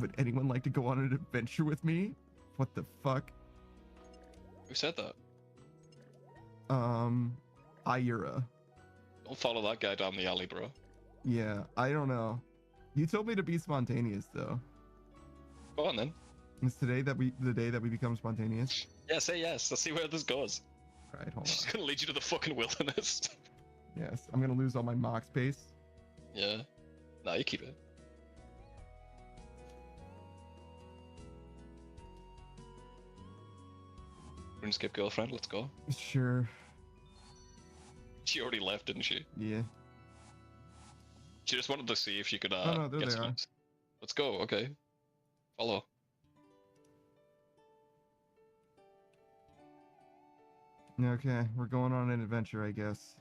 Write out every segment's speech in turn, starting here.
would anyone like to go on an adventure with me? What the fuck? Who said that? Ira. Don't follow that guy down the alley, bro. Yeah, I don't know. You told me to be spontaneous though. Go on then. Is today the day that we become spontaneous? Yeah, say yes. Let's see where this goes. All right, hold It's on. gonna lead you to the fucking wilderness. Yes, I'm gonna lose all my mock space. Yeah. Nah, you keep it. Runescape girlfriend, let's go. Sure. She already left, didn't she? Yeah. She just wanted to see if she could no, there get they some. are. Let's go, okay. Follow. Okay, we're going on an adventure, I guess.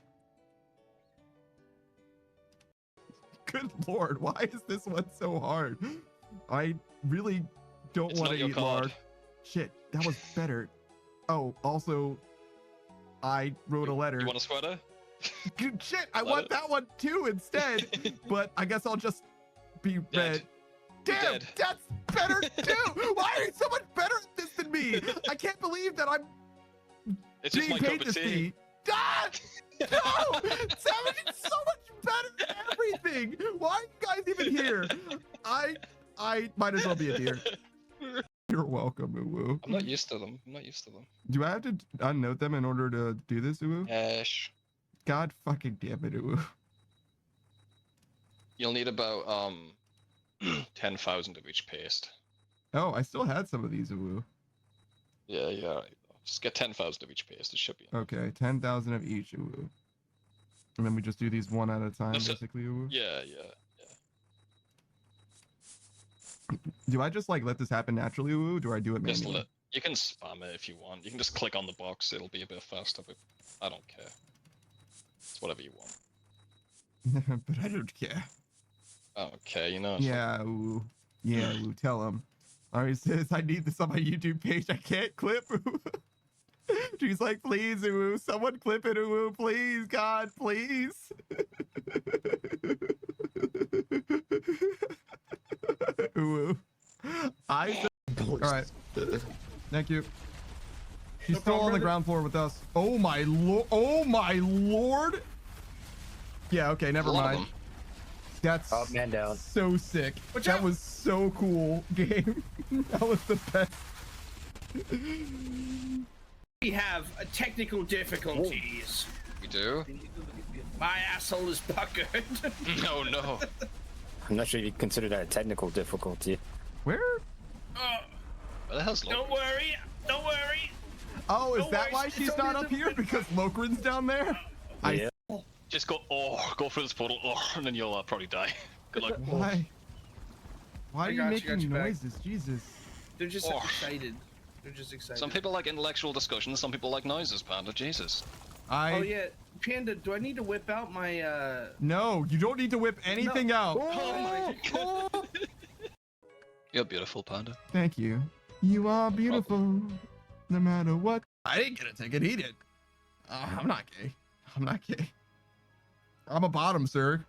Good lord, why is this one so hard? I really don't want to eat lard. Shit, that was better. Oh, also, I wrote a letter. You want a sweater? Shit, I want that one too instead. But I guess I'll just be red. Damn, Dead. that's better too. Why are you so much better at this than me? I can't believe that I'm It's just my cup of tea. God! No! Savage's so much better at everything! Why are you guys even here? I might as well be a deer. You're welcome, Uwu. I'm not used to them. I'm not used to them. Do I have to unnote them in order to do this, Uwu? Ash. God fucking damn it, Uwu. You'll need about 10,000 of each paste. Oh, I still had some of these, Uwu. Yeah, yeah. Right. Just get 10,000 of each paste. It should be. Okay, 10,000 of each, Uwu. And then we just do these one at a time, basically, Uwu. Yeah, yeah, yeah. Do I just like let this happen naturally, Uwu? Do I do it manually? You can spam it if you want. You can just click on the box. It'll be a bit faster, but I don't care. It's whatever you want. But I don't care. Okay, you know. Yeah, Uwu. Yeah, Uwu. Tell him. Alright, says I need this on my YouTube page. I can't clip. Uwu. She's like, please, Uwu. Someone clip it, Uwu. Please, God, please. Uwu. Alright. Thank you. She's still on the ground floor with us. Oh my lord. Oh my lord. Yeah, okay, never mind. That's man down. So sick. That was so cool, game. That was the best. We have technical difficulties. We do? My asshole is puckered. No, no. I'm not sure if you consider that a technical difficulty. Where? Where the hell's Lokrin? Don't worry. Don't worry. Oh, is Don't that worry, why it's she's only not up here? Because Lokrin's down there? Yeah. Just go through this portal, and then you'll probably die. Good luck. Why? Why are I you got you, making got you back. noises? Jesus. They're just Oh. excited. They're just excited. Some people like intellectual discussions, some people like noises, Panda. Jesus. Oh yeah, Panda. Do I need to whip out my? No, you don't need to whip anything out. Oh my god. You're beautiful, Panda. Thank you. You are beautiful, no matter what. I didn't get a ticket. He did. I'm not gay. I'm not gay. I'm a bottom, sir.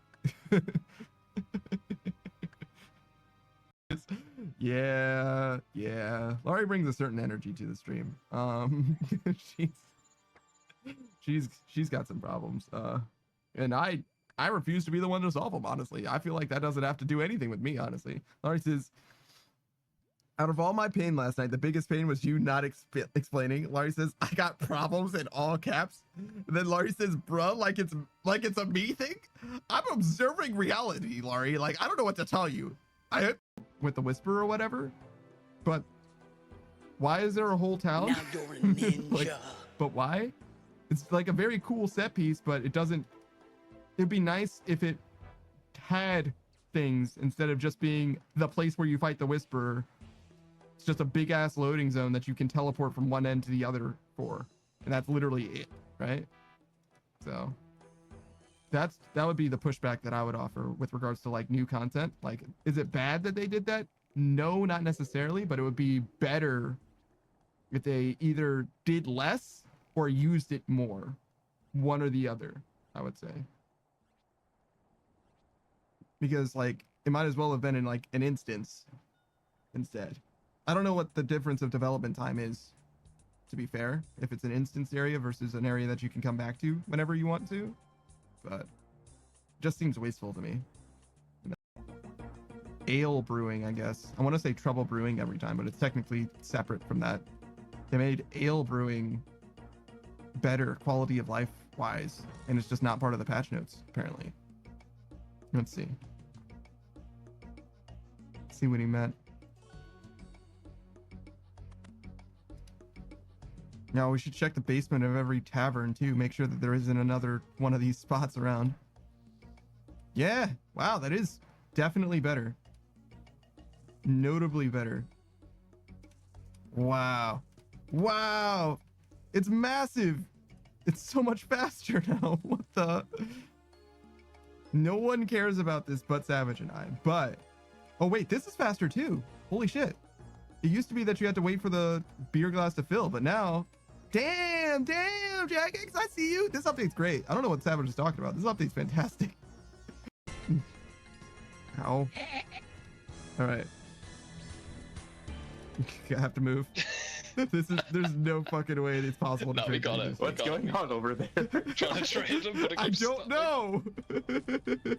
Yeah, yeah. Laurie brings a certain energy to the stream. She's got some problems. And I refuse to be the one to solve them, honestly. I feel like that doesn't have to do anything with me, honestly. Laurie says, out of all my pain last night, the biggest pain was you not explaining. Laurie says, I got problems in all caps. And then Laurie says, bruh, like it's a me thing. I'm observing reality, Laurie. Like, I don't know what to tell you. I with the whisper or whatever, but why is there a whole town? Now you're a ninja. Like, but why? It's like a very cool set piece, but it doesn't. It'd be nice if it had things instead of just being the place where you fight the whisperer. It's just a big ass loading zone that you can teleport from one end to the other for, and that's literally it, right? So that would be the pushback that I would offer with regards to like new content. Like, is it bad that they did that? No, not necessarily, but it would be better if they either did less or used it more, one or the other, I would say. Because like it might as well have been in like an instance instead. I don't know what the difference of development time is, to be fair, if it's an instance area versus an area that you can come back to whenever you want to, but just seems wasteful to me. Ale brewing, I guess. I want to say trouble brewing every time, but it's technically separate from that. They made ale brewing better quality of life wise, and it's just not part of the patch notes apparently. Let's see. See what he meant. Now we should check the basement of every tavern too, make sure that there isn't another one of these spots around. Yeah, wow, that is definitely better. Notably better. Wow. Wow. It's massive. It's so much faster now. What the? No one cares about this but Savage and I. But, oh wait, this is faster too. Holy shit. It used to be that you had to wait for the beer glass to fill, but now, damn, Jagex, I see you. This update's great. I don't know what Savage is talking about. This update's fantastic. Ow. All right. I have to move. There's no fucking way it's possible to No, we got it. What's going on over there? Trying to trade him, but it I keeps don't stopping. know.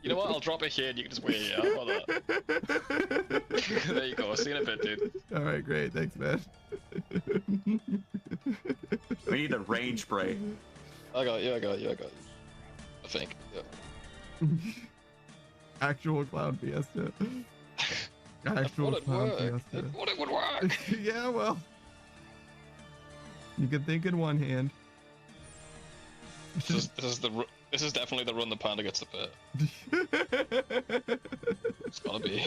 You know what? I'll drop it here and you can just wait it out. Hold on. There you go. See you in a bit, dude. All right, great. Thanks, man. We need a range spray. I got you. I think. Yeah. Actual clown fiesta. Actual Would it clown work? fiesta. It would work. Yeah, well, you can think in one hand. This is definitely the run the panda gets the pit. It's gotta be.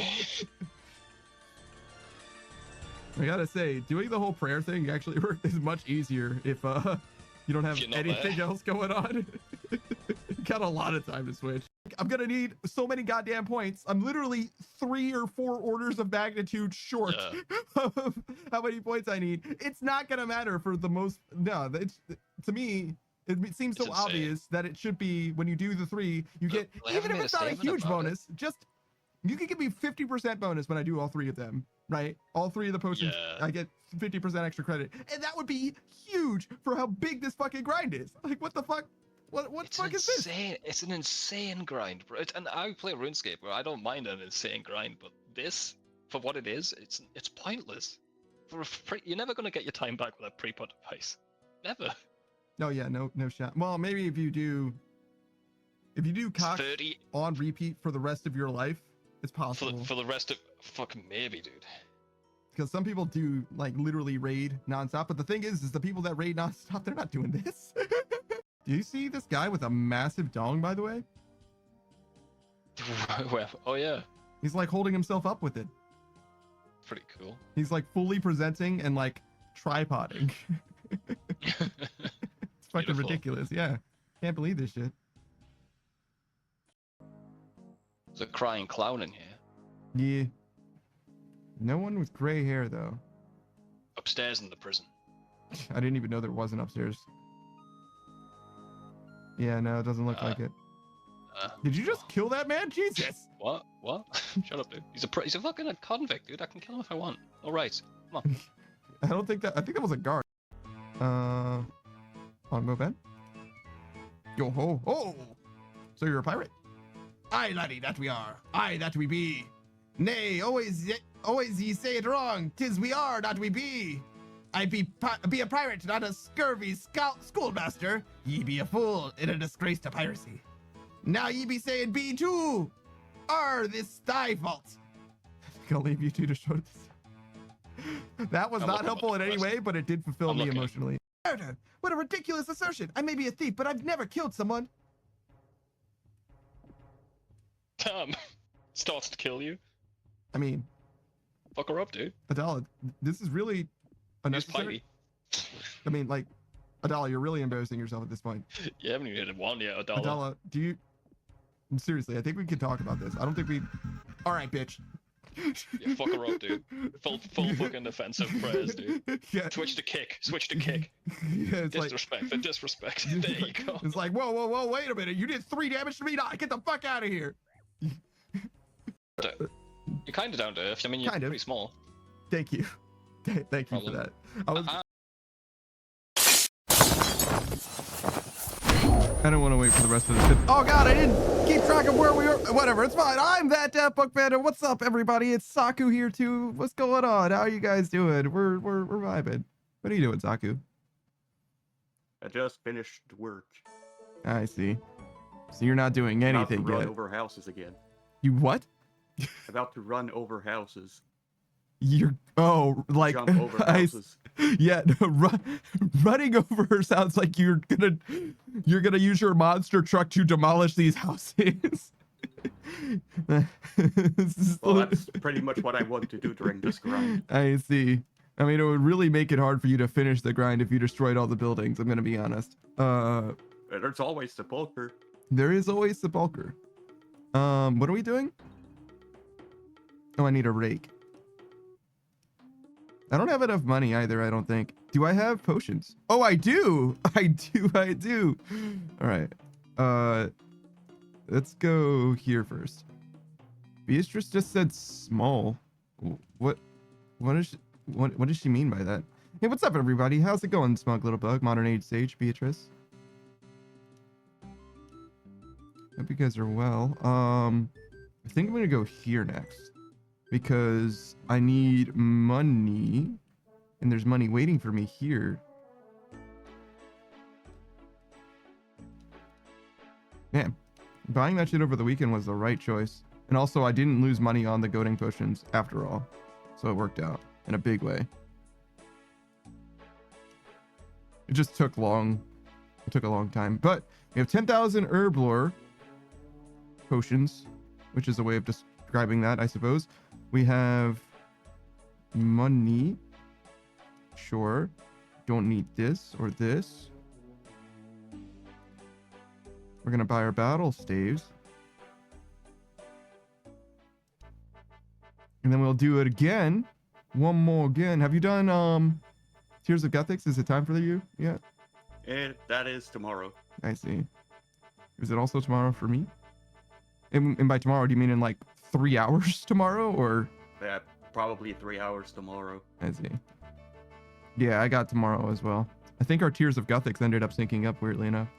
I gotta say, doing the whole prayer thing actually is much easier if you don't have You're not anything there. else going on. Got a lot of time to switch. I'm gonna need so many goddamn points. I'm literally 3 or 4 orders of magnitude short of how many points I need. It's not gonna matter for the most. No, it's, to me, it seems so It's insane. obvious that it should be when you do the 3, you get, they even haven't if made it's a not a statement huge about it. bonus, just you can give me 50% bonus when I do all 3 of them, right? All 3 of the potions, Yeah. I get 50% extra credit, and that would be huge for how big this fucking grind is. Like, what the fuck? What It's fuck is this? insane. It's an insane grind, bro. And I play Runescape where I don't mind an insane grind, but this, for what it is, it's pointless. You're never gonna get your time back with a pre-put device. Never. Oh yeah, no shot. Well, maybe if you do cock 30 on repeat for the rest of your life, it's possible. for the rest of fucking maybe, dude. Because some people do like literally raid nonstop, but the thing is the people that raid nonstop, they're not doing this. Do you see this guy with a massive dong, by the way? Where? Oh yeah, He's like holding himself up with it. pretty cool. He's like fully presenting and like tripoding. It's fucking Beautiful. ridiculous. Yeah. Can't believe this shit. There's a crying clown in here. Yeah. No one with gray hair though. Upstairs in the prison. I didn't even know there was an upstairs. Yeah, no, it doesn't look like it. Did you just kill that man? Jesus! What? Shut up, dude. He's a fucking a convict, dude. I can kill him if I want. All right, come on. I think that was a guard. Longbow Ben? Yo ho! Oh! So you're a pirate? Aye, laddie, that we are. Aye, that we be. Nay, always ye say it wrong. 'Tis we are, not we be. I be a pirate, not a scurvy schoolmaster. Ye be a fool and a disgrace to piracy. Now ye be saying be too. Are this thy fault? I think I'll leave you two to show this. That was I'm not looking helpful at in the any way, but it did fulfill I'm me looking. emotionally. Murder! What a ridiculous assertion! I may be a thief, but I've never killed someone. Starts to kill you. I mean, Fuck her up, dude. Adala, this is really He's unnecessary. fighty. I mean, like, Adala, you're really embarrassing yourself at this point. You haven't even hit one yet, Adala. Adala, do you... Seriously, I think we can talk about this. I don't think we... All right, bitch. Yeah, fuck her up, dude. Full fucking defensive prayers, dude. Yeah. Switch to kick. Switch to kick. Yeah, it's like... Disrespect. The disrespect. There you go. It's like, whoa, wait a minute. You did 3 damage to me? Nah, get the fuck out of here. You're kind of down to earth. I mean, you're Kind of. pretty small. Thank you. Thank you for Problem. that. I don't want to wait for the rest of this. Oh God, I didn't keep track of where we were. Whatever, it's fine. I'm that Book Panda. What's up, everybody? It's Saku here too. What's going on? How are you guys doing? We're vibing. What are you doing, Saku? I just finished work. I see. So you're not doing anything About to run yet. over houses again. You what? About to run over houses. You're like Jump over houses. Yeah, running over her sounds like you're gonna use your monster truck to demolish these houses. Well, that's pretty much what I want to do during this grind. I see. I mean, it would really make it hard for you to finish the grind if you destroyed all the buildings. I'm gonna be honest. There's always sepulcher. There is always sepulcher. What are we doing? Oh, I need a rake. I don't have enough money either, I don't think. Do I have potions? Oh, I do. I do. All right. Let's go here first. Beatrice just said small. What does she mean by that? Hey, what's up, everybody? How's it going, Smug Little Bug, Modern Age Sage, Beatrice? Hope you guys are well. I think I'm gonna go here next because I need money, and there's money waiting for me here. Man, buying that shit over the weekend was the right choice. And also, I didn't lose money on the goading potions after all, so it worked out in a big way. It just took long. It took a long time, but we have 10,000 Herblore potions, which is a way of describing that, I suppose. We have money. Sure. Don't need this or this. We're gonna buy our battle staves. And then we'll do it again. One more again. Have you done Tears of Gothics? Is it time for you yet? That is tomorrow. I see. Is it also tomorrow for me? And by tomorrow, do you mean in like 3 hours tomorrow, or? Yeah, probably 3 hours tomorrow. I see. Yeah, I got tomorrow as well. I think our Tears of Gothics ended up syncing up weirdly enough.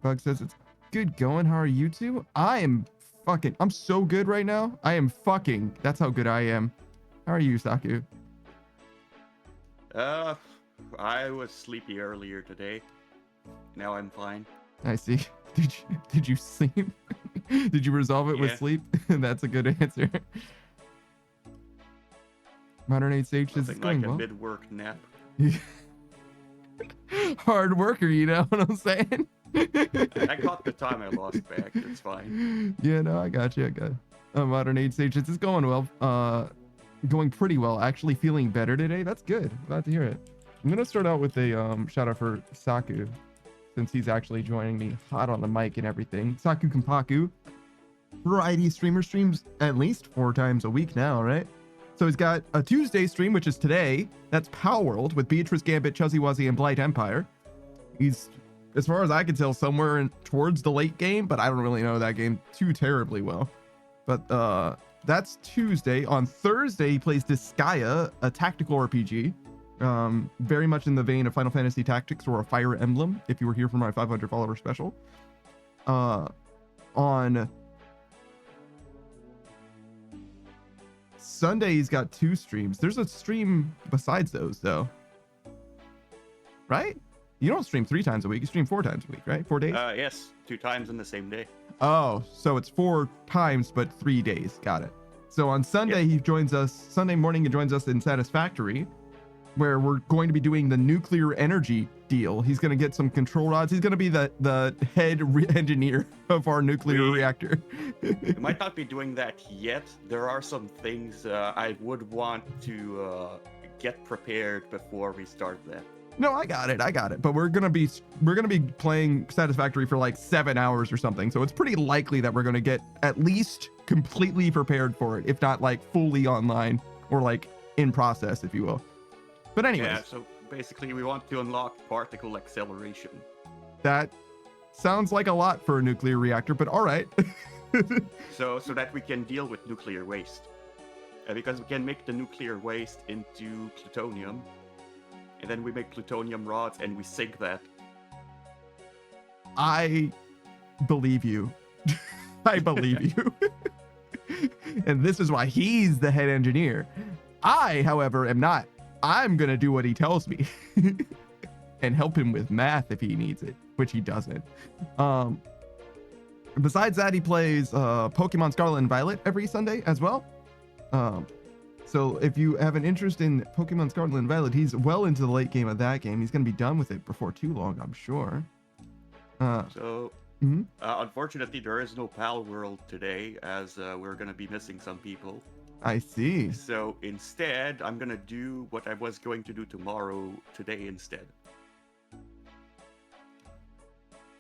Bug says it's good going. How are you two? I'm so good right now. That's how good I am. How are you, Saku? I was sleepy earlier today. Now I'm fine. I see. Did you sleep? Did you resolve it with sleep? That's a good answer. Modern Age Sage says it's going like a well. mid-work nap. Hard worker, you know what I'm saying? I got the time I lost back. It's fine. Yeah, no, I got you. Modern Age Sage, it's going well. Going pretty well. Actually feeling better today. That's good. Glad to hear it. I'm gonna start out with a shout out for Saku, since he's actually joining me hot on the mic and everything. Saku Kampaku, variety streamer, streams at least 4 times a week now, right? So he's got a Tuesday stream, which is today. That's Power World with Beatrice Gambit, Chuzzy Wuzzy, and Blight Empire. He's, as far as I can tell, somewhere towards the late game, but I don't really know that game too terribly well. But that's Tuesday. On Thursday, he plays Disgaea, a tactical RPG. Very much in the vein of Final Fantasy Tactics or a Fire Emblem, if you were here for my 500 follower special. On Sunday, he's got 2 streams. There's a stream besides those, though. Right? You don't stream 3 times a week. You stream 4 times a week, right? 4 days? Yes, 2 times in the same day. Oh, so it's 4 times, but 3 days. Got it. So on Sunday, he joins us, Sunday morning, he joins us in Satisfactory, where we're going to be doing the nuclear energy deal. He's going to get some control rods. He's going to be the head engineer of our nuclear reactor. We might not be doing that yet. There are some things I would want to get prepared before we start that. No, I got it. But we're gonna be playing Satisfactory for like 7 hours or something. So it's pretty likely that we're gonna get at least completely prepared for it, if not like fully online or like in process, if you will. But anyways. Yeah, so basically we want to unlock particle acceleration. That sounds like a lot for a nuclear reactor, but all right. so that we can deal with nuclear waste. because we can make the nuclear waste into plutonium, and then we make plutonium rods and we sink that. I believe you. I believe you. And this is why he's the head engineer. I, however, am not. I'm going to do what he tells me and help him with math if he needs it, which he doesn't. Besides that, he plays Pokemon Scarlet and Violet every Sunday as well. So if you have an interest in Pokemon Scarlet and Violet, he's well into the late game of that game. He's going to be done with it before too long, I'm sure. Unfortunately, there is no Pal World today, as we're going to be missing some people. I see. So instead, I'm going to do what I was going to do today instead.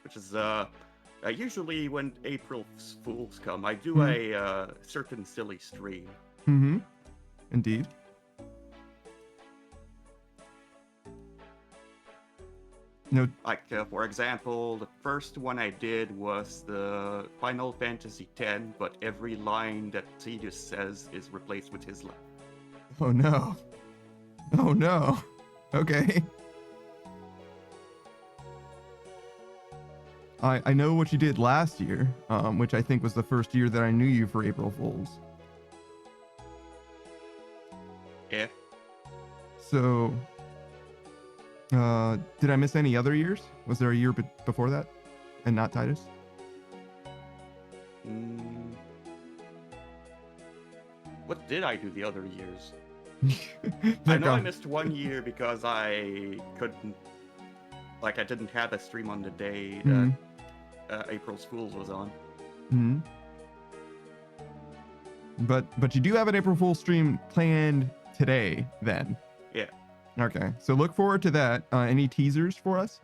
Which is, usually when April Fools come, I do a certain silly stream. Mm-hmm. Indeed. No. Like, for example, the first one I did was the Final Fantasy X, but every line that Tidus says is replaced with his line. Oh no. Oh no. Okay. I know what you did last year, which I think was the first year that I knew you for April Fools. Yeah. So, did I miss any other years? Was there a year before that and not Titus? What did I do the other years? I know I missed one year because I couldn't, like, I didn't have a stream on the day that April's Fools was on. Mm-hmm. But you do have an April Fool's stream planned today, then? Yeah. Okay, so look forward to that. Any teasers for us?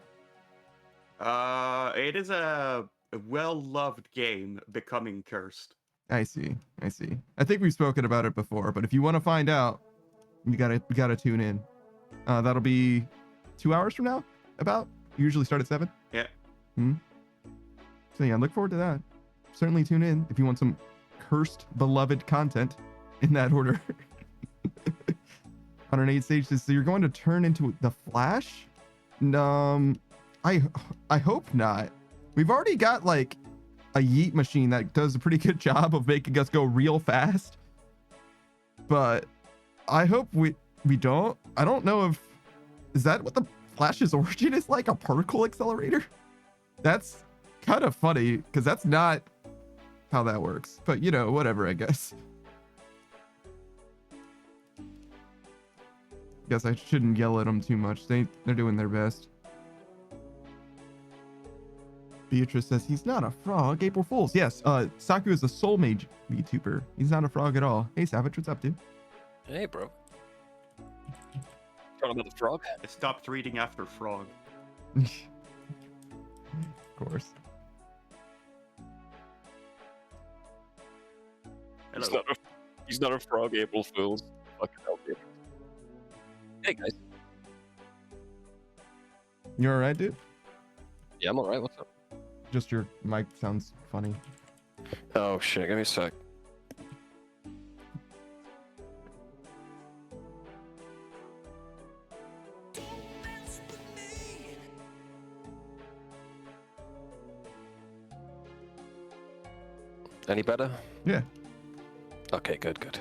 It is a well-loved game becoming cursed. I see. I think we've spoken about it before, but if you want to find out, you gotta tune in. That'll be 2 hours from now, about. You usually start at 7. Yeah. So yeah, look forward to that. Certainly tune in if you want some cursed beloved content in that order. 108 stages. So you're going to turn into the Flash? I hope not. We've already got like a yeet machine that does a pretty good job of making us go real fast. But I hope we don't. I don't know if is that what the Flash's origin is, like a particle accelerator? That's kind of funny because that's not how that works. But you know, whatever, I guess. Guess I shouldn't yell at them too much. They're doing their best. Beatrice says he's not a frog. April Fools. Yes, Saku is a soul mage VTuber. He's not a frog at all. Hey, Savage, what's up, dude? Hey, bro. Talking about the frog? I stopped reading after frog. Of course. Hello. He's not a frog, April Fools. Fucking hell, dude. Hey, guys. You all right, dude? Yeah, I'm alright. What's up? Just your mic sounds funny. Oh, shit. Give me a sec. Any better? Yeah. Okay, good.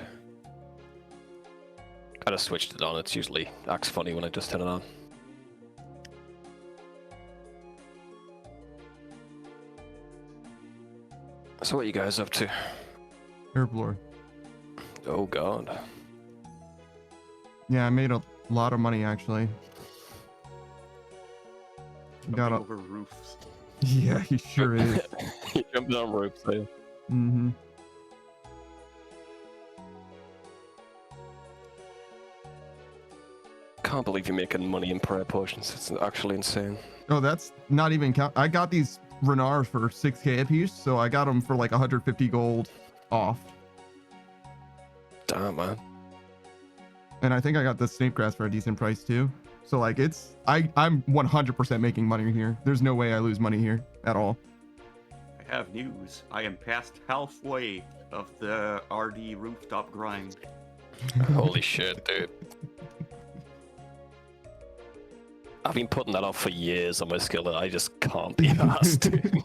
I just switched it on. It's usually acts funny when I just turn it on. So what are you guys up to? Herblore. Oh god. Yeah, I made a lot of money actually. Got Jumping over roofs. Yeah, he sure is. You jumped on ropes, eh? Mm-hmm. Can't believe you're making money in prayer potions. It's actually insane. Oh, that's not even count. I got these Renars for 6k a piece, so I got them for like 150 gold off. Damn, man. And I think I got the snake grass for a decent price too. So like I'm 100% making money here. There's no way I lose money here at all. I have news. I am past halfway of the RD rooftop grind. Holy shit, dude. I've been putting that off for years on my skill, and I just can't be asked, dude.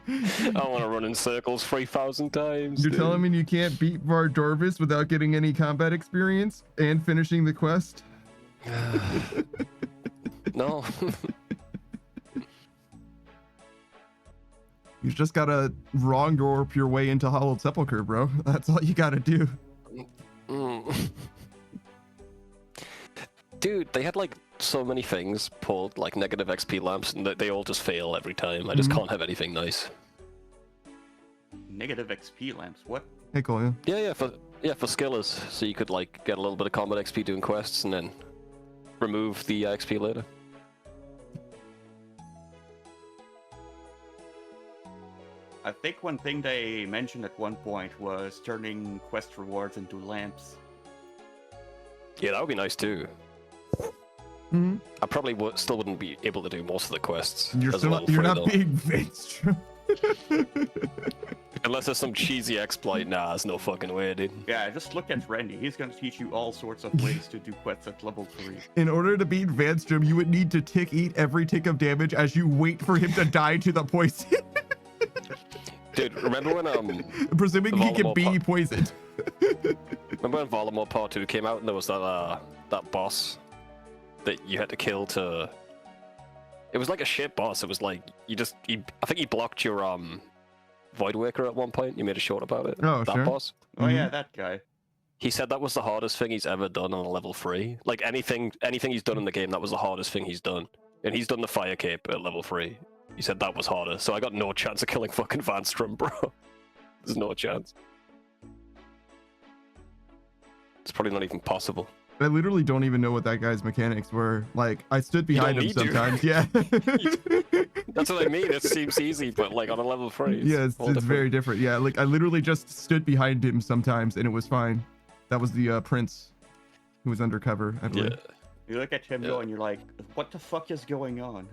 I want to run in circles 3,000 times. You're dude. telling me you can't beat Vardorvis without getting any combat experience and finishing the quest? No. You just gotta wrong your way into Hollowed Sepulchre, bro. That's all you gotta do. Mm. Dude, they had like so many things pulled, like negative XP lamps, and they all just fail every time. I just can't have anything nice. Negative XP lamps. What? Hey, Cole. Yeah, for skillers, so you could like get a little bit of combat XP doing quests, and then remove the XP later. I think one thing they mentioned at one point was turning quest rewards into lamps. Yeah, that would be nice too. Mm-hmm. I probably still wouldn't be able to do most of the quests. You're as still level you're 3, not though. being Vince. Unless there's some cheesy exploit, nah, there's no fucking way, dude. Yeah, just look at Randy. He's gonna teach you all sorts of ways to do quests at level 3. In order to beat Vanstrom, you would need to eat every tick of damage as you wait for him to die to the poison. Dude, remember when Presuming he can Voldemort be poisoned. remember when Voldemort Part 2 came out and there was that boss that you had to kill to... It was like a shit boss. It was like I think he blocked your Voidwaker at one point. You made a short about it. Oh, that sure. boss. Oh yeah, that guy. He said that was the hardest thing he's ever done on a level 3. Like anything he's done in the game, that was the hardest thing he's done. And he's done the Fire Cape at level 3. He said that was harder. So I got no chance of killing fucking Vanstrom, bro. There's no chance. It's probably not even possible. I literally don't even know what that guy's mechanics were. Like, I stood behind him need to. sometimes. Yeah. That's what I mean. It seems easy, but like on a level 3. Yeah, it's all different. very different. Yeah, like I literally just stood behind him sometimes and it was fine. That was the prince who was undercover, I believe. Yeah. You look at him though, and you're like, what the fuck is going on?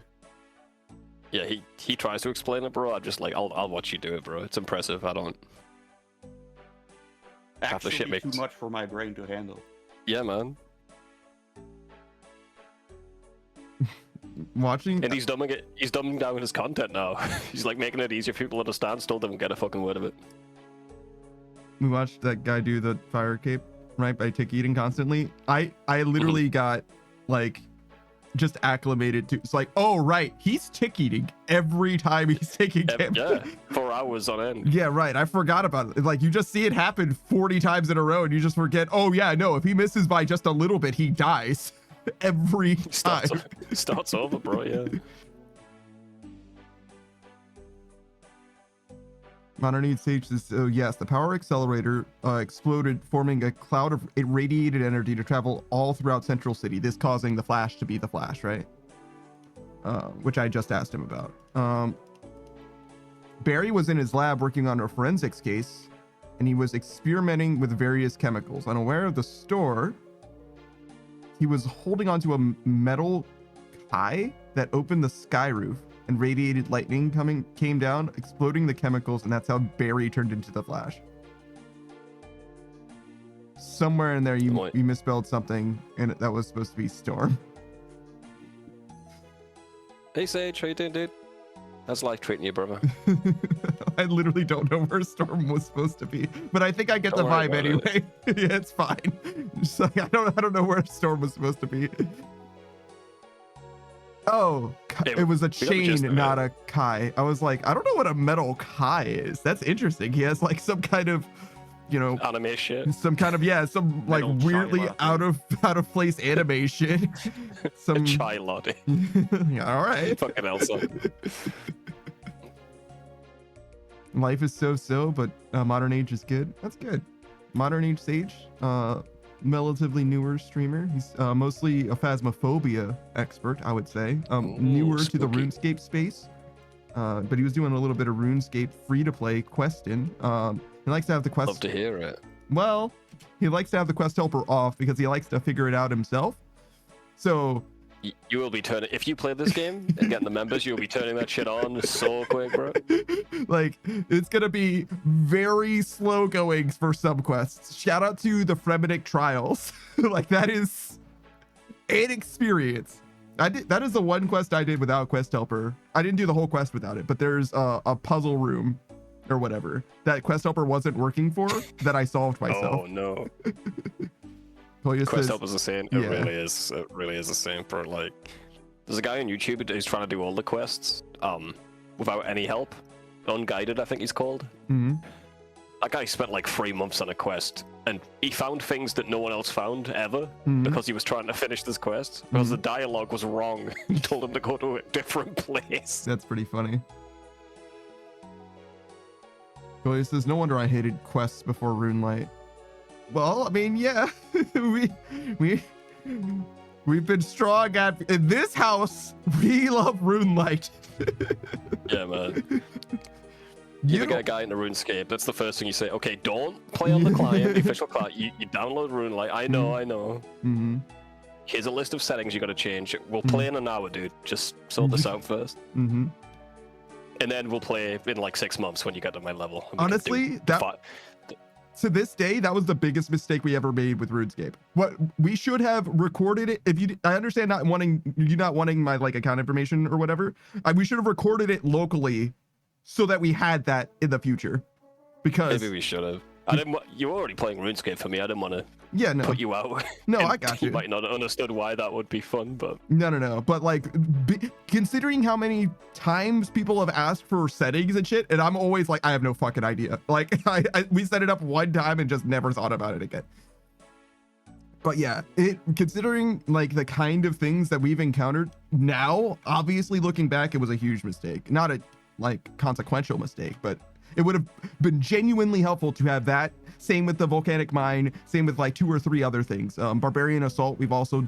Yeah, he tries to explain it, bro. I'm just like, I'll watch you do it, bro. It's impressive. I don't. Half the shit Actually, makes- too much for my brain to handle. Yeah, man. Watching And he's dumbing down his content now. He's like making it easier for people to understand. Still don't get a fucking word of it. we watched that guy do the fire cape, right, by tick eating constantly. I literally got like just acclimated to, it's like, oh right, he's tick eating every time he's taking damage. Yeah, 4 hours on end. Yeah, right. I forgot about it. Like, you just see it happen 40 times in a row and you just forget, oh yeah, no, if he misses by just a little bit, he dies every time. Starts over, bro, yeah. Modern Age Sage says, oh yes, the power accelerator exploded, forming a cloud of irradiated energy to travel all throughout Central City, this causing the Flash to be the Flash, right? Which I just asked him about. Barry was in his lab working on a forensics case, and he was experimenting with various chemicals. Unaware of the store, he was holding onto a metal eye that opened the sky roof, and radiated lightning came down, exploding the chemicals, and that's how Barry turned into the Flash. Somewhere in there, you misspelled something, and that was supposed to be Storm. Hey Sage, how you doing, dude? How's life treating you, brother? I literally don't know where Storm was supposed to be, but I think I get Don't the worry vibe about anyway. Yeah, it's fine. Just like, I don't know where Storm was supposed to be. Oh, it was a chain, not a kai. I was like, I don't know what a metal kai is. That's interesting. He has like some kind of, you know, anime shit. some kind of, yeah, some like Metal weirdly out of place animation. Some Chai latte. Yeah, all right. Fucking Elsa. Life is so, but Modern Age is good. That's good. Modern Age Sage, relatively newer streamer. He's mostly a Phasmophobia expert, I would say. Newer to the spooky. RuneScape space, but he was doing a little bit of RuneScape free-to-play questing. He likes to have the quest. Love to hear it. Well, he likes to have the quest helper off because he likes to figure it out himself. So You will be turning, if you play this game and getting the members, you'll be turning that shit on so quick, bro. Like, it's gonna be very slow going for some quests. Shout out to the Fremennik trials. Like, that is an experience. That is the one quest I did without quest helper. I didn't do the whole quest without it, but there's a puzzle room or whatever that quest helper wasn't working for that I solved myself. Oh no. Quest Quest helper's the same. yeah. It really is the same for like. There's a guy on YouTube who's trying to do all the quests without any help, unguided I think he's called. Mhm. That guy spent like 3 months on a quest, and he found things that no one else found ever Mhm. because he was trying to finish this quest because the dialogue was wrong. He told him to go to a different place. That's pretty funny. Goya says, no wonder I hated quests before Runelight. Well, I mean, yeah, we've been strong in this house. We love Runelight. Yeah, man. You You get a guy into RuneScape, that's the first thing you say. Okay, don't play on the client, the official client. You download RuneLight. I know. Mm-hmm. Here's a list of settings you gotta change. We'll play in an hour, dude. Just sort this out first. Mm-hmm. And then we'll play in like 6 months when you get to my level. and we can Honestly, do that fi- to this day, that was the biggest mistake we ever made with RuneScape. What we should have recorded it. If you, I understand not wanting my like account information or whatever. We should have recorded it locally, so that we had that in the future. Because Maybe we should have. I didn't. You were already playing RuneScape for me. I didn't want to yeah, no, put you out. no, And I got you. You might not have understood why that would be fun, but No. But like, considering how many times people have asked for settings and shit, and I'm always like, I have no fucking idea. Like, we set it up one time and just never thought about it again. But yeah, considering like the kind of things that we've encountered now, obviously looking back, it was a huge mistake. Not a like consequential mistake, but it would have been genuinely helpful to have that. Same with the volcanic mine, same with like 2 or 3 other things. Barbarian assault, we've also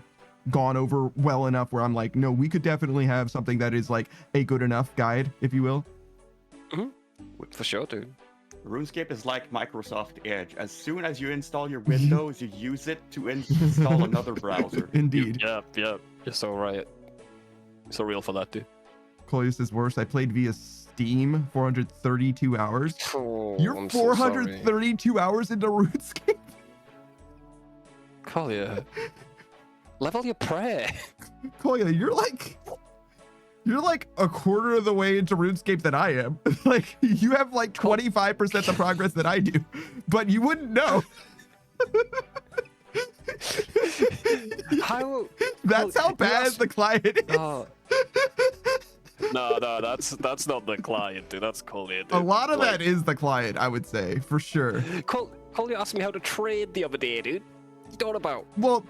gone over well enough where I'm like, no, we could definitely have something that is like a good enough guide, if you will. for sure, dude. RuneScape is like Microsoft Edge. As soon as you install your Windows, you use it to install another browser. Indeed. Yeah. You're so right. So real for that, dude. Colius is worse. I played via Steam, 432 hours. Oh, You're I'm so sorry. 432 hours into RuneScape? Collier, level your prayer. Koya, you're like a quarter of the way into RuneScape than I am. Like, you have like 25% the progress that I do, but you wouldn't know. That's how bad the client is. Oh. No, that's not the client, dude. That's Collier, dude. A lot of Like, that is the client, I would say, for sure. Collier asked me how to trade the other day, dude. What's that about? Well,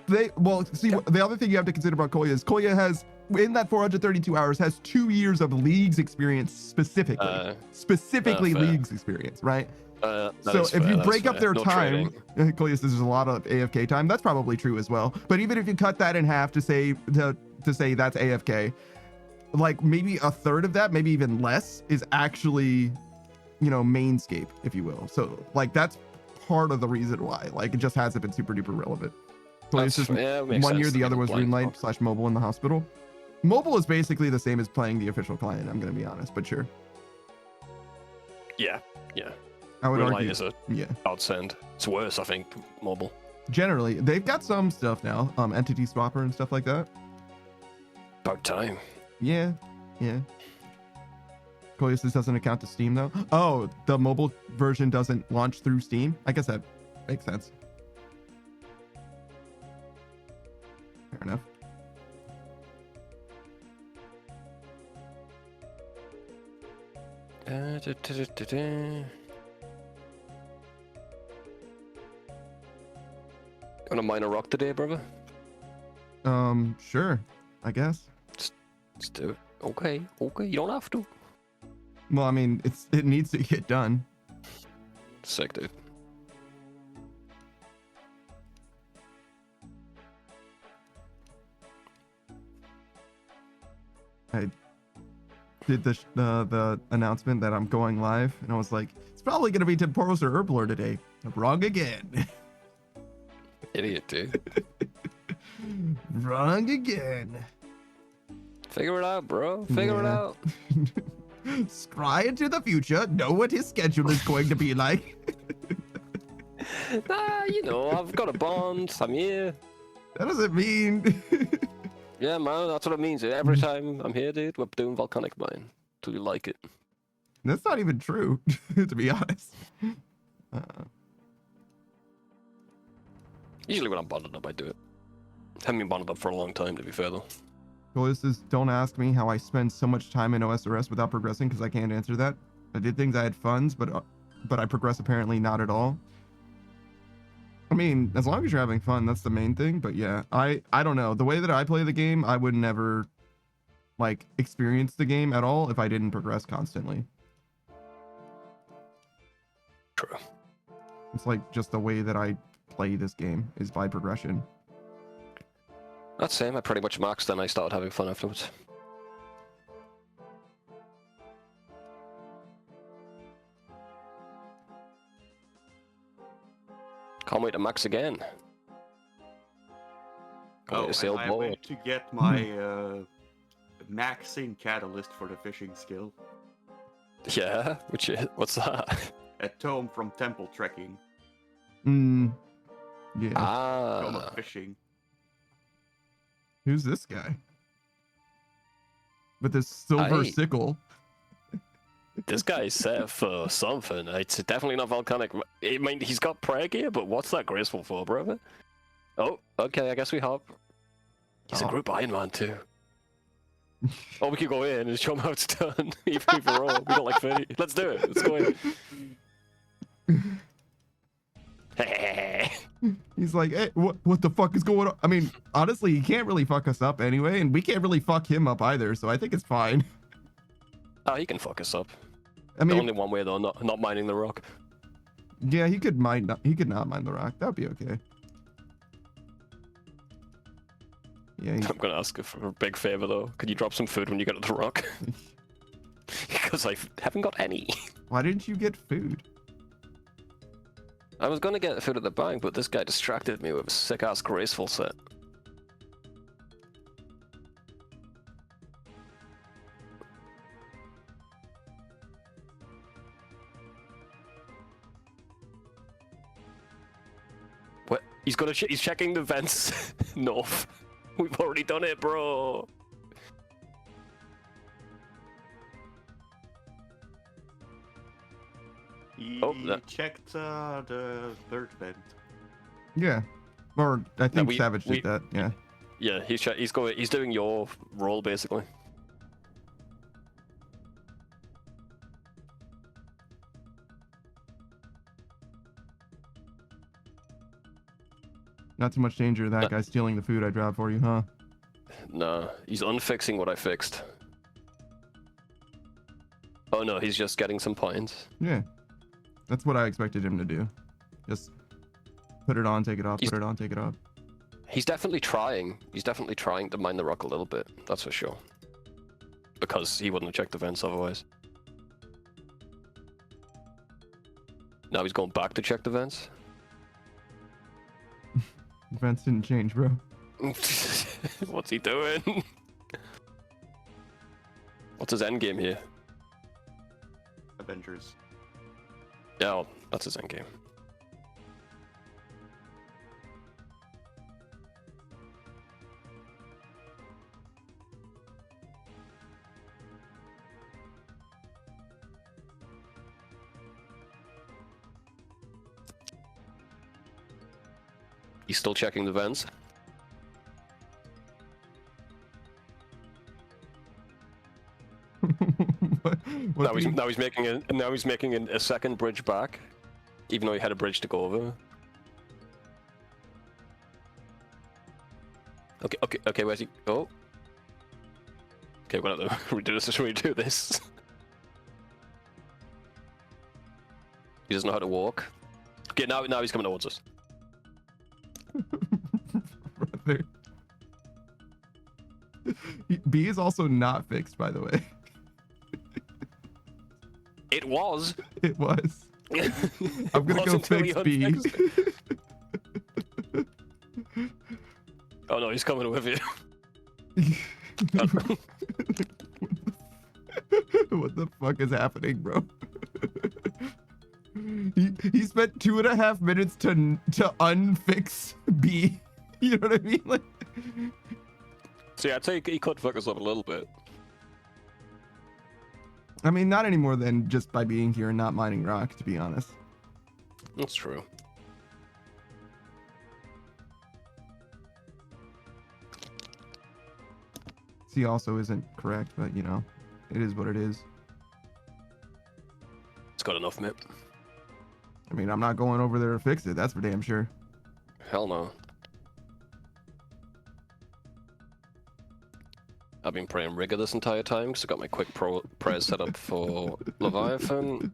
see, the other thing you have to consider about Kolya is Kolya has, in that 432 hours, has 2 years of leagues experience specifically. Specifically fair. leagues experience, right? That So is if fair, you that's break up fair. their No time, trading. Kolya says there's a lot of AFK time. That's probably true as well. But even if you cut that in half to say that's AFK, like maybe a third of that, maybe even less, is actually, mainscape, if you will. So like that's part of the reason why. Like it just hasn't been super duper relevant. Kolya says Makes one year, sense. the other was Blind Runelight spot. / mobile in the hospital. Mobile is basically the same as playing the official client. I'm gonna be honest, but sure. Yeah. I would Runelight argue. is a Yeah. godsend. It's worse, I think, mobile. Generally, they've got some stuff now, entity swapper and stuff like that. About time. Yeah. Kolya says doesn't account to Steam though. Oh, the mobile version doesn't launch through Steam. I guess that makes sense. Fair enough. Gonna mine a rock today, brother? Sure. I guess. Let's do it. Okay. You don't have to. Well, I mean, it needs to get done. Sick, dude. I did the announcement that I'm going live, and I was like, it's probably gonna be Temporos or Herblore today. I'm wrong again. Idiot, dude. Wrong again. Figure it out, bro. Figure it Yeah. out. Scry into the future, know what his schedule is going to be like. Nah, you know, I've got a bond. I'm here. That doesn't mean. Yeah, man, that's what it means. Every time I'm here, dude, we're doing Volcanic mine. Do you like it? That's not even true, to be honest. Usually when I'm bonded up, I do it. Haven't been bonded up for a long time, to be fair, though. Well, this is, don't ask me how I spend so much time in OSRS without progressing, because I can't answer that. I did things, I had funds, but I progress apparently not at all. I mean, as long as you're having fun, that's the main thing. But yeah, I don't know. The way that I play the game, I would never like experience the game at all if I didn't progress constantly. True. It's like just the way that I play this game is by progression. That's same. I pretty much maxed, then I started having fun afterwards. Can't wait to max again. Can't wait to sail I more. went to get my maxing catalyst for the fishing skill. Yeah, what's that? A tome from temple trekking. Yeah. Tome Ah, of fishing. Who's this guy? With this silver Aye. sickle. this guy's set for something. It's definitely not volcanic. I mean, he's got prayer gear, but what's that graceful for, brother? Oh, okay, I guess we hop. He's a Oh. group Iron Man too. Or we could go in and show him how it's done. Even if we're all, we got like 30. Let's do it. Let's go in. He's like, hey, what the fuck is going on? I mean, honestly, he can't really fuck us up anyway, and we can't really fuck him up either, so I think it's fine. Oh, he can fuck us up. I mean, Only one way though, not mining the rock. yeah, he could not mine the rock. That would be okay. Yeah, I'm gonna ask for a big favor though. Could you drop some food when you get to the rock? Because I haven't got any. why didn't you get food? I was gonna get food at the bank, but this guy distracted me with a sick ass graceful set. What? He's gonna. He's checking the vents north. We've already done it, bro. He Oh, that- checked the third vent. Yeah, or I think we- Savage we- did that. Yeah. Yeah, he's doing your role basically. Not too much danger of that guy stealing the food I dropped for you, huh? Nah, he's unfixing what I fixed. Oh no, he's just getting some points. Yeah. That's what I expected him to do. Just put it on, take it off, He's- put it on, take it off. He's definitely trying. He's definitely trying to mine the rock a little bit. That's for sure. Because he wouldn't have checked the vents otherwise. Now he's going back to check the vents. Events didn't change, bro. What's he doing? What's his end game here? Avengers. Yeah, well, that's his end game. He's still checking the vents. What Now he's making a second bridge back, even though he had a bridge to go over. Okay. Where's he? Oh. Okay, we're gonna have to redo this. He doesn't know how to walk. Okay, now he's coming towards us. Brother. B is also not fixed, by the way. It was. It was. I'm gonna go Wasn't until fix he B. unfixed it. Oh no, he's coming with you. fuck is happening, bro? he spent 2.5 minutes to unfix B. You know what I mean? Like, See, I'd say he could fuck us up a little bit. I mean, not any more than just by being here and not mining rock, to be honest. That's true. C also isn't correct, but you know, it is what it is. It's got enough, mate. I mean, I'm not going over there to fix it. That's for damn sure. Hell no. I've been playing Rigger this entire time because I got my quick prez set up for Leviathan.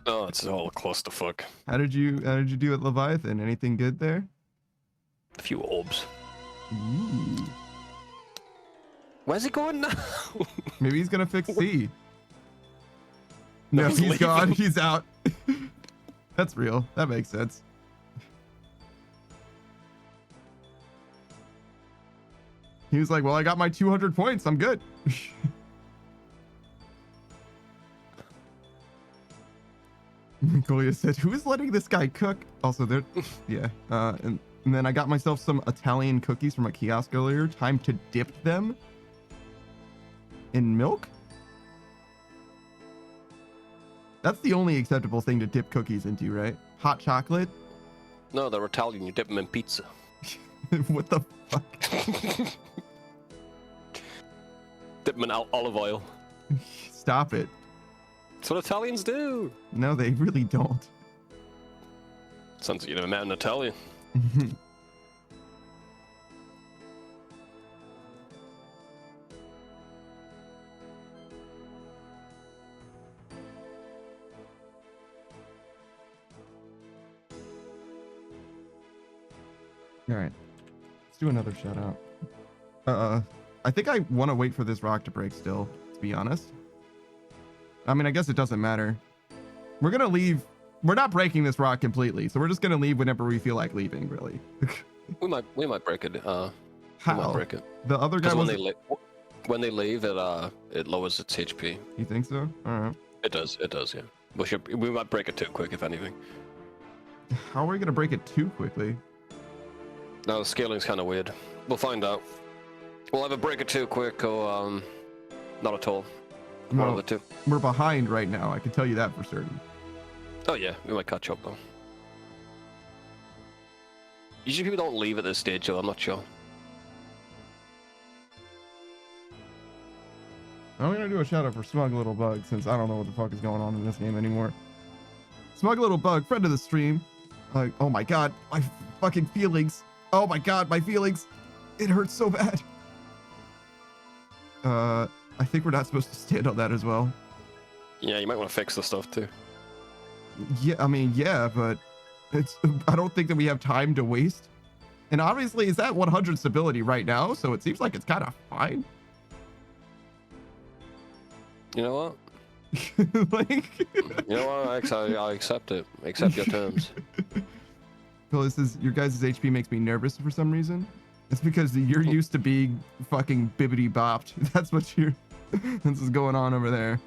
Oh, it's all a clusterfuck. How did you do at Leviathan? Anything good there? A few orbs. Ooh. Where's he going now? Maybe he's gonna fix C. No, he's he's leaving. gone. He's out. That's real. That makes sense. He was like, well, I got my 200 points. I'm good. Colia said, who is letting this guy cook? Also, there, yeah. And then I got myself some Italian cookies from a kiosk earlier. Time to dip them in milk. That's the only acceptable thing to dip cookies into, right? Hot chocolate? No, they're Italian. You dip them in pizza. What the fuck? Dip them in olive oil. Stop it. That's what Italians do. No, they really don't. Sounds like you never met an Italian. All right, let's do another shout out. I think I want to wait for this rock to break still, to be honest. I mean, I guess it doesn't matter. We're gonna leave. We're not breaking this rock completely, so we're just gonna leave whenever we feel like leaving, really. We might break it. We might How? break it. The other guy Because was. when they leave, it lowers its HP. You think so? All right. It does, yeah. We might break it too quick, if anything. How are we gonna break it too quickly? No, the scaling's kind of weird. We'll find out. We'll either break it too quick or not at all. One Well, of the two. we're behind right now. I can tell you that for certain. Oh yeah, we might catch up though. Usually people don't leave at this stage, though. I'm not sure. I'm gonna do a shout out for Smug Little Bug since I don't know what the fuck is going on in this game anymore. Smug Little Bug, friend of the stream. Like, oh my god, my fucking feelings. Oh my god, my feelings. It hurts so bad. I think we're not supposed to stand on that as well. Yeah, you might want to fix the stuff too. Yeah, I mean, yeah, but I don't think that we have time to waste. And obviously, it's at 100 stability right now, so it seems like it's kind of fine. You know what? Like, You know what? I accept it. I accept your terms. Phil, your guys' HP makes me nervous for some reason. It's because you're used to being fucking bibbity bopped. That's what this is going on over there.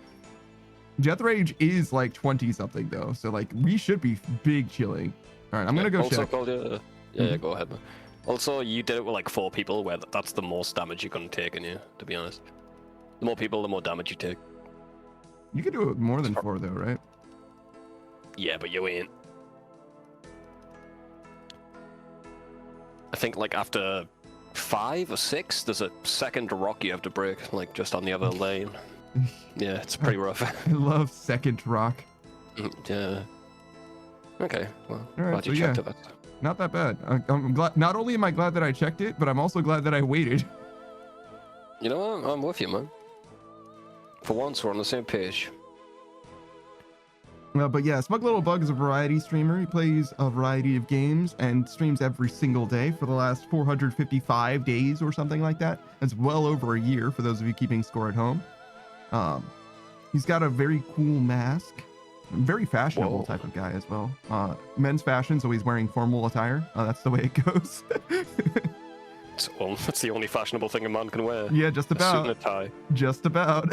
Death Rage is like 20 something though, so like we should be big chilling. All right, I'm gonna go also check. Called, yeah, go ahead, man. Also, you did it with like 4 people, where that's the most damage you're gonna take in you, to be honest. The more people, the more damage you take. You can do it with more than 4 though, right? Yeah, but you ain't. I think like after 5 or 6, there's a second rock you have to break, like just on the other lane. Yeah, it's pretty rough. I love second rock. Yeah. Okay, well, All right, glad you so checked yeah. it. Not that bad. I'm glad. Not only am I glad that I checked it, but I'm also glad that I waited. You know what? I'm with you, man. For once, we're on the same page. But yeah, Smug Little Bug is a variety streamer. He plays a variety of games and streams every single day for the last 455 days or something like that. That's well over a year for those of you keeping score at home. He's got a very cool mask. Very fashionable type of guy as well. Men's fashion, so he's wearing formal attire. That's the way it goes. That's the only fashionable thing a man can wear. Yeah, just A suit and about. a tie. Just about.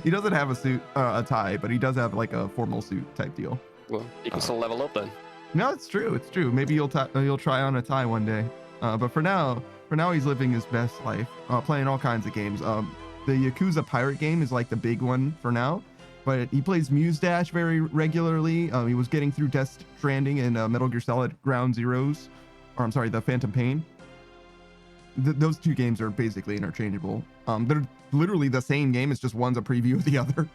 He doesn't have a suit, a tie, but he does have like a formal suit type deal. Well, you can still level up then. No, it's true. It's true. Maybe you'll try on a tie one day. But for now, he's living his best life, playing all kinds of games. The Yakuza Pirate game is like the big one for now, but he plays Muse Dash very regularly. He was getting through Death Stranding and Metal Gear Solid Ground Zeroes, or I'm sorry, the Phantom Pain. Those two games are basically interchangeable. They're literally the same game. It's just one's a preview of the other.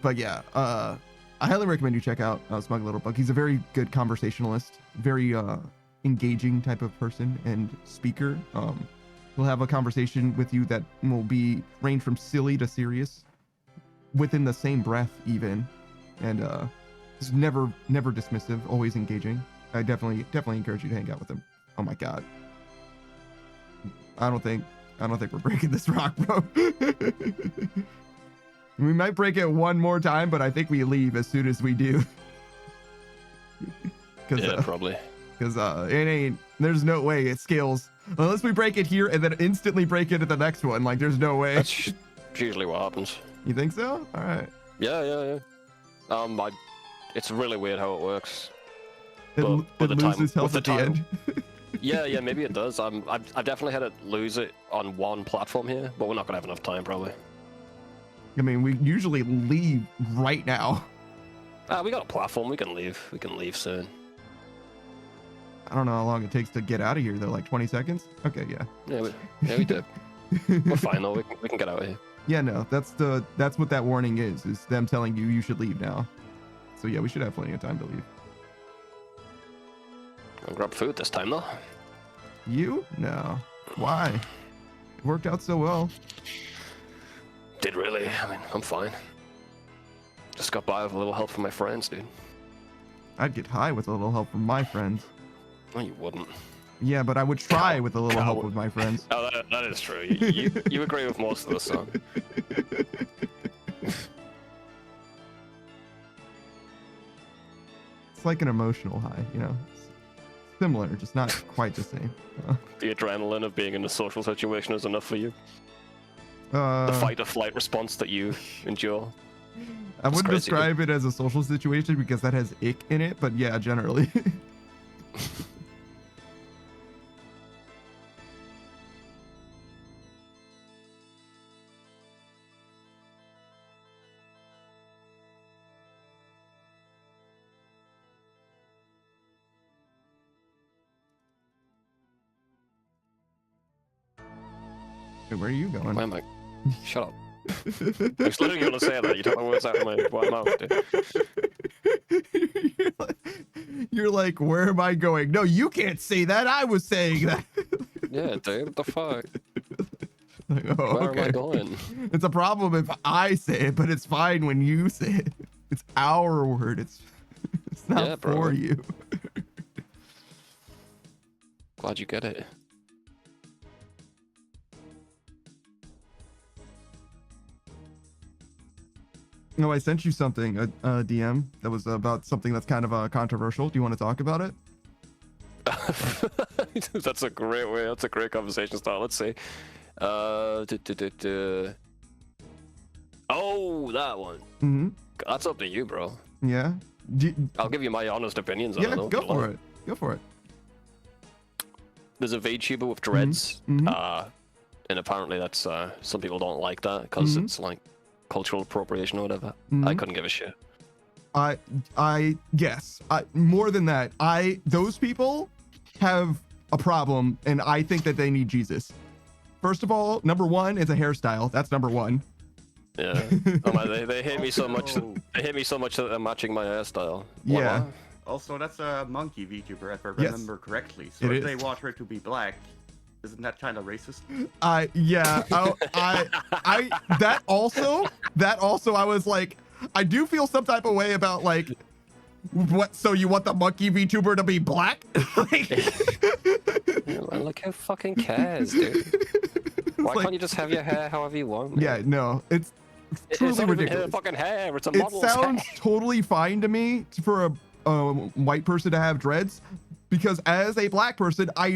But yeah, I highly recommend you check out Smug Little Bug. He's a very good conversationalist, very engaging type of person and speaker. He'll have a conversation with you that will be range from silly to serious within the same breath even, and he's never dismissive, always engaging. I definitely encourage you to hang out with him. Oh my god, I don't think we're breaking this rock, bro. We might break it one more time, but I think we leave as soon as we do. Yeah, probably. Because there's no way it scales unless we break it here and then instantly break it at the next one. Like, there's no way. That's usually what happens. You think so? All right. Yeah. It's really weird how it works. It loses health at the end. Yeah, maybe it does. I've definitely had it lose it on one platform here, but we're not gonna have enough time probably. I mean, we usually leave right now. We got a platform. We can leave. We can leave soon. I don't know how long it takes to get out of here though. Like 20 seconds? Okay, yeah. Yeah, we do. We're fine though. We can get out of here. Yeah, no, that's what that warning is them telling you should leave now. So yeah, we should have plenty of time to leave. I'll grab food this time though. You? No. Why? It worked out so well. Did really? I mean, I'm fine. Just got by with a little help from my friends, dude. I'd get high with a little help from my friends. No, you wouldn't. Yeah, but I would try with a little help with my friends. Oh, that is true. You agree with most of the song. It's like an emotional high, you know? It's similar, just not quite the same. The adrenaline of being in a social situation is enough for you. The fight or flight response that you endure. I wouldn't describe it as a social situation because that has ick in it, but yeah, generally. Hey, where are you going? Where am I? Shut up. I was literally going to say that. You took the words out of my mouth, dude. You're like, where am I going? No, you can't say that. I was saying that. Yeah, dude. What the fuck? Like, oh, Where okay. am I going? It's a problem if I say it, but it's fine when you say it. It's our word. It's not Yeah, bro. for you. Glad you get it. No, I sent you something, a DM that was about something that's kind of controversial. Do you want to talk about it? That's a great way. That's a great conversation start. Let's see. Oh, that one. Mm-hmm. That's up to you, bro. Yeah. I'll give you my honest opinions. Yeah, go for it. Go for it. There's a VTuber with dreads, Mhm. and apparently that's some people don't like that because Mhm. it's like cultural appropriation or whatever. Mhm. I couldn't give a shit. Yes. More than that, those people have a problem, and I think that they need Jesus. First of all, number one is a hairstyle. That's number one. Yeah. Oh my, they hate me so much. They hate me so much that they're matching my hairstyle. Yeah. What? Also, that's a monkey VTuber, if I Yes. remember correctly. So It if they is. want her to be black, isn't that kind of racist? Yeah. That also, I was like, I do feel some type of way about like, what? So you want the monkey VTuber to be black? Like, who fucking cares, dude? Why can't you just have your hair however you want? Man? Yeah, no, it's It's truly not even her ridiculous. fucking hair. It's a It model's sounds hair. totally fine to me for a white person to have dreads, because as a black person, I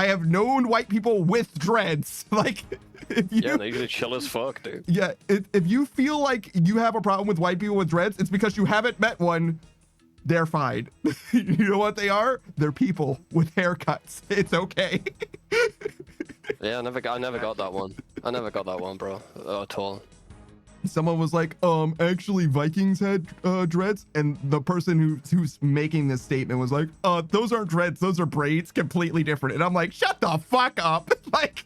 have known white people with dreads. Like, if you, Yeah, they usually chill as fuck, dude. yeah, if you feel like you have a problem with white people with dreads, it's because you haven't met one. They're fine. You know what they are? They're people with haircuts. It's okay. Yeah, I never got that one. I never got that one, bro, at all. Someone was like, actually Vikings had dreads, and the person who's making this statement was like, those aren't dreads, those are braids, completely different. And I'm like, shut the fuck up. Like,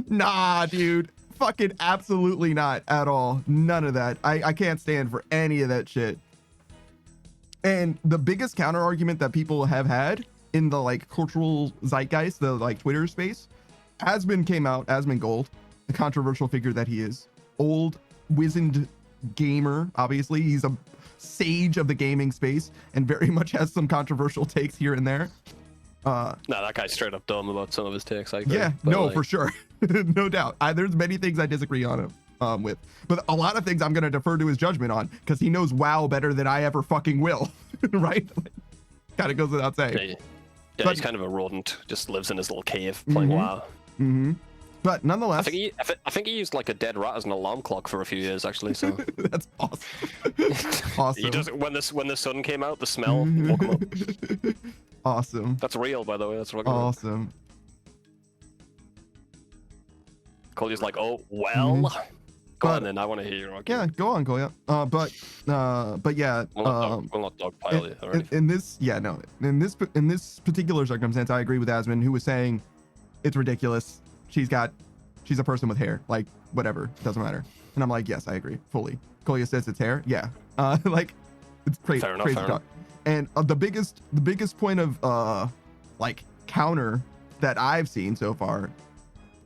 nah, dude. Fucking absolutely not at all. None of that. I can't stand for any of that shit. And the biggest counter argument that people have had in the like cultural zeitgeist, the like Twitter space, Asmon came out, Asmon Gold, the controversial figure that he is, old wizened gamer. Obviously, he's a sage of the gaming space and very much has some controversial takes here and there. No, that guy's straight up dumb about some of his takes. I agree, Yeah, but, no, like, for sure. No doubt. There's many things I disagree on him with, but a lot of things I'm going to defer to his judgment on because he knows WoW better than I ever fucking will. Right? Kind of goes without saying. Yeah, But- he's kind of a rodent. Just lives in his little cave playing WoW. Mm-hmm. But I nonetheless, think he used like a dead rat as an alarm clock for a few years, actually. So that's awesome. Awesome. he just when the sun came out, the smell woke him up. Awesome. That's real, by the way. That's real. Awesome. Cody's like, oh well. Go But- on then. I want to hear your Yeah, argument. go on, Goya. But yeah, We'll not dogpile you or anything. in this particular circumstance, I agree with Asmon, who was saying it's ridiculous. She's a person with hair, like whatever, doesn't matter. And I'm like, yes, I agree fully. Goya says it's hair, yeah. Like it's crazy, Fair enough, crazy fair talk. And the biggest point of like counter that I've seen so far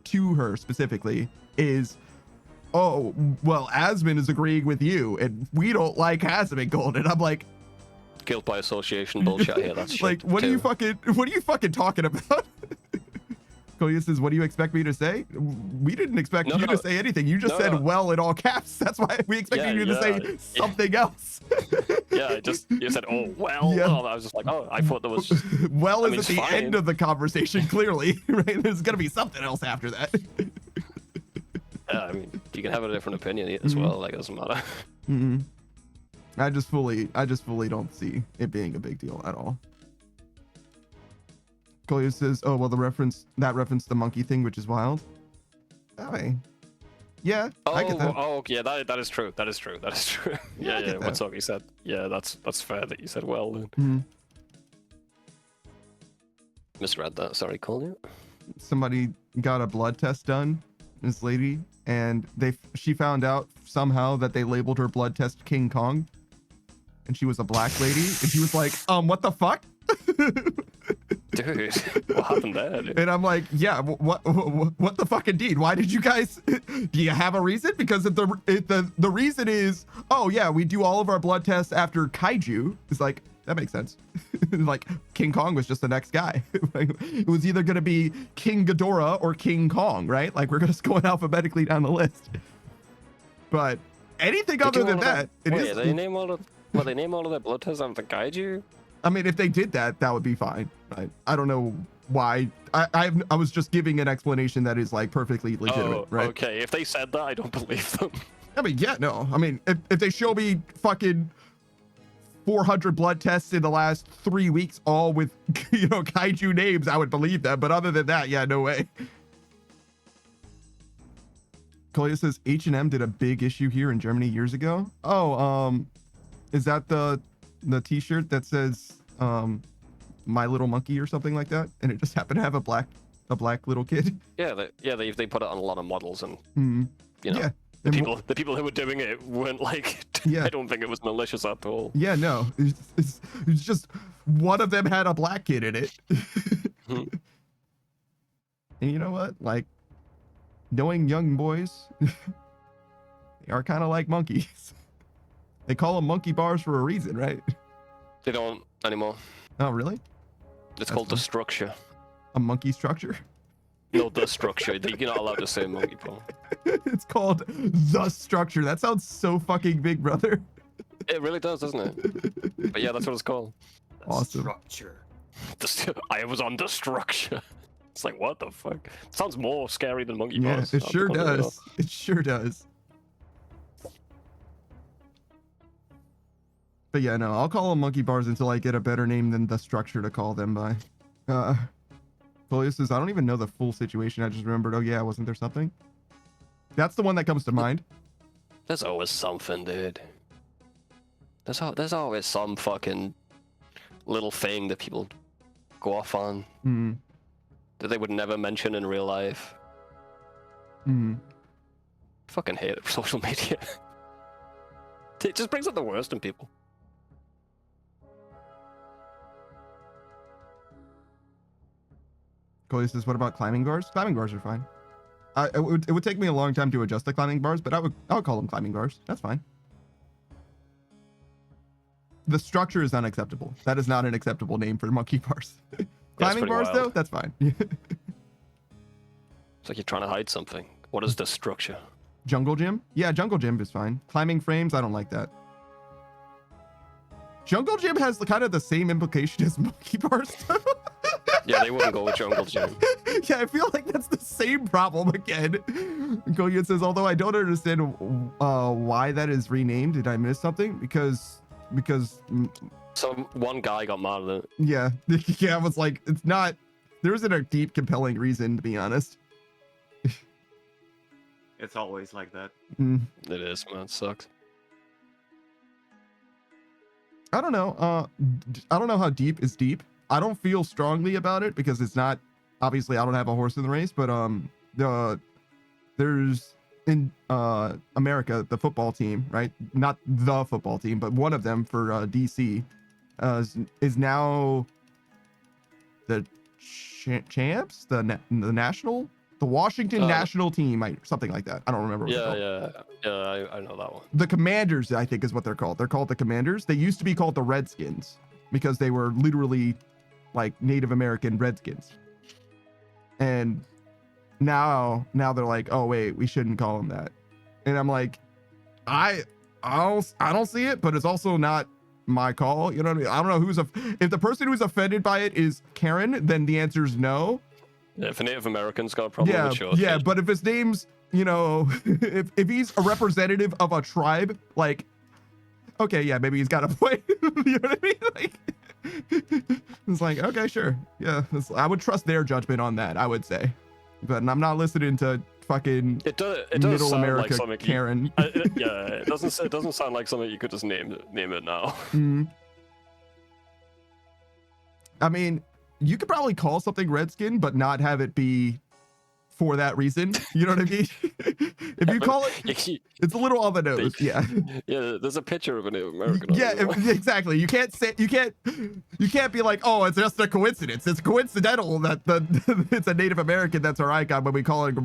to her specifically is, oh, well, Asmon is agreeing with you, and we don't like Asmon Gold. And I'm like, Guilt by association bullshit here. That's like, shit what are too. you fucking talking about? Koya says, what do you expect me to say? We didn't expect you to say anything. You just said well in all caps. That's why we expected you to say something else. Yeah, you said, oh well. Yeah. Oh, I was just like, oh, I thought there was. Well I mean, is at the it's end fine. of the conversation, clearly, right? There's gonna be something else after that. Yeah, I mean, you can have a different opinion as well. Like, it doesn't matter. Mm-hmm. I just fully don't see it being a big deal at all. Koya says, oh, well, that reference the monkey thing, which is wild. Okay. Yeah, I get that. Oh, yeah, that is true. That is true. Yeah, I get What that. Sogi said. Yeah, that's fair that you said well then. Mhm. Misread that. Sorry, Colin. Somebody got a blood test done, this lady, and she found out somehow that they labeled her blood test King Kong, and she was a black lady, and she was like, what the fuck? Dude, what happened there? Dude? And I'm like, yeah, what the fuck indeed? Why did you guys, do you have a reason? Because the reason is, oh yeah, we do all of our blood tests after kaiju. It's like, that makes sense. Like, King Kong was just the next guy. Like, it was either going to be King Ghidorah or King Kong, right? Like, we're just going alphabetically down the list. But anything other than that, they name all of their blood tests after kaiju? I mean, if they did that, that would be fine. I don't know why. I was just giving an explanation that is like perfectly legitimate, right? Okay. If they said that, I don't believe them. I mean, yeah, no. I mean, if they show me fucking 400 blood tests in the last 3 weeks, all with, kaiju names, I would believe them. But other than that, yeah, no way. Kolia says H&M did a big issue here in Germany years ago. Oh, is that the t-shirt that says My Little Monkey or something like that, and it just happened to have a black little kid? Yeah, they put it on a lot of models, and Yeah. the people who were doing it weren't like. Yeah. I don't think it was malicious at all. Yeah, no, it's just one of them had a black kid in it. Hmm. And you know what? Like, knowing young boys, they are kind of like monkeys. They call them monkey bars for a reason, right? They don't anymore. Oh, really? It's called the fun. structure. A monkey structure? No, the structure. You're not allowed to say monkey, Paul. It's called the structure. That sounds so fucking big, brother. It really does, doesn't it? But yeah, that's what it's called. Awesome. Structure. I was on the structure. It's like, what the fuck? Sounds more scary than monkey Yeah, bars. it I'll be sure completely does. honest. It sure does. But yeah, no, I'll call them monkey bars until I get a better name than the structure to call them by. Polius says, I don't even know the full situation. I just remembered, oh yeah, wasn't there something? That's the one that comes to mind. There's always something, dude. There's always some fucking little thing that people go off on that they would never mention in real life. Fucking hate it, social media. It just brings out the worst in people. Polius says, what about climbing bars? Climbing bars are fine. It would take me a long time to adjust the climbing bars, but I would call them climbing bars. That's fine. The structure is unacceptable. That is not an acceptable name for monkey bars. Climbing bars, wild. though, that's fine. It's like you're trying to hide something. What is the structure? Jungle gym? Yeah, jungle gym is fine. Climbing frames, I don't like that. Jungle gym has kind of the same implication as monkey bars, though. Yeah, they wouldn't go with jungle gym. Yeah, I feel like that's the same problem again. Goyan says, although I don't understand why that is renamed. Did I miss something? Because Some one guy got mad at it. yeah, I was like, it's not. There isn't a deep, compelling reason, to be honest. It's always like that. It is, man. It sucks. I don't know. I don't know how deep is deep. I don't feel strongly about it because it's not. Obviously, I don't have a horse in the race, but there's in America the football team, right? Not the football team, but one of them for DC is now the champs, the national, the Washington national team, something like that. I don't remember. What Yeah, I know that one. The Commanders, I think, is what they're called. They're called the Commanders. They used to be called the Redskins because they were literally like Native American Redskins. And now they're like, oh wait, we shouldn't call them that. And I'm like, I don't see it, but it's also not my call. You know what I mean? I don't know if the person who's offended by it is Karen, then the answer is no. Yeah, if a Native American's got a problem Yeah, with sure. yeah, but if his name's, if he's a representative of a tribe, like, okay, yeah, maybe he's got a point. You know what I mean? Like, it's like, okay, sure, yeah, I would trust their judgment on that, I would say, but I'm not listening to fucking it does Middle sound America like something Karen. Yeah, it doesn't sound like something you could just name it now. I mean, you could probably call something Redskin, but not have it be for that reason. You know what I mean? If you call it, it's a little on the nose. Yeah. Yeah, there's a picture of a Native American. Yeah, exactly. You can't be like, oh, it's just a coincidence. It's coincidental that it's a Native American that's our icon when we call it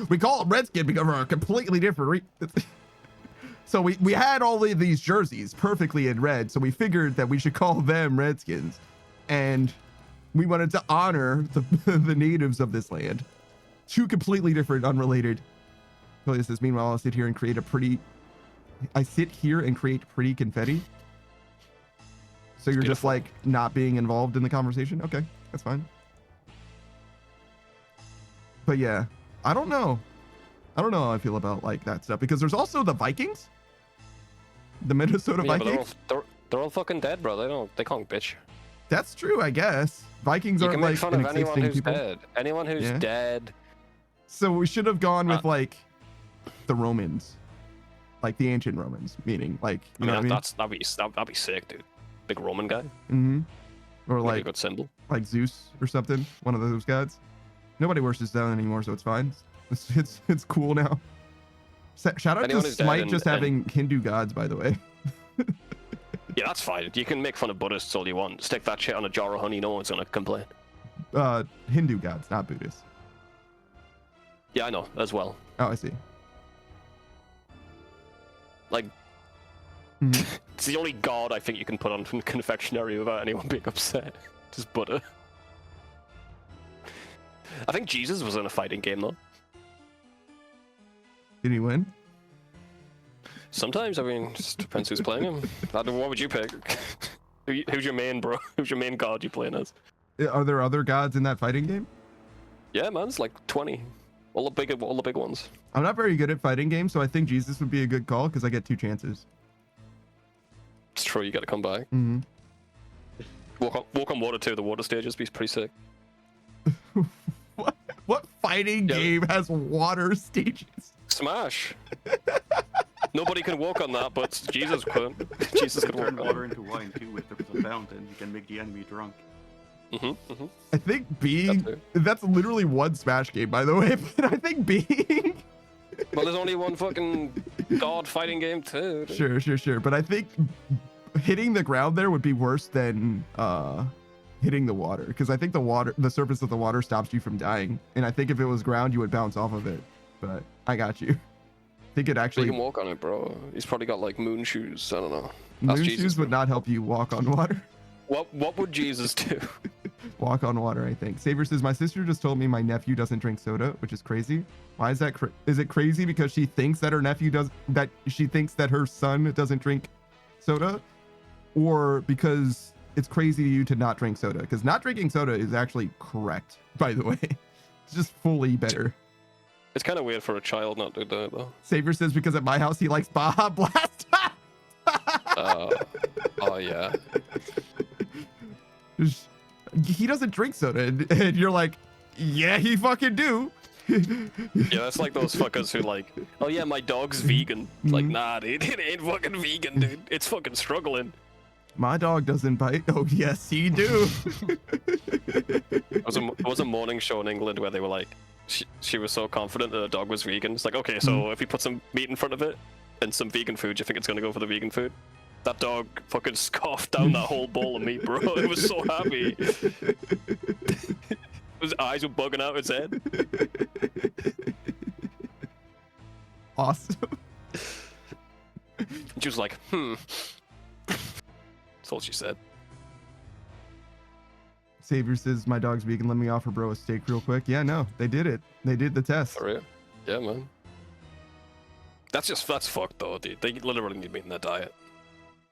we call it Redskin because we're a completely different So we had all of these jerseys perfectly in red, so we figured that we should call them Redskins. And we wanted to honor the natives of this land. Two completely different, unrelated. It says, meanwhile, I sit here and create pretty confetti. So you're just like not being involved in the conversation? Okay, that's fine. But yeah, I don't know how I feel about like that stuff because there's also the Vikings. The Minnesota Vikings. They're all fucking dead, bro. They can't bitch. That's true, I guess. Vikings aren't like fun of anyone who's dead. Anyone who's dead. So we should have gone with like the Romans, like the ancient Romans, meaning like you know what I mean? That'd be sick, dude. Big Roman guy. Or like a good symbol, like Zeus or something. One of those gods. Nobody worships that anymore, so it's fine. It's cool now. Shout out to Smite just having Hindu gods, by the way. Yeah, that's fine. You can make fun of Buddhists all you want. Stick that shit on a jar of honey, no one's gonna complain. Hindu gods, not Buddhists. Yeah, I know, as well. Oh, I see. Like, it's the only god I think you can put on from confectionery without anyone being upset. Just butter. I think Jesus was in a fighting game, though. Did he win? Sometimes, I mean, just depends who's playing him. What would you pick? Who's your main, bro? Who's your main god you playing as? Are there other gods in that fighting game? Yeah, man, it's like 20. All the big ones. I'm not very good at fighting games, so I think Jesus would be a good call because I get 2 chances. It's true, you gotta come back. Mm-hmm. Walk on water too, the water stages be pretty sick. What fighting game has water stages? Smash! Nobody can walk on that, but Jesus could. Jesus could walk Turn on water it. into wine too with the fountain. You can make the enemy drunk. I think that's literally one Smash game, by the way, but I think being Well, there's only one fucking god fighting game too. sure, but I think hitting the ground there would be worse than hitting the water, because I think the surface of the water stops you from dying, and I think if it was ground you would bounce off of it. But I got you. I think it You actually can walk on it, bro. He's probably got like moon shoes. I don't know. moon Jesus, shoes would bro. not help you walk on water. What would Jesus do? Walk on water, I think. Saber says, my sister just told me my nephew doesn't drink soda, which is crazy. Why is that? Is it crazy because she thinks that her nephew does, that she thinks that her son doesn't drink soda? Or because it's crazy to you to not drink soda? Because not drinking soda is actually correct, by the way. It's just fully better. It's kind of weird for a child not to do that, though. Saber says, because at my house he likes Baja Blast. Oh, yeah. He doesn't drink soda, and you're like, yeah, he fucking do. Yeah, that's like those fuckers who like, oh yeah, my dog's vegan. It's like, nah, dude, it ain't fucking vegan, dude. It's fucking struggling. My dog doesn't bite. Oh, yes, he do. It was a morning show in England where they were like, she was so confident that her dog was vegan. It's like, okay, so if you put some meat in front of it and some vegan food, do you think it's gonna go for the vegan food? That dog fucking scoffed down that whole bowl of meat, bro. It was so happy. His eyes were bugging out his head. Awesome. She was like, That's all she said. Savior says, my dog's vegan. Let me offer bro a steak real quick. Yeah, no, they did it. They did the test. For real? Yeah, man. That's fucked though, dude. They literally need meat in their diet.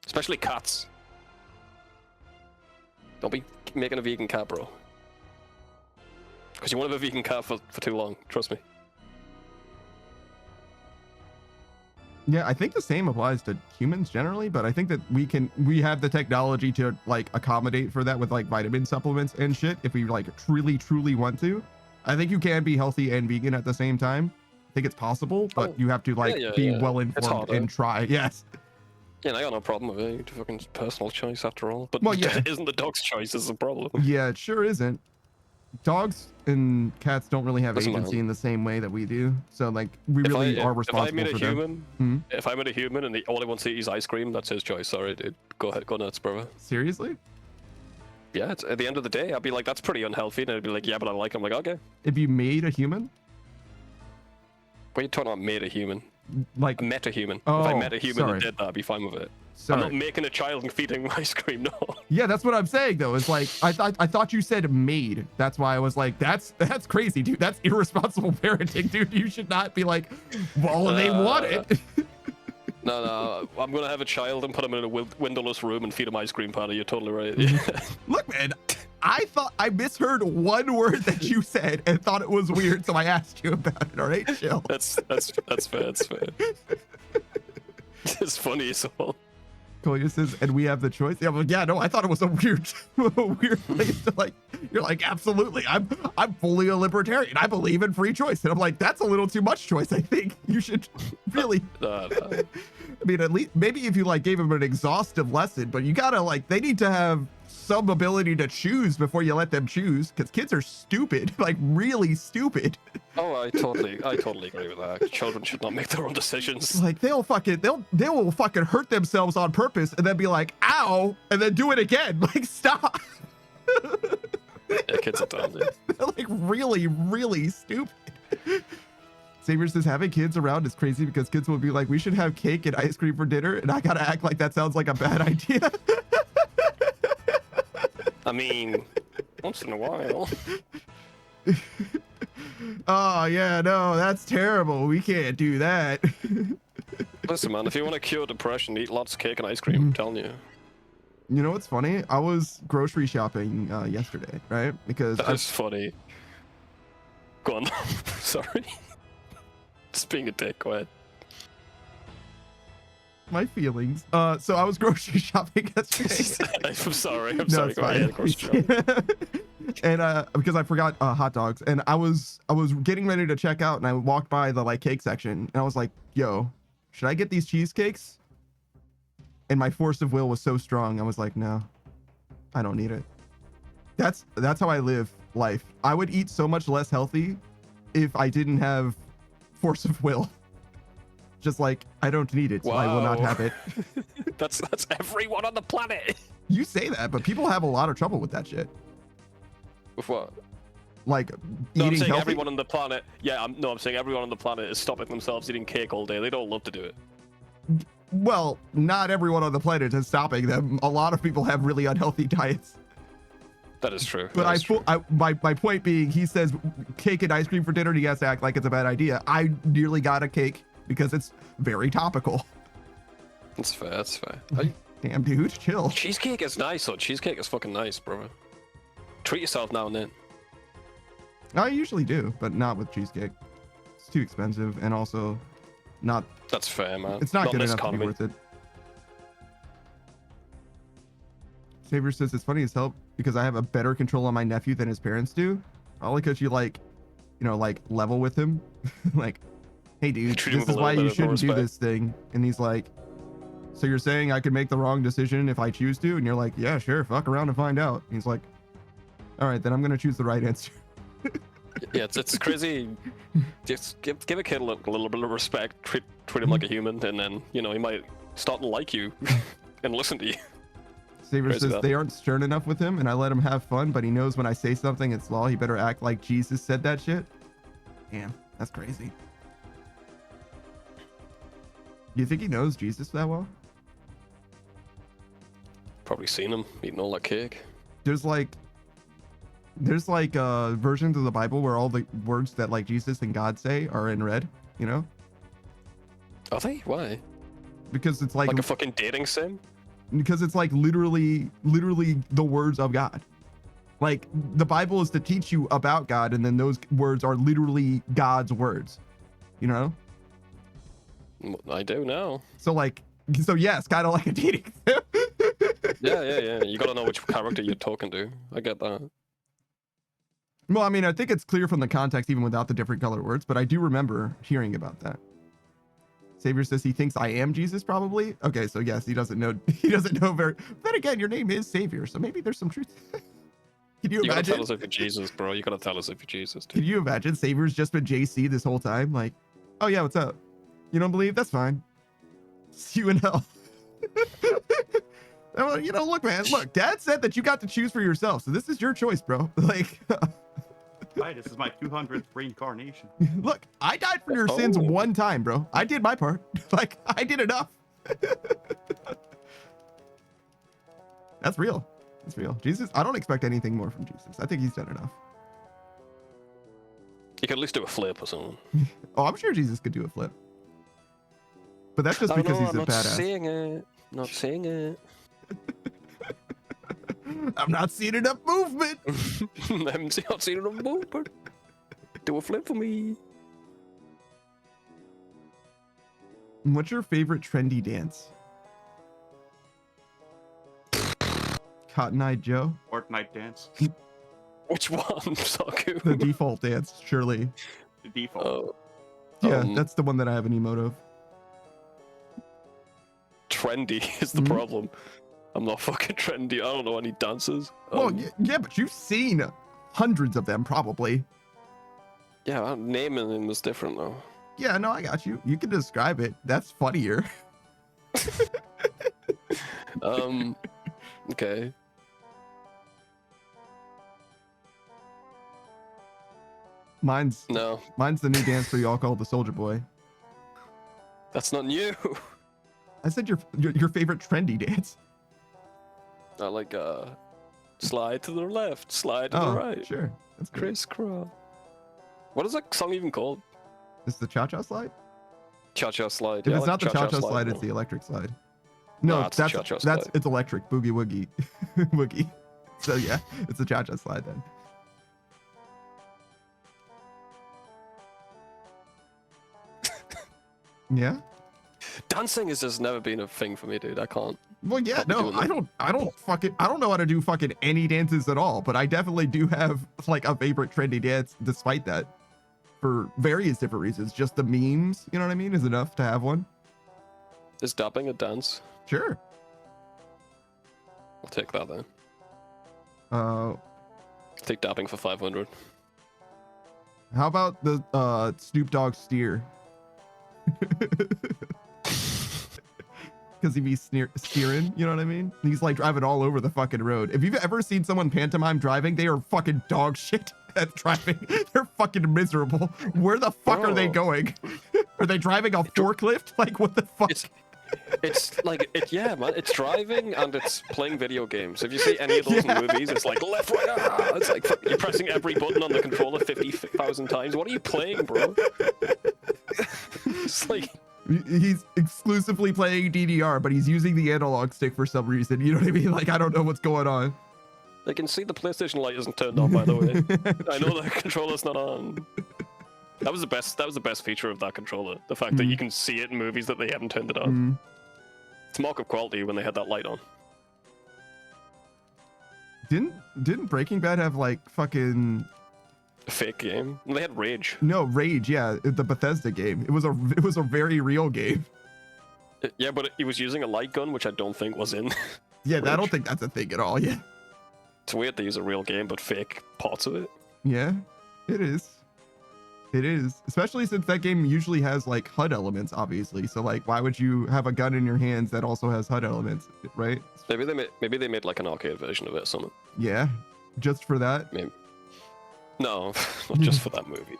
Especially cats. Don't be making a vegan cat, bro. Because you won't have a vegan cat for too long. Trust me. Yeah, I think the same applies to humans generally, but I think that we have the technology to like accommodate for that with like vitamin supplements and shit if we like truly want to. I think you can be healthy and vegan at the same time. I think it's possible, but you have to like be well informed and try. Yes. Yeah, I got no problem with it. It's fucking personal choice after all. But isn't the dog's choice is the problem? Yeah, it sure isn't. Dogs and cats don't really have agency in the same way that we do. So like we really are responsible for them. If I met a human and all he wants to eat is ice cream, that's his choice. Sorry, dude. Go ahead, go nuts, brother. Seriously? Yeah, it's, at the end of the day, I'd be like, that's pretty unhealthy. And I'd be like, yeah, but I like it. I'm like, okay. If you made a human? What are you talking about, made a human? Like I met a human. Oh, if I met a human sorry. and did that, I'd be fine with it. Sorry. I'm not making a child and feeding him ice cream, no. Yeah, that's what I'm saying though. It's like I thought you said made. That's why I was like, that's crazy, dude. That's irresponsible parenting, dude. You should not be like, well, they want it. No, I'm gonna have a child and put him in a windowless room and feed him ice cream powder. You're totally right. Yeah. Look, man, I thought I misheard one word that you said and thought it was weird, so I asked you about it. All right, chill. That's fair. That's fair. It's funny as well. Koya says, and we have the choice. Yeah, I'm like, yeah, no, I thought it was a weird place to like. You're like, absolutely. I'm fully a libertarian. I believe in free choice, and I'm like, that's a little too much choice. I think you should really. No. I mean, at least maybe if you like gave them an exhaustive lesson, but you gotta like, they need to have some ability to choose before you let them choose, because kids are stupid, like really stupid. Oh, I totally agree with that. Children should not make their own decisions. Like they will fucking hurt themselves on purpose and then be like, ow, and then do it again. Like, stop. Yeah, kids are dumb, dude. They're like really stupid. Saber says having kids around is crazy because kids will be like, we should have cake and ice cream for dinner, and I gotta act like that sounds like a bad idea. I mean, once in a while. Oh yeah, no, that's terrible. We can't do that. Listen, man, if you want to cure depression, eat lots of cake and ice cream. I'm telling you. You know what's funny? I was grocery shopping yesterday, right? Because That's funny. Go on. Sorry. Just being a dick. Go ahead. my feelings. So I was grocery shopping yesterday. I'm sorry. I'm No, sorry. it's Go ahead. fine. Grocery shopping. And because I forgot hot dogs, and I was getting ready to check out, and I walked by the like cake section, and I was like, "Yo, should I get these cheesecakes?" And my force of will was so strong, I was like, "No, I don't need it." That's how I live life. I would eat so much less healthy if I didn't have force of will. Just like I don't need it, so I will not Wow. have it. That's everyone on the planet. You say that, but people have a lot of trouble with that shit. With what? Like No, I'm eating saying healthy. everyone on the planet. Yeah, I'm saying everyone on the planet is stopping themselves eating cake all day. They don't love to do it. Well, not everyone on the planet is stopping them. A lot of people have really unhealthy diets. That is true. But that is true. my point being, he says cake and ice cream for dinner, and he has to act like it's a bad idea. I nearly got a cake because it's very topical. That's fair. That's fair. Damn, dude, chill. Cheesecake is nice, though. Cheesecake is fucking nice, bro. Treat yourself now and then. I usually do, but not with cheesecake. It's too expensive, and also not. That's fair, man. It's not in good this enough to be economy. worth it. Savior says it's funny as hell because I have a better control on my nephew than his parents do. Only because you like level with him. Like, hey dude, Treat him this with is a why little you bit of shouldn't do respect. this thing. And he's like, so you're saying I could make the wrong decision if I choose to? And you're like, yeah, sure, fuck around and find out. And he's like, all right, then I'm gonna choose the right answer. Yeah, it's crazy. Just give a kid a little bit of respect. Treat him like a human, and then he might start to like you and listen to you. Savior Crazy says that. they aren't stern enough with him, and I let him have fun, but he knows when I say something, it's law. He better act like Jesus said that shit. Damn, that's crazy. Do you think he knows Jesus that well? Probably seen him eating all that cake. There's like versions of the Bible where all the words that like Jesus and God say are in red, Are they? Why? because it's like Like a fucking dating sim? because it's like literally the words of God. Like the Bible is to teach you about God, and then those words are literally God's words. I do now. So yes, kind of like a dating sim. Yeah. You gotta know which character you're talking to. I get that. Well, I mean, I think it's clear from the context even without the different color words, but I do remember hearing about that. Savior says he thinks I am Jesus, probably. Okay, so yes, he doesn't know. He doesn't know very. Then again, your name is Savior, so maybe there's some truth. Can you You gotta tell imagine? us if you're Jesus, bro. You gotta tell us if you're Jesus, Can dude. you imagine Savior's just been JC this whole time? Like, oh yeah, what's up? You don't believe? That's fine. See you in hell. Well, look, man. Look, Dad said that you got to choose for yourself, so this is your choice, bro. Like, Hi, this is my 200th reincarnation. look, I died for your sins Oh. one time, bro. I did my part. Like, I did enough. That's real. That's real. Jesus, I don't expect anything more from Jesus. I think he's done enough. You could at least do a flip or something. Oh, I'm sure Jesus could do a flip. But that's just because he's a badass. Seeing it. Not seeing it. I'm not seeing enough movement. I haven't not seen it on move, but do a flip for me. What's your favorite trendy dance? Cotton Eye Joe? Fortnite dance. Which one, Saku? The default dance, surely. The default. Oh, Yeah, Um, that's the one that I have an emote of. trendy is the Mhm. problem. I'm not fucking trendy. I don't know any dancers. Well, yeah, but you've seen hundreds of them, probably. Yeah, naming them is different though. Yeah, no, I got you. You can describe it. That's funnier. Okay. Mine's No, the new dance for y'all called the Soldier Boy. that's not new. I said your favorite trendy dance. I like slide to the left, slide to Oh, the right, sure. That's great. crisscross. What is that song even called? It's the cha-cha slide? Cha-cha slide. If Yeah, I it's like not the cha-cha slide, it's more. the electric slide. No, Nah, it's a that's cha-cha that's slide. it's electric boogie woogie woogie. So yeah, it's a cha-cha slide then. Yeah. Dancing has just never been a thing for me, dude. I can't. Well, yeah, Can't be no, doing I don't know how to do fucking any dances at all, but I definitely do have like a favorite trendy dance despite that for various different reasons. Just the memes, you know what I mean, is enough to have one. Is dabbing a dance? Sure. I'll take that then. How Take dabbing for 500. about the Snoop Dogg steer? Because he'd be steering, you know what I mean? He's like driving all over the fucking road. If you've ever seen someone pantomime driving, they are fucking dog shit at driving. They're fucking miserable. Where the fuck are they Bro. going? Are they driving a forklift? Like, what the fuck? It's like yeah, man. It's driving and it's playing video games. If you see any of those Yeah. movies, it's like left, right. Ah! It's like you're pressing every button on the controller 50,000 times. What are you playing, bro? It's like He's exclusively playing DDR, but he's using the analog stick for some reason. You know what I mean? Like, I don't know what's going on. they can see the PlayStation light isn't turned on, by the way. I know the controller's not on. That was the best feature of that controller. The fact that you can see it in movies that they haven't turned it on. Mm. It's a mark of quality when they had that light on. Didn't Breaking Bad have like fucking A fake game. They had Rage. no Rage? Yeah, the Bethesda game. It was a very real game. Yeah, but he was using a light gun, which I don't think was in. Yeah, I don't Rage. think that's a thing at all. Yeah, It's weird they use a real game, but fake parts of it. yeah, it is. It is, especially since that game usually has like HUD elements, obviously. So like, why would you have a gun in your hands that also has HUD elements, right? Maybe they made like an arcade version of it or something. Yeah, just for that. Maybe. No, not just for that movie.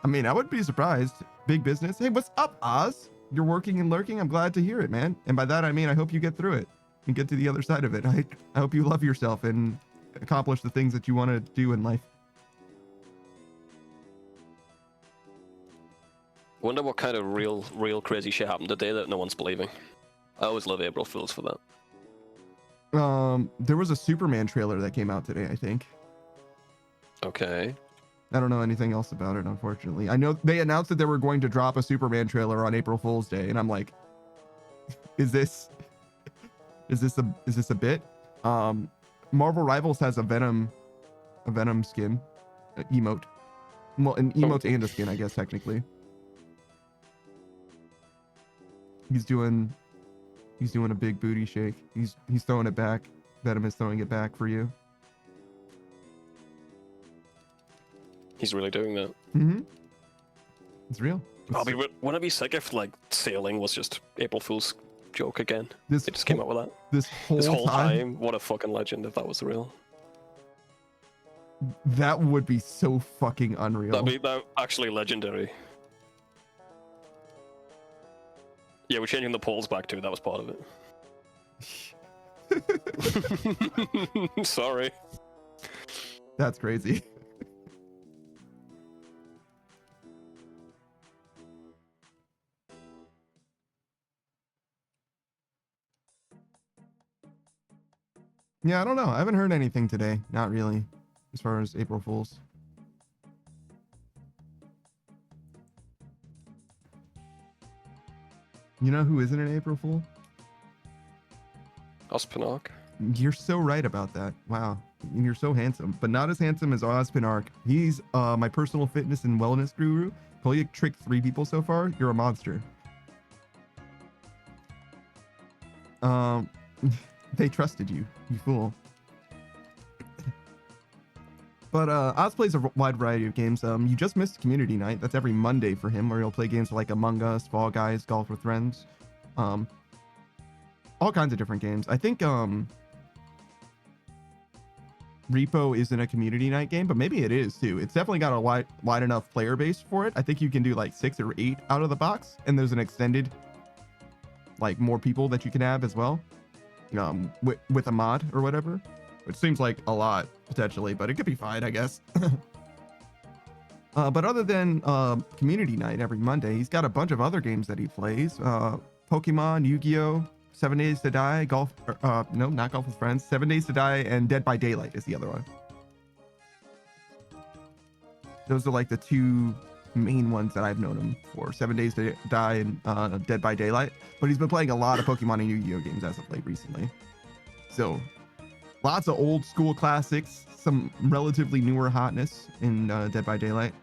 I mean, I wouldn't be surprised. Big business. Hey, what's up, Oz? You're working and lurking. I'm glad to hear it, man. And by that I mean I hope you get through it and get to the other side of it. I hope you love yourself and accomplish the things that you want to do in life. Wonder what kind of real crazy shit happened today that no one's believing. I always love April Fools for that. There was a Superman trailer that came out today, I think. Okay. I don't know anything else about it, unfortunately. I know they announced that they were going to drop a Superman trailer on April Fool's Day, and I'm like, is this a bit? Marvel Rivals has a Venom skin, emote. Well, an emote and a skin, I guess technically. He's doing a big booty shake. He's throwing it back. Venom is throwing it back for you. He's really doing that. Mm-hmm. It's real. Wouldn't it be sick if like sailing was just April Fool's joke again? This They just came up with that. This whole time, what a fucking legend if that was real. That would be so fucking unreal. That actually legendary. Yeah, we're changing the polls back too. That was part of it. Sorry. That's crazy. Yeah, I don't know. I haven't heard anything today. Not really, as far as April Fools. You know who isn't an April Fool? Ospinark. You're so right about that. Wow. And you're so handsome, but not as handsome as Ospinark. He's my personal fitness and wellness guru. Kolyak tricked 3 people so far. You're a monster. They trusted you, you fool. But Oz plays a wide variety of games. You just missed community night. That's every Monday for him, where he'll play games like Among Us, Fall Guys, Golf with Friends, all kinds of different games. I think Repo isn't a community night game, but maybe it is too. It's definitely got a wide enough player base for it. I think you can do like 6 or 8 out of the box, and there's an extended, like more people that you can have as well, with a mod or whatever. Which seems like a lot, potentially, but it could be fine, I guess. But other than community night every Monday, he's got a bunch of other games that he plays. Pokemon, Yu-Gi-Oh! 7 Days to Die, no, not Golf with Friends. 7 Days to Die and Dead by Daylight is the other one. Those are like the two main ones that I've known him for. 7 Days to Die and Dead by Daylight. But he's been playing a lot of Pokemon and Yu-Gi-Oh games as of late recently. So lots of old school classics, some relatively newer hotness in Dead by Daylight.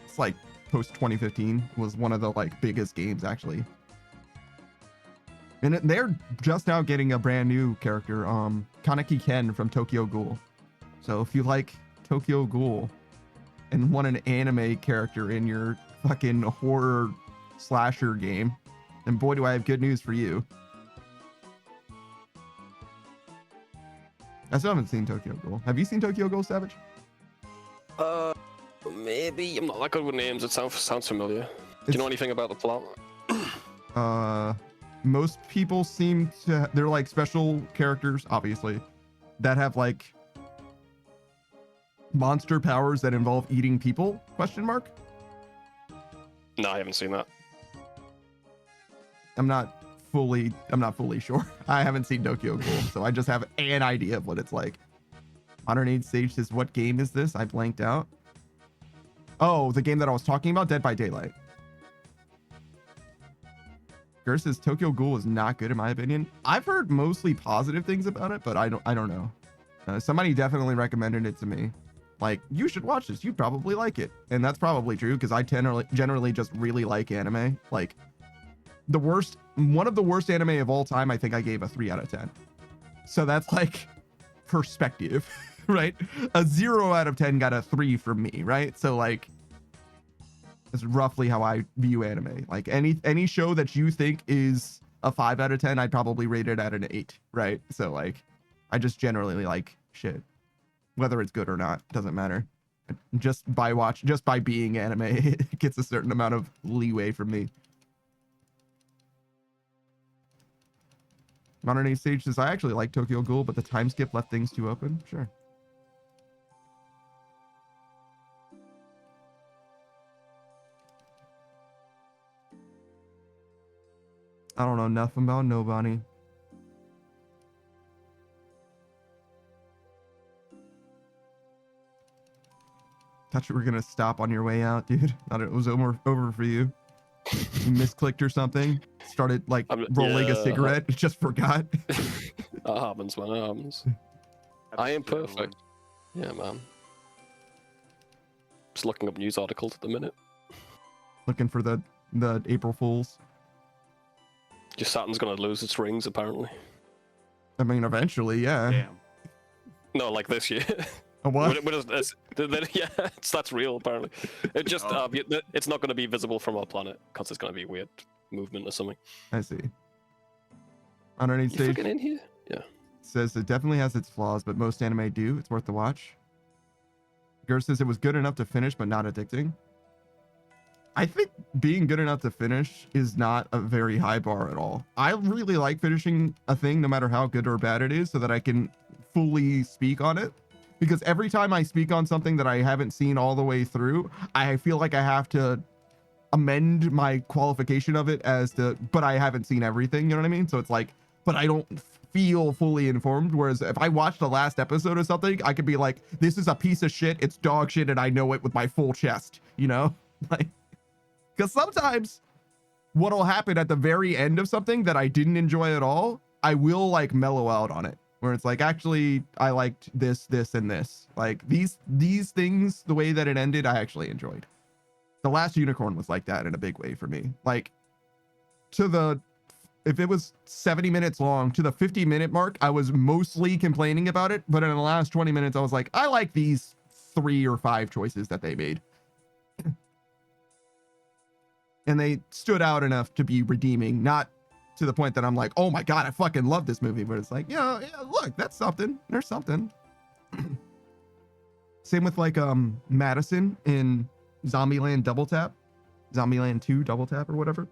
It's like post 2015 was one of the like biggest games actually. And they're just now getting a brand new character, Kaneki Ken from Tokyo Ghoul. So if you like Tokyo Ghoul and want an anime character in your fucking horror slasher game, then boy do I have good news for you. I still haven't seen Tokyo Ghoul. Have you seen Tokyo Ghoul, Savage? Maybe. I'm not that good with names. It sounds familiar. Do you know anything about the plot? Most people seem to, they're like special characters, obviously, that have like monster powers that involve eating people, question mark? No, I haven't seen that. I'm not fully sure. I haven't seen Tokyo Ghoul, so I just have an idea of what it's like. Modern Age Sage says, what game is this? I blanked out. Oh, the game that I was talking about, Dead by Daylight. Gur says Tokyo Ghoul is not good in my opinion. I've heard mostly positive things about it, but I don't know. Somebody definitely recommended it to me. Like, you should watch this. You'd probably like it. And that's probably true because I generally just really like anime. Like, one of the worst anime of all time, I think I gave a 3 out of 10. So that's like perspective, right? A 0 out of 10 got a 3 from me, right? So like, that's roughly how I view anime. Like any show that you think is a 5 out of 10, I'd probably rate it at an 8, right? So like, I just generally like shit. Whether it's good or not, doesn't matter. Just by being anime, it gets a certain amount of leeway from me. Modern Age Sage says, I actually like Tokyo Ghoul, but the time skip left things too open. Sure. I don't know nothing about nobody. Thought you were gonna stop on your way out, dude. Thought it was over for you. You misclicked or something. Started like rolling a cigarette. Just forgot. That happens, man. That happens. I am perfect. Yeah, man. Just looking up news articles at the minute. Looking for the April Fools. Just Saturn's gonna lose its rings, apparently. I mean, eventually, yeah. Damn. No, like this year. A what? Yeah, that's real, apparently. It just, it's not going to be visible from our planet, because it's going to be weird movement or something. I see. Underneath You stage fucking in here? Yeah. says it definitely has its flaws, but most anime do. It's worth the watch. Gur says it was good enough to finish, but not addicting. I think being good enough to finish is not a very high bar at all. I really like finishing a thing, no matter how good or bad it is, so that I can fully speak on it. Because every time I speak on something that I haven't seen all the way through, I feel like I have to amend my qualification of it but I haven't seen everything, you know what I mean? So it's like, but I don't feel fully informed. Whereas if I watched the last episode or something, I could be like, this is a piece of shit, it's dog shit, and I know it with my full chest, you know? Like, because sometimes what'll happen at the very end of something that I didn't enjoy at all, I will like mellow out on it. Where it's like, actually, I liked this, and this. Like these things, the way that it ended, I actually enjoyed. The Last Unicorn was like that in a big way for me. Like if it was 70 minutes long, to the 50-minute mark, I was mostly complaining about it. But in the last 20 minutes, I was like, I like these 3 or 5 choices that they made. And they stood out enough to be redeeming, not to the point that I'm like, oh my God, I fucking love this movie. But it's like, yeah, look, that's something. There's something. Same with like Madison in Zombieland Double Tap. Zombieland 2 Double Tap or whatever.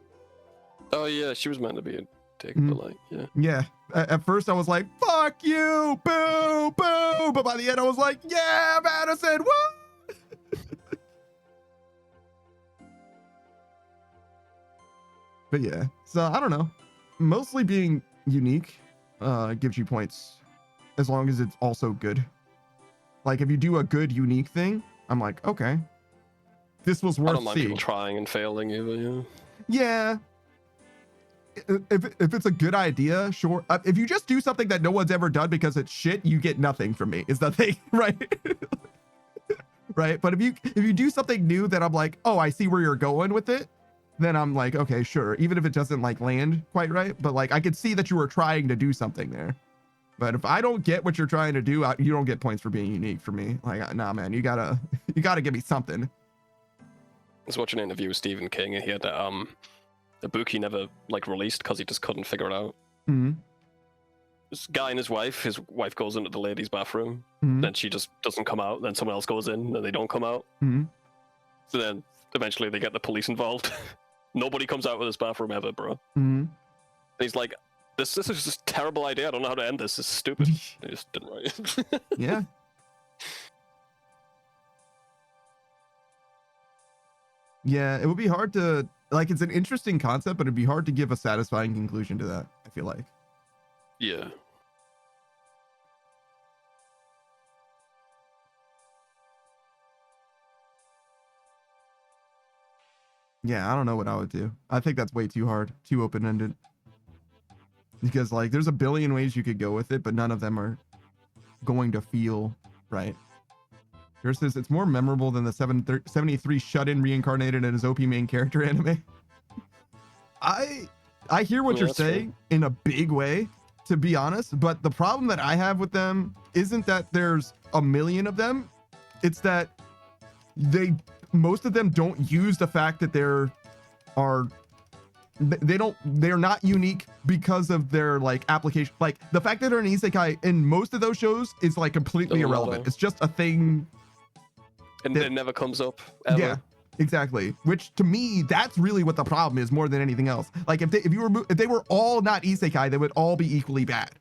Oh yeah, she was meant to be a dick, but like, yeah. Yeah. At first I was like, fuck you, boo, boo. But by the end I was like, yeah, Madison, woo. But yeah, so I don't know. Mostly being unique gives you points as long as it's also good. Like if you do a good unique thing, I'm like, okay, this was I worth don't mind people seeing. trying and failing either. Yeah. Yeah. If it's a good idea, sure. If you just do something that no one's ever done because it's shit, you get nothing from me. Is the thing, right? Right. But if you do something new that I'm like, oh, I see where you're going with it, then I'm like, okay, sure. Even if it doesn't like land quite right, but like I could see that you were trying to do something there. But if I don't get what you're trying to do, you don't get points for being unique for me. Like, nah, man, you gotta give me something. I was watching an interview with Stephen King, and he had a book he never like released because he just couldn't figure it out. Mm-hmm. This guy and his wife goes into the ladies' bathroom, Mm-hmm. then she just doesn't come out, then someone else goes in, then they don't come out. Mm-hmm. So then eventually they get the police involved. Nobody comes out of this bathroom ever, bro. Mm-hmm. And he's like, this is just a terrible idea. I don't know how to end this. It's stupid. They just didn't write it. Yeah. Yeah, it would be hard to like. It's an interesting concept, but it'd be hard to give a satisfying conclusion to that, I feel like. Yeah. Yeah, I don't know what I would do. I think that's way too hard, too open-ended. Because like there's a billion ways you could go with it, but none of them are going to feel right. Yours says it's more memorable than the 73 shut-in reincarnated in his OP main character anime. I hear what you're saying in a big way, to be honest, but the problem that I have with them isn't that there's a million of them. It's that most of them don't use the fact that they're not unique because of their like application. Like the fact that they're an isekai in most of those shows is like completely irrelevant. It's just a thing. And it never comes up ever. Yeah, exactly. Which to me, that's really what the problem is more than anything else. Like if they were all not isekai, they would all be equally bad.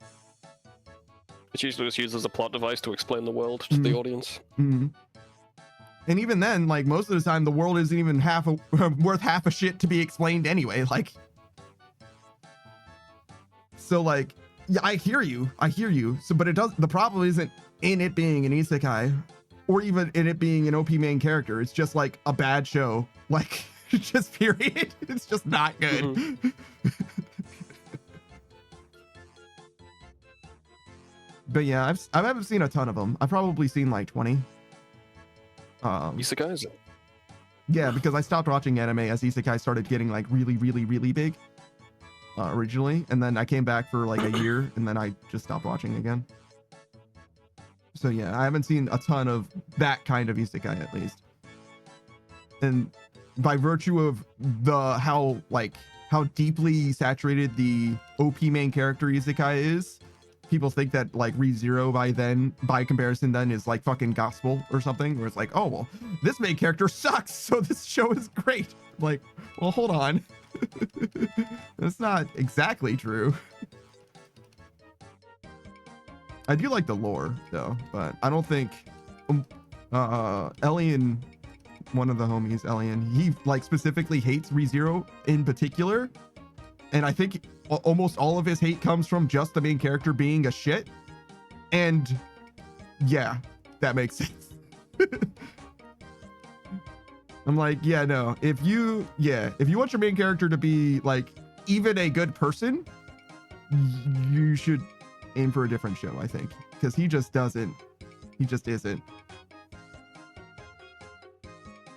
It's usually just used as a plot device to explain the world to the audience. Mm-hmm. And even then, like most of the time, the world isn't even worth half a shit to be explained anyway. Like, so like, yeah, I hear you. So, but the problem isn't in it being an isekai, or even in it being an OP main character. It's just like a bad show. Like, just period. It's just not good. Mm-hmm. But yeah, I haven't seen a ton of them. I've probably seen like 20. Isekais? Yeah, because I stopped watching anime as isekai started getting like really, really, really big originally, and then I came back for like a year, and then I just stopped watching again. So yeah, I haven't seen a ton of that kind of isekai at least. And by virtue of how deeply saturated the OP main character isekai is, people think that like ReZero by comparison then is like fucking gospel or something, where it's like, oh well, this main character sucks, so this show is great. Like, well, hold on. That's not exactly true. I do like the lore though, but I don't think Elian, one of the homies, Elian, he like specifically hates ReZero in particular. And I think almost all of his hate comes from just the main character being a shit. And yeah, that makes sense. I'm like, yeah, no, if you want your main character to be like even a good person, you should aim for a different show, I think, because he just isn't.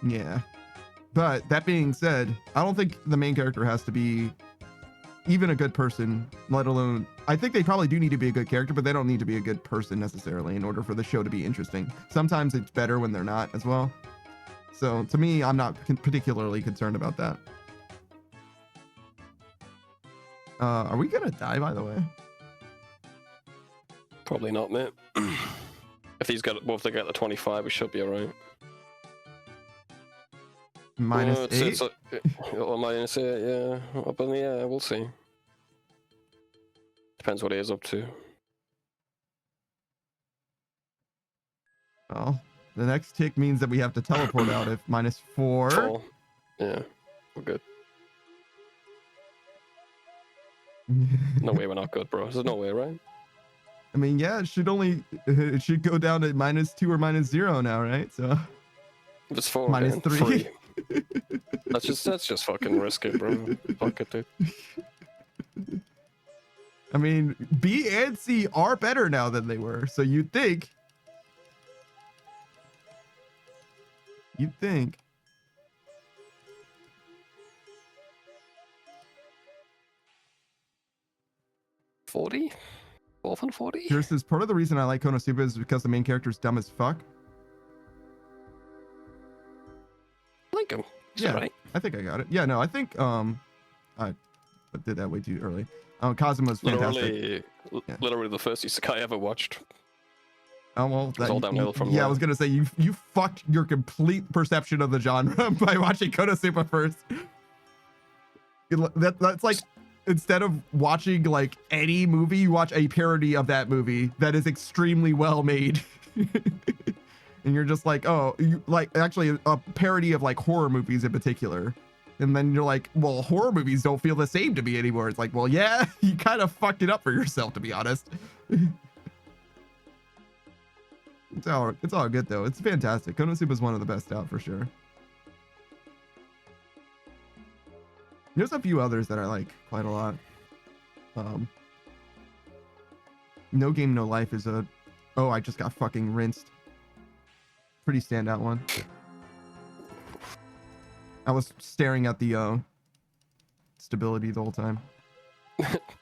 Yeah. But that being said, I don't think the main character has to be even a good person, let alone, I think they probably do need to be a good character, but they don't need to be a good person necessarily in order for the show to be interesting. Sometimes it's better when they're not as well. So to me, I'm not particularly concerned about that. Are we gonna die, by the way? Probably not, mate. If they get the 25, we should be alright. Minus 8? Minus 8, yeah. Up in the air, we'll see. Depends what he is up to. Well, the next tick means that we have to teleport out if minus 4. 4. Yeah, we're good. No way we're not good, bro. There's no way, right? I mean, yeah, it should go down to -2 or -0 now, right? So If it's 4, -3. 3. That's just fucking risky, bro. Fuck it, dude. I mean, B and C are better now than they were, so you'd think. 40? 12 and 40? Pierce says part of the reason I like Konosuba is because the main character is dumb as fuck. I like him. He's Yeah, alright. I think I got it. Yeah, no, I think I did that way too early. Kazuma's fantastic. Literally the first isekai I ever watched. Oh well, It's all downhill from yeah, there. I was gonna say you fucked your complete perception of the genre by watching Konosuba first. That's like, instead of watching like any movie, you watch a parody of that movie that is extremely well made. And you're just like, oh, you like actually a parody of like horror movies in particular. And then you're like, well, horror movies don't feel the same to me anymore. It's like, well, yeah, you kind of fucked it up for yourself, to be honest. It's all good though. It's fantastic. Konosuba is one of the best out for sure. There's a few others that I like quite a lot. No Game No Life is I just got fucking rinsed. Pretty standout one. I was staring at the stability the whole time.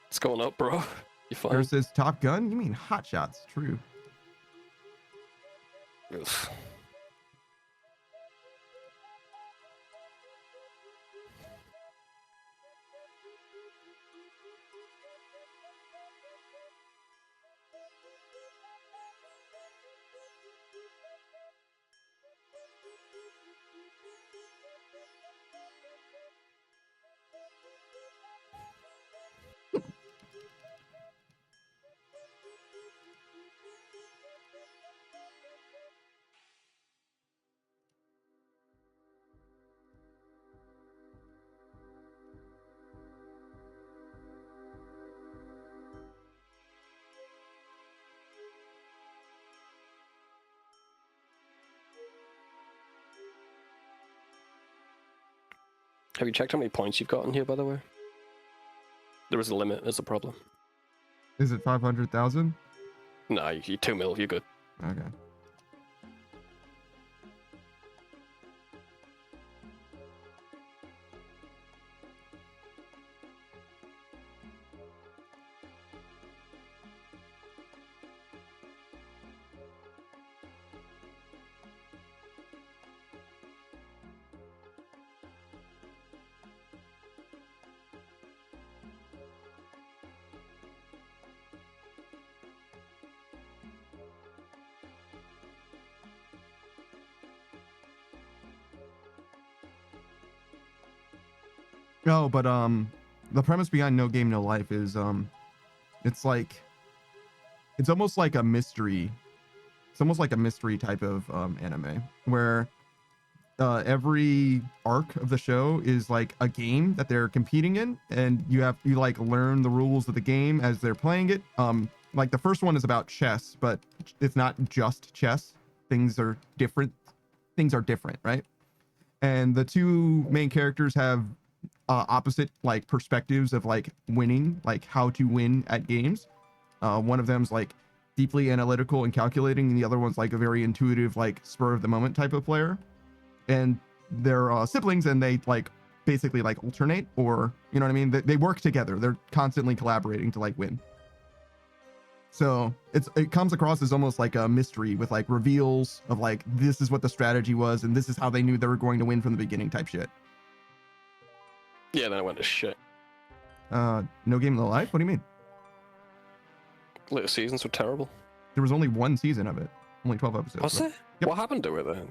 It's going up, bro. You fine? Versus Top Gun? You mean Hot Shots? True. Ugh. Have you checked how many points you've gotten here, by the way? There is a limit, there's a problem. Is it 500,000? Nah, you're 2 mil, you're good. Okay. No, but the premise behind No Game No Life is it's like, it's almost like a mystery. It's almost like a mystery type of anime where every arc of the show is like a game that they're competing in, and you like learn the rules of the game as they're playing it. Like the first one is about chess, but it's not just chess. Things are different, right? And the two main characters have opposite like perspectives of like winning, like how to win at games. One of them's like deeply analytical and calculating, and the other one's like a very intuitive, like spur of the moment type of player. And they're siblings, and they like basically like alternate, or you know what I mean, they work together. They're constantly collaborating to like win. So it comes across as almost like a mystery with like reveals of like, this is what the strategy was, and this is how they knew they were going to win from the beginning type shit. Yeah, then it went to shit. No Game No Life? What do you mean? Later seasons were terrible. There was only one season of it, only 12 episodes. Was so. it? Yep. What happened to it then?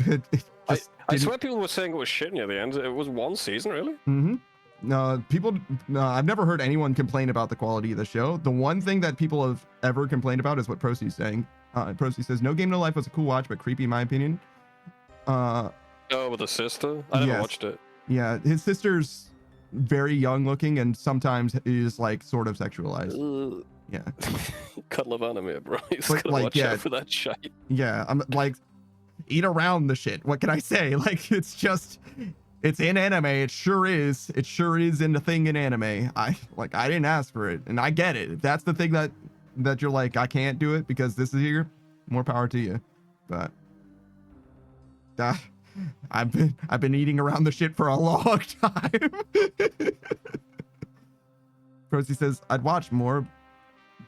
It just I swear people were saying it was shit near the end. It was one season, really? Mm-hmm. I've never heard anyone complain about the quality of the show. The one thing that people have ever complained about is what Procy's saying. Procy says, No Game No Life was a cool watch, but creepy in my opinion. Oh, with the sister? I never watched it. Yeah, his sister's very young looking and sometimes is like sort of sexualized. Ugh. Yeah. Can't love anime, bro. He's But, gotta like, watch yeah. out for that shit. Yeah, I'm like, eat around the shit. What can I say? Like, it's just, it's in anime. It sure is. It sure is in the thing in anime. I didn't ask for it, and I get it. If that's the thing that you're like, I can't do it because this is here, more power to you. But I've been eating around the shit for a long time. Procy says I'd watch more,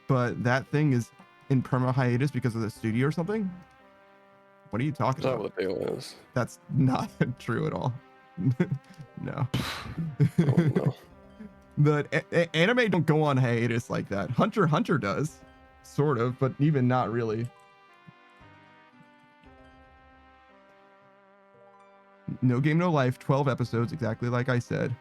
but that thing is in perma hiatus because of the studio or something. What are you talking Is that about? what the deal is? That's not true at all. No. Oh, no. The anime don't go on hiatus like that. Hunter x Hunter does, sort of, but even not really. No Game No Life, 12 episodes, exactly like I said.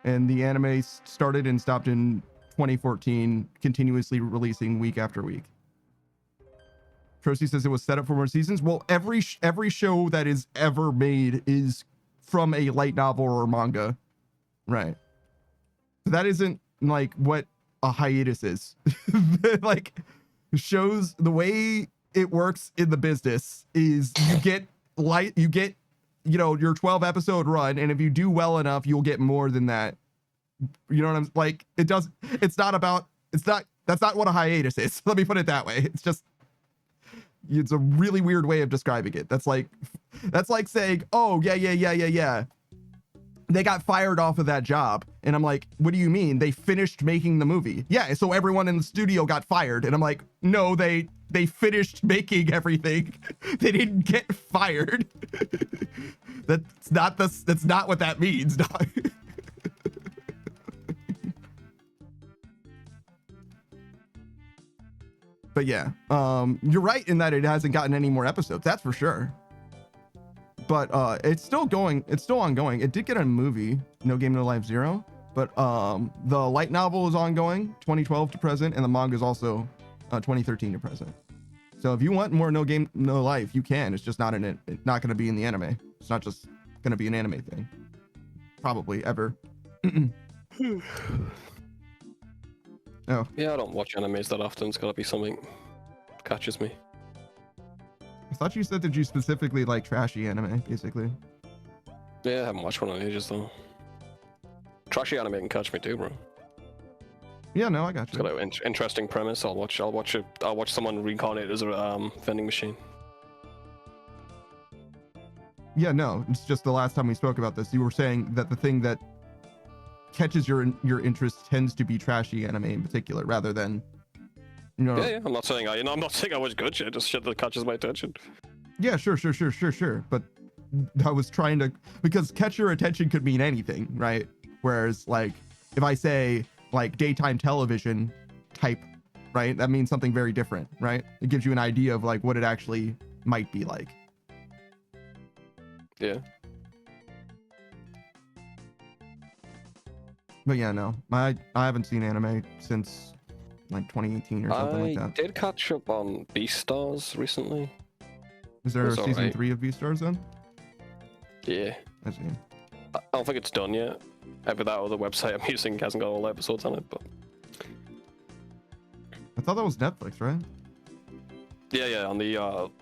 And the anime started and stopped in 2014, continuously releasing week after week. Procy says it was set up for more seasons. Well, every show that is ever made is from a light novel or manga, right? So that isn't like what a hiatus is. Like, shows, the way it works in the business is you get your 12 episode run, and if you do well enough, you'll get more than that. You know what I'm like? That's not what a hiatus is. Let me put it that way. It's a really weird way of describing it. That's like saying, oh yeah, they got fired off of that job, and I'm like, what do you mean? They finished making the movie? Yeah, so everyone in the studio got fired, and I'm like, no, they finished making everything. They didn't get fired. That's not what that means, dog. But yeah, you're right in that it hasn't gotten any more episodes. That's for sure. But it's still going. It's still ongoing. It did get a movie, No Game No Life 0. But the light novel is ongoing, 2012 to present, and the manga is also 2013 to present. So if you want more No Game No Life, you can. It's just not in it. It's not going to be in the anime. It's not just going to be an anime thing. Probably ever. Oh. Yeah, I don't watch animes that often. It's gotta be something that catches me. I thought you said that you specifically like trashy anime, basically. Yeah, I haven't watched one in ages though. Trashy anime can catch me too, bro. Yeah, no, I got It's you. got an interesting premise. I'll watch someone reincarnate as a vending machine. Yeah, no, it's just the last time we spoke about this, you were saying that the thing that catches your interest tends to be trashy anime in particular, rather than, Yeah. I'm not saying I watch good shit. Just shit that catches my attention. Yeah, sure. But I was trying to, because catch your attention could mean anything, right? Whereas, like, if I say like daytime television type, right, that means something very different, right? It gives you an idea of like what it actually might be like. Yeah. But yeah, no, I haven't seen anime since like 2018 or something like I that. did catch up on Beastars recently. Is there a It's season alright. 3 of Beastars then? Yeah. I see. I don't think it's done yet. Maybe that other website I'm using hasn't got all the episodes on it, but I thought that was Netflix, right? yeah. On the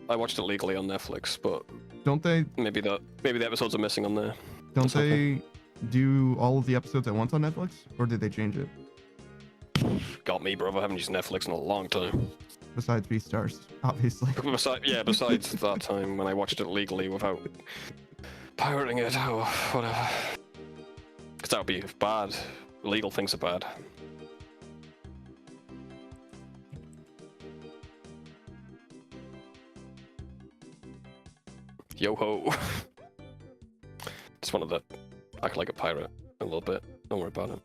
I watched it legally on Netflix, but Don't they maybe the episodes are missing on there. don't That's okay. they do all of the episodes at once on Netflix, or did they change it? Got me, bro. I haven't used Netflix in a long time. Besides Beastars, obviously. Besides that time when I watched it legally without pirating it or whatever. Because that would be bad. Legal things are bad. Yo ho. Just wanted to act like a pirate a little bit. Don't worry about it.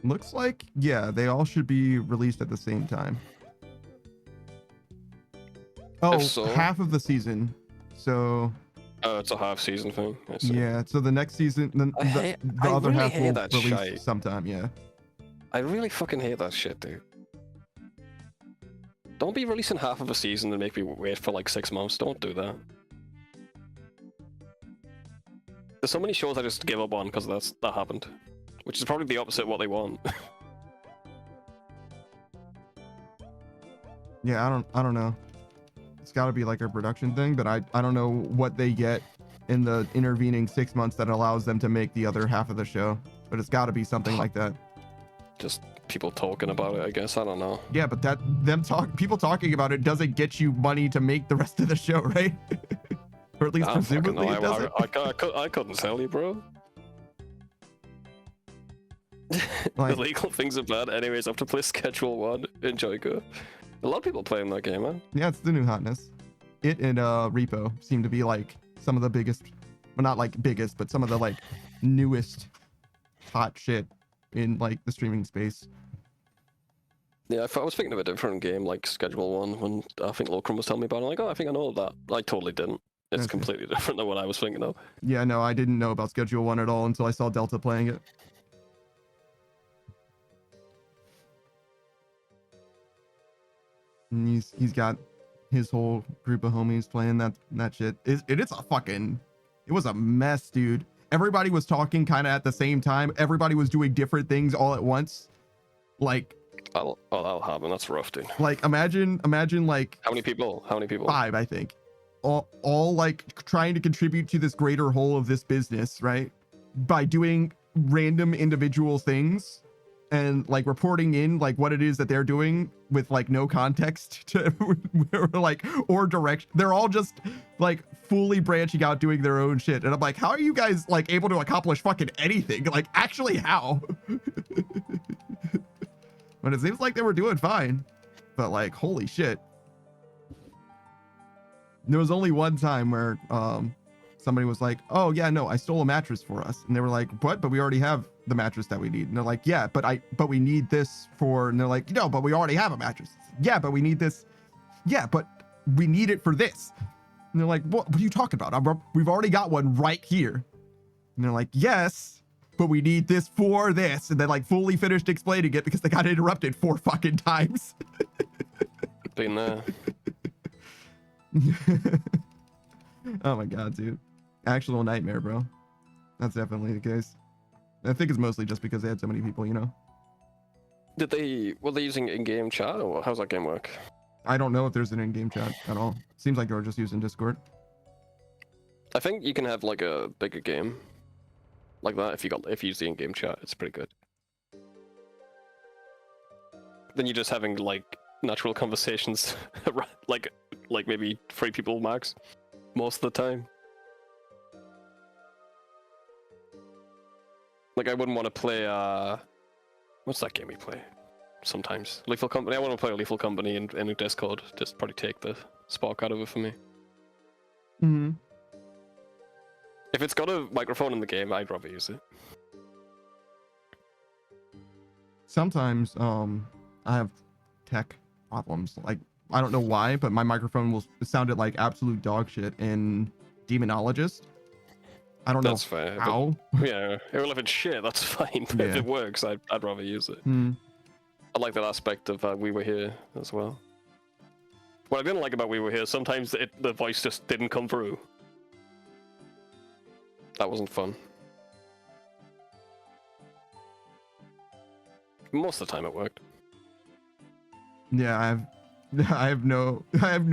Looks like, yeah, they all should be released at the same time. Oh, so- half of the season. So, Oh, it's a half season thing. I see. yeah, so the next season, the I other really half hate will that release shite. sometime, yeah. I really fucking hate that shit, dude. Don't be releasing half of a season and make me wait for like 6 months. Don't do that. There's so many shows I just give up on because that happened, which is probably the opposite of what they want. Yeah, I don't know. It's got to be like a production thing, but I don't know what they get in the intervening 6 months that allows them to make the other half of the show. But it's got to be something like that. Just people talking about it, I guess. I don't know. Yeah, but people talking about it doesn't get you money to make the rest of the show, right? Or at least presumably it doesn't. I couldn't tell you, bro. Like, The legal things are bad. Anyways, I have to play Schedule 1. Enjoy, go. A lot of people playing that game, man. yeah, it's the new hotness. It and Repo seem to be like some of the biggest, well, not like biggest, but some of the like newest hot shit in like the streaming space. Yeah, I was thinking of a different game like Schedule 1 when I think Locrum was telling me about it. I'm like, oh, I think I know that. I totally didn't. It's Okay. completely different than what I was thinking of. Yeah, no, I didn't know about Schedule 1 at all until I saw Delta playing it. And he's got his whole group of homies playing that shit. It was a mess, dude. Everybody was talking kind of at the same time. Everybody was doing different things all at once. Like, that'll happen. That's rough, dude. like imagine like How many people? 5, I think. All like trying to contribute to this greater whole of this business, right? By doing random individual things and like reporting in like what it is that they're doing with like no context to or like or direction. They're all just like fully branching out doing their own shit. And I'm like, how are you guys like able to accomplish fucking anything? Like actually how? But it seems like they were doing fine. But like, holy shit. There was only one time where somebody was like, oh yeah, no, I stole a mattress for us. And they were like, what? But we already have the mattress that we need. And they're like, yeah, but we need this for, and they're like, no, but we already have a mattress. Yeah, but we need this. Yeah, but we need it for this. And they're like, what are you talking about? We've already got one right here. And they're like, yes, but we need this for this. And then like fully finished explaining it because they got interrupted 4 fucking times. Been there. Oh my god, dude. Actual nightmare, bro. That's definitely the case. I think it's mostly just because they had so many people, you know. Were they using in-game chat, or how's that game work? I don't know if there's an in-game chat at all. Seems like they were just using Discord. I think you can have like a bigger game like that if you use the in-game chat. It's pretty good. Then you're just having like natural conversations, like maybe 3 people max, most of the time. Like I wouldn't want to play what's that game we play sometimes? Lethal Company. I want to play a Lethal Company in a Discord. Just probably take the spark out of it for me. Mm-hmm. If it's got a microphone in the game, I'd rather use it. Sometimes I have tech problems. Like I don't know why, but my microphone will sounded like absolute dog shit in Demonologist. I don't That's know fair. how. Yeah, well, if it's shit, that's fine. But if Yeah. it works, I'd rather use it. Hmm. I like that aspect of We Were Here as well. What I didn't like about We Were Here, sometimes the voice just didn't come through. That wasn't fun. Most of the time it worked. Yeah, I have no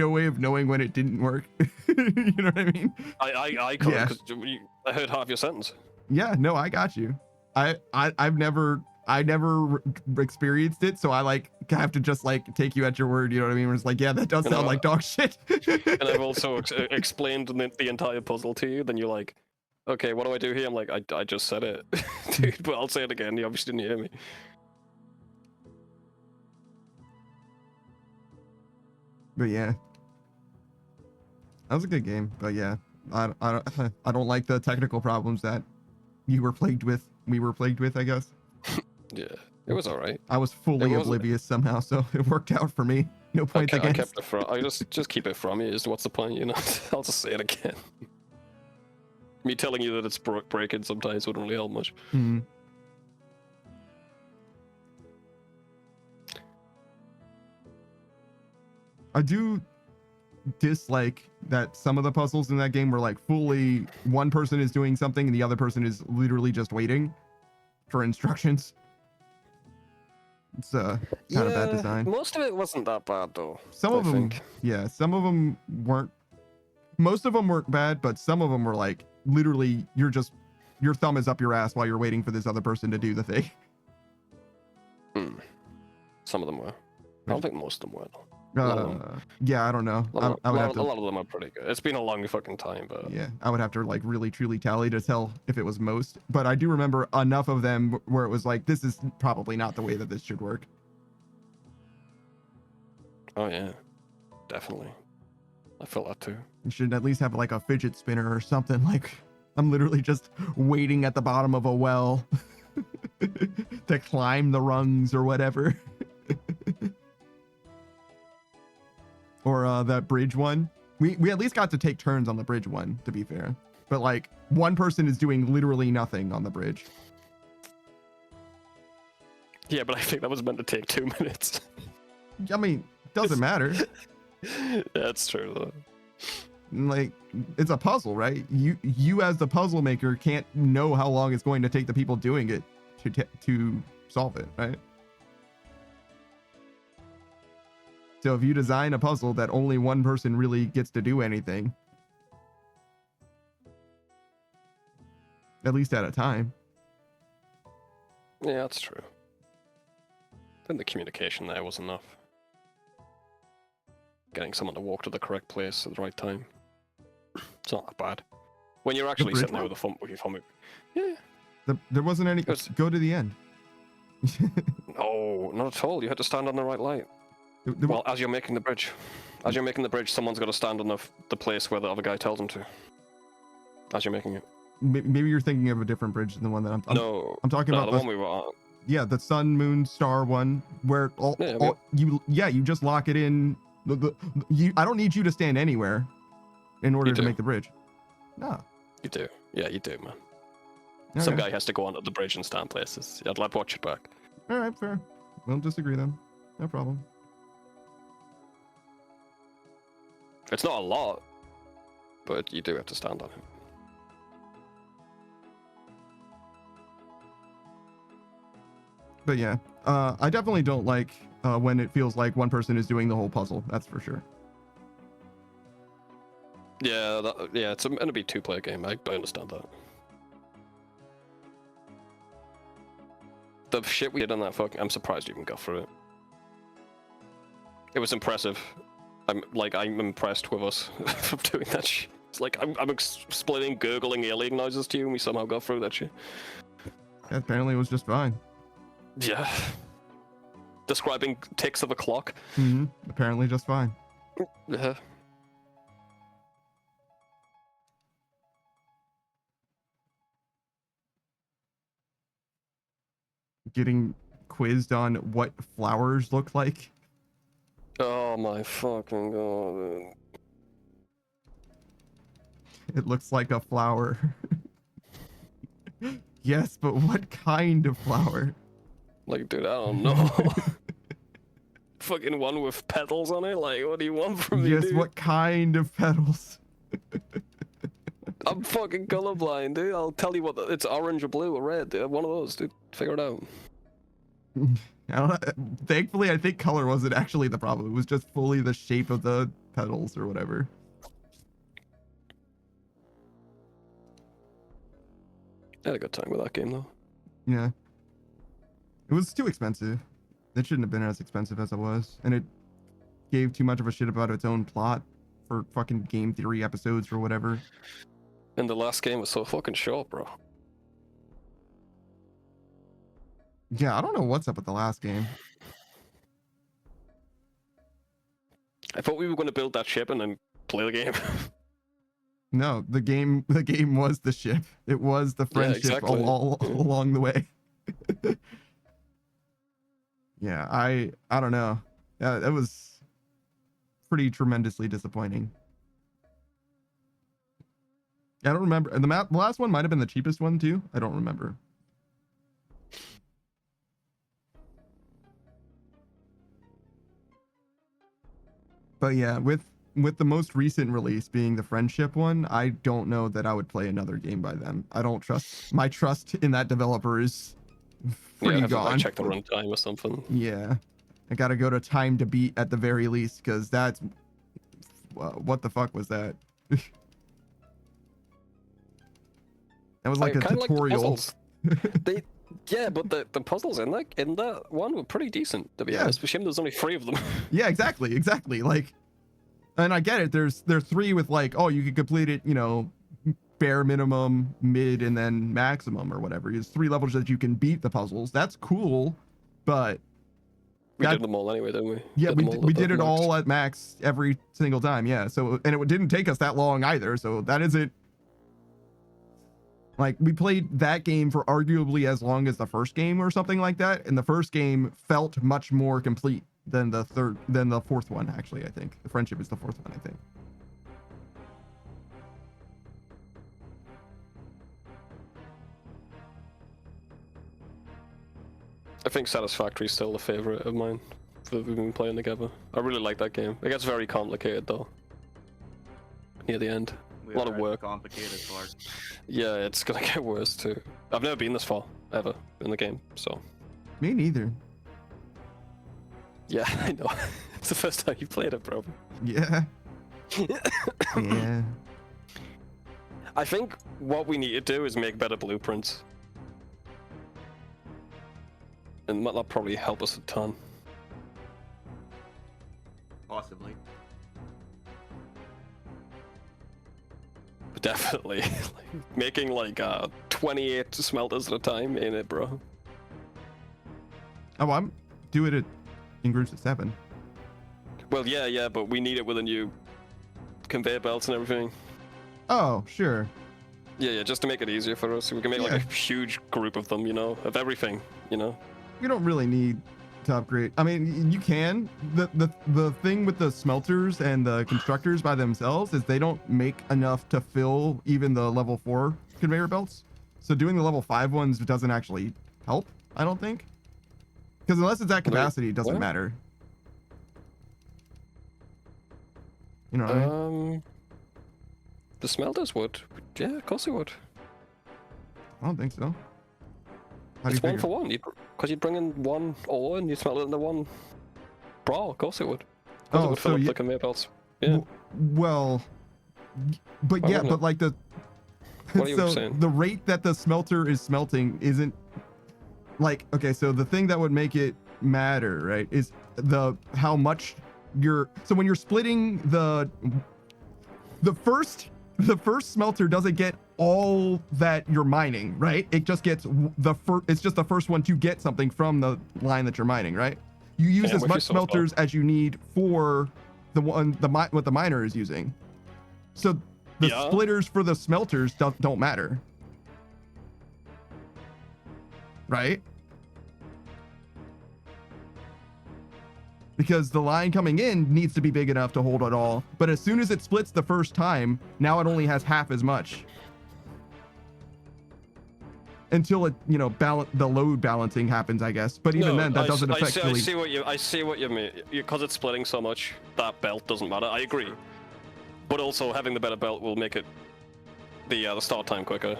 way of knowing when it didn't work. You know what I mean? I couldn't, Yeah. because I heard half your sentence. Yeah, no, I got you. I've never experienced it, so I like have to just like take you at your word. You know what I mean? Where it's like, yeah, that does You know, sound like dog shit. And I've also explained the entire puzzle to you, then you're like, okay, what do I do here? I'm like, I just said it. Dude, but I'll say it again. You obviously didn't hear me. But yeah, that was a good game. But yeah, I don't like the technical problems that you were plagued with. We were plagued with, I guess. Yeah, it was alright. I was fully wasn't- oblivious somehow, so it worked out for me. No points I against. kept it from. I just keep it from you. Is what's the point? You know, I'll just say it again. Me telling you that it's breaking sometimes wouldn't really help much. Mhm. I do dislike that some of the puzzles in that game were like fully one person is doing something and the other person is literally just waiting for instructions. It's kind of bad design. Most of it wasn't that bad though. Some of I them, think. yeah, some of them weren't. Most of them weren't bad, but some of them were like literally your thumb is up your ass while you're waiting for this other person to do the thing. Some of them were. I don't think most of them were. Though. A lot of them. Yeah, I don't know. A I would have to. lot of them are pretty good. It's been a long fucking time, but Yeah, I would have to like really truly tally to tell if it was most. But I do remember enough of them where it was like, this is probably not the way that this should work. oh yeah, definitely. I felt that too. You should at least have like a fidget spinner or something. Like I'm literally just waiting at the bottom of a well to climb the rungs or whatever. Or that bridge one. We at least got to take turns on the bridge one, to be fair. But like one person is doing literally nothing on the bridge. Yeah, but I think that was meant to take 2 minutes. I mean, doesn't matter. That's true though. Like it's a puzzle, right? You as the puzzle maker can't know how long it's going to take the people doing it to solve it, right? So if you design a puzzle that only one person really gets to do anything, at least at a time. Yeah, that's true. I think the communication there was enough. Getting someone to walk to the correct place at the right time. It's not that bad. When you're actually sitting there with your thumb. Yeah. There wasn't any. Go to the end. No, not at all. You had to stand on the right light. Well, as you're making the bridge. As you're making the bridge, someone's got to stand on the place where the other guy tells them to. As you're making it. Maybe you're thinking of a different bridge than the one that I'm talking about. The one we were on. Yeah, the sun, moon, star one, where you just lock it in. I don't need you to stand anywhere in order to make the bridge. No. You do. Yeah, you do, man. Okay. Some guy has to go onto the bridge and stand places. I'd like to watch it back. All right, fair. We'll disagree then. No problem. It's not a lot, but you do have to stand on it. But yeah, I definitely don't like when it feels like one person is doing the whole puzzle. That's for sure. Yeah, it's going to be a two-player game. I understand that. The shit we did on that I'm surprised you even got through it. It was impressive. I'm impressed with us for doing that shit. It's like I'm explaining gurgling alien noises to you, and we somehow got through that shit. Yeah, apparently it was just fine. Yeah. Describing ticks of a clock. Apparently just fine. Yeah. Getting quizzed on what flowers look like. Oh my fucking god. It looks like a flower. Yes, but what kind of flower? Like, dude, I don't know. Fucking one with petals on it? Like, what do you want from me, Yes, dude? what kind of petals? I'm fucking colorblind, dude. I'll tell you what, it's orange or blue or red, dude. One of those, dude. Figure it out. I don't know. Thankfully, I think color wasn't actually the problem. It was just fully the shape of the petals or whatever. I had a good time with that game, though. Yeah. It was too expensive. It shouldn't have been as expensive as it was. And it gave too much of a shit about its own plot for fucking game theory episodes or whatever. And the last game was so fucking short, bro. Yeah, I don't know what's up with the last game. I thought we were going to build that ship and then play the game. No, the game was the ship. It was the friendship exactly. all along the way. Yeah, I don't know. That was pretty tremendously disappointing. I don't remember. The last one might have been the cheapest one too. I don't remember. But yeah, with the most recent release being the Friendship one, I don't know that I would play another game by them. I don't trust, my trust in that developer is Yeah, I pretty have to gone. like check the runtime or something. Yeah, I gotta go to Time to Beat at the very least, because that's what the fuck was that? That was like a kinda tutorial. Like the yeah, but the puzzles in that one were pretty decent, to be Yeah. honest. For shame there's only 3 of them. Yeah, exactly. Like, and I get it. There's 3 with like, oh, you can complete it, bare minimum, mid, and then maximum or whatever. There's 3 levels that you can beat the puzzles. That's cool, but We did them all anyway, didn't we? yeah, we did it max. all at max every single time. Yeah. So, and it didn't take us that long either. So that isn't like, we played that game for arguably as long as the first game or something like that. And the first game felt much more complete than the 4th one. Actually, I think the Friendship is the 4th one, I think. I think Satisfactory is still the favorite of mine that we've been playing together. I really like that game. It gets very complicated though. Near the end. We A lot are of at the work. complicated part. Yeah, it's gonna get worse too. I've never been this far, ever, in the game, so. Me neither. Yeah, I know. It's the first time you played it, bro. Yeah. Yeah. I think what we need to do is make better blueprints. And that'll probably help us a ton. Possibly. But definitely, like, making like 28 smelters at a time, ain't it, bro? Oh, I'm doing it in groups of 7. Well, yeah, but we need it with a new conveyor belts and everything. Oh, sure. Yeah, just to make it easier for us. So we can make like a Yeah. huge group of them, of everything, You don't really need to upgrade. I mean, you can. The thing with the smelters and the constructors by themselves is they don't make enough to fill even the level 4 conveyor belts. So doing the level 5 ones doesn't actually help, I don't think. Because unless it's at capacity, it doesn't what? matter. You know what I mean? The smelters would. Yeah, of course they would. I don't think so. How do It's you one figure? for one. Because you'd bring in one ore and you smelt it into one brawl. Of course it would. Of course it Oh, would so fill up you, the conveyor belts. Yeah. well, but Why yeah, wouldn't but it? like the What are you so saying? the rate that the smelter is smelting isn't like, okay, so the thing that would make it matter, right, is how much so when you're splitting the first smelter doesn't get all that you're mining, right? It just gets it's just the first one to get something from the line that you're mining, right? You use Yeah, I'm as with you much so far. smelters as you need for what the miner is using. So the Yeah. splitters for the smelters don't matter. Right? Because the line coming in needs to be big enough to hold it all. But as soon as it splits the first time, now it only has half as much. Until it, the load balancing happens, I guess. But even then, that doesn't affect I really. see what you mean. Because it's splitting so much, that belt doesn't matter. I agree. But also, having the better belt will make it the start time quicker.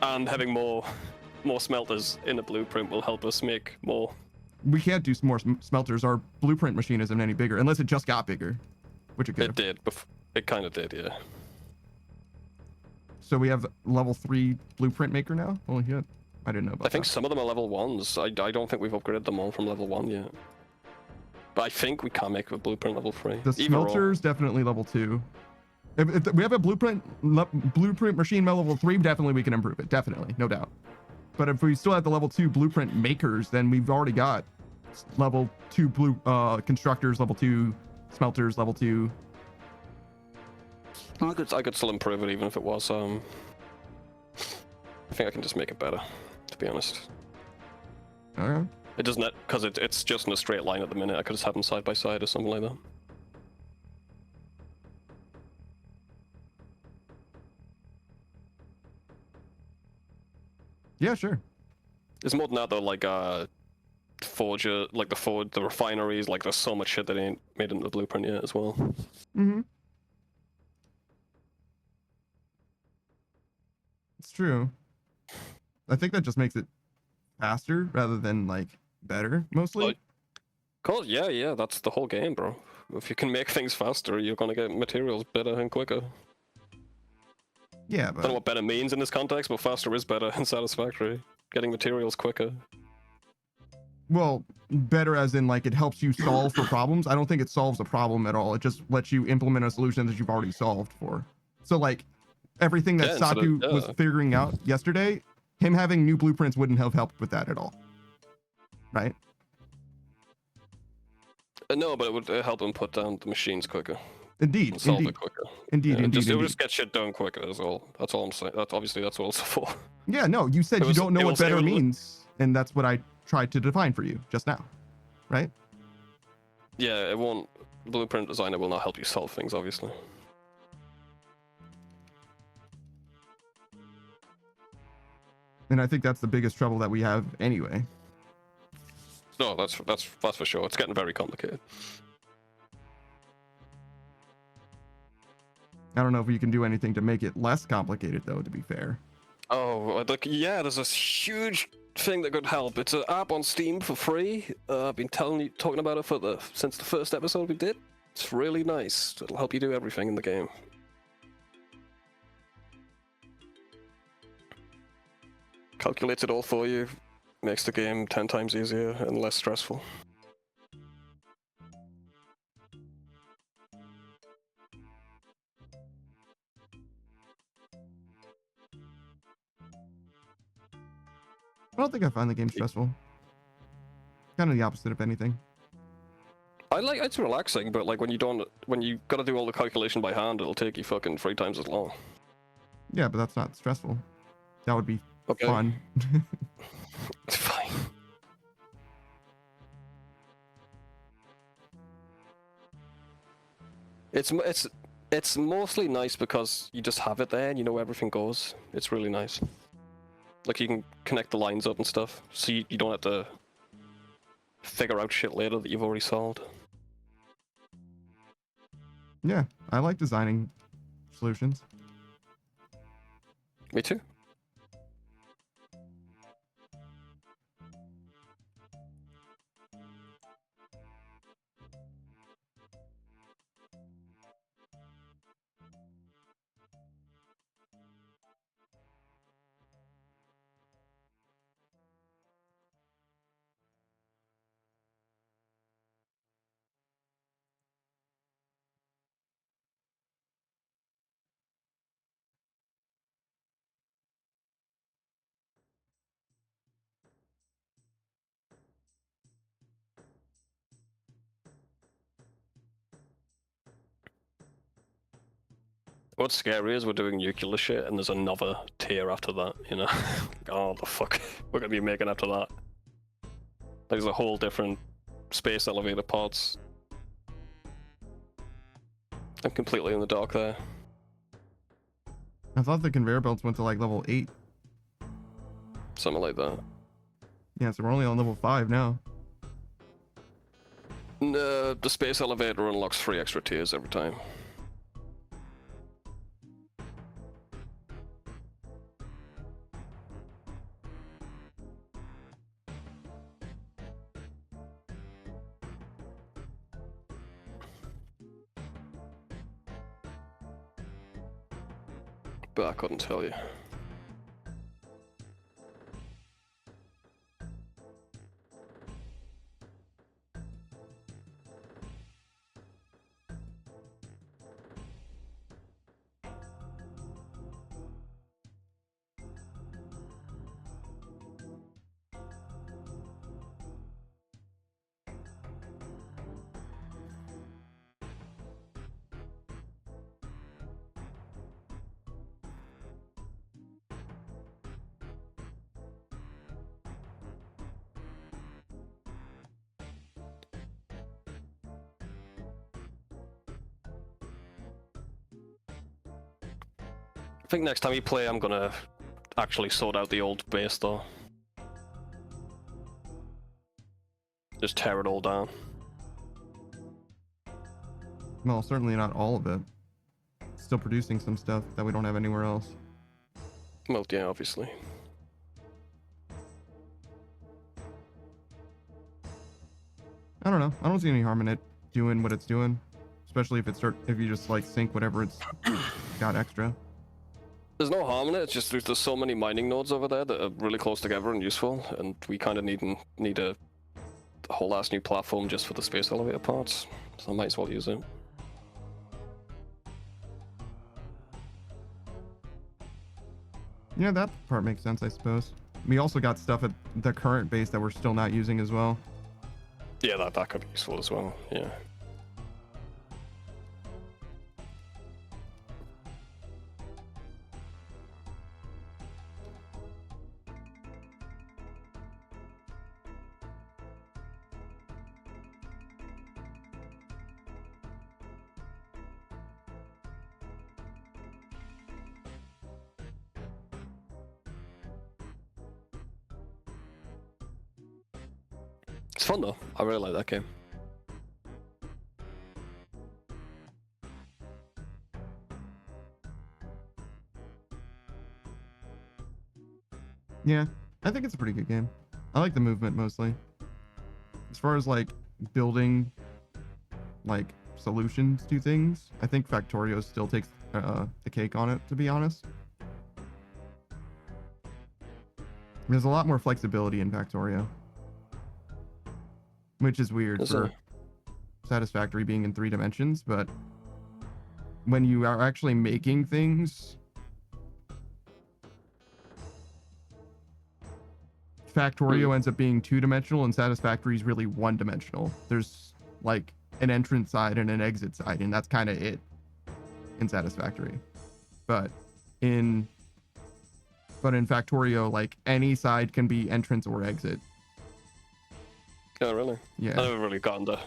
And having more smelters in the blueprint will help us make more. We can't do more smelters. Our blueprint machine isn't any bigger, unless it just got bigger, which it could. It did. It kind of did, yeah. So we have level 3 blueprint maker now? Holy shit. I didn't know about I think that. some of them are level 1s. I don't think we've upgraded them all from level 1 yet. But I think we can make a blueprint level 3. The smelter's definitely level 2. If we have a blueprint machine level 3, definitely we can improve it. Definitely, no doubt. But if we still have the level 2 blueprint makers, then we've already got level 2 constructors, level 2 smelters, level 2. I could still improve it even if it was. I think I can just make it better, to be honest. Okay. It doesn't, because it's just in a straight line at the minute. I could just have them side by side or something like that. Yeah, sure. It's more than that though. Like forger, like the refineries, like there's so much shit that ain't made into the blueprint yet as well. Mm-hmm. It's true. I think that just makes it faster rather than like better, mostly. Like, cause yeah, that's the whole game, bro. If you can make things faster, you're gonna get materials better and quicker. Yeah, I don't know but what better means in this context, but faster is better and satisfactory. Getting materials quicker. well, better as in like it helps you solve for problems. I don't think it solves a problem at all. It just lets you implement a solution that you've already solved for. So like everything that Yeah, instead of- Saku was yeah. figuring out yesterday, him having new blueprints wouldn't have helped with that at all. Right? No, but it would help him put down the machines quicker Indeed. and solve Indeed. it quicker. Indeed. Yeah, Indeed. it would Indeed. just get shit done quicker. That's all. That's all I'm saying. That's obviously that's what it's for. Yeah, no, you said It you was- don't know it what was- it better was- means, and that's what I tried to define for you just now. Right? Yeah, it won't. Blueprint designer will not help you solve things, obviously. And I think that's the biggest trouble that we have anyway. No, that's for sure. It's getting very complicated. I don't know if you can do anything to make it less complicated, though, to be fair. Oh, like yeah, there's this huge thing that could help. It's an app on Steam for free. I've been talking about it since the first episode we did. It's really nice. It'll help you do everything in the game. Calculates it all for you. Makes the game 10 times easier and less stressful. I don't think I find the game stressful. Kind of the opposite, if anything. It's relaxing, but like when you gotta do all the calculation by hand, it'll take you fucking 3 times as long. Yeah, but that's not stressful. That would be Okay. fun. It's fine. It's mostly nice because you just have it there and you know where everything goes. It's really nice. Like you can connect the lines up and stuff, so you don't have to figure out shit later that you've already solved. Yeah, I like designing solutions. Me too. What's scary is we're doing nuclear shit and there's another tier after that, you know? Oh, the fuck we're gonna be making after that. There's a whole different space elevator pods. I'm completely in the dark there. I thought the conveyor belts went to like level 8. Something like that. Yeah, so we're only on level 5 now. No, the space elevator unlocks 3 extra tiers every time. But I couldn't tell you. I think next time we play, I'm gonna actually sort out the old base though. Just tear it all down. Well, certainly not all of it. Still producing some stuff that we don't have anywhere else. Well, yeah, obviously. I don't know. I don't see any harm in it doing what it's doing, especially if you just like sync whatever it's got extra. There's no harm in it. It's just there's so many mining nodes over there that are really close together and useful, and we kind of need a whole ass new platform just for the space elevator parts. So I might as well use it. Yeah, that part makes sense, I suppose. We also got stuff at the current base that we're still not using as well. Yeah, that could be useful as well. Yeah. It's fun though. I really like that game. Yeah, I think it's a pretty good game. I like the movement mostly. As far as like building like solutions to things, I think Factorio still takes the cake on it, to be honest. There's a lot more flexibility in Factorio, which is weird for Satisfactory being in 3 dimensions, but when you are actually making things, Factorio ends up being 2-dimensional and Satisfactory is really 1-dimensional. There's like an entrance side and an exit side, and that's kind of it in Satisfactory. But in Factorio, like any side can be entrance or exit. Oh, really? Yeah. I never really got into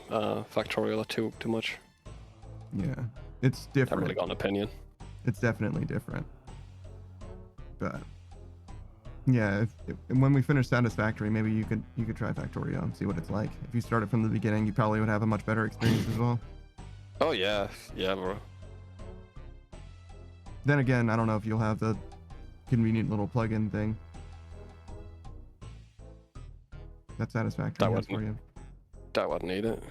Factorial too much. Yeah. It's different. I haven't really got an opinion. It's definitely different. But yeah, when we finish Satisfactory, maybe you could try Factorio and see what it's like. If you started from the beginning, you probably would have a much better experience as well. Oh yeah, bro. Then again, I don't know if you'll have the convenient little plug-in thing. That's Satisfactory has for you. That wouldn't need it.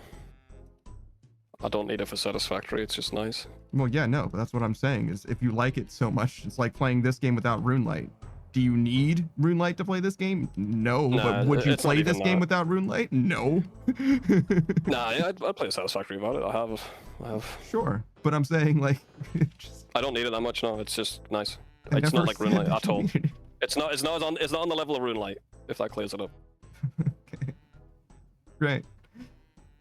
I don't need it for Satisfactory, it's just nice. Well, yeah, no, but that's what I'm saying, is if you like it so much, it's like playing this game without Runelight. Do you need Runelight to play this game? No, but would you play this game without Runelight? No. Nah, I'd play Satisfactory about it. I have. Sure, but I'm saying, like, I don't need it that much, no, it's just nice. It's not like Runelight at all. It's not on the level of Runelight, if that clears it up. Okay. Right.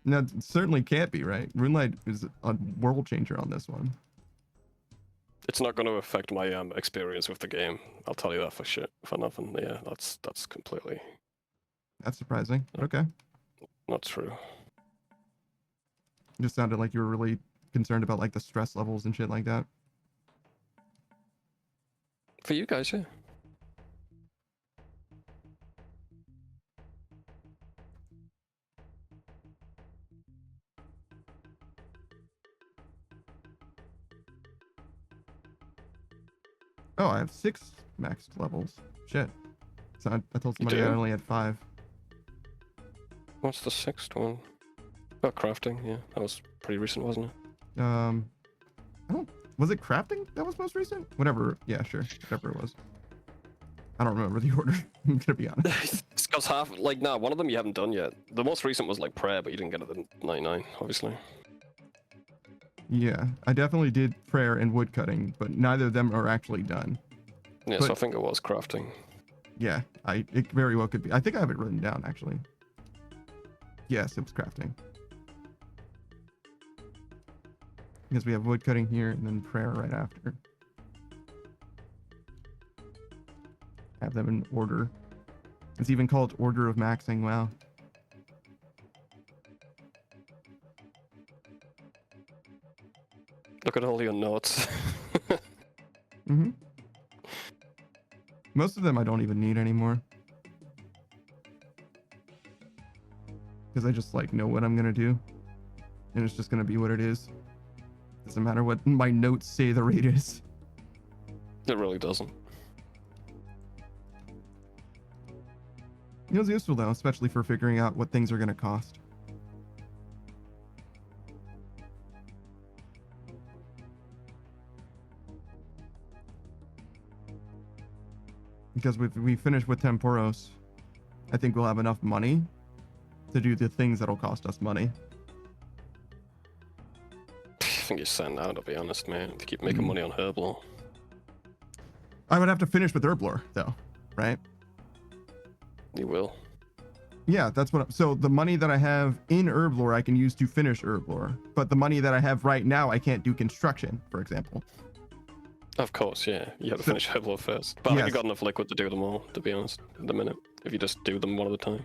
No, it certainly can't be, right? Runelight is a world changer on this one. It's not going to affect my experience with the game. I'll tell you that for nothing. Yeah, that's completely. That's surprising. Okay. Not true. It just sounded like you were really concerned about like the stress levels and shit like that. For you guys, yeah. Oh, I have 6 maxed levels. Shit. So I told somebody I only had 5. What's the 6th one? Oh, crafting. Yeah, that was pretty recent, wasn't it? I don't. Was it crafting that was most recent? Whatever. Yeah, sure. Whatever it was. I don't remember the order. I'm gonna be honest. It's because one of them you haven't done yet. The most recent was like prayer, but you didn't get it at 99, obviously. Yeah, I definitely did prayer and woodcutting, but neither of them are actually done. Yeah, but, so I think it was crafting. Yeah, it very well could be. I think I have it written down actually. Yes, it was crafting. Because we have woodcutting here and then prayer right after. Have them in order. It's even called order of maxing. Wow. Look at all your notes. Mm-hmm. Most of them I don't even need anymore. because I just like know what I'm gonna do, and it's just gonna be what it is. Doesn't matter what my notes say the rate is. It really doesn't. It was useful though, especially for figuring out what things are gonna cost. Because if we finish with Temporos, I think we'll have enough money to do the things that'll cost us money. I think you're set now, to be honest, man. To keep making money on Herblore. I would have to finish with Herblore, though, right? You will. Yeah, that's what. So the money that I have in Herblore, I can use to finish Herblore. But the money that I have right now, I can't do construction, for example. Of course, yeah. You have to finish Herblore first. But I think Yes. you've got enough liquid to do them all, to be honest, at the minute. If you just do them one at a time.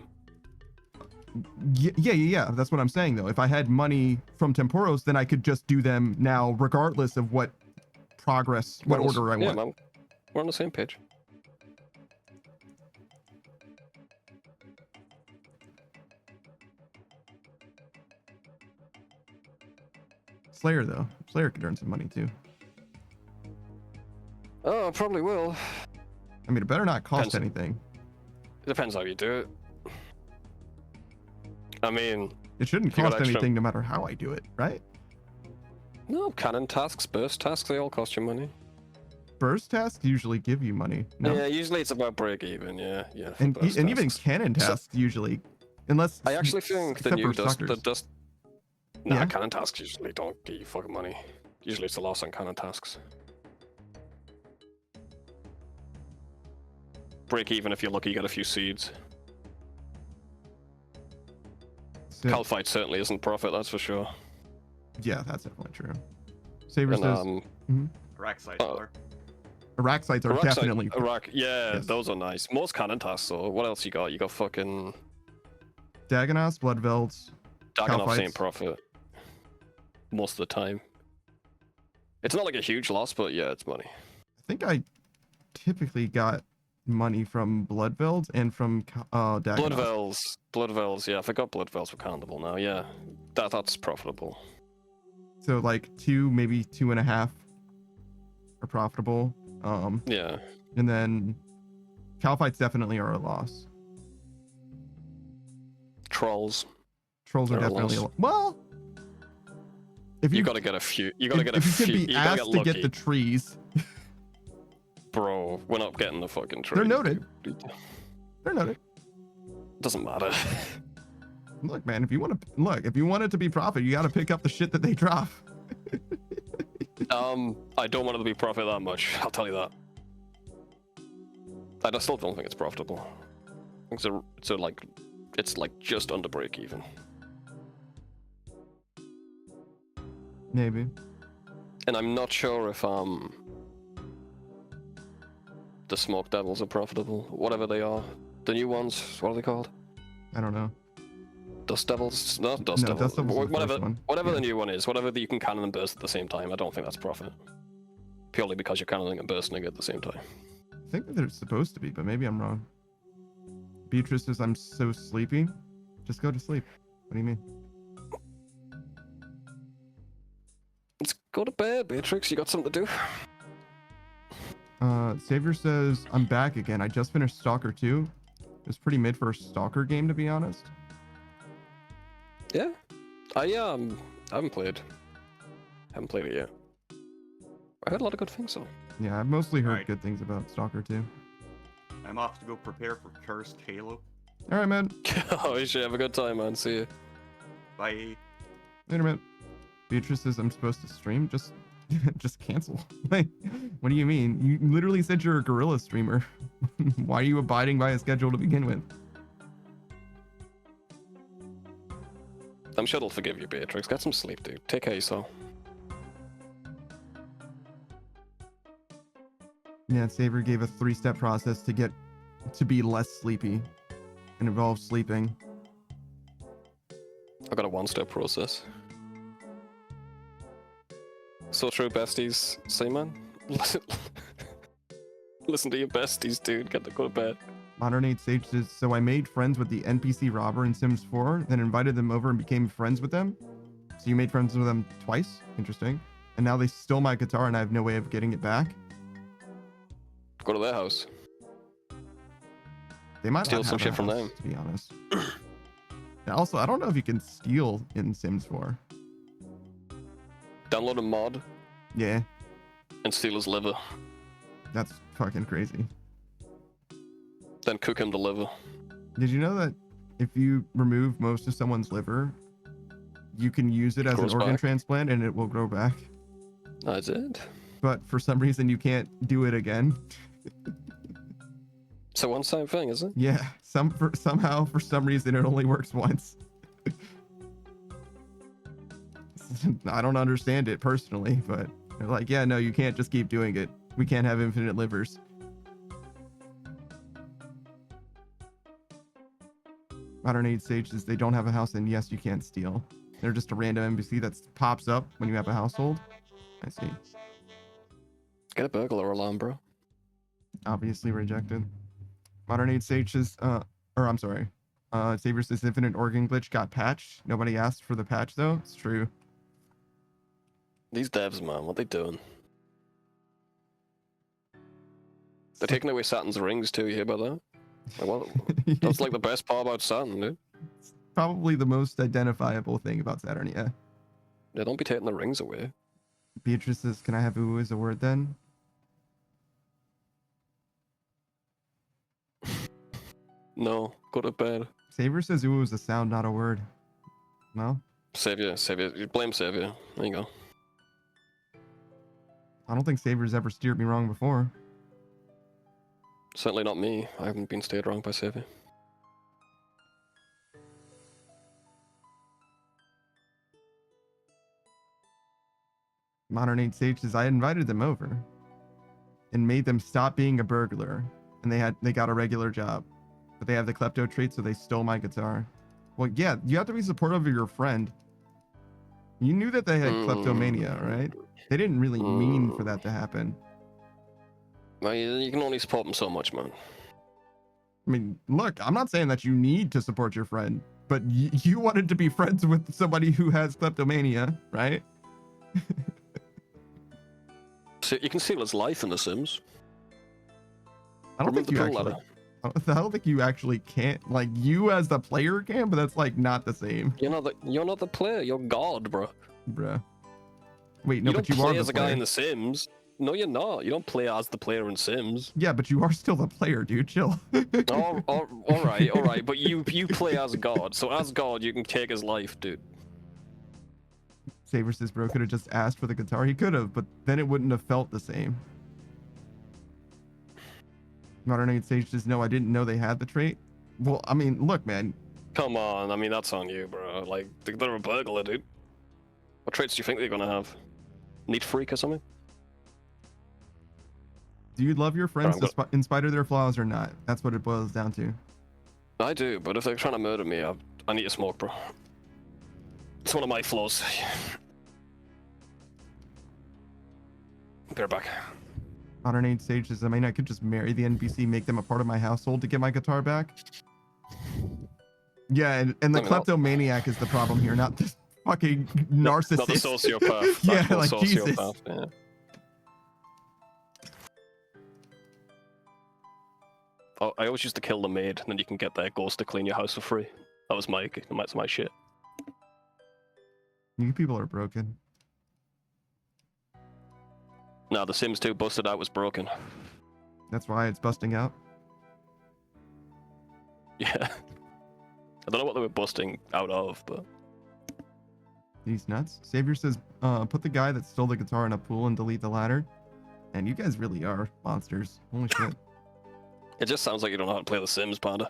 Yeah. That's what I'm saying, though. If I had money from Temporos, then I could just do them now, regardless of what progress, what order I want. Man, we're on the same page. Slayer, though. Slayer could earn some money, too. Oh, probably will. I mean, it better not cost Depends. anything. It depends how you do it. I mean, It shouldn't you got cost extra- anything no matter how I do it, right? no, cannon tasks, burst tasks, they all cost you money. Burst tasks usually give you money. No? Yeah, usually it's about break even, yeah. For and burst and even tasks. cannon So- tasks usually, unless I actually think the except new for dust, suckers. the dust. Nah, Yeah? cannon tasks usually don't get you fucking money. Usually it's a loss on cannon tasks. Break even if you're lucky, you get a few seeds. So- Calfight certainly isn't profit, that's for sure. yeah, that's definitely true. Saber And says Rack side Oh. door. Iraq sites are Iraq side- definitely Iraq, yeah, Yes. those are nice. Most cannon tasks, though. What else you got? You got fucking Dagonos, Bloodvelds. Dagonoff Calfights. same profit. Most of the time. It's not like a huge loss, but yeah, it's money. I think I typically got money from Bloodvelds and from Dagonos. Bloodvelds, yeah, I forgot Bloodvelds were countable now, yeah. That's profitable. So like 2, maybe 2.5 are profitable. Yeah. And then Calfights definitely are a loss. Trolls. Trolls are They're a definitely loss. well. If You you gotta get a few. You gotta get a if you few. can be You gotta asked get to lucky. get the trees, Bro, we're not getting the fucking trees. they're noted. dude. They're noted. Doesn't matter. Look, man, if you want it to be profit, you got to pick up the shit that they drop. I don't want it to be profit that much. I'll tell you that. I still don't think it's profitable. It's like just under break even. Maybe. And I'm not sure if the smoke devils are profitable. Whatever they are. The new ones, what are they called? I don't know. Dust devils? No, dust No, devils. Dust Devils is the Whatever, first one. whatever Yeah. the new one is, whatever that you can cannon and burst at the same time, I don't think that's profit. Purely because you're cannoning and bursting at the same time. I think that they're supposed to be, but maybe I'm wrong. Beatrice says I'm so sleepy. Just go to sleep. What do you mean? Let's go to bed, Beatrix. You got something to do? Savior says I'm back again. I just finished Stalker 2. It was pretty mid for a Stalker game, to be honest. Yeah. I haven't played. Haven't played it yet. I heard a lot of good things though. Yeah, I've mostly heard Alright. good things about Stalker 2. I'm off to go prepare for Cursed Halo. All right, man. Oh, you should have a good time, man. See you. Bye. Later, man. Beatrice says I'm supposed to stream. Just cancel. Like, what do you mean? You literally said you're a guerrilla streamer. Why are you abiding by a schedule to begin with? I'm sure they'll forgive you, Beatrix. Get some sleep, dude. Take care of yourself. Yeah, Saver gave a 3-step process to get to be less sleepy. It involves sleeping. I got a 1-step process. So true, besties. Say, man. Listen to your besties, dude. Get to go to bed. Modern Age Sage says, so I made friends with the NPC robber in Sims 4, then invited them over and became friends with them. So you made friends with them twice? Interesting. And now they stole my guitar and I have no way of getting it back? Go to their house. They might Steal not some have a shit from house, them. to be honest. And also, I don't know if you can steal in Sims 4. Download a mod Yeah, and steal his liver. that's fucking crazy. Then cook him the liver. Did you know that if you remove most of someone's liver, you can use it as an Grows organ back. transplant and it will grow back? That's it. But for some reason, you can't do it again. It's a one-time thing, is it? Yeah, somehow, for some reason, it only works once. I don't understand it personally, but they're like, yeah, no, you can't just keep doing it. We can't have infinite livers. Modern Age Sage says they don't have a house, and yes, you can't steal. They're just a random NPC that pops up when you have a household. I see. Get a burglar alarm, bro. Obviously rejected. Modern Age Sage says, Savior says infinite organ glitch got patched. Nobody asked for the patch though. It's true. These devs, man, what they doing? They're taking away Saturn's rings too. You hear about that? Like, what? That's like the best part about Saturn, dude. Probably the most identifiable thing about Saturn. Yeah. Yeah, don't be taking the rings away. Beatrice says, "Can I have ooh as a word then?" No, go to bed. Savior says ooh is a sound, not a word. No, Savior. You blame Savior. There you go. I don't think Savior's ever steered me wrong before. Certainly not me. I haven't been steered wrong by Savior. Modern Age Sage says, I invited them over and made them stop being a burglar, and they got a regular job, but they have the klepto trait, so they stole my guitar. Well, yeah, you have to be supportive of your friend. You knew that they had kleptomania, right? They didn't really mean for that to happen. Well, you can only support them so much, man. I mean, look, I'm not saying that you need to support your friend, but you wanted to be friends with somebody who has kleptomania, right? So you can steal his life in The Sims. I don't think you actually. I don't think you actually can't. Like, you as the player can, but that's like not the same, You're not the player. You're God, bro. bruh. Wait, no, You but don't you are play the as a guy player. in The Sims. No, you're not. You don't play as the player in Sims. Yeah, but you are still the player, dude. Chill. all right. But you play as God. So as God, you can take his life, dude. Saber says, bro could have just asked for the guitar. He could have, but then it wouldn't have felt the same. Modern Age Sage says, no, I didn't know they had the trait. Well, I mean, look, man. Come on. I mean, that's on you, bro. Like, they're a burglar, dude. What traits do you think they're gonna have? Neat freak or something? Do you love your friends in spite of their flaws or not? That's what it boils down to. I do, but if they're trying to murder me, I need to smoke, bro. It's one of my flaws. Be right back. Modern Age Sage says, I mean, I could just marry the NPC, make them a part of my household to get my guitar back. Yeah, and the kleptomaniac is the problem here, not this fucking narcissist. Not the sociopath. Yeah, Actual like Jesus. Yeah. Oh, I always used to kill the maid, and then you can get their ghost to clean your house for free. That was my shit. You people are broken. Nah, The Sims 2 busted out was broken. That's why it's busting out. Yeah. I don't know what they were busting out of, but... These nuts. Savior says, put the guy that stole the guitar in a pool and delete the ladder. And you guys really are monsters. Holy shit. It just sounds like you don't know how to play The Sims, Panda.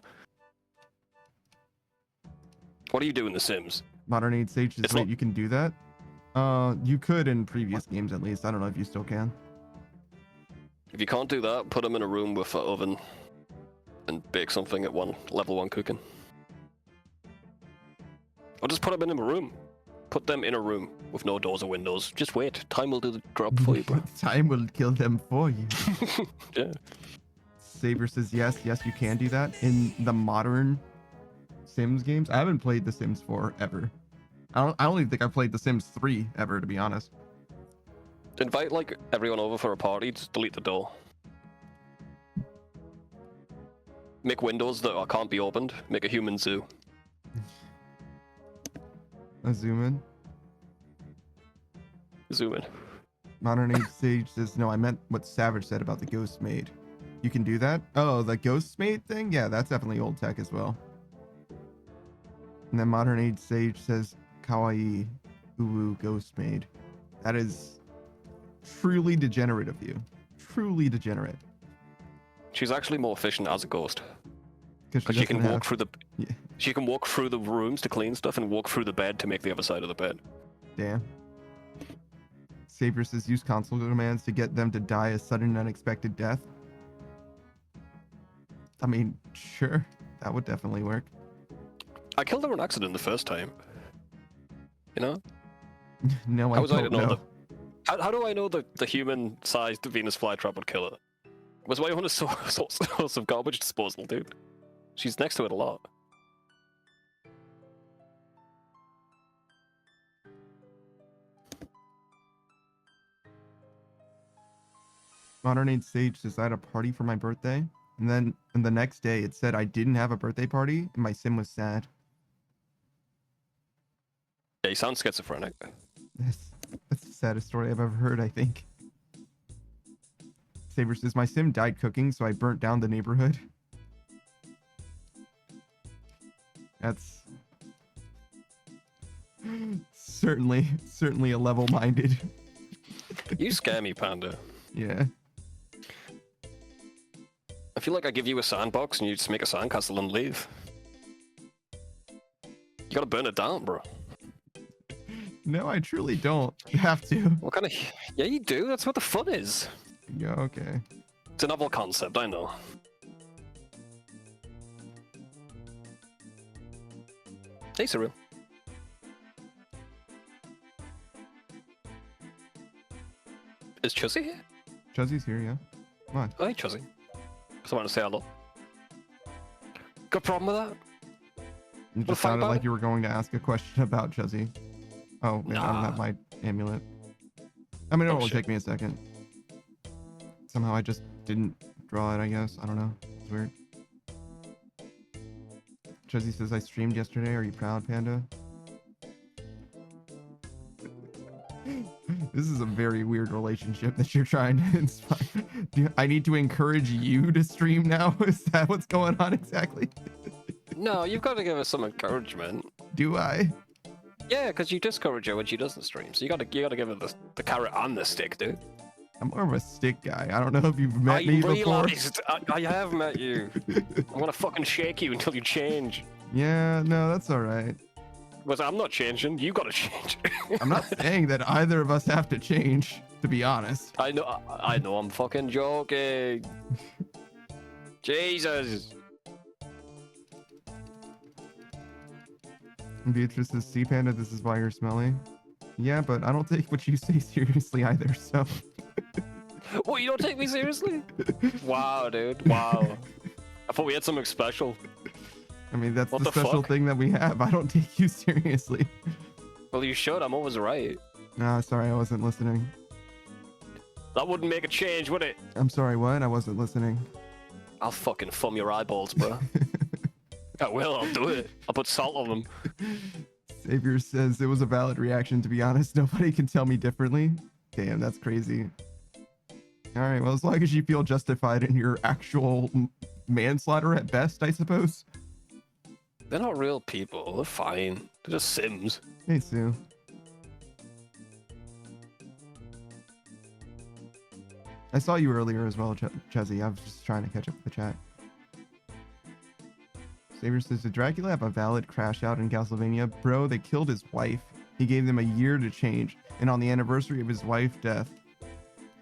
What do you do in The Sims? Modern Age Sage says, wait, you can do that? You could in previous games at least. I don't know if you still can. If you can't do that, put them in a room with an oven and bake something at level 1 cooking. Or just put them in a room. Put them in a room with no doors or windows. Just wait. Time will do the job for you, bro. Time will kill them for you. Yeah. Savior says yes, you can do that in the modern Sims games. I haven't played The Sims 4 ever. I don't even think I've played The Sims 3 ever, to be honest. Invite like everyone over for a party. Just delete the door. Make windows that can't be opened. Make a human zoo. A zoom in. Zoom in. Modern Age Sage says, no, I meant what Savage said about the Ghost Maid. You can do that? Oh, the Ghost Maid thing? Yeah, that's definitely old tech as well. And then Modern Age Sage says, kawaii, uwu, Ghost Maid. That is truly degenerate of you. Truly degenerate. She's actually more efficient as a ghost. Because She can walk through the. Yeah. She can walk through the rooms to clean stuff and walk through the bed to make the other side of the bed. Damn. Savior says, use console commands to get them to die a sudden and unexpected death. I mean, sure. That would definitely work. I killed her on accident the first time. You know? No, I How was I don't to know know. How do I know that the human-sized Venus flytrap would kill her? Was my own a source of garbage disposal, dude? She's next to it a lot. Modern Age Sage says, I had a party for my birthday. And then the next day it said I didn't have a birthday party and my sim was sad. Yeah, you sound schizophrenic. That's the saddest story I've ever heard, I think. Saber says, my sim died cooking, so I burnt down the neighborhood. That's certainly a level-minded. You scare me, Panda. Yeah. I feel like I give you a sandbox and you just make a sandcastle and leave. You gotta burn it down, bro. No, I truly don't have to. What kind of... Yeah, you do. That's what the fun is. Yeah, okay. It's a novel concept, I know. Hey, Cyril. Is Chuzzy here? Chuzzy's here, yeah. Come on. Oh, hey, Chuzzy. Just wanted to say hello. Got a problem with that? You just fight sounded about like it? you were going to ask a question about Chuzzy. Oh, wait, I don't have my amulet. I mean, it'll only shit. take me a second. Somehow I just didn't draw it, I guess. I don't know. It's weird. Chuzzy says, I streamed yesterday. Are you proud, Panda? This is a very weird relationship that you're trying to inspire. I need to encourage you to stream now? Is that what's going on exactly? No, you've got to give her some encouragement. Do I? Yeah, because you discourage her when she doesn't stream, so you gotta give her the carrot and the stick, dude. I'm more of a stick guy. I don't know if you've met me before. realized I have met you. I'm gonna fucking shake you until you change. Yeah, no, that's all right. But I'm not changing. You gotta change. I'm not saying that either of us have to change, to be honest. I know. I'm fucking joking. Jesus. Beatrice says, see, Panda, this is why you're smelly. Yeah, but I don't take what you say seriously either, so... What, you don't take me seriously? Wow, dude. Wow. I thought we had something special. I mean, that's What the the special fuck? thing that we have. I don't take you seriously. Well, you should. I'm always right. No, sorry, I wasn't listening. That wouldn't make a change, would it? I'm sorry, what? I wasn't listening. I'll fucking thumb your eyeballs, bro. I will. I'll do it. I'll put salt on them. Savior says, it was a valid reaction, to be honest. Nobody can tell me differently. Damn, that's crazy. Alright, well, as long as you feel justified in your actual manslaughter at best, I suppose. They're not real people. They're fine. They're just Sims. Hey, Sue. I saw you earlier as well, Chezzy. I was just trying to catch up with the chat. Saber says, did Dracula have a valid crash out in Castlevania? Bro, they killed his wife. He gave them a year to change. And on the anniversary of his wife's death,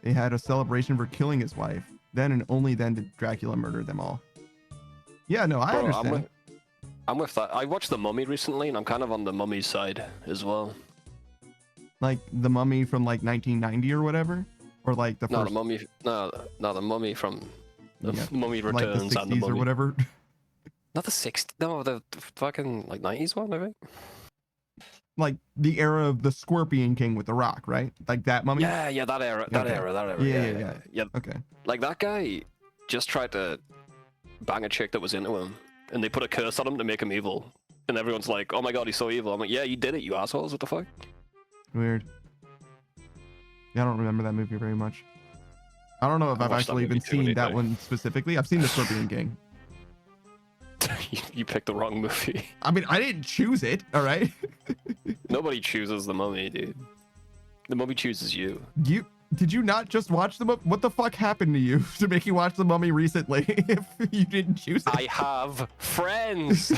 they had a celebration for killing his wife. Then and only then did Dracula murder them all. Yeah, no, I understand. I'm with that. I watched The Mummy recently, and I'm kind of on the Mummy's side as well. Like the Mummy from like 1990 or whatever? Or like the No, first... the Mummy. No, the Mummy from Yeah, The Mummy like the Returns and the 60s Mummy. or whatever. Not the 60s. No, the fucking like 90s one, I think. Like the era of the Scorpion King with the Rock, right? Like that mummy. Yeah, that era. That Okay. era. Yeah. Okay. Like that guy just tried to bang a chick that was into him, and they put a curse on him to make him evil. And everyone's like, "Oh my god, he's so evil." I'm like, "Yeah, you did it, you assholes! What the fuck?" Weird. Yeah, I don't remember that movie very much. I don't know if I I've watched that actually even movie too many seen that times. one specifically. I've seen the Scorpion King. You picked the wrong movie. I mean, I didn't choose it. All right. Nobody chooses the Mummy, dude. The Mummy chooses you. Did you not just watch the Mummy? What the fuck happened to you to make you watch the Mummy recently if you didn't choose it? I have friends.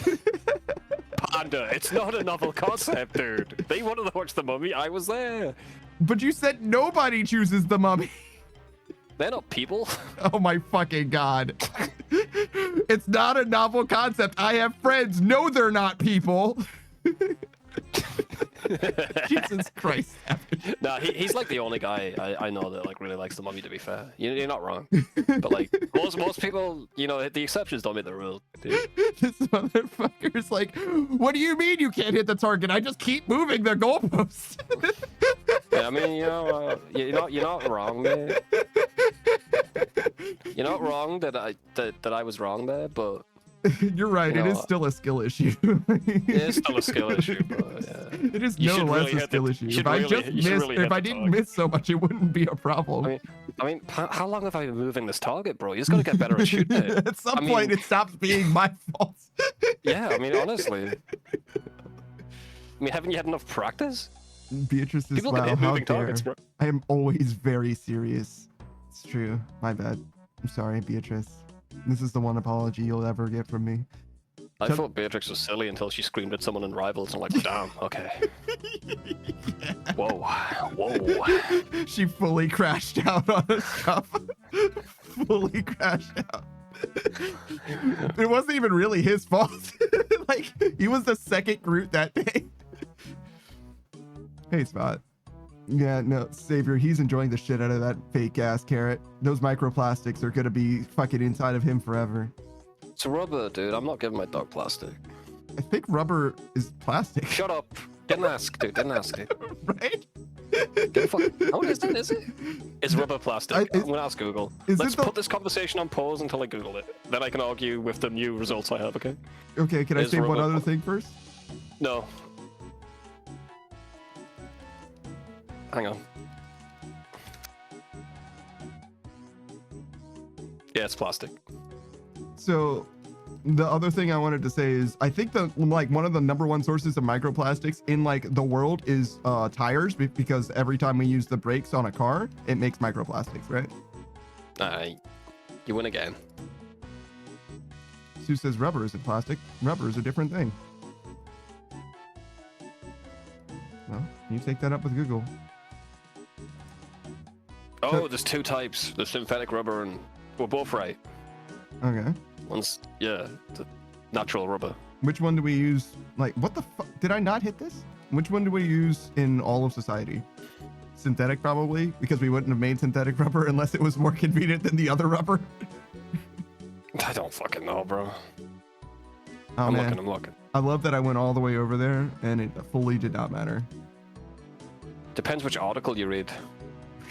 Panda, it's not a novel concept, dude. They wanted to watch the Mummy. I was there. But you said nobody chooses the Mummy. They're not people. Oh my fucking god. It's not a novel concept. I have friends. No, they're not people. Jesus Christ. Nah, he's like the only guy I know that like really likes the Mummy. To be fair, you're not wrong. But like most people, you know, the exceptions don't make the rule. Dude. This motherfucker's like, what do you mean you can't hit the target? I just keep moving the goalposts. Yeah, I mean, you know, you're not wrong, man. You're not wrong that I was wrong there, but You're right. You It know, is still a skill issue. it is still a skill issue, but yeah. It is You no should less really a hit skill the- issue. you If should I really- just you should missed, really if hit I the didn't target. miss so much, it wouldn't be a problem. I mean, how long have I been moving this target, bro? You just gotta get better at shooting it. At some I point, mean- it stops being my fault. Yeah, I mean, honestly. I mean, haven't you had enough practice? Beatrice is People can wow. hit How moving dare. targets, bro. I am always very serious. It's true. My bad. I'm sorry, Beatrice. This is the one apology you'll ever get from me. I Tell- thought Beatrix was silly until she screamed at someone in Rivals, and I'm like, damn, okay. Whoa. She fully crashed out on us. Fully crashed out. It wasn't even really his fault. Like, he was the second Groot that day. Hey, Spot. Yeah, no, Savior, he's enjoying the shit out of that fake ass carrot. Those microplastics are gonna be fucking inside of him forever. It's rubber, dude. I'm not giving my dog plastic. I think rubber is plastic, Shut up. Didn't ask, dude. Didn't ask, dude. right? Get the fuck. Oh, is it? It's rubber plastic. I'm gonna ask Google. is Let's it the- put this conversation on pause until I Google it. Then I can argue with the new results I have, okay? Okay, can I Is say one rubber other pla- thing first? No. Hang on. Yeah, it's plastic. So the other thing I wanted to say is I think the like one of the number one sources of microplastics in like the world is tires because every time we use the brakes on a car, it makes microplastics, right? You win again. Sue says rubber isn't plastic. Rubber is a different thing. Well, you take that up with Google. Oh, there's two types. There's synthetic rubber and we're both right. Okay. One's, yeah, the natural rubber. Which one do we use? Like, what the fuck? Did I not hit this? Which one do we use in all of society? Synthetic, probably, because we wouldn't have made synthetic rubber unless it was more convenient than the other rubber. I don't fucking know, bro. Oh, I'm man. looking. I love that I went all the way over there and it fully did not matter. Depends which article you read.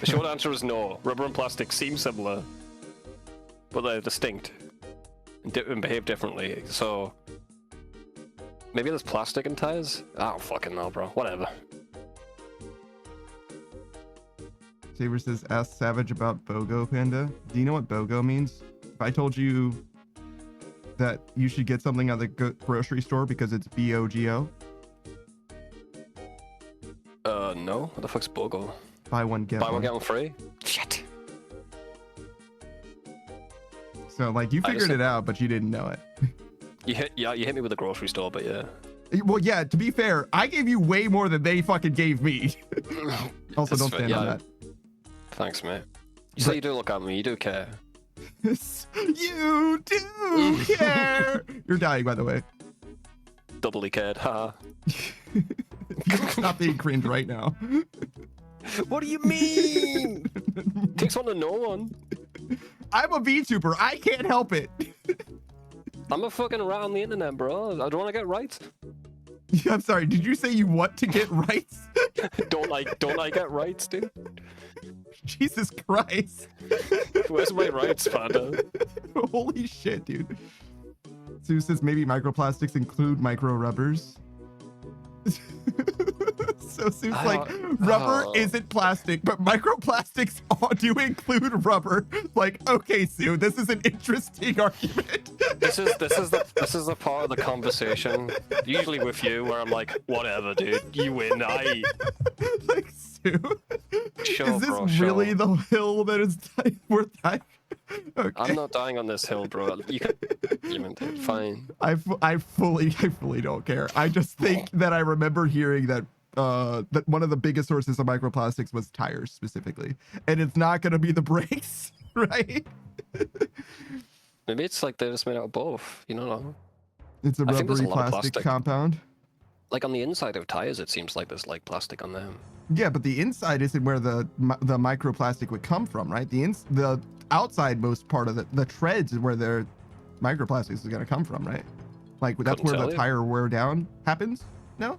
The short answer is no. Rubber and plastic seem similar, but they're distinct and behave differently. So maybe there's plastic in tires? I don't fucking know, bro. Whatever. Saber says, ask Savage about BOGO, Panda. Do you know what BOGO means? If I told you that you should get something at the grocery store because it's BOGO, No. What the fuck's BOGO? buy one, get Buy one, one. get one free? Shit. So, like, you I figured just- it out, but you didn't know it. You hit me with the grocery store, but yeah. Well, yeah, to be fair, I gave you way more than they fucking gave me. Also, That's don't fair, stand on yeah. that. Thanks, mate. You say you do look at me, you do care. You do care. You're dying, by the way. Doubly cared, haha. Stop being cringe right now. What do you mean? Takes one to know one. I'm a VTuber. I can't help it. I'm a fucking rat on the internet, bro. I don't want to get rights. I'm sorry. Did you say you want to get rights? Don't I get rights, dude? Jesus Christ. Where's my rights, Panda? Holy shit, dude. Sue says maybe microplastics include micro rubbers. So Sue's like, rubber isn't plastic, but microplastics do include rubber. Like, okay, Sue, this is an interesting argument. This is the part of the conversation, usually with you, where I'm like, whatever, dude, you win. Like, Sue, Sure, is this bro, really sure. the hill that is worth dying? Okay. I'm not dying on this hill, bro. You meant it. Fine. I fully don't care. I just think that I remember hearing that that one of the biggest sources of microplastics was tires specifically, and it's not going to be the brakes, right? Maybe it's like they're just made out of both. You know. It's a I think there's rubbery a lot of plastic plastic. compound. Like on the inside of tires, it seems like there's like plastic on them. Yeah, but the inside isn't where the microplastic would come from, right? The outside most part of the treads is where their microplastics is going to come from, right? Like that's Couldn't where tell the you. tire wear down happens. No.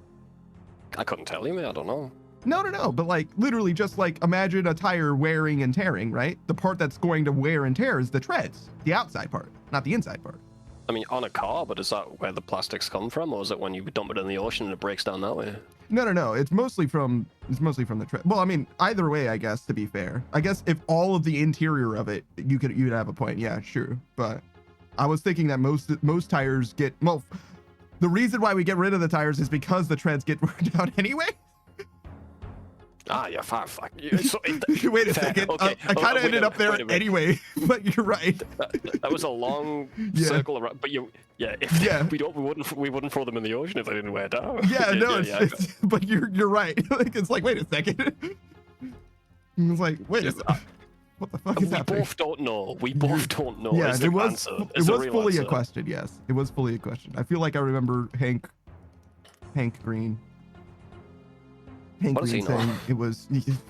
I couldn't tell you, man. I don't know. No, but like literally just like imagine a tire wearing and tearing, right? The part that's going to wear and tear is the treads, the outside part, not the inside part. I mean, on a car, but is that where the plastics come from, or is it when you dump it in the ocean and it breaks down that way? No. It's mostly from the tread. Well, I mean, either way, I guess, to be fair. I guess if all of the interior of it, you'd have a point. Yeah, sure. But I was thinking that most tires get, well, the reason why we get rid of the tires is because the treads get worn down anyway. Ah, yeah, fuck. Wait a second. Okay. I kind of ended up there wait a minute. anyway, but you're right. That was a long Yeah. circle around. But we wouldn't throw them in the ocean if they didn't wear down. Yeah, no, but you're right. Like it's like, wait a second. It's like, wait a second. What the fuck is We happening? both don't know. We both don't know. Yeah, is it the was answer. it Is the was real fully a answer. question. Yes, it was fully a question. I feel like I remember Hank Green. Hank What does he Green know? saying it was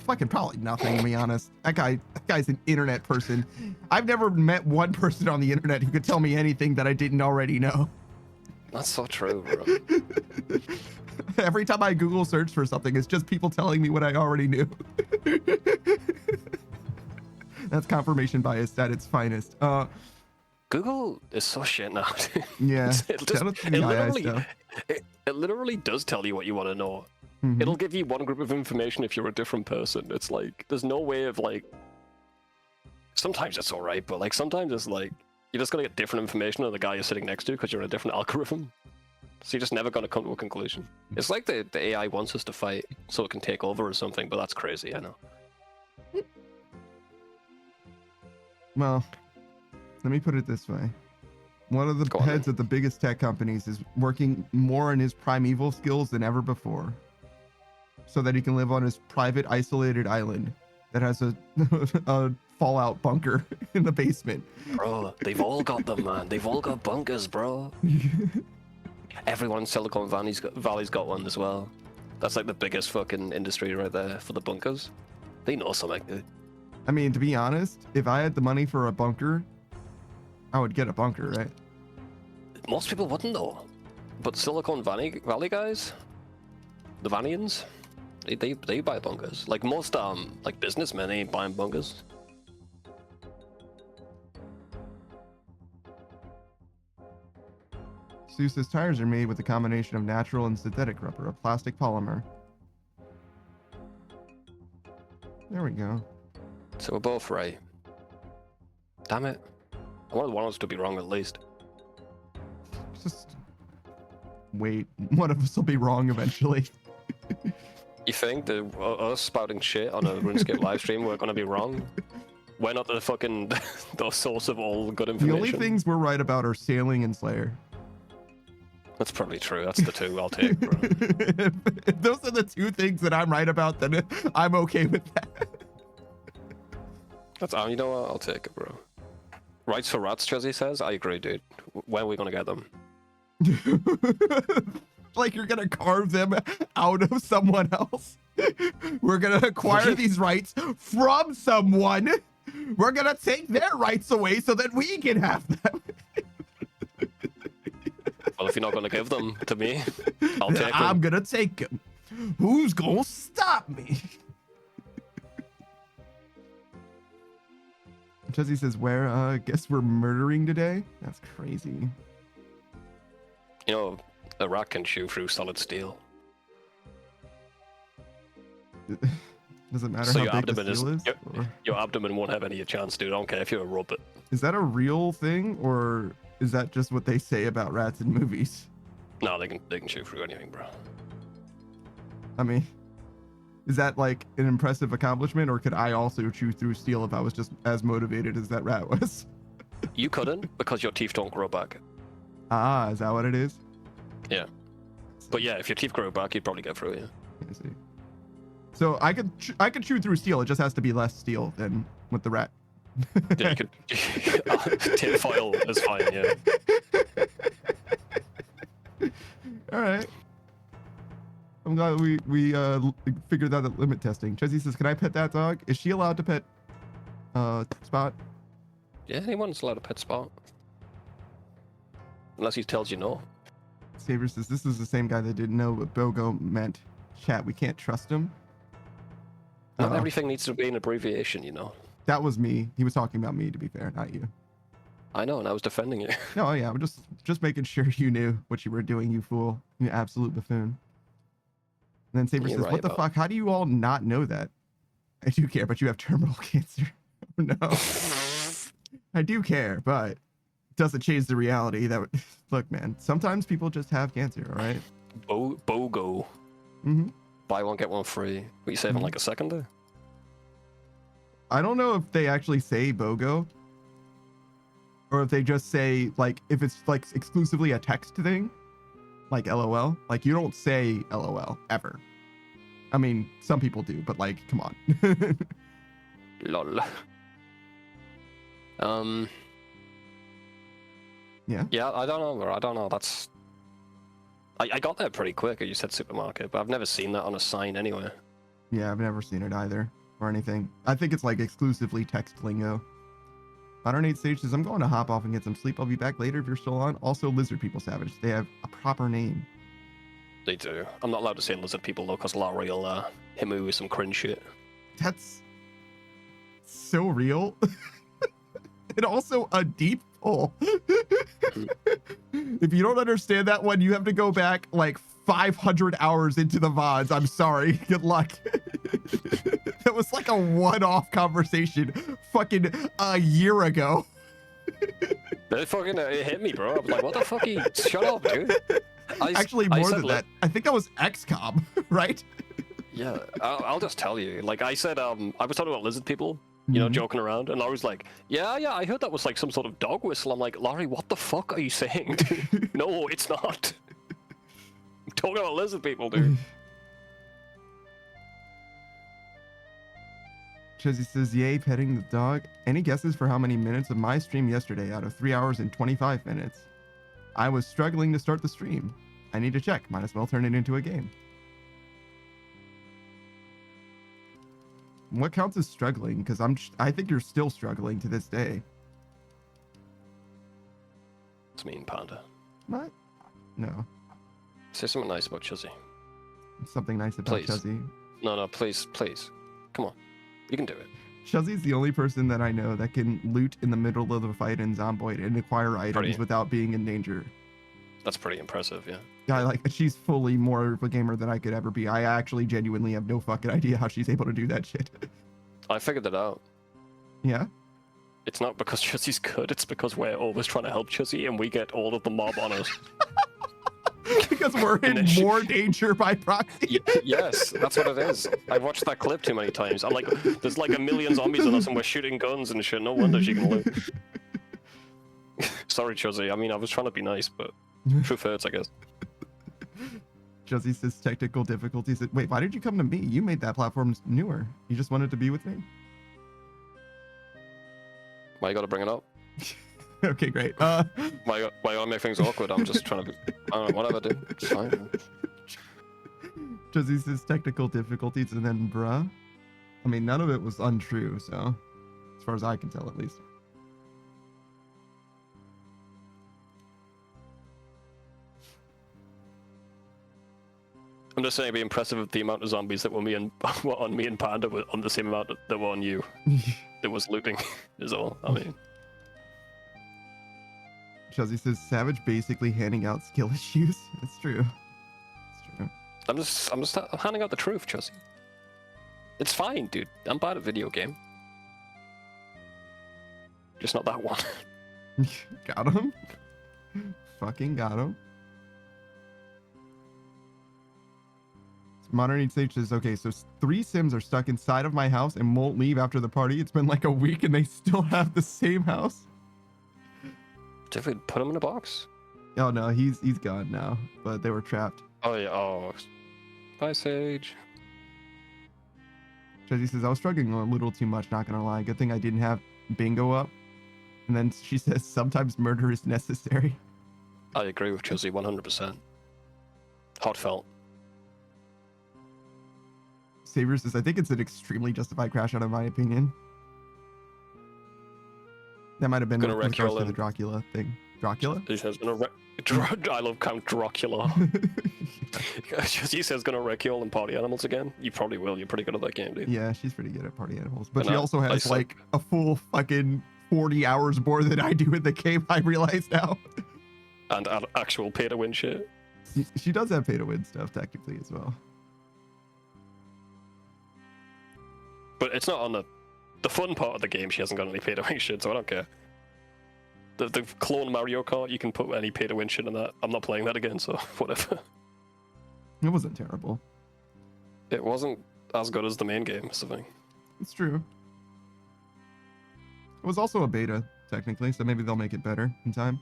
fucking probably nothing, to be honest. That guy's an internet person. I've never met one person on the internet who could tell me anything that I didn't already know. That's so true, bro. Every time I Google search for something, it's just people telling me what I already knew. That's confirmation bias at its finest. Google is so shit now. Yeah. It Shout out to the AI stuff. literally does tell you what you want to know. Mhm. It'll give you one group of information if you're a different person. It's like there's no way of like. Sometimes it's alright, but like sometimes it's like you're just gonna get different information than the guy you're sitting next to because you're in a different algorithm. So you're just never gonna come to a conclusion. It's like the AI wants us to fight so it can take over or something, but that's crazy. I know. Well, let me put it this way. One of the Go on, heads of the biggest tech companies is working more on his primeval skills than ever before, so that he can live on his private isolated island that has a fallout bunker in the basement. Bro, they've all got them, man. They've all got bunkers, bro. Everyone in Silicon Valley's got one as well. That's like the biggest fucking industry right there for the bunkers. They know something, dude. I mean, to be honest, if I had the money for a bunker, I would get a bunker, right? Most people wouldn't though. But Silicon Valley guys, the Vannians, they buy bunkers. Like most like businessmen ain't buying bunkers. Seuss's tires are made with a combination of natural and synthetic rubber, a plastic polymer. There we go. So we're both right. Damn it. I wanted one of us to be wrong at least. Just wait. One of us will be wrong eventually. You think that us spouting shit on a RuneScape live stream we're gonna be wrong? We're not the fucking the source of all good The information. only things we're right about are sailing and Slayer. That's probably true. That's the two I'll take, bro. If those are the two things that I'm right about, then I'm okay with that. That's you know what? I'll take it, bro. Rights for rats, Chuzzy says. I agree, dude. When are we gonna get them? Like you're gonna carve them out of someone else. We're gonna acquire these rights from someone We're gonna take their rights away so that we can have them. Well, if you're not going to give them to me, I'll take them. I'm gonna take them. Who's gonna stop me? Jesse says, where? Guess we're murdering today? That's crazy. You know, a rat can chew through solid steel. Doesn't matter So how your big the abdomen steel is? your abdomen won't have any chance, dude. I don't care if you're a robot. Is that a real thing, or is that just what they say about rats in movies? No, they can chew through anything, bro. I mean, is that like an impressive accomplishment, or could I also chew through steel if I was just as motivated as that rat was? You couldn't because your teeth don't grow back. Ah, is that what it is? Yeah. But yeah, if your teeth grow back, you'd probably get through it. I see. So I could chew through steel. It just has to be less steel than with the rat. Yeah, you could. Tin foil is fine. Yeah. All right. I'm glad we figured out the limit testing. Chessie says, "Can I pet that dog? Is she allowed to pet Spot?" Yeah, anyone's allowed to pet Spot. Unless he tells you no. Saber says, "This is the same guy that didn't know what BOGO meant. Chat, we can't trust him." Not everything needs to be an abbreviation, you know. That was me. He was talking about me, to be fair, not you. I know, and I was defending you. No, yeah, I'm just making sure you knew what you were doing, you fool. You absolute buffoon. And then Saber You're says, right "What the about- fuck? How do you all not know that?" I do care, but you have terminal cancer. No. I do care, but it doesn't change the reality that look, man, sometimes people just have cancer, all right? BOGO. Mm-hmm. Buy one, get one free. What you saving like a second there? I don't know if they actually say BOGO or if they just say, like, if it's like exclusively a text thing, like LOL. Like, you don't say LOL ever. I mean, some people do, but like, come on. Lol. Yeah. Yeah, I don't know, bro. I don't know. That's. I got there pretty quick. You said supermarket, but I've never seen that on a sign anywhere. Yeah, I've never seen it either or anything. I think it's like exclusively text lingo. 108 Stage says, "I'm going to hop off and get some sleep. I'll be back later if you're still on." Also, Lizard People Savage. They have a proper name. They do. I'm not allowed to say lizard people though, because Larry will hit me with some cringe shit. That's so real. And also a deep hole. If you don't understand that one, you have to go back like 500 hours into the VODs. I'm sorry. Good luck. That was like a one-off conversation fucking a year ago. They fucking it hit me, bro. I was like, what the fuck? Shut up, dude. Actually, more than that. I think that was XCOM, right? Yeah, I'll just tell you. Like I said, I was talking about lizard people, you know, joking around, and Laurie's like, yeah, I heard that was like some sort of dog whistle. I'm like, Laurie, what the fuck are you saying? No, it's not. I'm talking about lizard people, dude. Chizzy says, "Yay, petting the dog." Any guesses for how many minutes of my stream yesterday out of 3 hours and 25 minutes? I was struggling to start the stream. I need to check. Might as well turn it into a game. What counts as struggling? Because I think you're still struggling to this day. It's mean, Panda. What? No. Say something nice about Chizzy. Something nice about Please. Chuzzy. No, please. Come on. You can do it. Chuzzy's the only person that I know that can loot in the middle of the fight in Zomboid and acquire items Pretty. without being in danger. That's pretty impressive, yeah. Yeah, she's fully more of a gamer than I could ever be. I actually genuinely have no fucking idea how she's able to do that shit. I figured it out. Yeah? It's not because Chuzzy's good, it's because we're always trying to help Chuzzy and we get all of the mob on us. Because we're in more danger by proxy. Yes, that's what it is. I've watched that clip too many times. I'm like, there's like a million zombies on us and we're shooting guns and shit. No wonder she can live. Sorry, Chuzzy. I mean, I was trying to be nice, but truth hurts, I guess. Chuzzy says technical difficulties. Wait, why did you come to me? You made that platform newer. You just wanted to be with me? Why you gotta bring it up? Okay, great. Why you gotta make things awkward? I'm just trying to be... I don't know, whatever, dude. It's fine. Chuzzy says technical difficulties and then bruh. I mean, none of it was untrue, so it's far as I can tell, at least. I'm just saying, it'd be impressive if the amount of zombies that were were on me and Panda were on the same amount that were on you. That was looting, is all. I mean, Chelsea says Savage basically handing out skill issues. It's true. It's true. I'm just handing out the truth, Chelsea. It's fine, dude. I'm bad at video game. Just not that one. Got him. Fucking got him. Modern Age Sage says, okay, so 3 Sims are stuck inside of my house and won't leave after the party. It's been like a week and they still have the same house. Did we put him in a box? Oh no, he's gone now, but they were trapped. Oh yeah. Oh. Bye, Sage. Chelsea says, I was struggling a little too much, not gonna lie. Good thing I didn't have bingo up. And then she says, sometimes murder is necessary. I agree with Chelsea 100%. Heartfelt. Saber says, I think it's an extremely justified crash out of my opinion. That might have been Gonna with wreck regards your to the Dracula thing. Dracula? He says, I love Count Dracula. She says, gonna wreck you all in party animals again. You probably will. You're pretty good at that game, dude. Yeah, she's pretty good at party animals. But And she I- also I has suck. like a full fucking 40 hours more than I do in the game, I realize now. And actual pay to win shit. She does have pay to win stuff technically as well. But it's not on the fun part of the game. She hasn't got any pay to win shit, so I don't care. The clone Mario Kart, you can put any pay to win shit in that. I'm not playing that again, so whatever. It wasn't terrible. It wasn't as good as the main game, that's the thing. It's true. It was also a beta, technically, so maybe they'll make it better in time.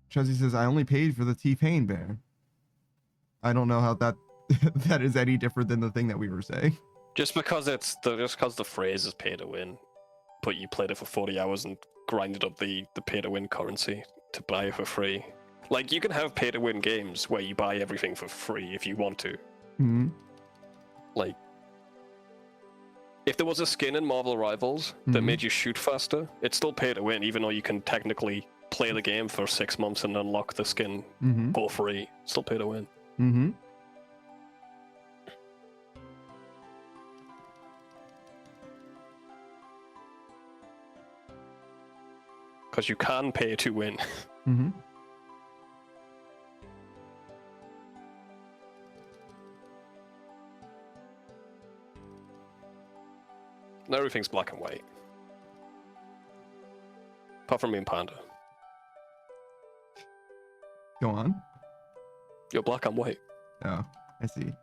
Chelsea says, I only paid for the T-Pain bear. I don't know how that that is any different than the thing that we were saying. Just because the phrase is pay to win, but you played it for 40 hours and grinded up the pay to win currency to buy it for free. Like, you can have pay to win games where you buy everything for free if you want to. Mm-hmm. Like, if there was a skin in Marvel Rivals that Mhm. made you shoot faster, it's still pay to win, even though you can technically play the game for 6 months and unlock the skin Mm-hmm. for free. Still pay to win. Mm-hmm. Because you can pay to win. Mm-hmm. And everything's black and white. Apart from me and Panda. Go on. You're black and white. Oh, I see.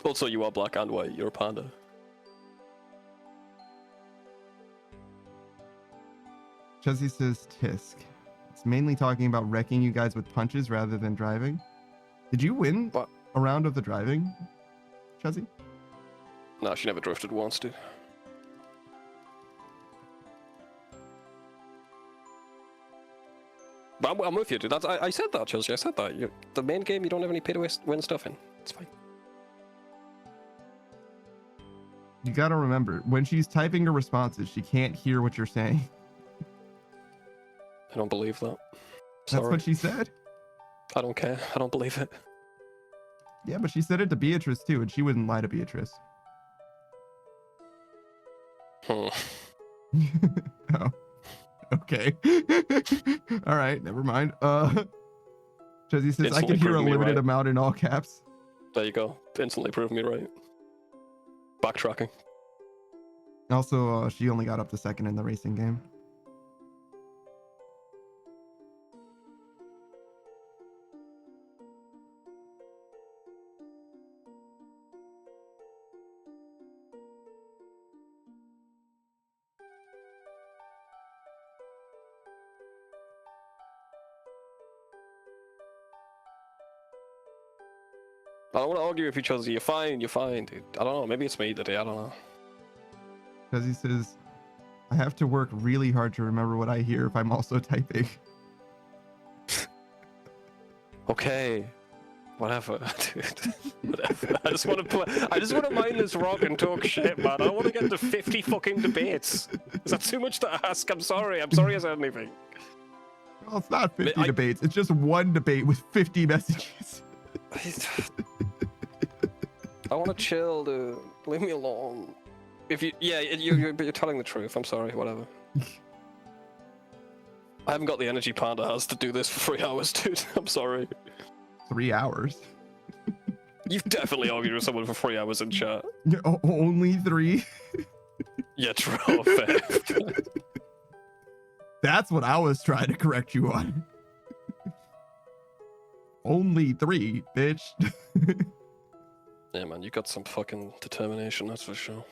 Also, you are black and white. You're a panda. Chelsea says Tisk. It's mainly talking about wrecking you guys with punches rather than driving. Did you win What? a round of the driving, Chelsea? No, she never drifted once, dude. But I'm with you, dude. I said that, Chelsea. I said that. The main game, you don't have any pay to win stuff in. It's fine. You gotta remember, when she's typing her responses, she can't hear what you're saying. I don't believe that. That's Sorry. what she said. I don't care. I don't believe it. Yeah, but she said it to Beatrice too, and she wouldn't lie to Beatrice. Hmm. Oh. Okay. All right, never mind. Chelsea says, I Instantly can hear a proving me limited right. amount in all caps. There you go. Instantly proving me right. Backtracking. Also, she only got up to second in the racing game. I don't want to argue with you, Chelsea. You're fine, dude. I don't know. Maybe it's me today. I don't know. Chelsea says, I have to work really hard to remember what I hear if I'm also typing. Okay. Whatever, dude. Whatever. I just want to mine this rock and talk shit, man. I don't want to get into 50 fucking debates. Is that too much to ask? I'm sorry I said anything. Well, it's not 50 debates. It's just one debate with 50 messages. I want to chill, dude. Leave me alone. But you're telling the truth. I'm sorry, whatever. I haven't got the energy Panda has to do this for 3 hours, dude. I'm sorry. 3 hours? You've definitely argued with someone for 3 hours in chat. Only 3? Yeah, true. Fair. That's what I was trying to correct you on. Only 3, bitch. Yeah, man, you got some fucking determination, that's for sure.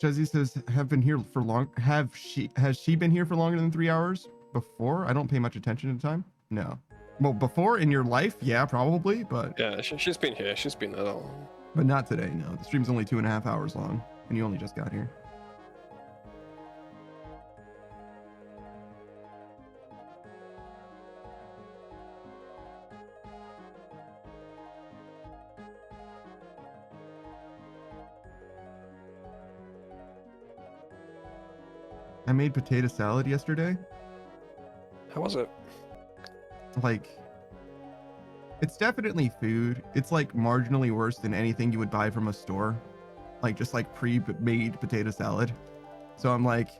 Jesse says, has she been here for longer than 3 hours before? I don't pay much attention to time. No. Well, before in your life, yeah, probably, but Yeah, she's been here. She's been there that long. but not today. No, the stream's only 2.5 hours long, and you only just got here. I made potato salad yesterday. How was it? Like, it's definitely food. It's like marginally worse than anything you would buy from a store. Like just like pre-made potato salad. So I'm like,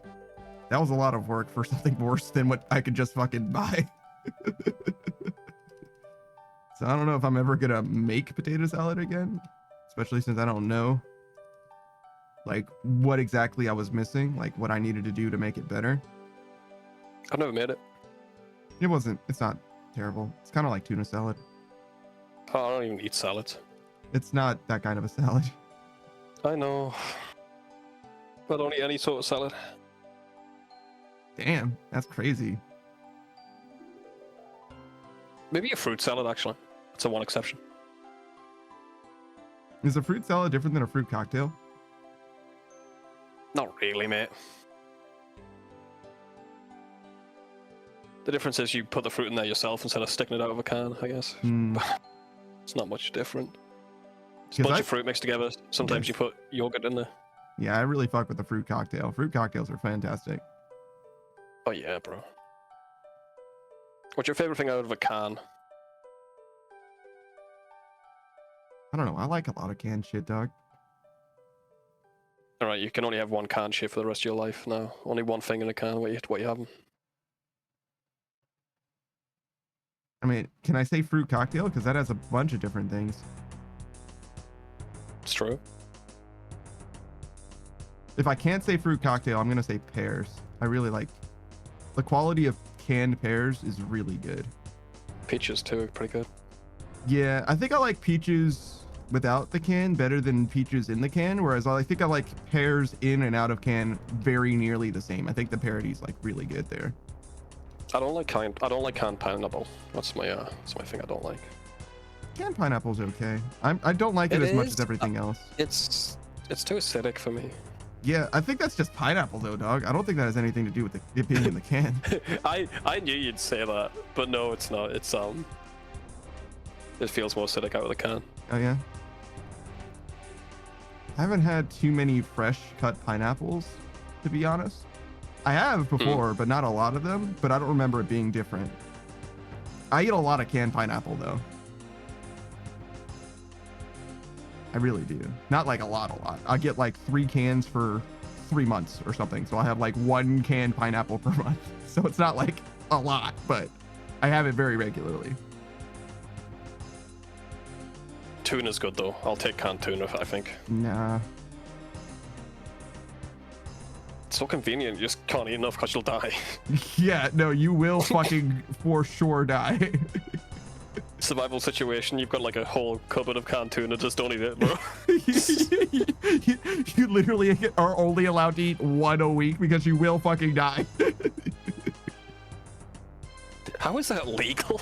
that was a lot of work for something worse than what I could just fucking buy. So I don't know if I'm ever gonna make potato salad again, especially since I don't know like what exactly I was missing, like what I needed to do to make it better. I've never made it. It's not terrible. It's kind of like tuna salad. Oh, I don't even eat salads. It's not that kind of a salad. I know. I don't eat any sort of salad. Damn, that's crazy. Maybe a fruit salad, actually. That's the one exception. Is a fruit salad different than a fruit cocktail? Not really, mate. The difference is you put the fruit in there yourself instead of sticking it out of a can, I guess. It's not much different. It's a bunch of fruit mixed together. Sometimes you put yogurt in there. Yeah, I really fuck with the fruit cocktail. Fruit cocktails are fantastic. Oh yeah, bro. What's your favorite thing out of a can? I don't know. I like a lot of canned shit, dog. Alright, you can only have one can shit for the rest of your life now. Only one thing in a can, what you having? I mean, can I say fruit cocktail? Because that has a bunch of different things. It's true. If I can't say fruit cocktail, I'm going to say pears. I really like... The quality of canned pears is really good. Peaches too, pretty good. Yeah, I think I like peaches without the can better than peaches in the can, whereas I think I like pears in and out of can very nearly the same. I think the parity's like really good there. I don't like canned pineapple. That's my thing I don't like. Canned pineapple's okay. I don't like it as much as everything else. It's too acidic for me. Yeah, I think that's just pineapple though, dog. I don't think that has anything to do with it being in the can. I knew you'd say that, but no, it's not. It feels more acidic out of the can. Oh yeah. I haven't had too many fresh cut pineapples, to be honest. I have before, but not a lot of them, but I don't remember it being different. I eat a lot of canned pineapple though. I really do. Not like a lot. I get like 3 cans for 3 months or something. So I have like 1 canned pineapple per month. So it's not like a lot, but I have it very regularly. Tuna's good though. I'll take canned tuna, I think. Nah. It's so convenient. You just can't eat enough because you'll die. Yeah, no, you will fucking for sure die. survival situation, you've got like a whole cupboard of canned tuna, just don't eat it, bro. You literally are only allowed to eat one a week because you will fucking die. How is that legal?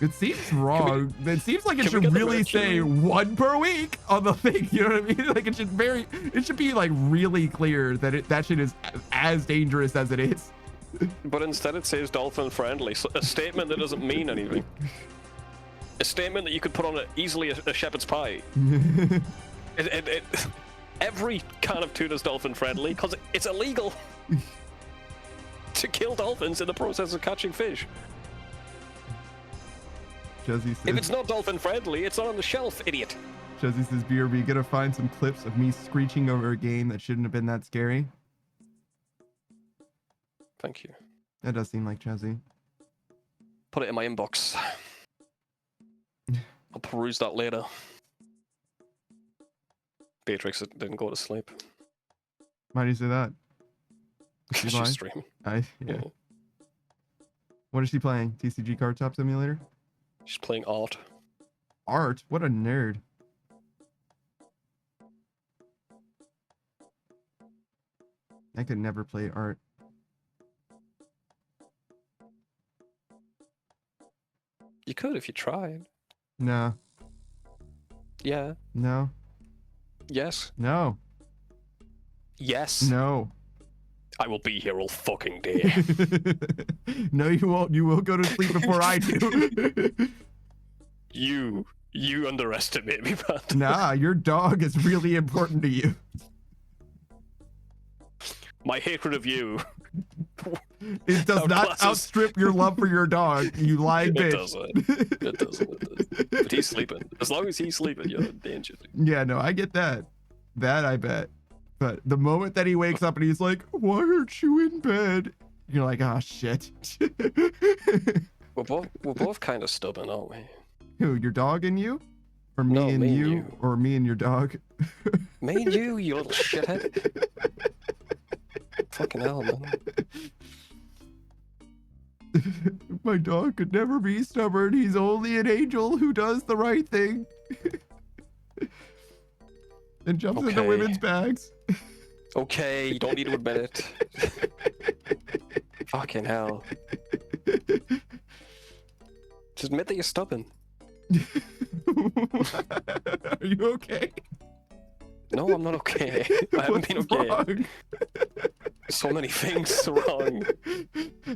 It seems wrong. It seems like it can we should get the really say mercury? 1 per week on the thing. You know what I mean? Like it should be like really clear that that shit is as dangerous as it is. But instead it says dolphin friendly, so a statement that doesn't mean anything. A statement that you could put on easily a shepherd's pie. Every can of tuna is dolphin friendly because it's illegal to kill dolphins in the process of catching fish. Jesse If says, it's not dolphin friendly, it's not on the shelf, idiot. Jesse says, BRB, gonna find some clips of me screeching over a game that shouldn't have been that scary. Thank you. That does seem like Jesse. Put it in my inbox. I'll peruse that later. Beatrix didn't go to sleep. Why do you say that? She's lying? streaming. Yeah. What is she playing? TCG Card Top Simulator? She's playing art. Art? What a nerd. I could never play art. You could if you tried. No. Yeah. No. Yes. No. Yes. No. I will be here all fucking day. No, you won't. You will go to sleep before I do. You underestimate me, man. Nah, your dog is really important to you. My hatred of you. It does not outstrip your love for your dog, you lying bitch. It doesn't. It doesn't. But he's sleeping. As long as he's sleeping, you're in danger. Yeah, no, I get that. That I bet. But the moment that he wakes up and he's like, why aren't you in bed? You're like, oh shit. We're both kind of stubborn, aren't we? Who, your dog and you? Or me No, and me and you? you. Or me and your dog? Me and you little shithead. Fucking hell, man. My dog could never be stubborn. He's only an angel who does the right thing. And jumps into Okay. women's bags. Okay, you don't need to admit it. Fucking hell. Just admit that you're stubborn. Are you okay? No, I'm not okay. I haven't been What's okay. wrong? So many things wrong.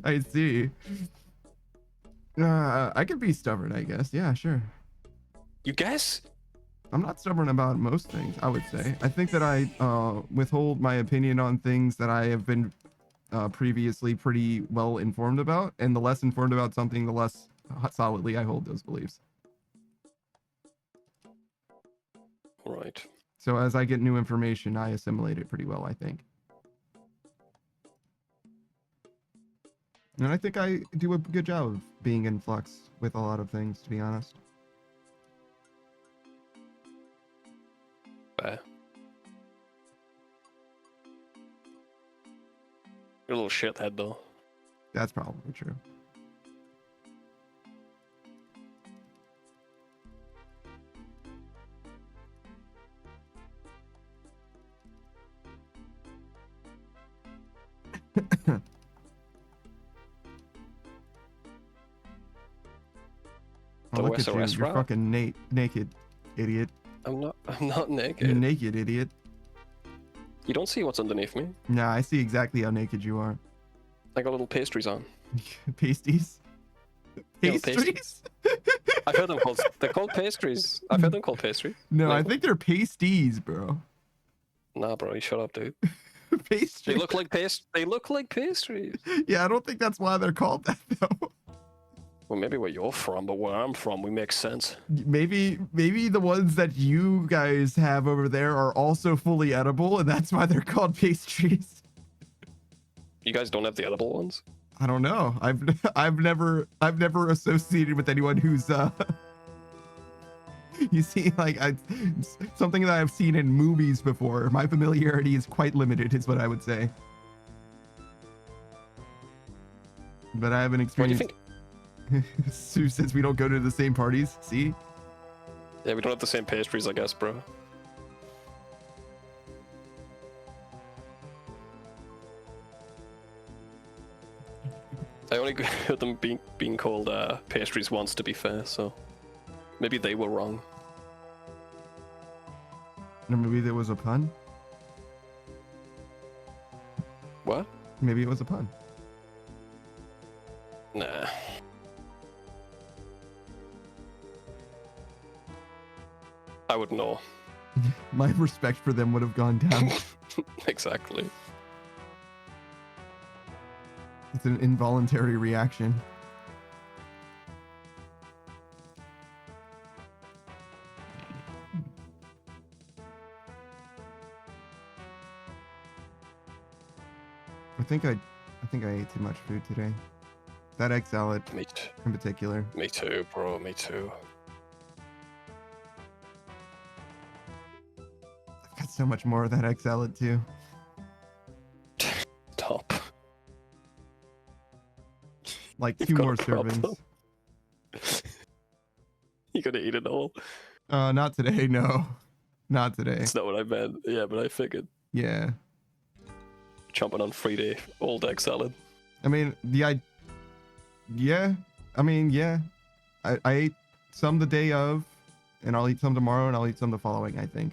I see. I could be stubborn, I guess. Yeah, sure. You guess? I'm not stubborn about most things, I would say. I think that I withhold my opinion on things that I have been previously pretty well informed about, and the less informed about something, the less solidly I hold those beliefs. Right. So as I get new information, I assimilate it pretty well, I think. And I think I do a good job of being in flux with a lot of things, to be honest. Fair. You're a little shithead, though. That's probably true. Oh, The look at you, OSRS you're route? fucking naked, idiot. I'm not naked. You're naked, idiot. You don't see what's underneath me. Nah, I see exactly how naked you are. I got little pastries on. Pasties? Yeah, Pastries? I've heard them called. They're called pastries. I've heard them called pastries. No, I Like- think they're pasties, bro. Nah, bro, you shut up, dude. They Pastries. look like They look like pastries. Yeah, I don't think that's why they're called that, though. Well, maybe where you're from, but where I'm from, we make sense. Maybe the ones that you guys have over there are also fully edible, and that's why they're called pastries. You guys don't have the edible ones? I don't know. I've never associated with anyone who's you see, like something that I've seen in movies before. My familiarity is quite limited, is what I would say. But I haven't What do you experienced. think? Sue says we don't go to the same parties. See? Yeah, we don't have the same pastries, I guess, bro. I only heard them being called pastries once, to be fair, so maybe they were wrong. Or maybe there was a pun. What? Maybe it was a pun. Nah. I would know. My respect for them would have gone down. Exactly. It's an involuntary reaction. I think I ate too much food today. That egg salad Me in particular. Me too, bro. Me too. I've got so much more of that egg salad too. Top. Like You've 2 got more a problem. servings. You gotta eat it all. Not today, no. Not today. That's not what I meant. Yeah, but I figured. Yeah. Chomping on 3-day old egg salad. I mean, yeah. I mean, yeah. I ate some the day of, and I'll eat some tomorrow, and I'll eat some the following, I think.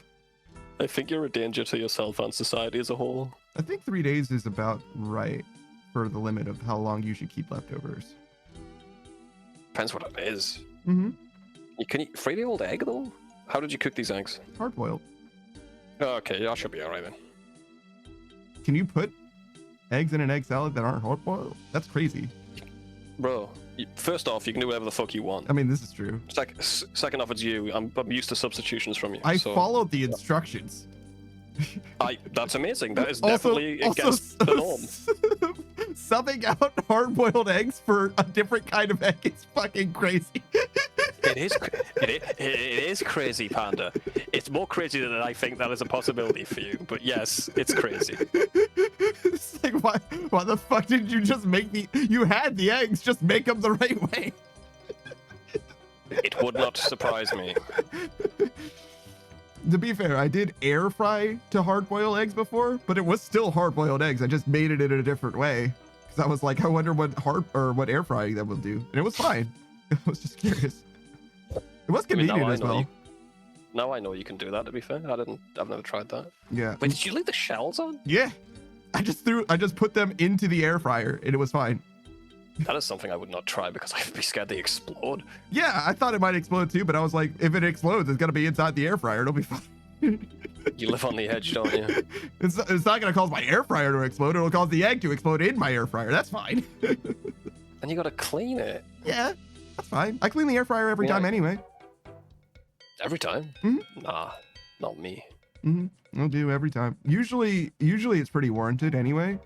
I think you're a danger to yourself and society as a whole. I think 3 days is about right for the limit of how long you should keep leftovers. Depends what it is. Mm-hmm. You can eat 3-day old egg, though? How did you cook these eggs? Hard boiled. Oh, okay, I should be alright then. Can you put eggs in an egg salad that aren't hard boiled? That's crazy. Bro, first off, you can do whatever the fuck you want. I mean, this is true. Second off, it's you. I'm used to substitutions from you. I so followed the instructions. That's amazing. That is Also- definitely also against the norm. Subbing out hard-boiled eggs for a different kind of egg is fucking crazy. It is crazy, Panda. It's more crazy than I think that is a possibility for you. But yes, it's crazy. It's like, why the fuck did you just make you had the eggs, just make them the right way. It would not surprise me. To be fair, I did air fry to hard-boiled eggs before, but it was still hard-boiled eggs. I just made it in a different way. Because I was like, I wonder what what air frying that will do. And it was fine. I was just curious. It was convenient as well. Now I know you can do that, to be fair. I've never tried that. Yeah. Wait, did you leave the shells on? Yeah. I just put them into the air fryer and it was fine. That is something I would not try because I'd be scared they explode. Yeah, I thought it might explode too, but I was like, if it explodes, it's gonna be inside the air fryer. It'll be fine. You live on the edge, don't you? It's not gonna cause my air fryer to explode. It'll cause the egg to explode in my air fryer. That's fine. And you gotta clean it. Yeah, that's fine. I clean the air fryer every time anyway. Every time? Mm-hmm. Nah, not me. I'll do every time. Usually it's pretty warranted anyway.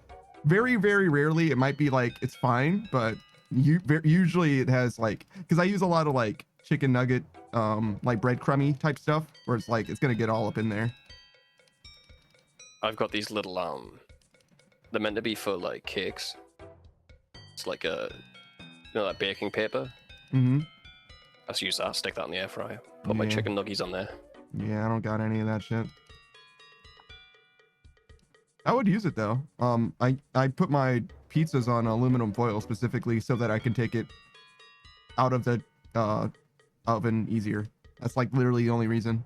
Very, very rarely it might be like it's fine, but usually it has like, because I use a lot of like chicken nugget, like breadcrumby type stuff, where it's like it's gonna get all up in there. I've got these little they're meant to be for like cakes. It's like that baking paper. Mm-hmm. I just use that, stick that in the air fryer, put my Yeah. chicken nuggies on there. Yeah, I don't got any of that shit. I would use it though. I put my pizzas on aluminum foil specifically so that I can take it out of the oven easier. That's like literally the only reason.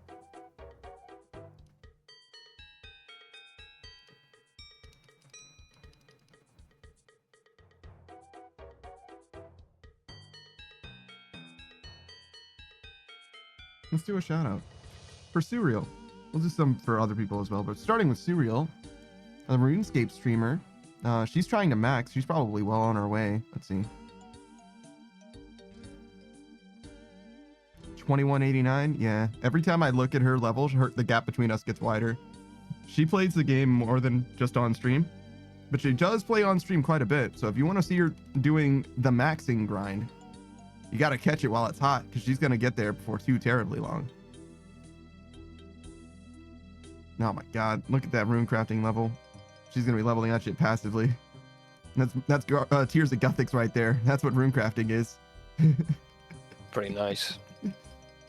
Let's do a shout out for Cereal. We'll do some for other people as well, but starting with Cereal, a RuneScape streamer. She's trying to max. She's probably well on her way. Let's see. 2189. Yeah. Every time I look at her level, the gap between us gets wider. She plays the game more than just on stream, but she does play on stream quite a bit. So if you want to see her doing the maxing grind, you got to catch it while it's hot because she's going to get there before too terribly long. Oh my god, look at that rune crafting level. She's gonna be leveling that shit passively. That's Tears of Guthix right there. That's what rune crafting is. Pretty nice.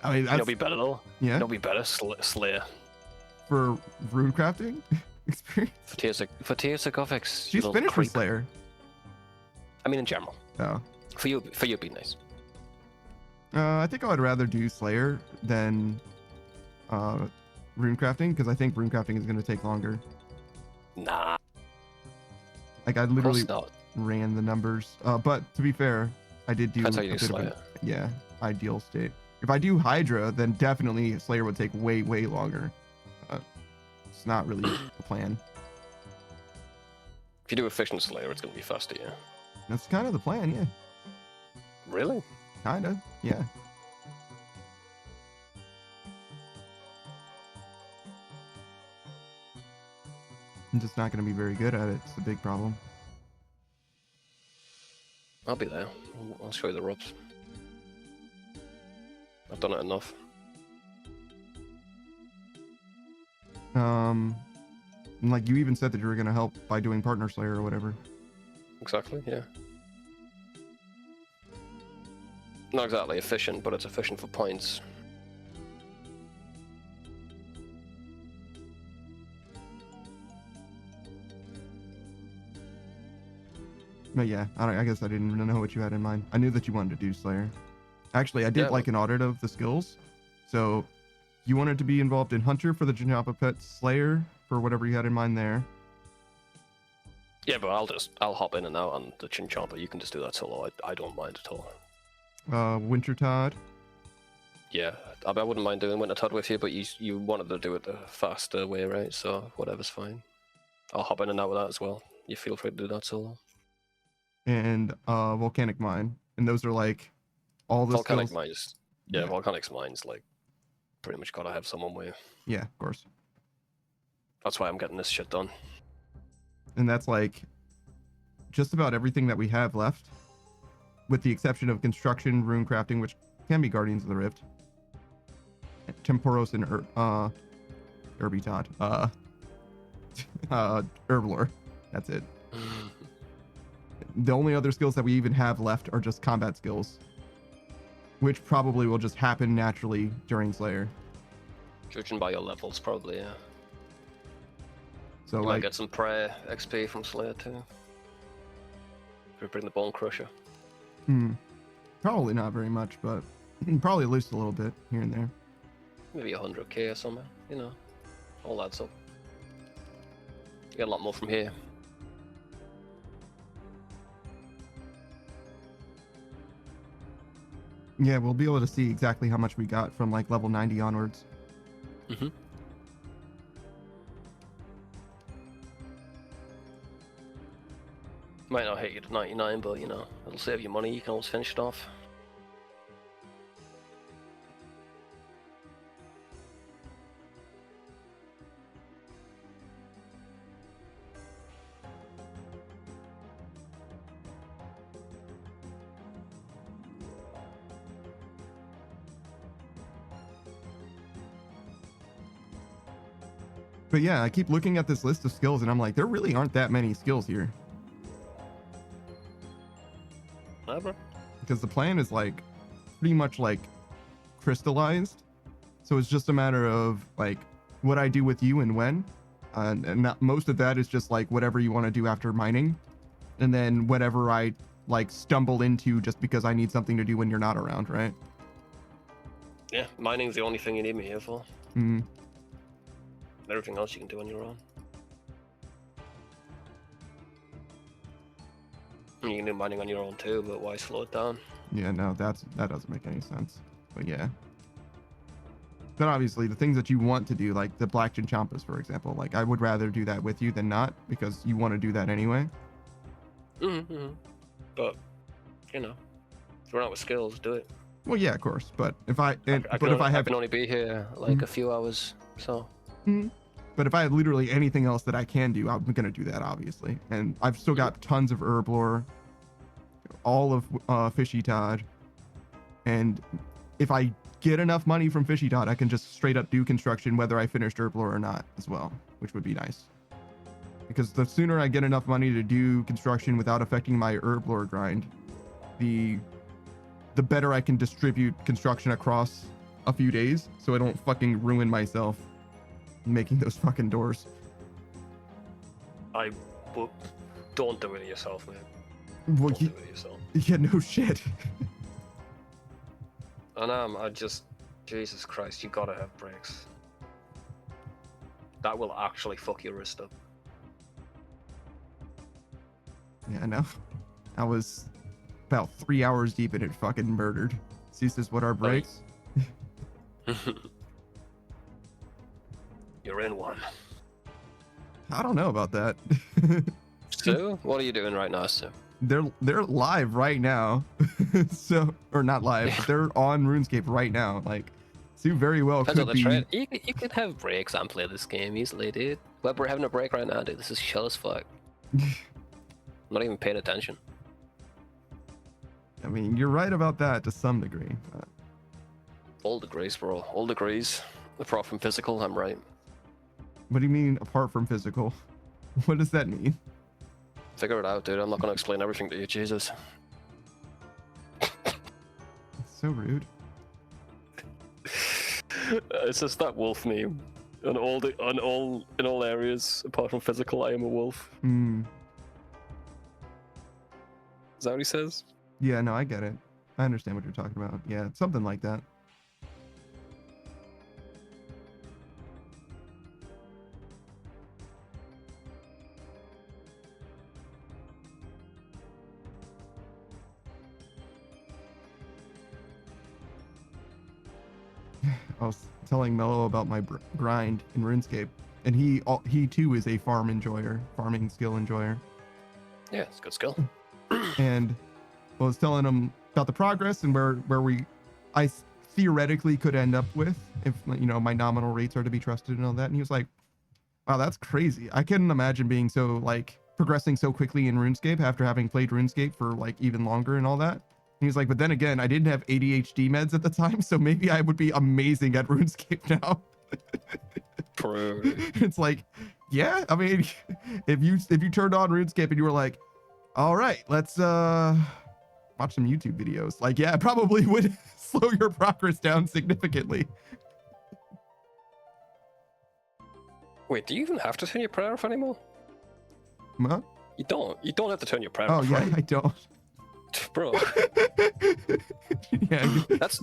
I mean, It'll that's, be better though. yeah, It'll be better. Slayer. for rune crafting experience. For Tears of Gothics. She's finished with Slayer. I mean, in general. Oh. For you, it'd be nice. I think I would rather do Slayer than rune crafting, because I think rune crafting is going to take longer. Nah. Like, I Of literally course not. ran the numbers. But to be fair, I did do That's how a you bit do of Slayer. yeah, ideal state. If I do Hydra, then definitely Slayer would take way, way longer. It's not really the plan. If you do efficient Slayer, it's gonna be faster, yeah. That's kind of the plan, yeah. Really? Kinda, yeah. I'm just not going to be very good at it. It's the big problem. I'll be there. I'll show you the ropes. I've done it enough. And like you even said that you were going to help by doing Partner Slayer or whatever. Exactly, yeah. Not exactly efficient, but it's efficient for points. But yeah, I guess I didn't really know what you had in mind. I knew that you wanted to do Slayer. Actually, I did Yeah. like an audit of the skills. So you wanted to be involved in Hunter for the Jinjapa Pet, Slayer for whatever you had in mind there. Yeah, but I'll hop in and out on the Chinchompa. You can just do that solo. I don't mind at all. Wintertod. Yeah, I wouldn't mind doing Wintertod with you, but you wanted to do it the faster way, right? So whatever's fine. I'll hop in and out with that as well. You feel free to do that solo. And Volcanic Mine. And those are like all the Volcanic skills. Mines. Yeah, Volcanic's Mines, like, pretty much gotta have someone with you. Yeah, of course. That's why I'm getting this shit done. And that's like just about everything that we have left, with the exception of construction, rune crafting, which can be Guardians of the Rift, Temporos, and Herbitod. Herblore. That's it. The only other skills that we even have left are just combat skills, which probably will just happen naturally during Slayer. Judging by your levels, probably, yeah. So You might like, get some prayer XP from Slayer too. If we bring the Bone Crusher. probably not very much, but probably at least a little bit here and there. Maybe 100k or something, you know. All adds up. You get a lot more from here. Yeah, we'll be able to see exactly how much we got from like level 90 onwards. Mm-hmm. Might not hit you to 99, but you know, it'll save you money. You can always finish it off. But yeah, I keep looking at this list of skills and I'm like, there really aren't that many skills here. Bro. Because the plan is like pretty much like crystallized. So it's just a matter of like what I do with you and when. And not, most of that is just like whatever you want to do after mining. And then whatever I like stumble into just because I need something to do when you're not around, right? Yeah, mining's the only thing you need me here for. Mm-hmm. Everything else you can do on your own. You can do mining on your own too, but why slow it down? Yeah, no, that doesn't make any sense. But yeah. But obviously, the things that you want to do, like the Black Chinchampas, for example, like I would rather do that with you than not, because you want to do that anyway. Mm-hmm. But, you know, if we're not with skills, do it. Well, yeah, of course. But if I I have can only be here like a few hours, so. But if I have literally anything else that I can do, I'm gonna do that, obviously. And I've still got tons of Herblore, all of Fishy Todd, and if I get enough money from Fishy Todd, I can just straight up do construction whether I finished Herblore or not as well, which would be nice. Because the sooner I get enough money to do construction without affecting my Herblore grind, the the better I can distribute construction across a few days, so I don't fucking ruin myself making those fucking doors. Don't do it yourself, man. Well, Don't do it yourself. yeah, no shit. And I just, Jesus Christ, you gotta have brakes. That will actually fuck your wrist up. Yeah, I know. I was about 3 hours deep and it fucking murdered. Ceases what our breaks. You're in one. I don't know about that. So, what are you doing right now, Stu? They're live right now. So, or not live, but they're on RuneScape right now. Like, Sue very well Depends could on the be. trade. You can have breaks and play this game easily, dude. But we're having a break right now, dude. This is chill as fuck. I'm not even paying attention. I mean, you're right about that to some degree. But... All degrees, bro. All degrees. Apart from physical, I'm right. What do you mean apart from physical? What does that mean? Figure it out, dude. I'm not gonna explain everything to you, Jesus. It's so rude. It's just that wolf meme. In all areas, apart from physical, I am a wolf. Hmm. Is that what he says? Yeah, no, I get it. I understand what you're talking about. Yeah, something like that. I was telling Mello about my grind in RuneScape, and he too is a farming skill enjoyer. Yeah, it's a good skill. And I was telling him about the progress and where I theoretically could end up with if, you know, my nominal rates are to be trusted and all that. And he was like, wow, that's crazy. I couldn't imagine being so like progressing so quickly in RuneScape after having played RuneScape for like even longer and all that. He was like, but then again, I didn't have ADHD meds at the time, so maybe I would be amazing at RuneScape now. True. It's like, yeah, I mean, if you turned on RuneScape and you were like, all right, let's watch some YouTube videos. Like, yeah, it probably would slow your progress down significantly. Wait, do you even have to turn your prayer off anymore? Huh? You don't. You don't have to turn your prayer Oh, off, yeah, right? I don't. Bro, Yeah, that's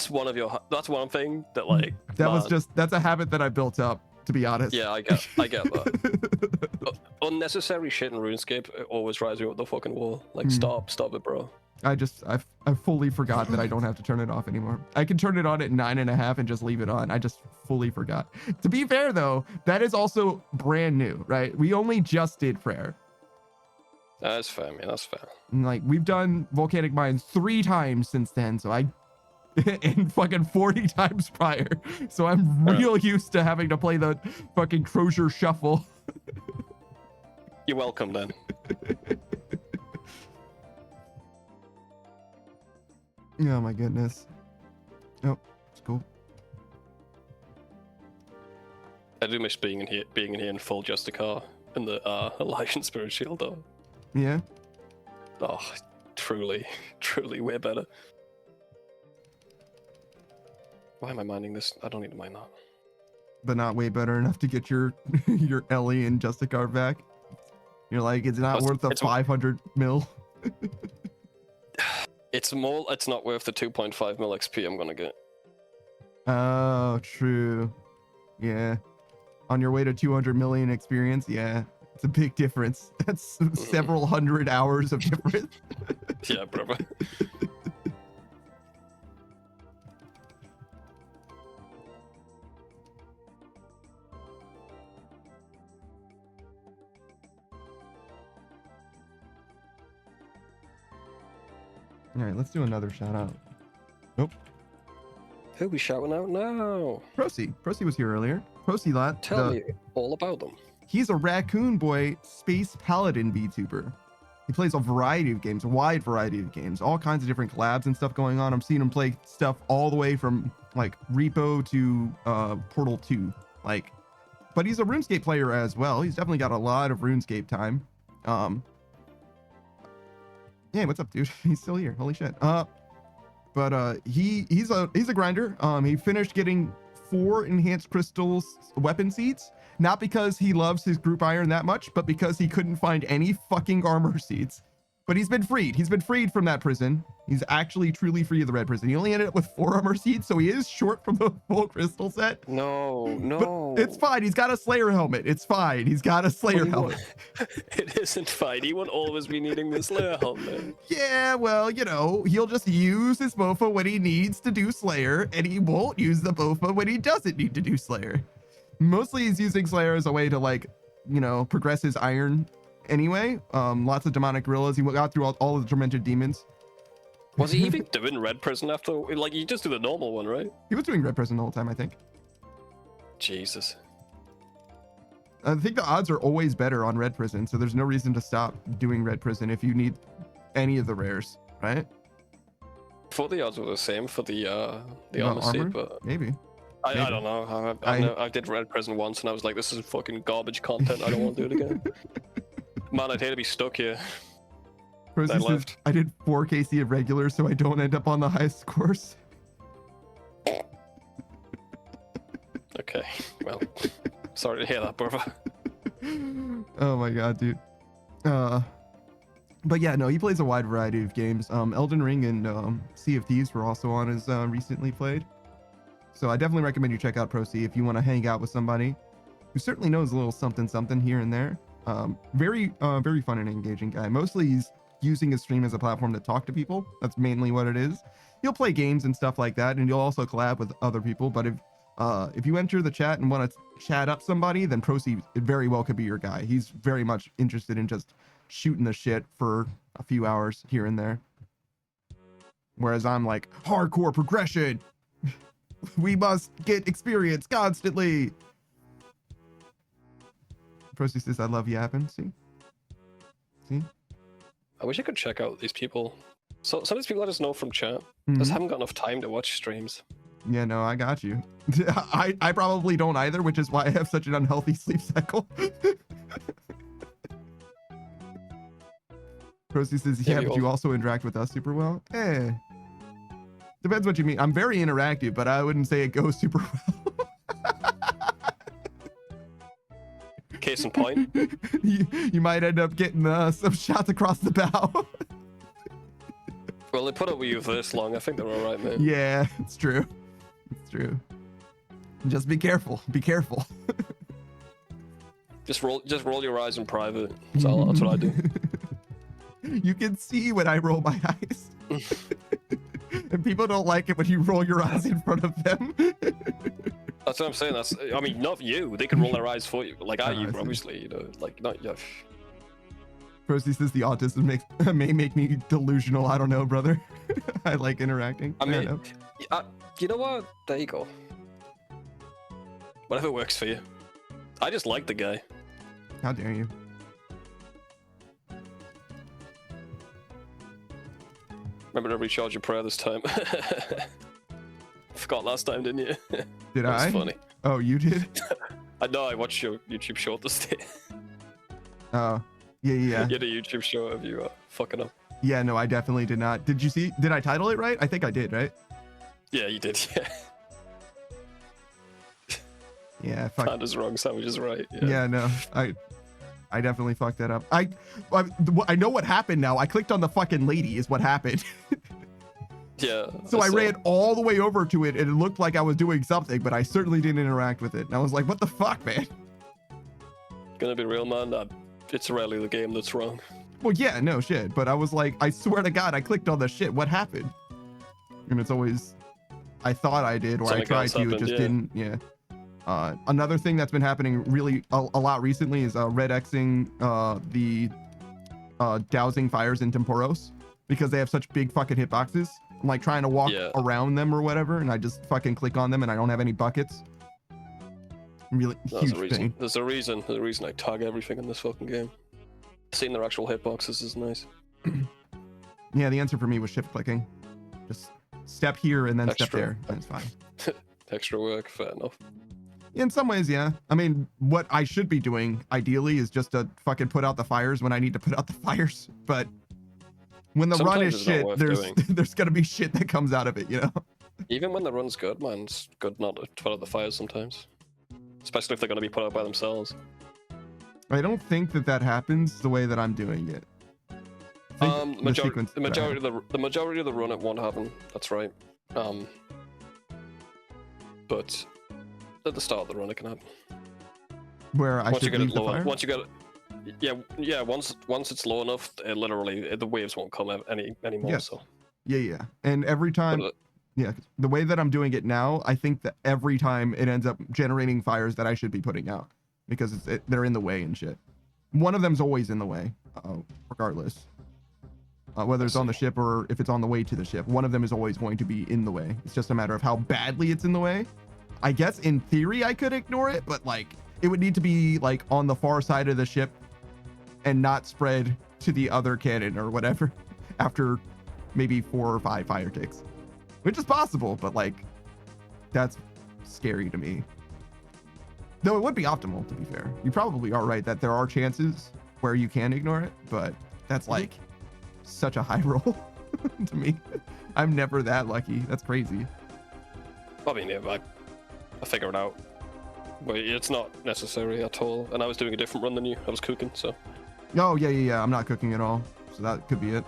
one thing that like that's a habit that I built up, to be honest. yeah, I get that. Unnecessary shit in RuneScape always drives me up the fucking wall. Like stop it, bro. I fully forgot that I don't have to turn it off anymore. I can turn it on at 9.5 and just leave it on. I just fully forgot. To be fair though, that is also brand new, right? We only just did prayer. That's fair, man. That's fair. And like, we've done Volcanic Mines 3 times since then, so and fucking 40 times prior. So I'm real used to having to play the fucking Crozier Shuffle. You're welcome then. Oh my goodness. Oh, it's cool. I do miss being in here in full Justicar and the Elysian Spirit Shield though. Yeah. Oh, truly way better. Why am I mining this? I don't need to mine that. But not way better enough to get your your Ellie and Justicar back. You're like, it's not worth the 500 mil. It's not worth the 2.5 mil XP I'm gonna get. Oh, true. Yeah. On your way to 200 million experience, yeah. It's a big difference. That's several hundred hours of difference. Yeah, brother. All right, let's do another shout out. Nope. Who we shouting out now? Procy was here earlier. Procy lot. Tell me all about them. He's a raccoon boy space paladin VTuber. He plays a variety of games, a wide variety of games, all kinds of different collabs and stuff going on. I'm seeing him play stuff all the way from like Repo to Portal 2. Like, but he's a RuneScape player as well. He's definitely got a lot of RuneScape time. Yeah, what's up, dude? He's still here. Holy shit. But he's a grinder. He finished getting 4 enhanced crystals weapon seeds, not because he loves his group iron that much, but because he couldn't find any fucking armor seeds. But he's been freed. He's been freed from that prison. He's actually truly free of the red prison. He only ended up with 4 armor seeds, so he is short from the full crystal set. No. But it's fine. He's got a Slayer helmet. It's fine. He's got a Slayer helmet. It isn't fine. He won't always be needing the Slayer helmet. Yeah, well, you know, he'll just use his Bofa when he needs to do Slayer, and he won't use the Bofa when he doesn't need to do Slayer. Mostly he's using Slayer as a way to, like, you know, progress his iron anyway. Lots of demonic gorillas. He got through all of the tormented demons. Was he even doing red prison after? Like, you just do the normal one, right? He was doing red prison the whole time, I think. Jesus. I think the odds are always better on red prison, so there's no reason to stop doing red prison if you need any of the rares, right? I thought the odds were the same for the armor armor? seed, but Maybe. I don't know. I did red prison once, and I was like, this is fucking garbage content. I don't want to do it again. Man, I'd hate to be stuck here. Rosie says, left. I did 4 KC of regular, so I don't end up on the highest scores. Okay, well, sorry to hear that, brother. Oh my god, dude. But yeah, no, he plays a wide variety of games. Elden Ring and Sea of Thieves were also on his recently played. So I definitely recommend you check out Pro C if you want to hang out with somebody who certainly knows a little something here and there. Very fun and engaging guy. Mostly he's using his stream as a platform to talk to people. That's mainly what it is. He'll play games and stuff like that, and you'll also collab with other people. But if you enter the chat and want to chat up somebody, then Procy very well could be your guy. He's very much interested in just shooting the shit for a few hours here and there. Whereas I'm like, hardcore progression. We must get experience constantly. Procy says, I love yapping. See? I wish I could check out these people. So some of these people I just know from chat. Just haven't got enough time to watch streams. Yeah, no, I got you. I probably don't either, which is why I have such an unhealthy sleep cycle. Procy says, yeah, but you also interact with us super well. Depends what you mean. I'm very interactive, but I wouldn't say it goes super well. Case in point. you might end up getting some shots across the bow. Well, they put up with you for this long. I think they're all right, man. Yeah, it's true. It's true. Just be careful. Be careful. Just roll your eyes in private. That's what I do. You can see when I roll my eyes. And people don't like it when you roll your eyes in front of them. That's what I'm saying. I mean, not you. They can roll their eyes for you. Like, at you, obviously, you know. Like, not you. Procy says the autism may make me delusional. I don't know, brother. I like interacting. I mean, you know what? There you go. Whatever works for you. I just like the guy. How dare you? Remember to recharge your prayer this time. Forgot last time, didn't you? Did I? I? Funny. Oh, you did? I know. I watched your YouTube short this day. Oh, yeah. You had a YouTube short of you fucking up. Yeah, no, I definitely did not. Did you see? Did I title it right? I think I did, right? Yeah, you did. Yeah. Yeah. Fuck. Panda's wrong. Sandwich is right. Yeah, no, I definitely fucked that up. I know what happened now. I clicked on the fucking lady is what happened. Yeah. So I ran all the way over to it and it looked like I was doing something, but I certainly didn't interact with it. And I was like, what the fuck, man? Gonna be real, man. It's rarely the game that's wrong. Well, yeah, no shit. But I was like, I swear to God, I clicked on the shit. What happened? And it's always, I thought I did, or Something I tried else to, happened, it just yeah. didn't. Yeah. Another thing that's been happening really a lot recently is red Xing the dousing fires in Temporos because they have such big fucking hitboxes. I'm like trying to walk around them or whatever, and I just fucking click on them and I don't have any buckets. Really huge thing. There's a reason I tag everything in this fucking game. Seeing their actual hitboxes is nice. Yeah, the answer for me was shift clicking. Just step here and then step there, and it's fine. Extra work, fair enough. In some ways, yeah. I mean, what I should be doing, ideally, is just to fucking put out the fires when I need to put out the fires. But when the run Sometimes is it's not shit, worth there's doing. there's gonna be shit that comes out of it, you know. Even when the run's good, man, it's good not to put out the fires sometimes. Especially if they're going to be put out by themselves. I don't think that happens the way that I'm doing it. I think The majority sequence of the run it won't happen. That's right. But at the start of the run it can happen. where I Once you should get leave it the low, fire. once you get it, yeah. Once it's low enough, it literally the waves won't come anymore. Yes. So. Yeah. And every time, But, yeah, the way that I'm doing it now, I think that every time it ends up generating fires that I should be putting out because they're in the way and shit. One of them's always in the way, regardless. Whether it's on the ship or if it's on the way to the ship, one of them is always going to be in the way. It's just a matter of how badly it's in the way. I guess in theory I could ignore it, but like it would need to be like on the far side of the ship and not spread to the other cannon or whatever after maybe 4 or 5 fire ticks, which is possible, but like that's scary to me. Though it would be optimal, to be fair. You probably are right that there are chances where you can ignore it, but that's like such a high roll to me. I'm never that lucky. That's crazy. I mean, yeah, I figure it out. But it's not necessary at all. And I was doing a different run than you. I was cooking, so. Oh, yeah. I'm not cooking at all. So that could be it.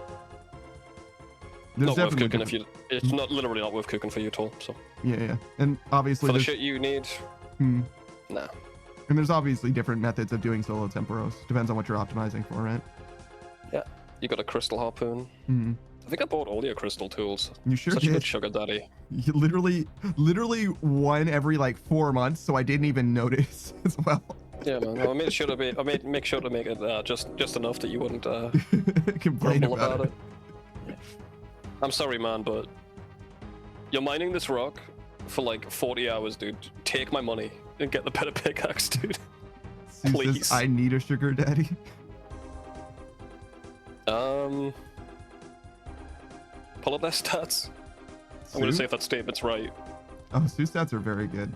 There's Not worth definitely cooking if you. It's not literally not worth cooking for you at all. So. Yeah. And obviously For the there's, shit you need. hmm. Nah. And there's obviously different methods of doing solo temporos. Depends on what you're optimizing for, right? Yeah. You got a crystal harpoon. Hmm. I think I bought all your crystal tools. You sure Such a did. good sugar daddy. You literally one every like 4 months, so I didn't even notice as well. Yeah, man. I made sure to make sure to make it just enough that you wouldn't Complain grumble about it. I'm sorry, man, but you're mining this rock for like 40 hours, dude. Take my money and get the better pickaxe, dude. Sue Please. says, I need a sugar daddy. Pull up their stats. I'm gonna Sue? see if that statement's right. Oh, Sue's stats are very good.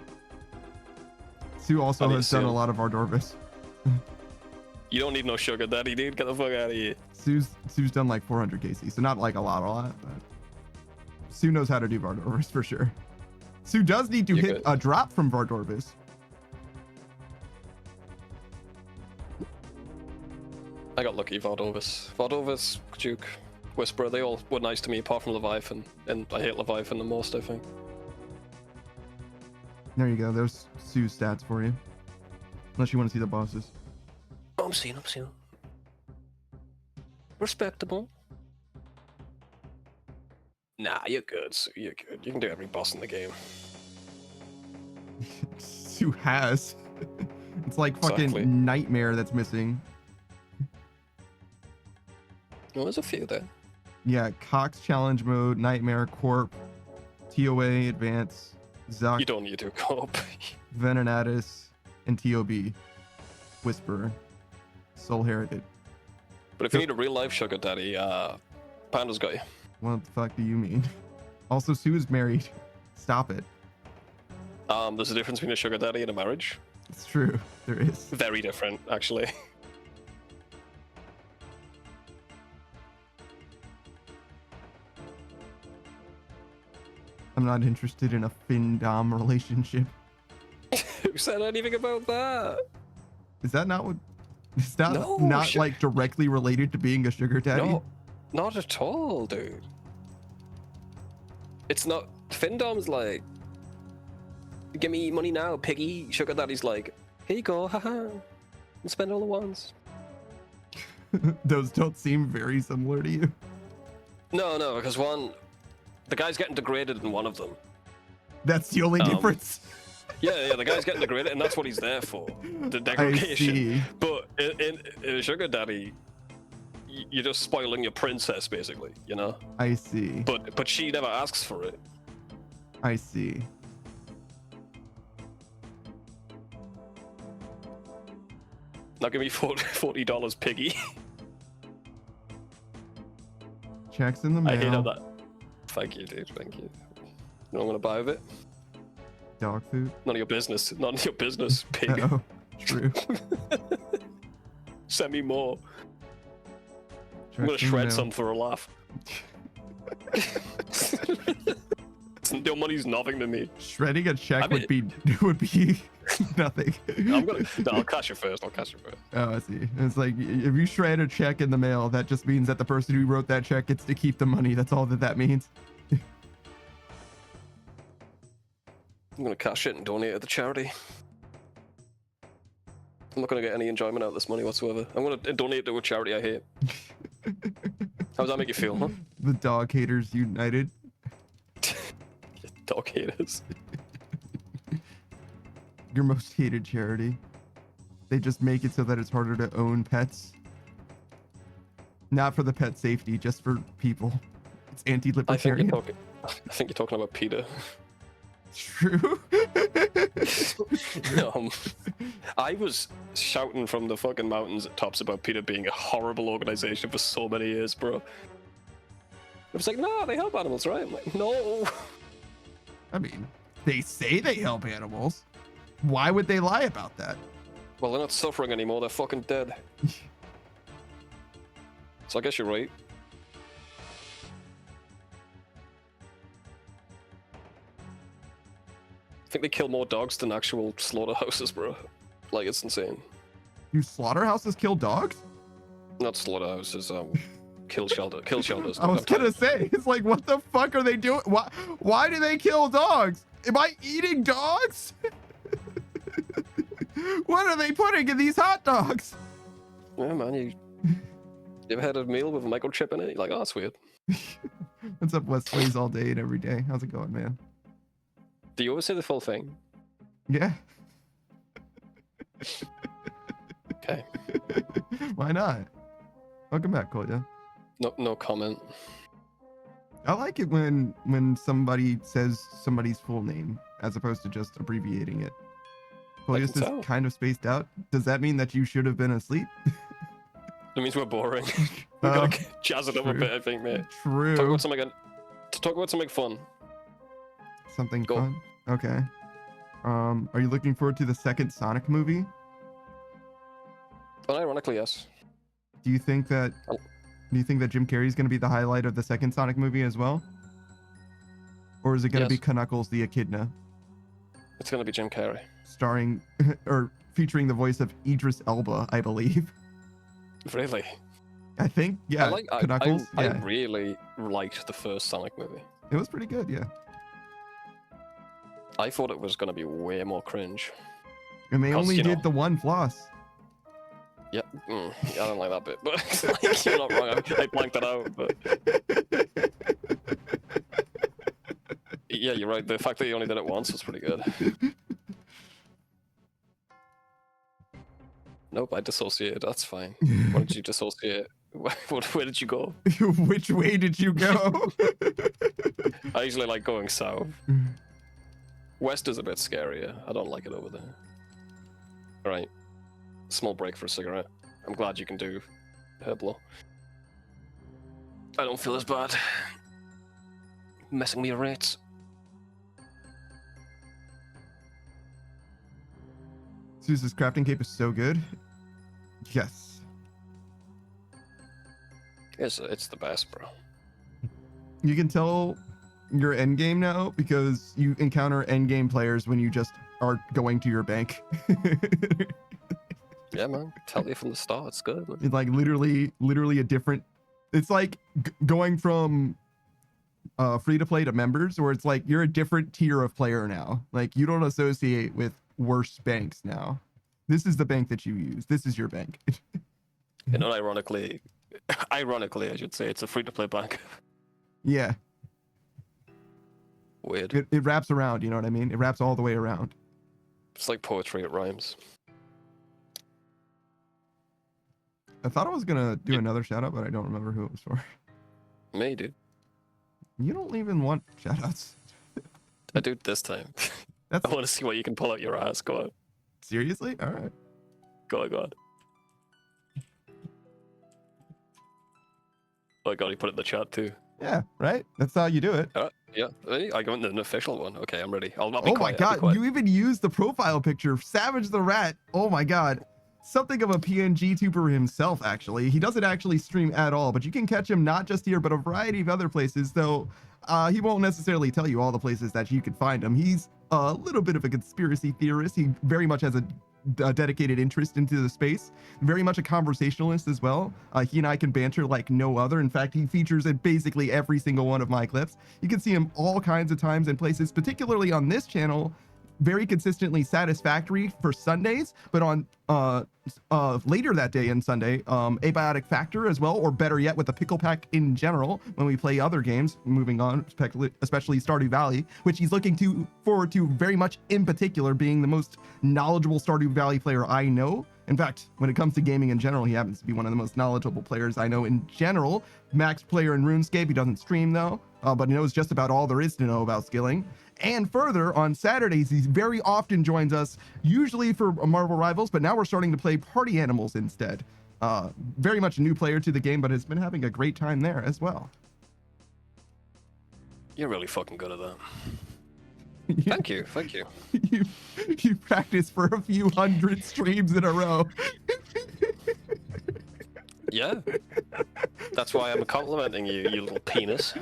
Sue also I need has done Sue. a lot of Ardorvis. You don't need no sugar daddy, dude. Get the fuck out of here. Sue's done like 400 KC, so not like a lot, but Sue knows how to do Vardorvis for sure. Sue does need to You're hit good. a drop from Vardorvis. I got lucky, Vardovis, Duke, Whisperer, they all were nice to me apart from Leviathan, and I hate Leviathan the most, I think. There you go. There's Sue's stats for you. Unless you want to see the bosses. Oh, I'm seeing them. Respectable. Nah, you're good, Sue, you're good. You can do every boss in the game. Sue has. It's like fucking Exactly. Nightmare that's missing. Oh, there's a few there. Yeah, Cox Challenge Mode, Nightmare, Corp, TOA, Advance, Zuck, You don't need to co-op. Venenatus, and TOB, Whisperer, Soul Heritage. But if you need a real life sugar daddy, Panda's got you. What the fuck do you mean? Also, Sue is married. Stop it. There's a difference between a sugar daddy and a marriage. It's true. There is. Very different, actually. I'm not interested in a Fin-Dom relationship. Who said anything about that? Is that not what? Is that No, not like directly related to being a sugar daddy? No, not at all, dude. It's not. Findom's like, give me money now, piggy. Sugar daddy's like, here you go, haha, and spend all at once. Those don't seem very similar to you. No, because the guy's getting degraded in one of them. That's the only difference. Yeah, the guy's getting degraded, and that's what he's there for, the I degradation. see. But in a sugar daddy, you're just spoiling your princess, basically, you know? I see. But she never asks for it. I see. Now give me $40, piggy. Checks in the mail. I hate how that. Thank you, dude. Thank you. You know what I'm gonna buy with it? Dog food. None of your business. None of your business, pig. Oh, true. Send me more. I'm gonna Check in shred mail. some for a laugh. Your money's nothing to me. Shredding a check I mean- would be nothing. I'm gonna. No, I'll cash it first. I'll cash it first. Oh, I see. It's like if you shred a check in the mail, that just means that the person who wrote that check gets to keep the money. That's all that means. I'm gonna cash it and donate it to the charity. I'm not gonna get any enjoyment out of this money whatsoever. I'm gonna donate it to a charity I hate. How does that make you feel, huh? The Dog Haters United. Dog haters. Your most hated charity. They just make it so that it's harder to own pets. Not for the pet safety, just for people. It's I think anti-libertarian. you're talking about PETA. True. I was shouting from the fucking mountains at tops about PETA being a horrible organization for so many years, bro. It was like, no, they help animals, right? I'm like, no. I mean, they say they help animals. Why would they lie about that? Well, they're not suffering anymore. They're fucking dead. So I guess you're right. I think they kill more dogs than actual slaughterhouses, bro. Like, it's insane. Do slaughterhouses kill dogs? Not slaughterhouses, kill shelters. I was gonna say, it's like, what the fuck are they doing? Why do they kill dogs? Am I eating dogs? What are they putting in these hot dogs? Yeah, man, you ever had a meal with a microchip in it? You're like, oh, that's weird. What's up, Westways all day and every day? How's it going, man? Do you always say the full thing? Yeah. Okay. Why not? Welcome back, Kolya. No comment. I like it when somebody says somebody's full name as opposed to just abbreviating it. Kolya's can is tell. kind of spaced out. Does that mean that you should have been asleep? It means we're boring. We've got to jazz it up a true. bit, I think, mate. True. Talk about something fun. Something Go. fun. Okay. Are you looking forward to the second Sonic movie? Well, ironically, yes. Do you think that Oh. Jim Carrey's going to be the highlight of the second Sonic movie as well? Or is it going to Yes. be Knuckles the Echidna, It's gonna be Jim Carrey. starring or featuring the voice of Idris Elba, I believe? Really? I think, yeah. Knuckles. I Yeah, really liked the first Sonic movie. it was pretty good. Yeah, I thought it was gonna be way more cringe. and they 'Cause, only you know- did the one floss. Yeah, I don't like that bit, but like, you're not wrong. I blanked it out, but yeah, you're right. The fact that you only did it once was pretty good. Nope, I dissociated. That's fine. Why did you dissociate? Where did you go? Which way did you go? I usually like going south. West is a bit scarier. I don't like it over there. Alright. Small break for a cigarette. I'm glad you can do Herblore. I don't feel as bad. Messing me your rates. Zeus's crafting cape is so good. Yes. It's the best, bro. You can tell your end game now because you encounter end game players when you just are going to your bank. Yeah, man. Tell you from the start, it's good. Man. It's like literally a different. It's like going from free to play to members, where it's like you're a different tier of player now. Like you don't associate with worse banks now. This is the bank that you use. This is your bank. You know, ironically, I should say, it's a free-to-play bank. Yeah, Weird. it wraps around. You know what I mean? It wraps all the way around. It's like poetry, it rhymes. I thought I was gonna do Yeah. another shout out, but I don't remember who it was for. Me, dude. You don't even want shout outs. I do this time. That's I want to see what you can pull out your ass. Go on. seriously? All right. Go on. Oh god, he put it in the chat too. Yeah, right? That's how you do it. Yeah, hey, I go into an official one. Okay, I'm ready. I'll not be Oh my quiet. I'll be god, quiet. you even used the profile picture. Savage the Rat. Oh my god. something of a PNG tuber himself, actually. He doesn't actually stream at all, but you can catch him not just here, but a variety of other places, though he won't necessarily tell you all the places that you could find him. He's a little bit of a conspiracy theorist. He very much has a dedicated interest into the space, very much a conversationalist as well. He and I can banter like no other. In fact, he features in basically every single one of my clips. You can see him all kinds of times and places, particularly on this channel, very consistently Satisfactory for Sundays, but on later that day and Sunday, Abiotic Factor as well, or better yet, with the Pickle Pack in general when we play other games. Moving on, especially Stardew Valley, which he's looking forward to very much, in particular, being the most knowledgeable Stardew Valley player I know. In fact, when it comes to gaming in general, he happens to be one of the most knowledgeable players I know in general. Max player in RuneScape. He doesn't stream though, but he knows just about all there is to know about skilling. And further, on Saturdays, he very often joins us, usually for Marvel Rivals, but now we're starting to play Party Animals instead. Very much a new player to the game, but has been having a great time there as well. You're really fucking good at that. Yeah. Thank you. You practice for a few hundred streams in a row. Yeah. That's why I'm complimenting you, you little penis.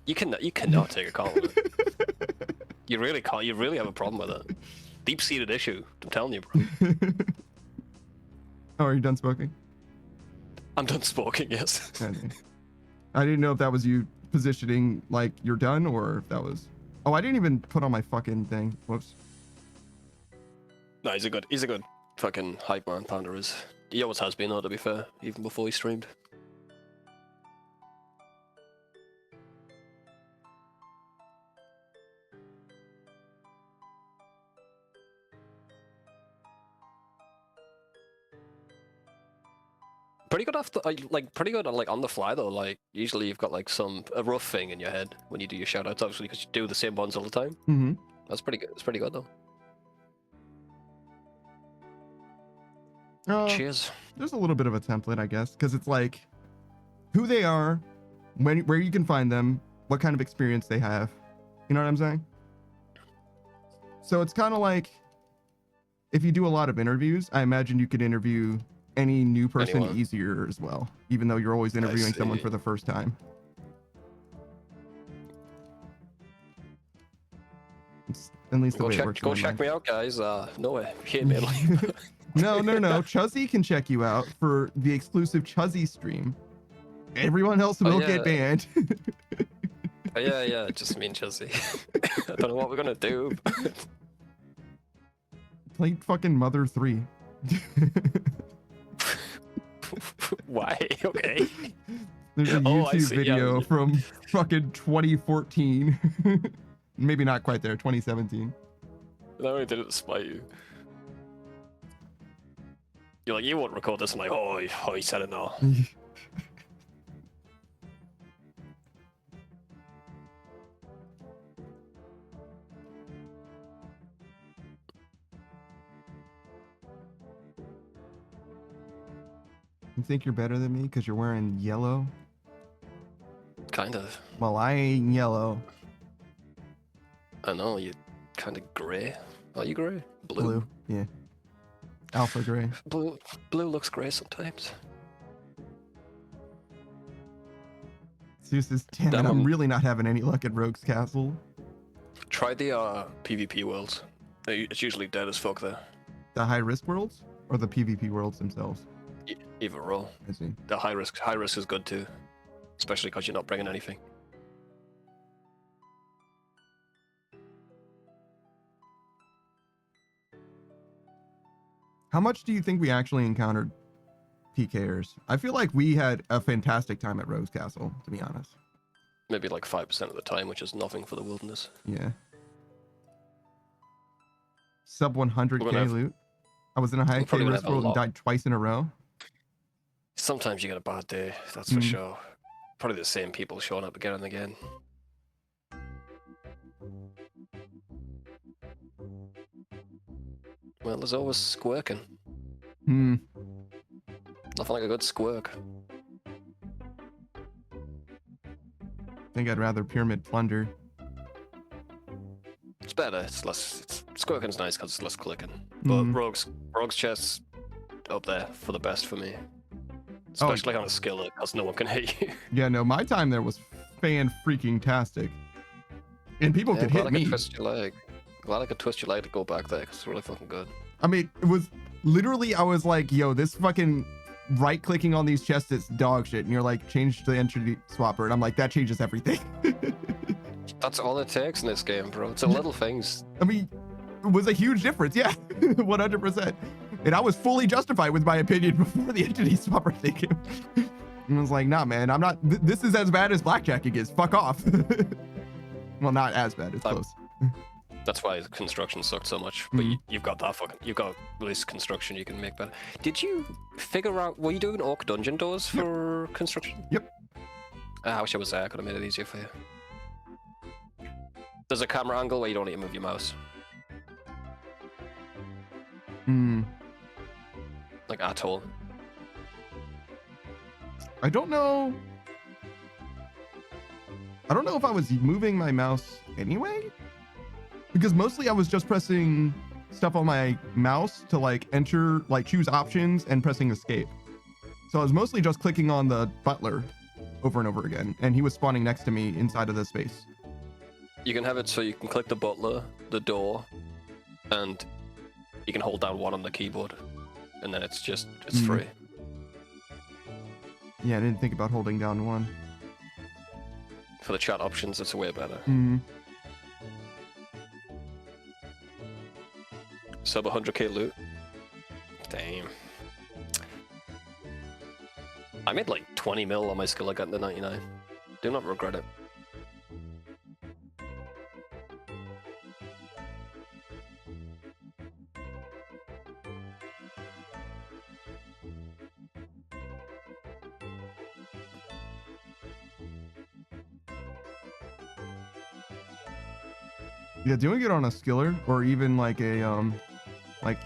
You cannot take a compliment. You really can't. You really have a problem with it. Deep-seated issue. I'm telling you, bro. Oh, are you done smoking? I'm done smoking. Yes. I didn't know if that was you positioning like you're done, or if that was. Oh, I didn't even put on my fucking thing. Whoops. No, he's a good fucking hype man. Panda is. He always has been, though, to be fair, even before he streamed. Pretty good after, pretty good like on the fly though. Like usually you've got like a rough thing in your head when you do your shoutouts, obviously because you do the same ones all the time. Mm-hmm. That's pretty good. It's pretty good though. Cheers. There's a little bit of a template, I guess, because it's like who they are, where you can find them, what kind of experience they have. You know what I'm saying? So it's kind of like if you do a lot of interviews, I imagine you could interview any new person Anyone. easier as well, even though you're always interviewing someone for the first time. It's at least the way it works. Go check me out, guys. No way. Hit me. No. Chuzzy can check you out for the exclusive Chuzzy stream. Everyone else will get banned. Yeah, just me and Chelsea. I don't know what we're gonna do. Play fucking Mother 3. Why? Okay. There's a YouTube video from fucking 2014. Maybe not quite there, 2017. No, I did it to spite you. You're like, you won't record this. I'm like, oh, he said it now. You think you're better than me because you're wearing yellow? Kind of. Well, I ain't yellow. I know, you're kind of grey. Are you grey? Blue, yeah. Alpha gray. Blue looks grey sometimes. Zeus is, damn it, I'm really not having any luck at Rogue's Castle. Try the PvP worlds. It's usually dead as fuck there. The high risk worlds or the PvP worlds themselves? Either or. I see. The high risk is good too, especially because you're not bringing anything. How much do you think we actually encountered PKers? I feel like we had a fantastic time at Rogue's Castle, to be honest. Maybe like 5% of the time, which is nothing for the wilderness. Yeah. Sub 100k loot. I was in a high K risk world and died twice in a row. Sometimes you get a bad day, that's for sure. Probably the same people showing up again and again. Well, there's always squirking. Nothing like a good squirk. I think I'd rather pyramid plunder. It's better. It's less. It's Squirking's nice because it's less clicking. But Rogue's chests up there for the best for me. Especially on a skillet, because no one can hit you. Yeah, no, my time there was fan-freaking-tastic. And people could hit me. Twist your leg. Glad I could twist your leg to go back there, because it's really fucking good. I mean, it was literally, I was like, yo, this fucking right-clicking on these chests is dog shit. And you're like, change the entry swapper. And I'm like, that changes everything. That's all it takes in this game, bro. It's the little things. I mean, it was a huge difference. Yeah, 100%. And I was fully justified with my opinion before the entity swapper thing came. And I was like, nah, man, I'm not, this is as bad as blackjacking is. Fuck off. Well, not as bad. It's close. That's why construction sucked so much. But you've got you've got at least construction you can make better. Did you figure out, were you doing orc dungeon doors for construction? Yep. I wish I was there. I could have made it easier for you. There's a camera angle where you don't need to move your mouse. Like at all. I don't know if I was moving my mouse anyway, because mostly I was just pressing stuff on my mouse to like enter, like choose options and pressing escape. So I was mostly just clicking on the butler over and over again, and he was spawning next to me inside of the space. You can have it so you can click the butler, the door, and you can hold down one on the keyboard, and then it's free. Yeah, I didn't think about holding down one. For the chat options, it's way better. Sub 100k loot. Damn. I made like 20 mil on my skill I got into 99. Do not regret it. Yeah, doing it on a skiller or even like a like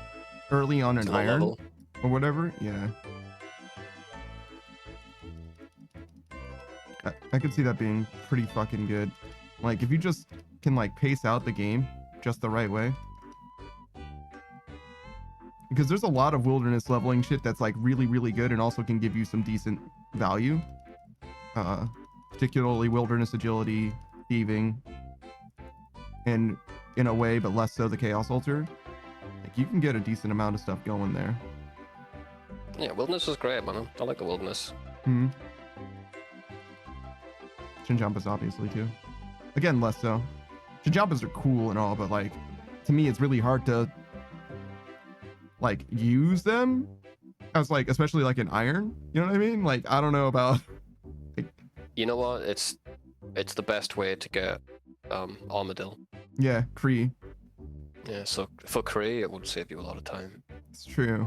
early on an iron level or whatever. Yeah, I could see that being pretty fucking good. Like if you just can like pace out the game just the right way, because there's a lot of wilderness leveling shit that's like really good and also can give you some decent value, particularly wilderness agility, thieving, and in a way, but less so the Chaos Altar. Like you can get a decent amount of stuff going there. Yeah, wilderness is great, man. I like the wilderness. Chinjampas obviously too. Again, less so. Chinjampas are cool and all, but like to me it's really hard to like use them as like, especially like an iron. You know what I mean? Like I don't know about like... You know what? It's the best way to get armadillo. Yeah, Kree. Yeah, so for Kree, it would save you a lot of time. It's true.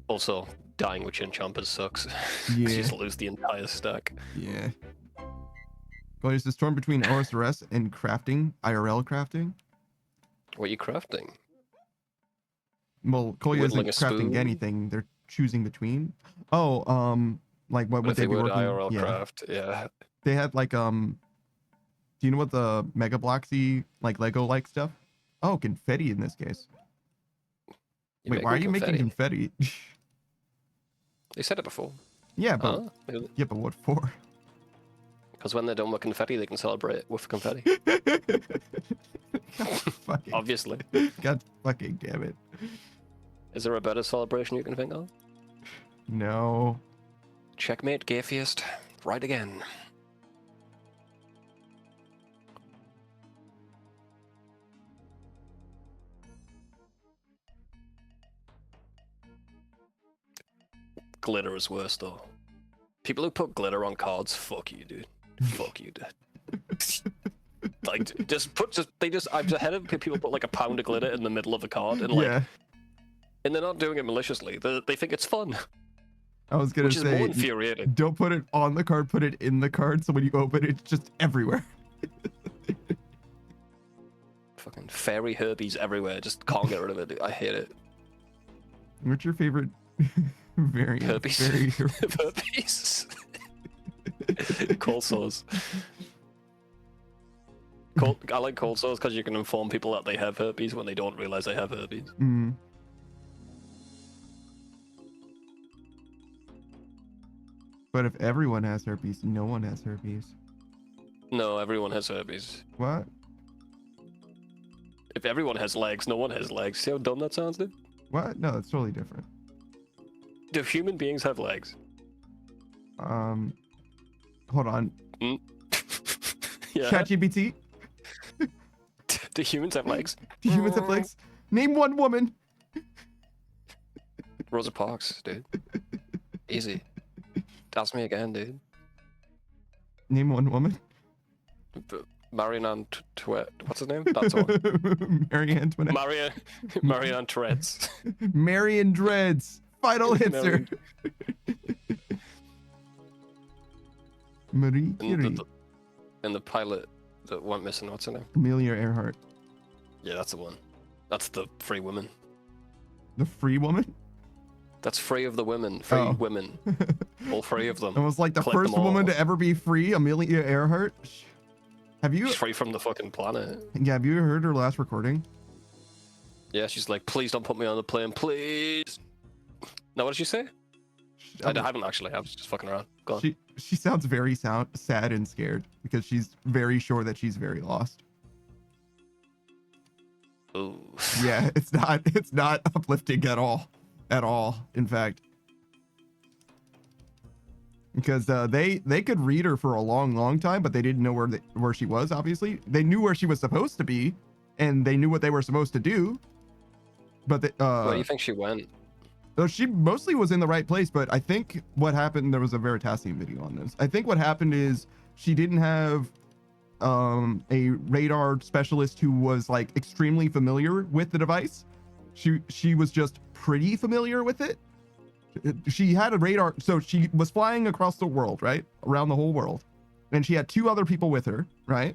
Also, dying with Chinchampers sucks. Yeah. You just lose the entire stack. Yeah. Well, there's this storm between OSRS and crafting, IRL crafting. What are you crafting? Well, Kolya isn't Whittling a crafting spoon? anything. They're choosing between. Oh, like what would If they they be would working? IRL Yeah. craft, yeah. They had like do you know what the Mega Blocksy like Lego like stuff? Oh, confetti in this case. Wait, why are you making confetti? They said it before. Yeah, but Huh? yeah, but what for? Because when they're done with confetti, they can celebrate with confetti. Fucking, Obviously. God fucking damn it. Is there a better celebration you can think of? No. Checkmate, Gayfeast. Right again. Glitter is worse though. People who put glitter on cards, fuck you, dude. Fuck you, dude. Like, I've just heard people put like a pound of glitter in the middle of a card, and like, Yeah. and they're not doing it maliciously. They think it's fun, I was gonna which is say, more infuriating. don't put it on the card, put it in the card, so when you open it, it's just everywhere. Fucking fairy herbies everywhere. Just can't get rid of it. Dude. I hate it. What's your favorite variant? Herpes. Very Herpes. Cold sores. I like cold sores because you can inform people that they have herpes when they don't realize they have herpes. Mm. But if everyone has herpes, no one has herpes. No, everyone has herpes. What? If everyone has legs, no one has legs. See how dumb that sounds, dude? What? No, it's totally different. Do human beings have legs? Hold on. Yeah. ChatGPT. Do humans have legs? Do humans have legs? Name one woman. Rosa Parks, dude. Easy. Ask me again, dude. Name one woman. Marion Antoinette. What's his name? That's one. Marie Antoinette. Marion Antoinette. Marion Dreads. Final answer. Marie Curie. And the pilot that went missing, what's her name? Amelia Earhart. Yeah, that's the one. That's the free woman. The free woman? That's free of the women. Free women. All three of them. It was like the Collect first them all. woman to ever be free, Amelia Earhart. Have you? She's free from the fucking planet. Yeah, have you heard her last recording? Yeah, she's like, please don't put me on the plane, please. Now, what did she say? I haven't actually. I was just fucking around. Go on. She sounds very sad and scared because she's very sure that she's very lost. Ooh. Yeah, it's not uplifting at all. In fact, because they could read her for a long time, but they didn't know where she was. Obviously, they knew where she was supposed to be, and they knew what they were supposed to do. But Where do you think she went? So she mostly was in the right place, but I think what happened, there was a Veritasium video on this. I think what happened is she didn't have a radar specialist who was like extremely familiar with the device. She was just pretty familiar with it. She had a radar, so she was flying across the world, right? Around the whole world. And she had two other people with her, right?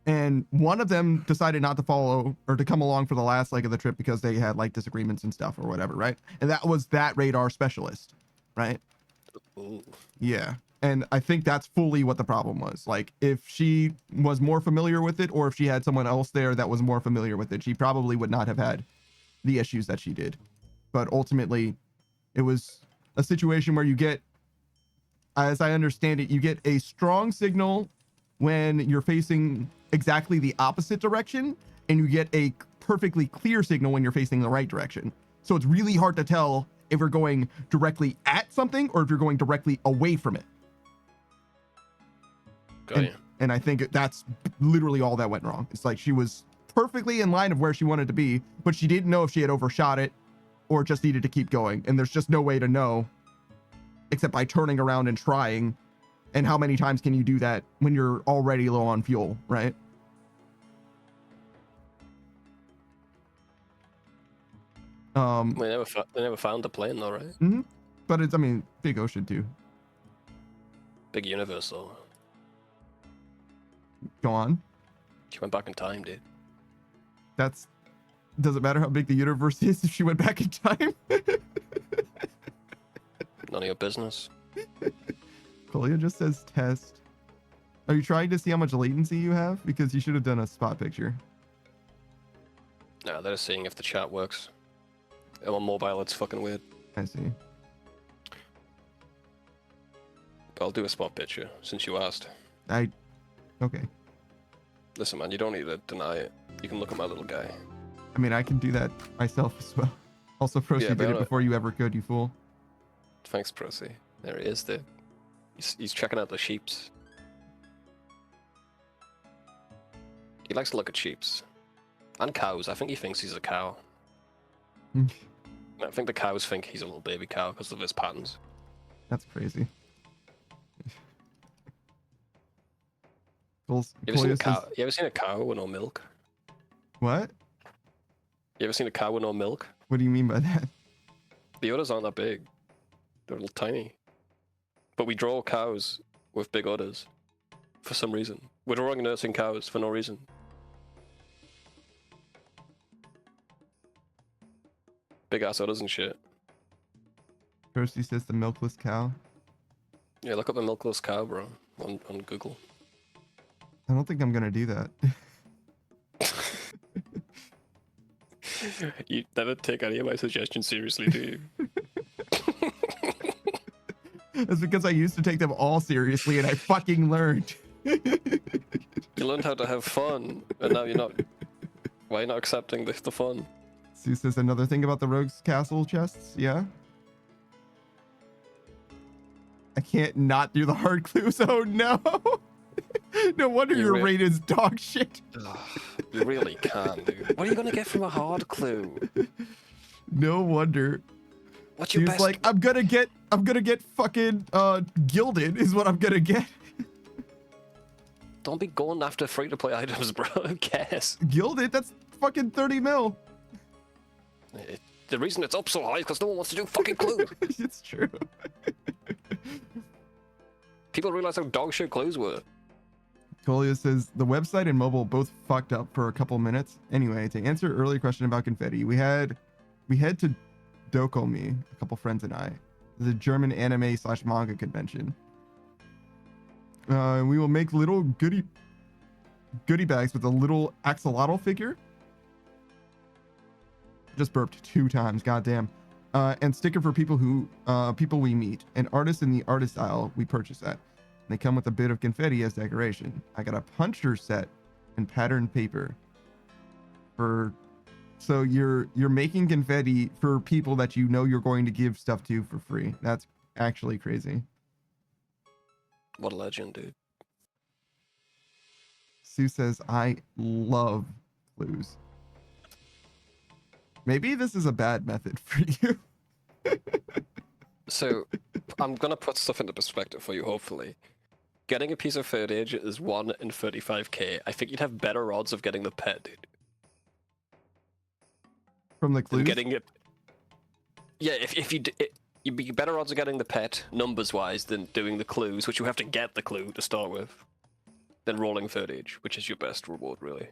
And one of them decided not to follow or to come along for the last leg of the trip because they had like disagreements and stuff or whatever, right? And that was that radar specialist, right? Ooh. Yeah. And I think that's fully what the problem was. Like, if she was more familiar with it, or if she had someone else there that was more familiar with it, she probably would not have had the issues that she did. But ultimately, it was a situation where you get, as I understand it, you get a strong signal when you're facing exactly the opposite direction, and you get a perfectly clear signal when you're facing the right direction. So it's really hard to tell if you're going directly at something or if you're going directly away from it. And I think that's literally all that went wrong. It's like she was perfectly in line of where she wanted to be, but she didn't know if she had overshot it or just needed to keep going. And there's just no way to know except by turning around and trying. And how many times can you do that when you're already low on fuel, right? They never found the plane though, right? Mm-hmm. But it's, I mean, big ocean too. Big universe though. Go on. She went back in time, dude. Doesn't matter how big the universe is if she went back in time. None of your business. Colia just says test. Are you trying to see how much latency you have? Because you should have done a spot picture. No, they're just seeing if the chat works. On mobile, it's fucking weird. I see. I'll do a spot picture since you asked. Okay. Listen, man, you don't need to deny it. You can look at my little guy. I mean, I can do that myself as well. Also, Procy did it before you ever could, you fool. Thanks, Procy. There he is, dude. He's checking out the sheeps. He likes to look at sheeps. And cows. I think he thinks he's a cow. I think the cows think he's a little baby cow because of his patterns. That's crazy. You ever seen a cow with no milk? What? You ever seen a cow with no milk? What do you mean by that? The udders aren't that big. They're little tiny. But we draw cows with big udders for some reason. We're drawing nursing cows for no reason. Big ass udders and shit. Percy says the milkless cow. Yeah, look up the milkless cow, bro, on Google. I don't think I'm gonna do that. You never take any of my suggestions seriously, do you? That's because I used to take them all seriously and I fucking learned. You learned how to have fun, and now you're not. Why are you not accepting the fun? Sue says another thing about the Rogue's Castle chests, yeah? I can't not do the hard clues. Oh no! No wonder your rate is dog shit. Ugh, you really can, dude. What are you gonna get from a hard clue? No wonder. What's your He's best? like, I'm gonna get fucking gilded is what I'm gonna get. Don't be going after free-to-play items, bro. Who cares? Gilded? That's fucking 30 mil. The reason it's up so high is because no one wants to do fucking clues. It's true. People realize how dog shit clues were. Colia says the website and mobile both fucked up for a couple minutes. Anyway, to answer your earlier question about confetti, we head to Dokomi, a couple friends and I, the German anime / manga convention. We will make little goodie bags with a little axolotl figure. Just burped 2 times, goddamn. And sticker for people we meet, and artists in the artist aisle we purchase at. They come with a bit of confetti as decoration. I got a puncher set and patterned paper. So you're making confetti for people that you know you're going to give stuff to for free. That's actually crazy. What a legend, dude. Sue says, I love clues. Maybe this is a bad method for you. So, I'm gonna put stuff into perspective for you, hopefully. Getting a piece of footage is 1 in 35k. I think you'd have better odds of getting the pet, dude. From the clues? Getting it. Yeah, if you you'd be better odds of getting the pet, numbers-wise, than doing the clues, which you have to get the clue to start with, than rolling footage, which is your best reward, really.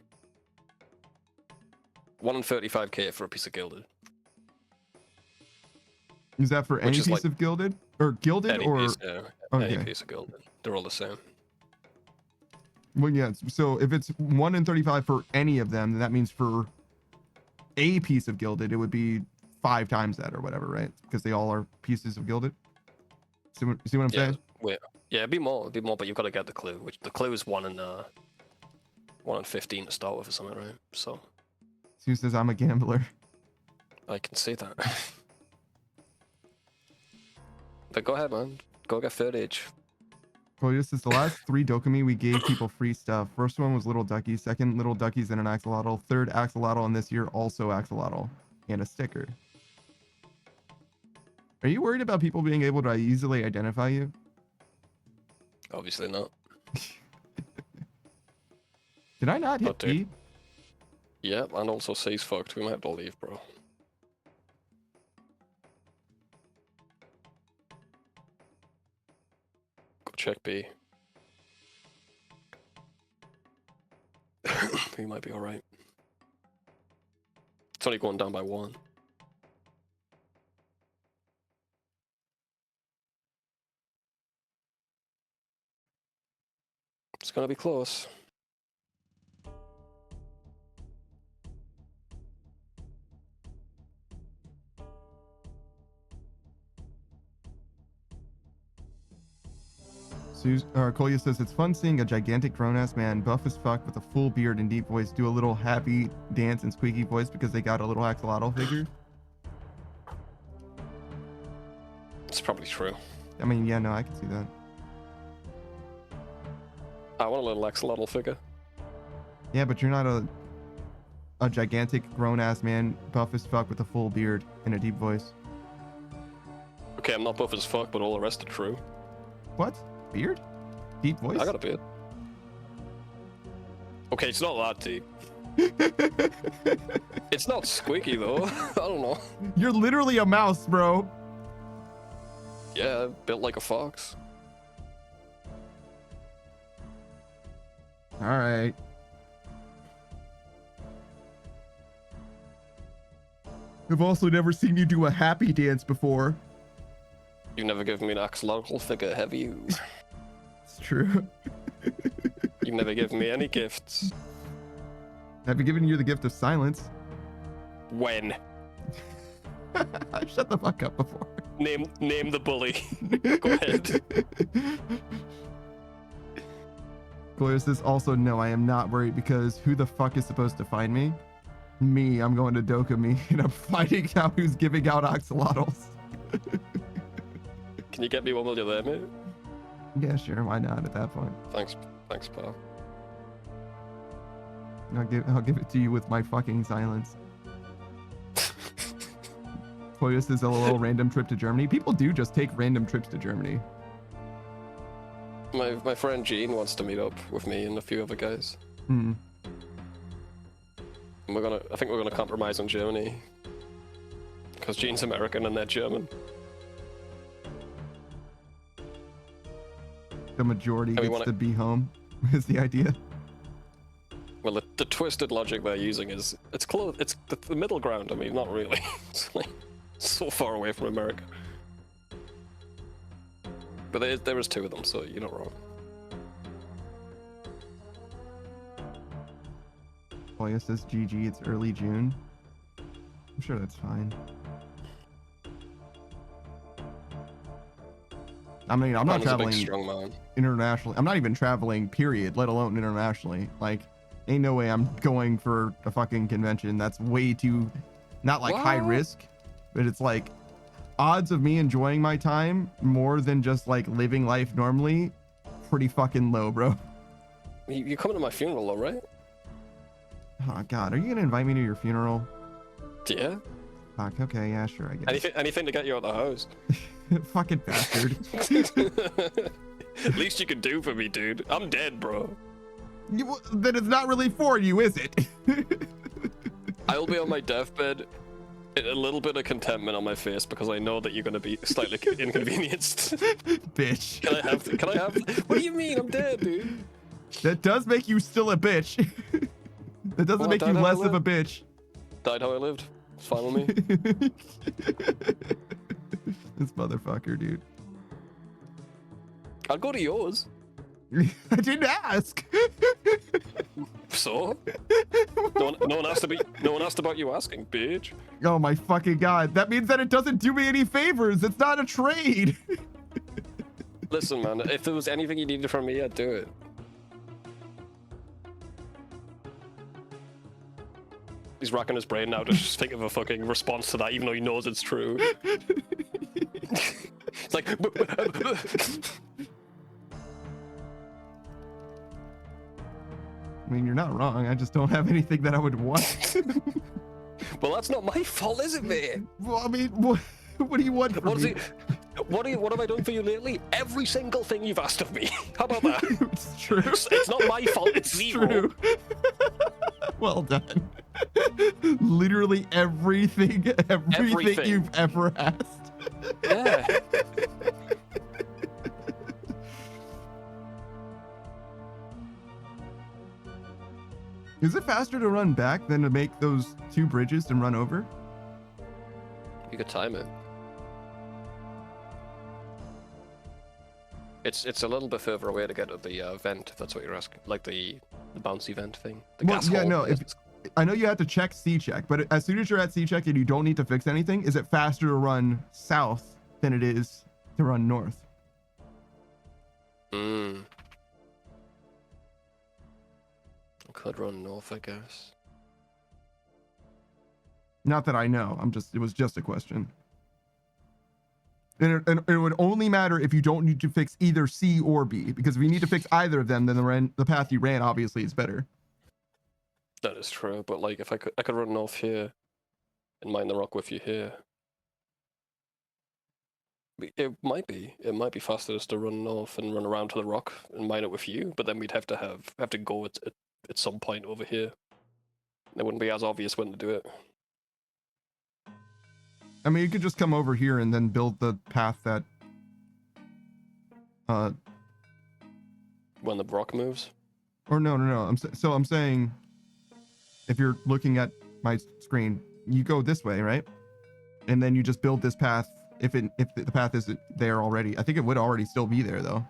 1 in 35k for a piece of gilded. Is that for any piece of gilded? Or gilded Any or... piece, yeah. Okay. Any piece of gilded. They're all the same. Well, yeah, so if it's 1 in 35 for any of them, then that means for a piece of gilded, it would be 5 times that or whatever, right? Because they all are pieces of gilded. See what I'm saying? Wait, yeah, it'd be more, but you've got to get the clue, which the clue is 1 in 15 to start with or something, right? So... Sue says, I'm a gambler. I can see that. But go ahead, man. Go get footage. Well, this is the last 3 Dokumi we gave people free stuff. First one was Little Duckies. Second, Little Duckies and an axolotl. Third, axolotl, and this year also axolotl. And a sticker. Are you worried about people being able to easily identify you? Obviously not. Did I not hit But, dude, E? Yeah, and also C's fucked. We might have to leave, bro. Go check B. We might be alright. It's only going down by 1. It's gonna be close. Kolya says, it's fun seeing a gigantic grown-ass man, buff as fuck, with a full beard and deep voice, do a little happy dance and squeaky voice because they got a little axolotl figure. It's probably true. I mean, yeah, no, I can see that. I want a little axolotl figure. Yeah, but you're not a gigantic grown-ass man, buff as fuck, with a full beard and a deep voice. Okay, I'm not buff as fuck, but all the rest are true. What? Beard? Deep voice? I got a beard. Okay, it's not that deep. It's not squeaky though. I don't know. You're literally a mouse, bro. Yeah, built like a fox. All right. I've also never seen you do a happy dance before. You've never given me an axolotl figure, have you? It's true. You've never given me any gifts. I've given you the gift of silence. When? Shut the fuck up before. Name the bully. Go ahead. Gloria says also, no, I am not worried because who the fuck is supposed to find me? Me, I'm going to Dokumi and I'm finding out who's giving out axolotls. Can you get me one while you're there, mate? Yeah, sure, why not at that point? Thanks, pal. I'll give it to you with my fucking silence. Toyos is a little random trip to Germany. People do just take random trips to Germany. My friend Gene wants to meet up with me and a few other guys. Hmm. And I think we're gonna compromise on Germany. Because Gene's American and they're German. The majority And gets to be home is the idea. Well, the twisted logic they're using is it's close. It's the middle ground. I mean, not really. It's like so far away from America. But there was two of them, so you're not wrong. Toya says GG, it's early June. I'm sure that's fine. I mean, I'm not traveling strong man. internationally. I'm not even traveling, period, let alone internationally. Like, ain't no way I'm going for a fucking convention. That's way too, not like high What? risk, but it's like odds of me enjoying my time more than just like living life normally, pretty fucking low, bro. You're coming to my funeral, though, right? Oh God, are you gonna invite me to your funeral? Yeah. Fuck, okay, yeah, sure, I guess. Anything to get you out of the house. Fucking bastard. Least you can do for me, dude. I'm dead, bro. Then it's not really for you, is it? I'll be on my deathbed, a little bit of contentment on my face because I know that you're gonna be slightly inconvenienced. Bitch. Can I have? What do you mean? I'm dead, dude. That does make you still a bitch. That doesn't Well, make you died how I less of a lived. bitch. Died how I lived. It's fine with me. This motherfucker, dude. I'll go to yours. I didn't ask. So? No one asked about you asking, bitch. Oh my fucking God. That means that it doesn't do me any favors. It's not a trade. Listen, man, if there was anything you needed from me, I'd do it. He's racking his brain now to just think of a fucking response to that, even though he knows it's true. It's like... I mean, you're not wrong. I just don't have anything that I would want. Well, that's not my fault, is it, mate? Well, I mean, what do you want from me? What have I done for you lately? Every single thing you've asked of me. How about that? It's true. It's not my fault, it's zero. True. Well done. Literally everything you've ever asked. Yeah. Is it faster to run back than to make those two bridges and run over? You could time it. It's a little bit further away to get to the vent, if that's what you're asking. Like the bouncy vent thing. The Well, gas yeah, hole. no. I know you have to check C-check, but as soon as you're at C-check and you don't need to fix anything, is it faster to run south than it is to run north? I could run north, I guess. Not that I know. It was just a question. And it would only matter if you don't need to fix either C or B, because if you need to fix either of them, then the path you ran obviously is better. That is true, but like if I could run north here and mine the rock with you here. It might be faster just to run north and run around to the rock and mine it with you, but then we'd have to go at some point over here. It wouldn't be as obvious when to do it. I mean, you could just come over here and then build the path that when the rock moves? Or no. I'm saying if you're looking at my screen, you go this way, right? And then you just build this path if the path isn't there already. I think it would already still be there though,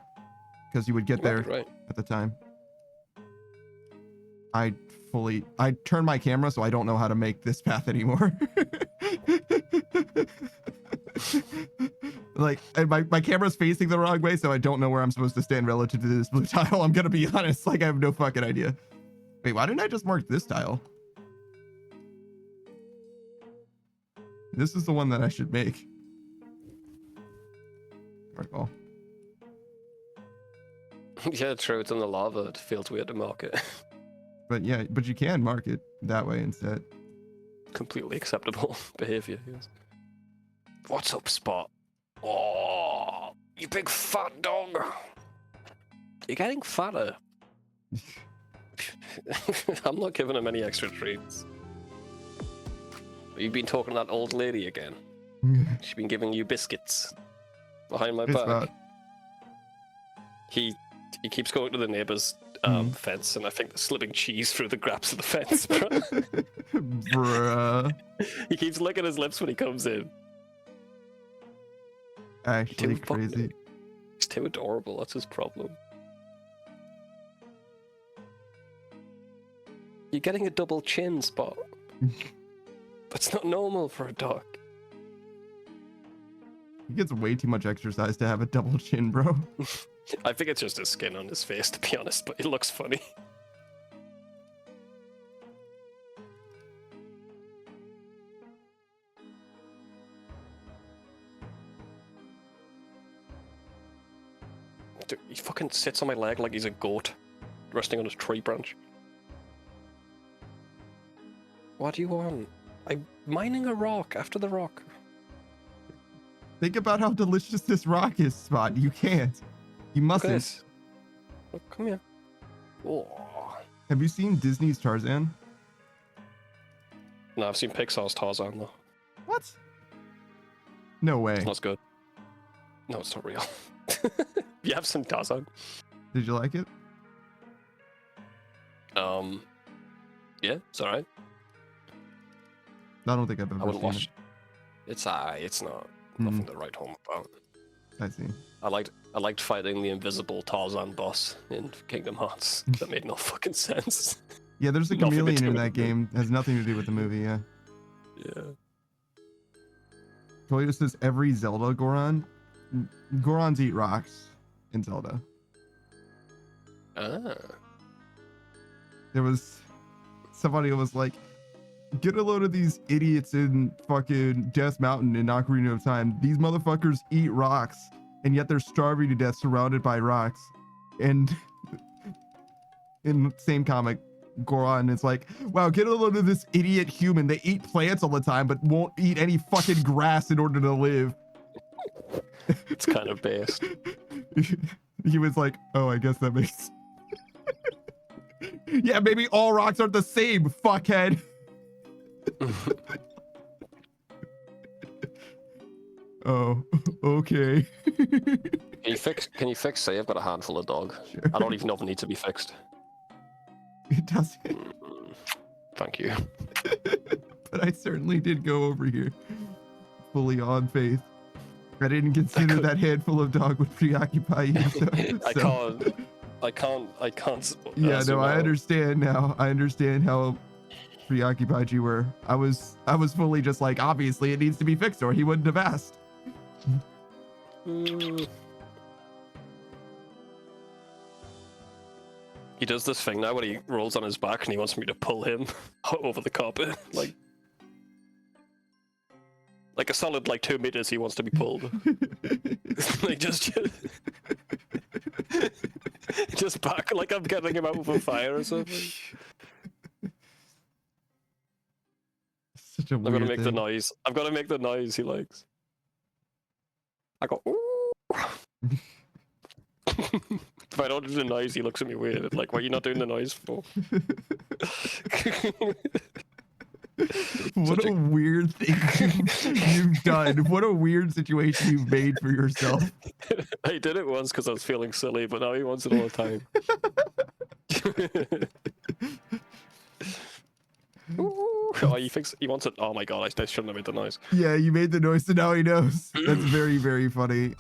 because you would get there Right. at the time. I turned my camera, so I don't know how to make this path anymore. Like, and my camera's facing the wrong way, so I don't know where I'm supposed to stand relative to this blue tile. I'm gonna be honest, like I have no fucking idea. Wait, why didn't I just mark this tile? This is the one that I should make. Right, well. Yeah, true. It's in the lava. It feels weird to mark it. But yeah, but you can mark it that way instead. Completely acceptable behavior. Yes. What's up, Spot? Oh, you big fat dog. You're getting fatter. I'm not giving him any extra treats. You've been talking to that old lady again. She's been giving you biscuits behind my back. He keeps going to the neighbor's fence, and I think they're slipping cheese through the gaps of the fence, bro. Bruh. He keeps licking his lips when he comes in. Actually crazy. He's too adorable, that's his problem. You're getting a double chin, Spot. That's not normal for a dog. He gets way too much exercise to have a double chin, bro. I think it's just his skin on his face, to be honest, but it looks funny. Dude, he fucking sits on my leg like he's a goat, resting on his tree branch. What do you want? I'm mining a rock after the rock. Think about how delicious this rock is, Spot. You can't. You mustn't. Look at this. Look, come here. Oh. Have you seen Disney's Tarzan? No, I've seen Pixar's Tarzan, though. What? No way. It's not as good. No, it's not real. You have seen Tarzan? Did you like it? Yeah, it's alright. I don't think I've I ever wouldn't seen watch. It's alright. It's not nothing to write home about. I see. I liked fighting the invisible Tarzan boss in Kingdom Hearts. That made no fucking sense. Yeah, there's a Nothing to chameleon do in with that the movie. game. It has nothing to do with the movie, yeah. Yeah. Toyo says every Zelda Goron. Gorons eat rocks in Zelda. Ah. There was somebody who was like, get a load of these idiots in fucking Death Mountain in Ocarina of Time. These motherfuckers eat rocks, and yet they're starving to death surrounded by rocks. And in the same comic, Goron is like, wow, get a load of this idiot human. They eat plants all the time, but won't eat any fucking grass in order to live. It's kind of based. He was like, oh, I guess that makes... Yeah, maybe all rocks aren't the same, fuckhead. Oh, okay. Can you fix say I've got a handful of dog? Sure. I don't even know if it needs to be fixed. It doesn't. Thank you. But I certainly did go over here fully on faith. I didn't consider that handful of dog would preoccupy you. So, I can't. Yeah, no, I well. understand now. I understand how preoccupied you were. I was fully just like, obviously it needs to be fixed, or he wouldn't have asked. He does this thing now where he rolls on his back and he wants me to pull him over the carpet, like a solid 2 meters. He wants to be pulled. Like just back, like I'm getting him out of a fire or something. Such a I've weird got to make the thing. noise. I've got to make the noise he likes. I go, ooh. If I don't do the noise, he looks at me weird. Like, what are you not doing the noise for? What a weird thing you've done. What a weird situation you've made for yourself. I did it once because I was feeling silly, but now he wants it all the time. Oh, he wants it. Oh my god, I shouldn't have made the noise. Yeah, you made the noise, so now he knows. That's very, very funny.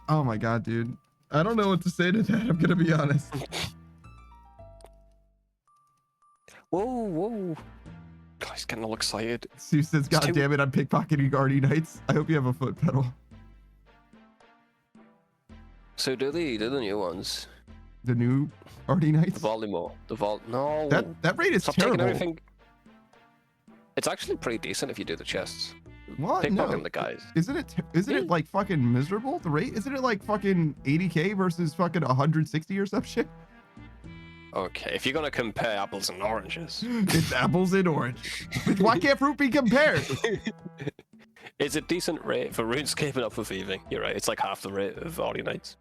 Oh my god, dude. I don't know what to say to that, I'm gonna be honest. Whoa. God, he's getting all excited. Sue says, God too- damn it, I'm pickpocketing Artie Knights. I hope you have a foot pedal. So do the new ones. The new Artie The Knights? Volumore. No. That rate is Stop terrible. taking everything. It's actually pretty decent if you do the chests. What? Pickpocketing No. the guys. Isn't it like fucking miserable, the rate? Isn't it like fucking 80k versus fucking 160 or some shit? Okay, if you're gonna compare apples and oranges. It's apples and orange. Why can't fruit be compared? It's a decent rate for RuneScape and up for thieving. You're right, it's like half the rate of Artie Knights.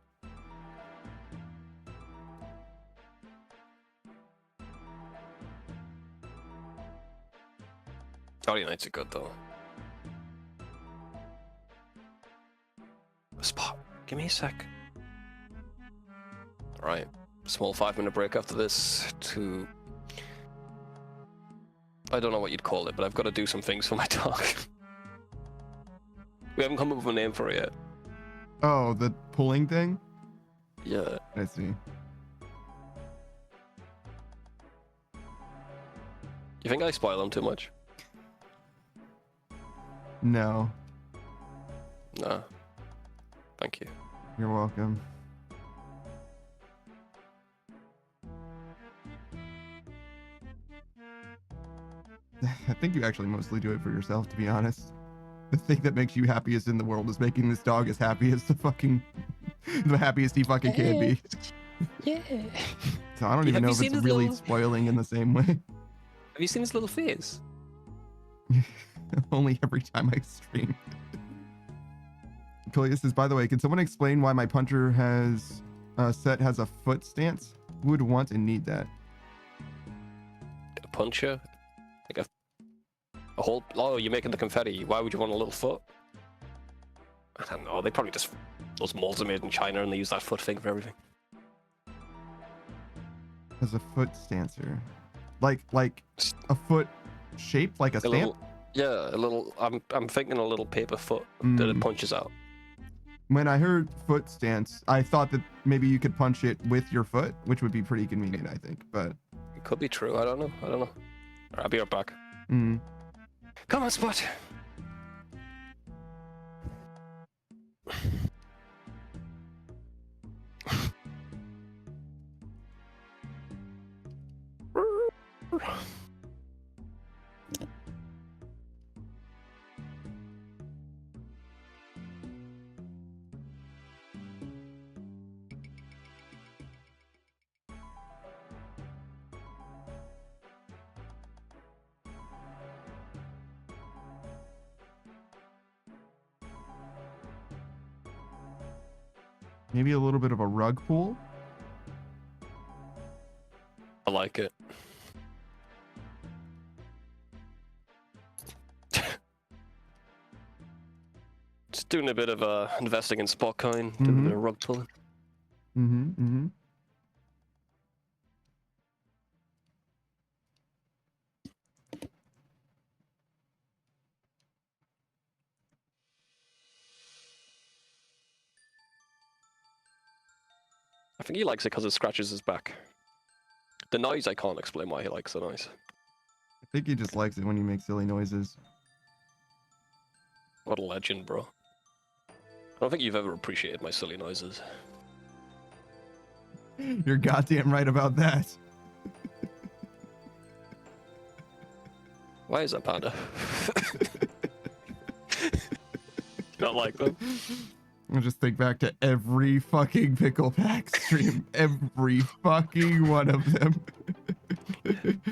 Artie Knights are good though. Spot, give me a sec. Alright, small 5-minute break after this to... I don't know what you'd call it, but I've got to do some things for my dog. We haven't come up with a name for it yet. Oh, the pulling thing? Yeah. I see. You think I spoil them too much? No, Nah. Thank you. you're welcome. I think you actually mostly do it for yourself, to be honest. The thing that makes you happiest in the world is making this dog as happy as the happiest he fucking can be. Yeah. So I don't even Have know you if seen it's his really little- spoiling in the same way. Have you seen his little face? Only every time I stream. Colia says, by the way, can someone explain why my puncher set has a foot stance? Who would want and need that? A puncher? Like a whole... Oh, you're making the confetti. Why would you want a little foot? I don't know. They probably just... Those molds are made in China and they use that foot thing for everything. As a foot stancer. Like a foot shaped like a stamp? Little, yeah, a little... I'm thinking a little paper foot that it punches out. When I heard foot stance, I thought that maybe you could punch it with your foot, which would be pretty convenient, I think. But It could be true. I don't know. Alright, I'll be right back. Come on, Spot. maybe a little bit of a rug pull. I like it. Just doing a bit of investing in spot coin, doing a bit of rug pulling. I think he likes it because it scratches his back. The noise, I can't explain why he likes the noise. I think he just likes it when you make silly noises. What a legend, bro. I don't think you've ever appreciated my silly noises. You're goddamn right about that. Why is that, Panda? Not like them. I'll just think back to every fucking Pickle Pack stream. Every fucking one of them.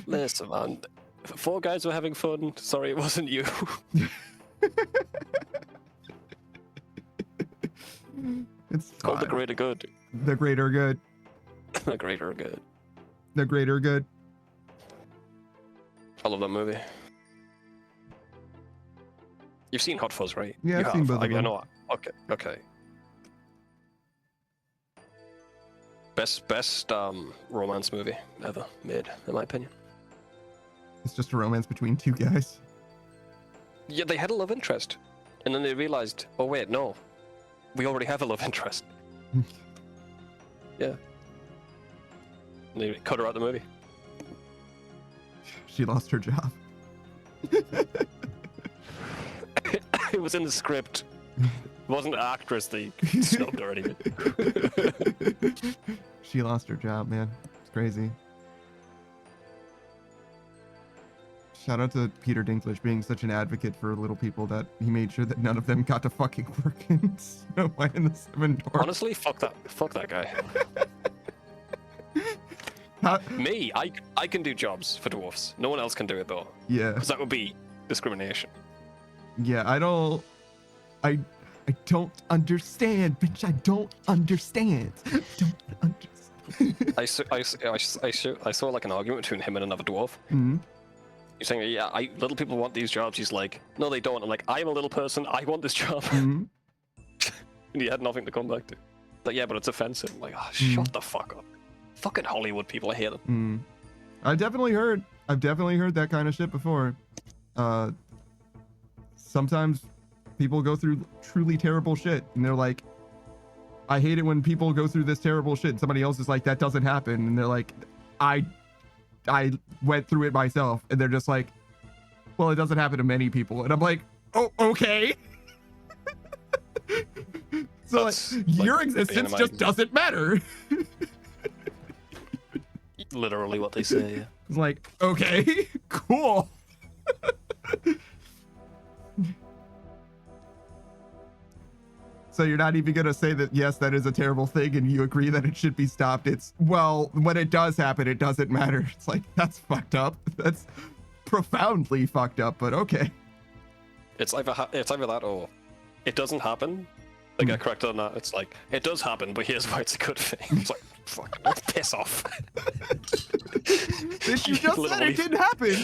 Listen, man. 4 guys were having fun. Sorry, it wasn't you. It's Called the fine. greater good. The greater good. The greater good. The greater good. I love that movie. You've seen Hot Fuzz, right? Yeah, You I've seen both of I them. know. Okay. Best romance movie ever made, in my opinion. It's just a romance between 2 guys. Yeah, they had a love interest, and then they realized, oh wait, no, we already have a love interest. Yeah. And they cut her out of the movie. She lost her job. It was in the script. It wasn't an actress they snubbed or anything. She lost her job, man. It's crazy. Shout out to Peter Dinklage being such an advocate for little people that he made sure that none of them got to fucking work in Snow White and the Seven Dwarfs. Honestly, fuck that guy. Me, I can do jobs for dwarfs. No one else can do it though. Yeah. Because that would be discrimination. Yeah, I don't understand, bitch. I don't understand. I saw like an argument between him and another dwarf. Mm-hmm. He's saying, yeah, little people want these jobs. He's like, no, they don't. I'm like, I'm a little person. I want this job. Mm-hmm. And he had nothing to come back to. Like, yeah, but it's offensive. I'm like, oh, shut the fuck up. Fucking Hollywood people, I hate them. I've definitely heard that kind of shit before. Sometimes people go through truly terrible shit and they're like, I hate it when people go through this terrible shit and somebody else is like, that doesn't happen, and they're like, I went through it myself, and they're just like, well, it doesn't happen to many people, and I'm like, oh, okay. So like, your existence just doesn't matter. Literally what they say. Yeah. It's like, okay, cool. So you're not even gonna say that, yes, that is a terrible thing and you agree that it should be stopped. It's, well, when it does happen, it doesn't matter. It's like, that's fucked up. That's profoundly fucked up, but okay. It's either that or it doesn't happen. They get corrected on that. It's like, it does happen, but here's why it's a good thing. It's like, fuck, let's piss off. You just said it didn't happen.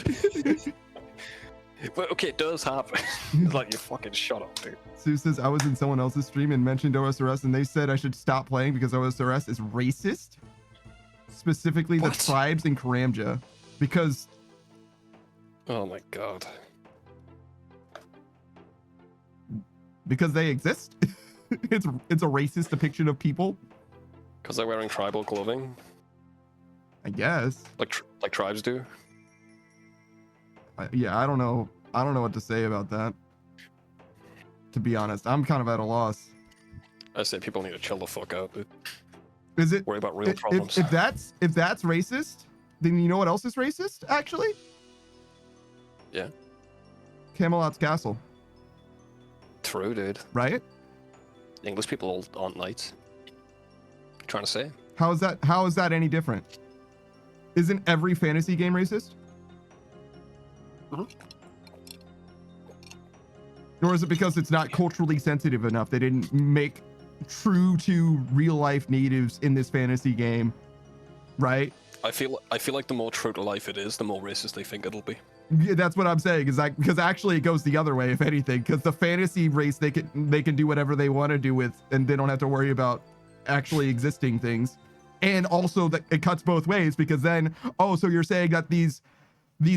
But okay, it does happen. It's like, you fucking shut up, dude. Sue says, I was in someone else's stream and mentioned OSRS, and they said I should stop playing because OSRS is racist. Specifically the tribes in Karamja. Because... Oh my god. Because they exist? It's a racist depiction of people? Because they're wearing tribal clothing? I guess. Like tribes do? Yeah, I don't know what to say about that. To be honest, I'm kind of at a loss. I say people need to chill the fuck out, dude. Is it? Worry about real problems. If that's racist, then you know what else is racist, actually? Yeah. Camelot's castle. True, dude. Right? English people aren't knights. Trying to say. How is that any different? Isn't every fantasy game racist? Or is it because it's not culturally sensitive enough? They didn't make true to real life natives in this fantasy game, right? I feel like the more true to life it is, the more racist they think it'll be. Yeah, that's what I'm saying. Because actually it goes the other way, if anything. Because the fantasy race they can do whatever they want to do with, and they don't have to worry about actually existing things. And also that it cuts both ways, because then, oh, so you're saying that these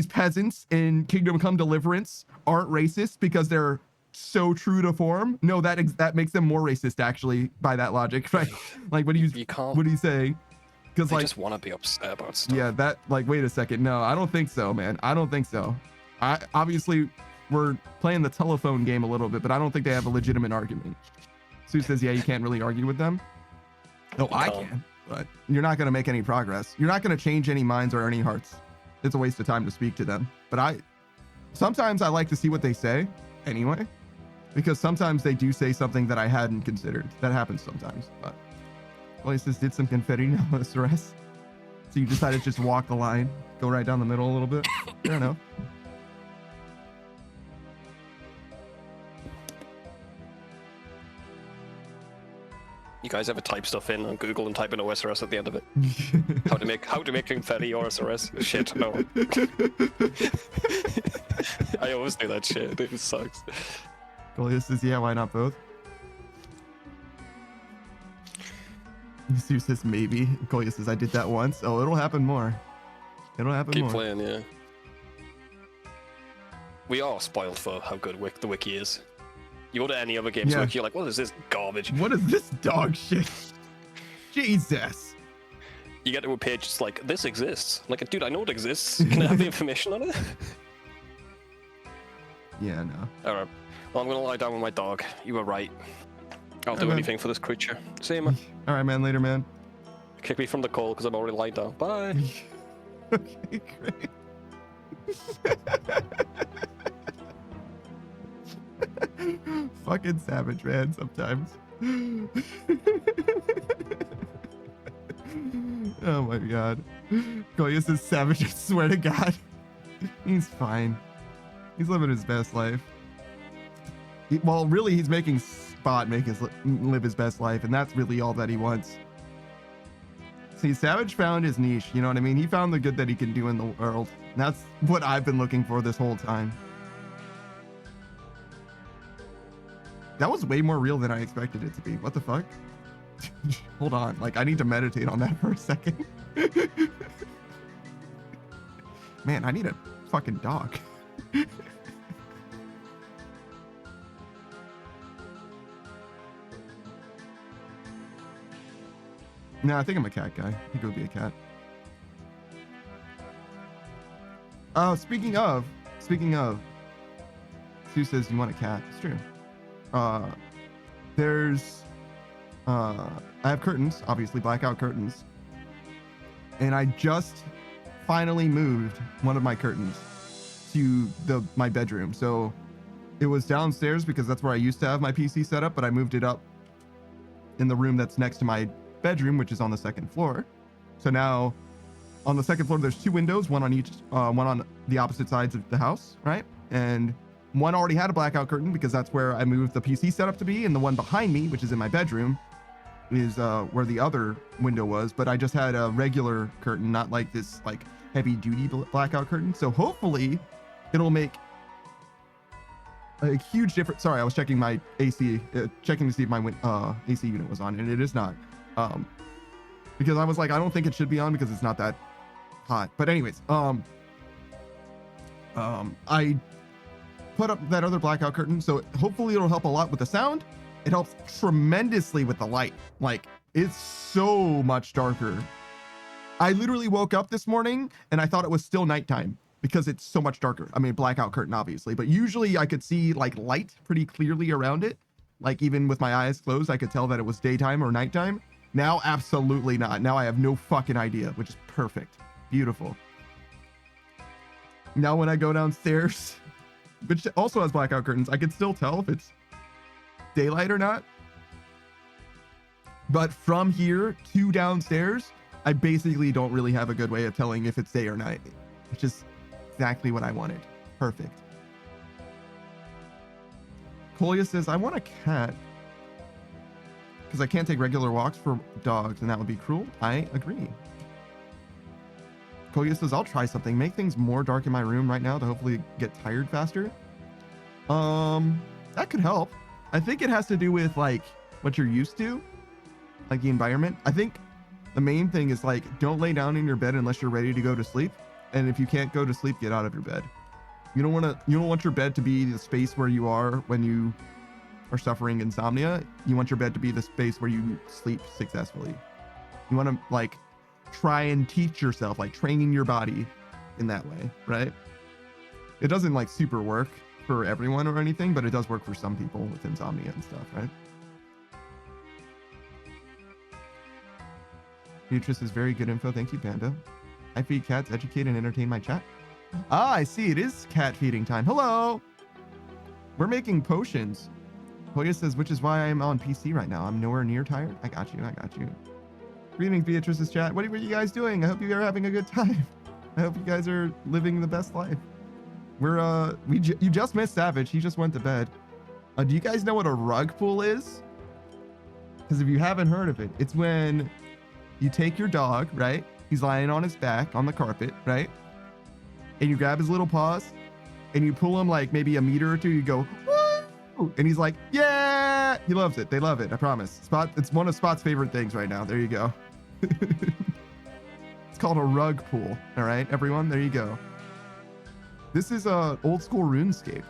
peasants in Kingdom Come Deliverance aren't racist because they're so true to form? No, that makes them more racist, actually, by that logic, right? Like, what do you say? Because they just want to be upset about stuff. Yeah, that, like, wait a second. No, I don't think so, man. I don't think so. Obviously, we're playing the telephone game a little bit, but I don't think they have a legitimate argument. Sue says, yeah, you can't really argue with them. No, I can, but you're not going to make any progress. You're not going to change any minds or any hearts. It's a waste of time to speak to them. But sometimes I like to see what they say anyway, because sometimes they do say something that I hadn't considered. That happens sometimes. But Places did some confetti now, OSRS. So you decided to just walk the line, go right down the middle a little bit. Fair enough. You guys ever type stuff in on Google and type in OSRS at the end of it? how to make confetti OSRS? Shit, no. I always do that shit. It sucks. Goliath says, yeah, why not both? Sue says, maybe. Goliath says, I did that once. Oh, it'll happen more. It'll happen more. Keep playing, yeah. We are spoiled for how good the wiki is. You go to any other game's wiki, you're like, what is this garbage? What is this dog shit? Jesus. you get to a page, it's like, this exists. Like, dude, I know it exists. Can I have the information on it? Yeah, no. Alright. Well, I'm gonna lie down with my dog. You were right. I'll do Okay. anything for this creature. See you, man. All right, man. Later, man. Kick me from the call because I'm already lying down. Bye. Okay, great. Fucking savage, man, sometimes. Oh my god. Goyas is savage, I swear to god. He's fine. He's living his best life. Well, really, he's making Spot live his best life, and that's really all that he wants. See, Savage found his niche, you know what I mean? He found the good that he can do in the world. And that's what I've been looking for this whole time. That was way more real than I expected it to be. What the fuck? Hold on, like I need to meditate on that for a second. Man, I need a fucking dog. No, I think I'm a cat guy. I think it would be a cat. Oh, speaking of, Sue says you want a cat. It's true. I have curtains, obviously blackout curtains. And I just finally moved one of my curtains to my bedroom. So it was downstairs because that's where I used to have my PC set up, but I moved it up in the room that's next to my bedroom, which is on the second floor. So now on the second floor, there's two windows, one on the opposite sides of the house, right? And one already had a blackout curtain because that's where I moved the PC setup to be, and the one behind me, which is in my bedroom, is where the other window was. But I just had a regular curtain, not like this like heavy duty blackout curtain. So hopefully it'll make a huge difference. Sorry, I was checking my AC, checking to see if my AC unit was on, and it is not. Because I was like, I don't think it should be on because it's not that hot. But anyways, I put up that other blackout curtain, so hopefully it'll help a lot with the sound. It helps tremendously with the light. Like, it's so much darker. I literally woke up this morning and I thought it was still nighttime because it's so much darker. I mean, blackout curtain, obviously, but usually I could see like light pretty clearly around it. Like even with my eyes closed, I could tell that it was daytime or nighttime. Now, absolutely not. Now I have no fucking idea, which is perfect. Beautiful. Now when I go downstairs, which also has blackout curtains, I can still tell if it's daylight or not. But from here to downstairs, I basically don't really have a good way of telling if it's day or night, which is exactly what I wanted. Perfect. Colia says, I want a cat because I can't take regular walks for dogs and that would be cruel. I agree. Koya says, I'll try something. Make things more dark in my room right now to hopefully get tired faster. That could help. I think it has to do with like what you're used to, like the environment. I think the main thing is like, don't lay down in your bed unless you're ready to go to sleep. And if you can't go to sleep, get out of your bed. You don't want your bed to be the space where you are when you are suffering insomnia. You want your bed to be the space where you sleep successfully. You want to like try and teach yourself, like training your body in that way, right? It doesn't like super work for everyone or anything, but it does work for some people with insomnia and stuff, right? Beatrice is very good info. Thank you, Panda. I feed cats, educate, and entertain my chat. Ah, I see. It is cat feeding time. Hello. We're making potions. Hoya says, which is why I'm on PC right now. I'm nowhere near tired. I got you. Greetings, Beatrice's chat. What are you guys doing? I hope you are having a good time. I hope you guys are living the best life. You just missed Savage. He just went to bed. Do you guys know what a rug pull is? Because if you haven't heard of it, it's when you take your dog, right? He's lying on his back on the carpet, right? And you grab his little paws and you pull him like maybe a meter or two. You go, woo! And he's like, yeah! He loves it. They love it. I promise. Spot. It's one of Spot's favorite things right now. There you go. It's called a rug pull. All right, everyone. There you go. This is old school RuneScape.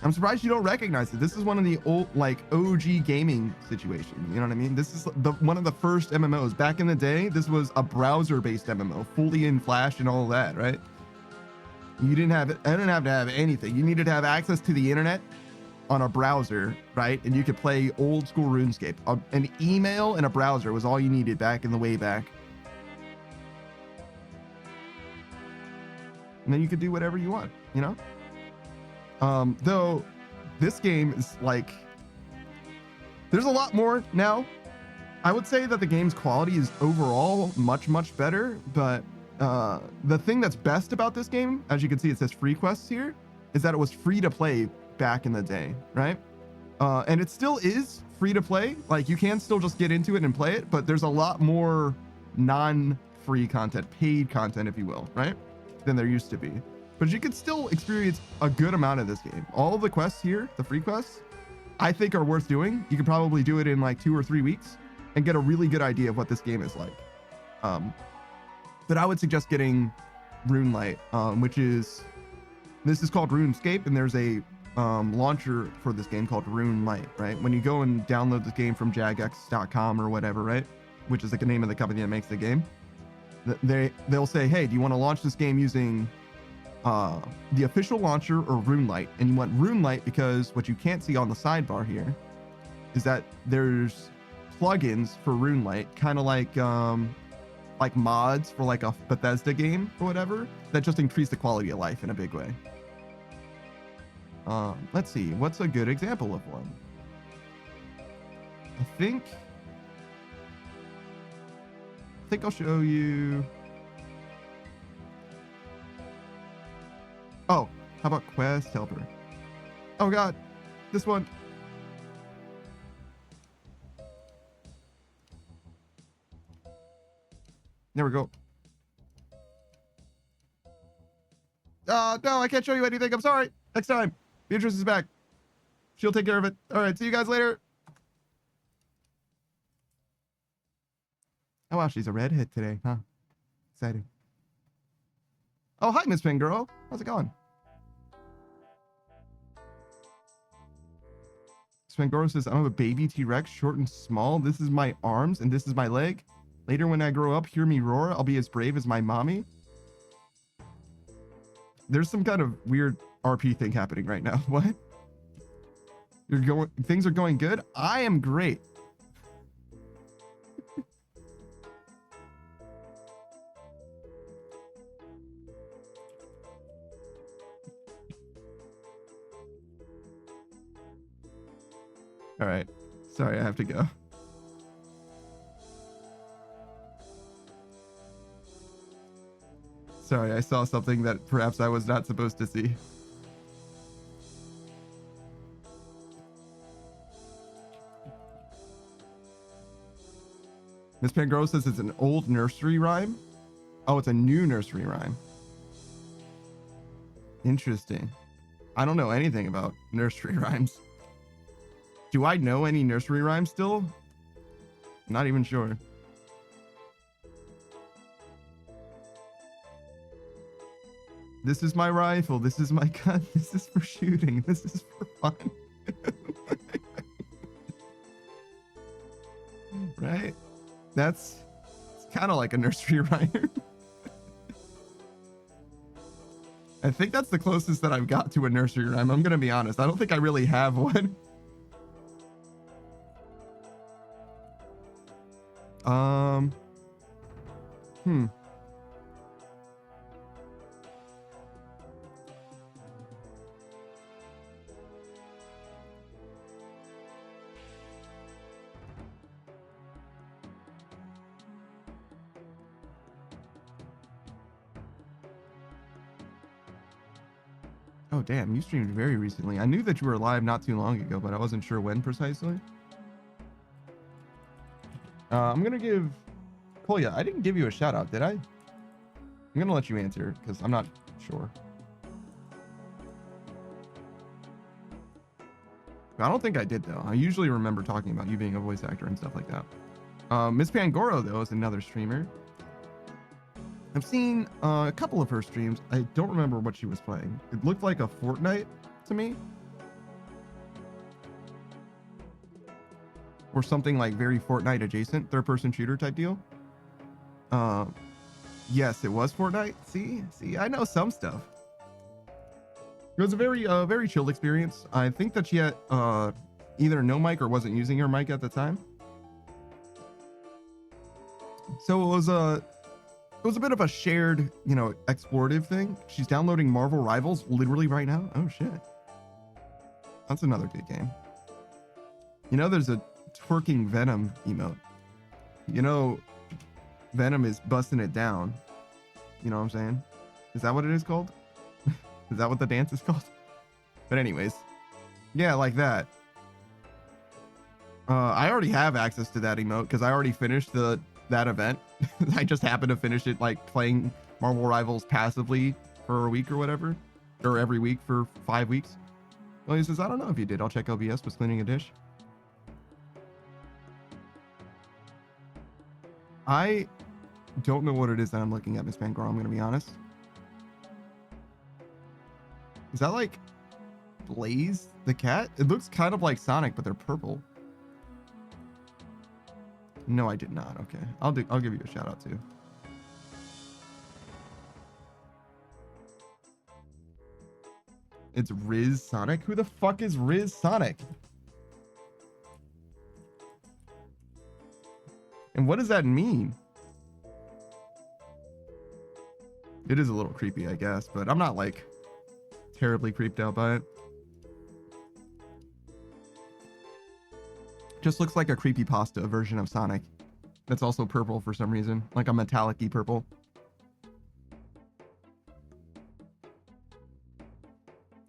I'm surprised you don't recognize it. This is one of the old, like, OG gaming situations. You know what I mean? This is one of the first MMOs. Back in the day, this was a browser-based MMO, fully in Flash and all of that, right? You didn't have it. I didn't have to have anything. You needed to have access to the internet on a browser, right? And you could play old school RuneScape. An email and a browser was all you needed back in the way back. And then you could do whatever you want, you know? Though this game is like, there's a lot more now. I would say that the game's quality is overall much, much better, but the thing that's best about this game, as you can see, it says free quests here, is that it was free to play back in the day, right? And it still is free to play. Like, you can still just get into it and play it, but there's a lot more non-free content, paid content, if you will, right? Than there used to be. But you can still experience a good amount of this game. All of the quests here, the free quests, I think are worth doing. You could probably do it in like 2 or 3 weeks and get a really good idea of what this game is like. But I would suggest getting RuneLite, this is called RuneScape, and there's a launcher for this game called RuneLite, right? When you go and download this game from jagex.com or whatever, right? Which is like the name of the company that makes the game. They'll say, hey, do you want to launch this game using the official launcher or RuneLite? And you want RuneLite because what you can't see on the sidebar here is that there's plugins for RuneLite, kind of like mods for like a Bethesda game or whatever, that just increase the quality of life in a big way. Let's see, what's a good example of one? I think I'll show you. Oh, how about Quest Helper? Oh God, this one. There we go. No, I can't show you anything. I'm sorry. Next time. Beatrice is back. She'll take care of it. All right, see you guys later. Oh, wow, she's a redhead today, huh? Exciting. Oh, hi, Miss Pin Girl. How's it going? Spangoro says, I'm a baby T-Rex, short and small. This is my arms, and this is my leg. Later, when I grow up, hear me roar. I'll be as brave as my mommy. There's some kind of weird RP thing happening right now. What? Things are going good? I am great. All right. Sorry, I have to go. Sorry, I saw something that perhaps I was not supposed to see. Miss Pangro says it's an old nursery rhyme. Oh, it's a new nursery rhyme. Interesting. I don't know anything about nursery rhymes. Do I know any nursery rhymes still? Not even sure. This is my rifle. This is my gun. This is for shooting. This is for fun. Right? It's kind of like a nursery rhyme. I think that's the closest that I've got to a nursery rhyme. I'm going to be honest. I don't think I really have one. Oh, damn. You streamed very recently. I knew that you were live not too long ago, but I wasn't sure when precisely. I'm going to give... Kolya, I didn't give you a shout out, did I? I'm going to let you answer because I'm not sure. I don't think I did, though. I usually remember talking about you being a voice actor and stuff like that. Miss Pangoro, though, is another streamer. I've seen a couple of her streams. I don't remember what she was playing. It looked like a Fortnite to me. or something like very Fortnite adjacent, third-person shooter type deal. Yes, it was Fortnite. See, I know some stuff. It was a very chilled experience. I think that she had either no mic or wasn't using her mic at the time. So it was a bit of a shared, explorative thing. She's downloading Marvel Rivals literally right now. Oh shit. That's another good game. There's a twerking Venom emote. Venom is busting it down. You know what I'm saying? Is that what it is called? Is that what the dance is called? But anyways, yeah, like that. I already have access to that emote because I already finished that event. I just happened to finish it like playing Marvel Rivals passively for a week or whatever, or every week for 5 weeks. Well, he says, I don't know if you did. I'll check OBS. Was cleaning a dish. I don't know what it is that I'm looking at, Miss Pangoro. I'm going to be honest. Is that like Blaze the cat? It looks kind of like Sonic, but they're purple. No, I did not. Okay. I'll give you a shout out too. It's Riz Sonic? Who the fuck is Riz Sonic? And what does that mean? It is a little creepy, I guess, but I'm not like terribly creeped out by it. Just looks like a creepypasta version of Sonic. That's also purple for some reason, like a metallic-y purple.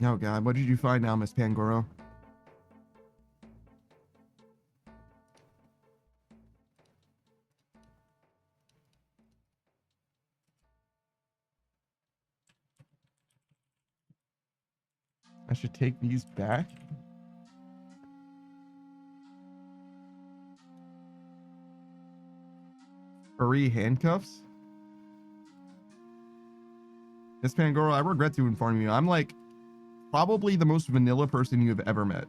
Oh god, what did you find now, Miss Pangoro? I should take these back. Furry handcuffs? Miss Pangoro, I regret to inform you, I'm like probably the most vanilla person you've ever met.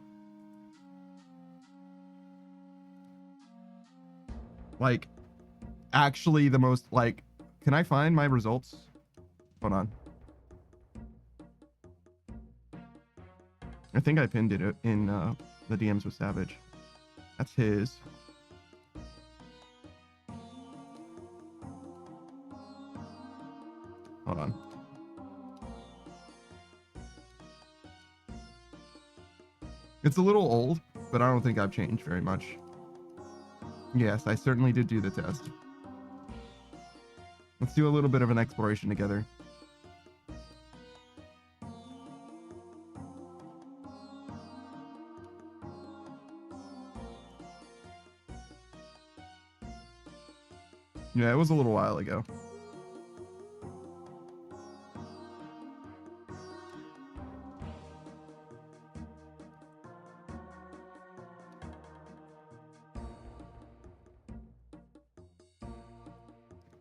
Like, actually the most, like, can I find my results? Hold on. I think I pinned it in the DMs with Savage. That's his. Hold on. It's a little old, but I don't think I've changed very much. Yes, I certainly did do the test. Let's do a little bit of an exploration together. Yeah, it was a little while ago.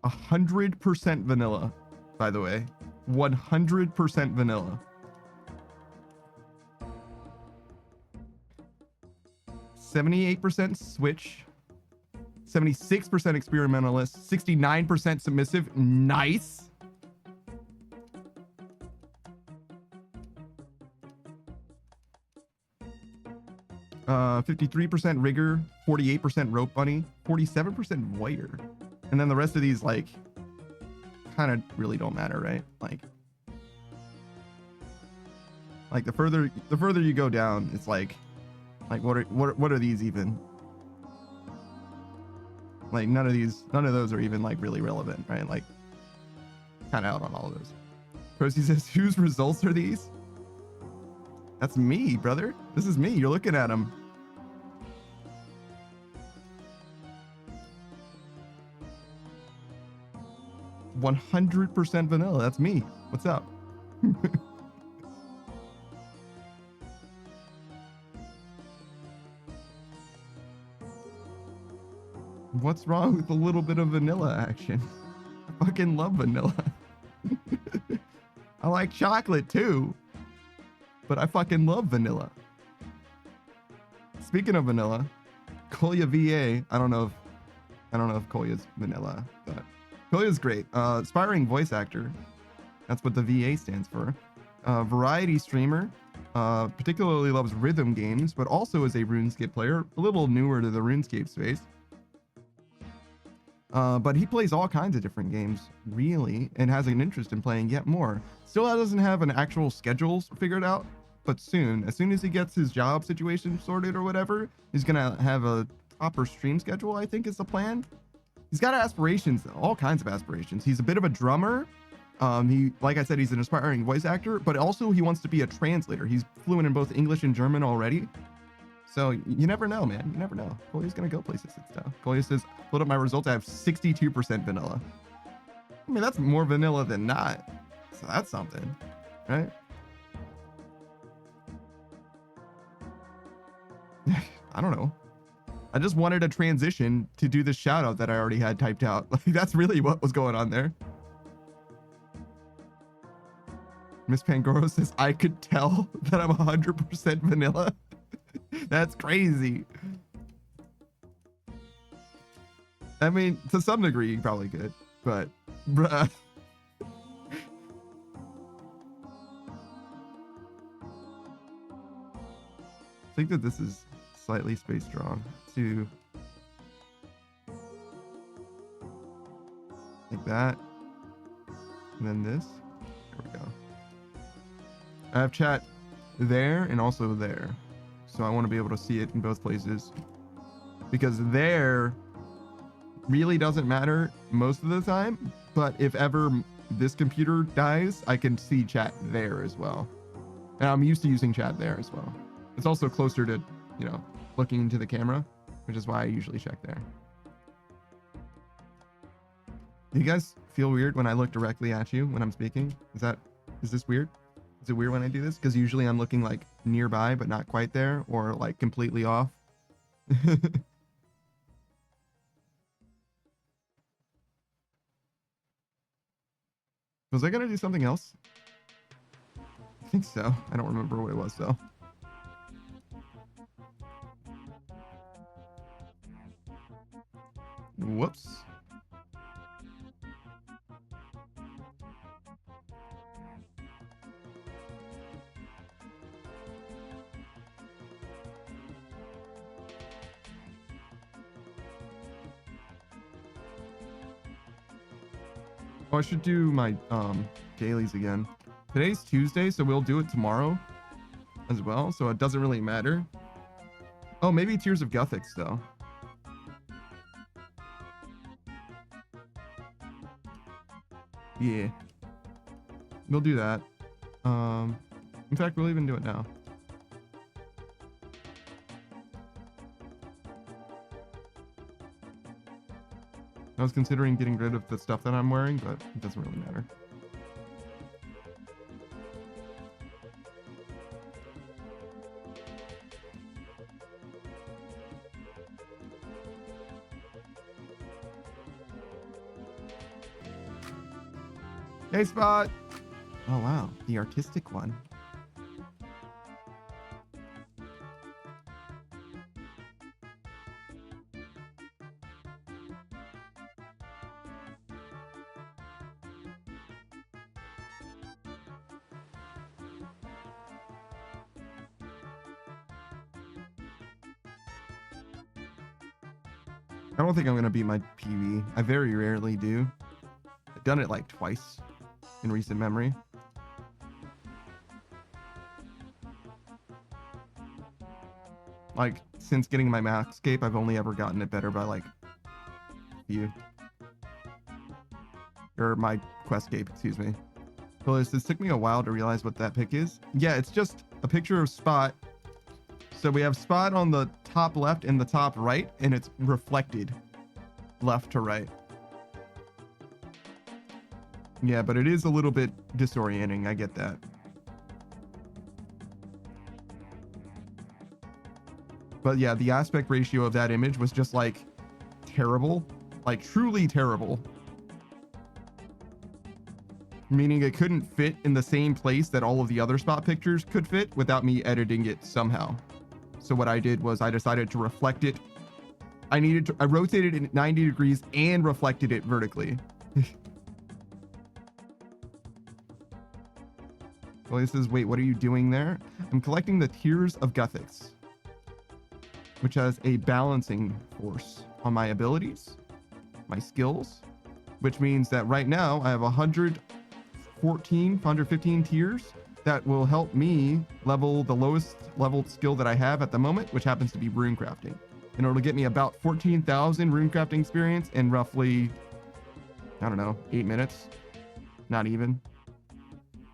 A 100% vanilla, by the way. 100% vanilla. 78% switch. 76% experimentalist. 69% submissive. Nice. Uh, 53% rigor. 48% rope bunny. 47% voyeur. And then the rest of these, like, kind of really don't matter, right? Like the further you go down, it's like what are these even? Like none of those are even like really relevant, right? Like, kind of out on all of those. Percy says, whose results are these? That's me, brother. This is me. You're looking at them. %100% vanilla. That's me. What's up? What's wrong with a little bit of vanilla action? I fucking love vanilla. I like chocolate too, but I fucking love vanilla. Speaking of vanilla, Kolya VA. I don't know if Kolya's vanilla, but Kolya's great. Aspiring voice actor. That's what the VA stands for. Variety streamer. Particularly loves rhythm games, but also is a RuneScape player. A little newer to the RuneScape space. But he plays all kinds of different games, really, and has an interest in playing yet more. Still doesn't have an actual schedule figured out, but soon. As soon as he gets his job situation sorted or whatever, he's gonna have a proper stream schedule, I think is the plan. He's got aspirations, all kinds of aspirations. He's a bit of a drummer. Like I said, he's an aspiring voice actor, but also he wants to be a translator. He's fluent in both English and German already. So you never know, man. You never know. Kolya's gonna go places and stuff. Kolya says, "Put up my results. I have 62% vanilla." I mean, that's more vanilla than not. So that's something, right? I don't know. I just wanted a transition to do the shout out that I already had typed out. Like, that's really what was going on there. Miss Pangoro says, "I could tell that I'm 100% vanilla." That's crazy. I mean, to some degree, you probably could, but bruh. I think that this is slightly space strong to like that, and then this. There we go. I have chat there and also there. So I want to be able to see it in both places, because there really doesn't matter most of the time. But if ever this computer dies, I can see chat there as well. And I'm used to using chat there as well. It's also closer to, you know, looking into the camera, which is why I usually check there. Do you guys feel weird when I look directly at you when I'm speaking? Is this weird? Is it weird when I do this? Because usually I'm looking like nearby, but not quite there, or like completely off. Was I gonna do something else? I think so. I don't remember what it was though. Whoops. Oh, I should do my dailies again. Today's Tuesday, so we'll do it tomorrow as well, so it doesn't really matter. Oh, maybe Tears of Guthix though. Yeah. We'll do that. In fact, we'll even do it now. I was considering getting rid of the stuff that I'm wearing, but it doesn't really matter. Hey, Spot! Oh, wow. The artistic one. I don't think I'm going to beat my PV. I very rarely do. I've done it like twice in recent memory. Like, since getting my Maxscape, I've only ever gotten it better by like a few. Or my Questscape, excuse me. So this took me a while to realize what that pic is. Yeah, it's just a picture of Spot. So we have Spot on the top left and the top right, and it's reflected left to right. Yeah, but it is a little bit disorienting. I get that. But yeah, the aspect ratio of that image was just like terrible, like truly terrible. Meaning it couldn't fit in the same place that all of the other Spot pictures could fit without me editing it somehow. So what I did was I decided to reflect it I rotated it 90 degrees and reflected it vertically. Well, this is, wait, what are you doing there? I'm collecting the Tears of Guthix, which has a balancing force on my abilities, my skills, which means that right now I have 115 tiers that will help me level the lowest leveled skill that I have at the moment, which happens to be rune crafting. And it'll get me about 14,000 rune crafting experience in roughly, I don't know, 8 minutes. Not even.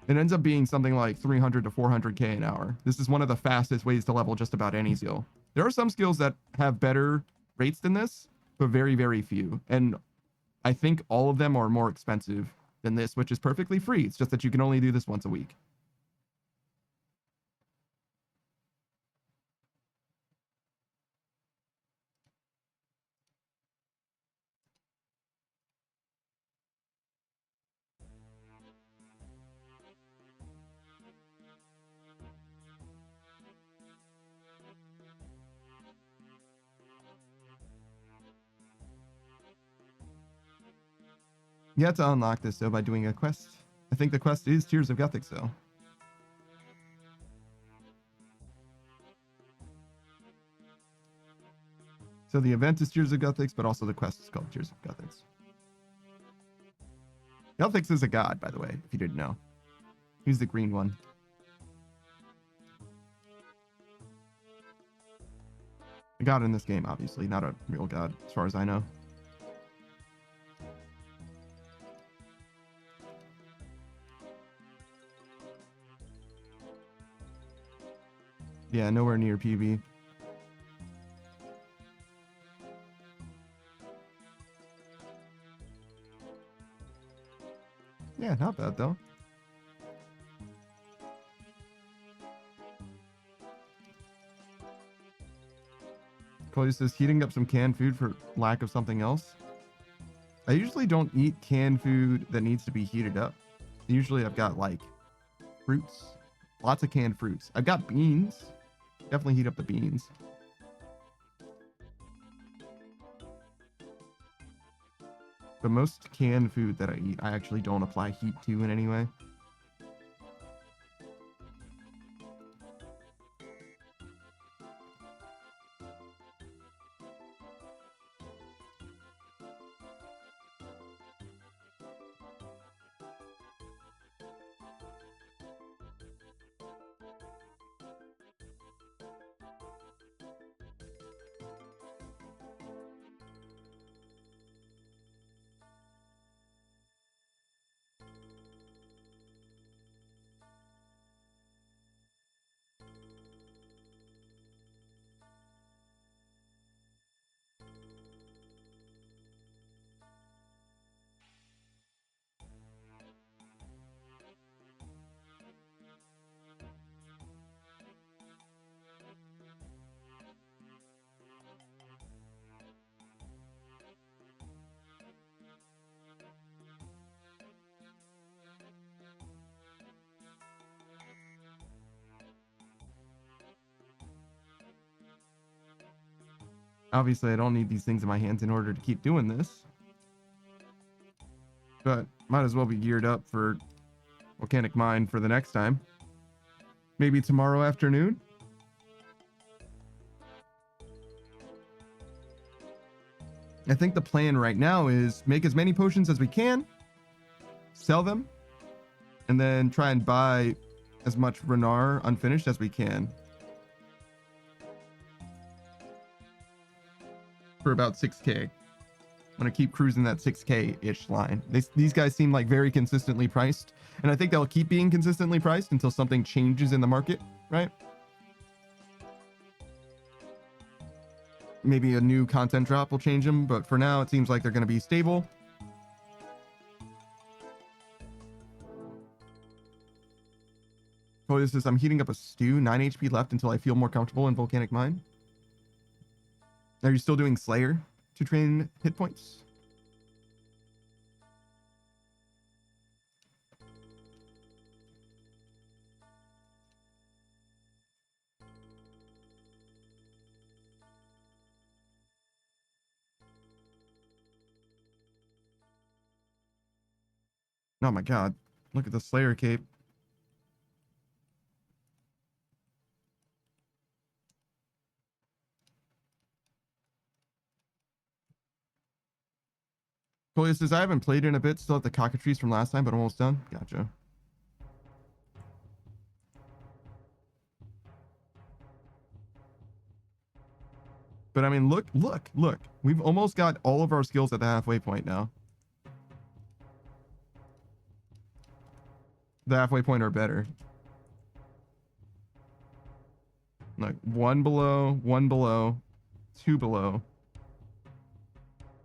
It ends up being something like 300 to 400k an hour. This is one of the fastest ways to level just about any skill. There are some skills that have better rates than this, but very, very few. And I think all of them are more expensive than this, which is perfectly free. It's just that you can only do this once a week. You have to unlock this, though, by doing a quest. I think the quest is Tears of Guthix, though. So the event is Tears of Guthix, but also the quest is called Tears of Guthix. Guthix is a god, by the way, if you didn't know. He's the green one. A god in this game, obviously, not a real god, as far as I know. Yeah, nowhere near PB. Yeah, not bad though. Chloe says heating up some canned food for lack of something else. I usually don't eat canned food that needs to be heated up. Usually I've got like fruits, lots of canned fruits. I've got beans. Definitely heat up the beans. But most canned food that I eat, I actually don't apply heat to in any way. Obviously, I don't need these things in my hands in order to keep doing this. But might as well be geared up for Volcanic Mine for the next time. Maybe tomorrow afternoon? I think the plan right now is make as many potions as we can, sell them, and then try and buy as much Renar unfinished as we can. For about 6k. I'm gonna keep cruising that 6k-ish line. These guys seem like very consistently priced, and I think they'll keep being consistently priced until something changes in the market, right? Maybe a new content drop will change them, but for now it seems like they're gonna be stable. Oh, this is, I'm heating up a stew, 9 HP left until I feel more comfortable in Volcanic Mine. Are you still doing Slayer to train hit points? Oh my god. Look at the Slayer cape. Julia says, I haven't played in a bit, still at the cockatrice from last time, but almost done. Gotcha. But I mean, look. We've almost got all of our skills at the halfway point now. The halfway point or better. Like 1 below, 1 below, 2 below,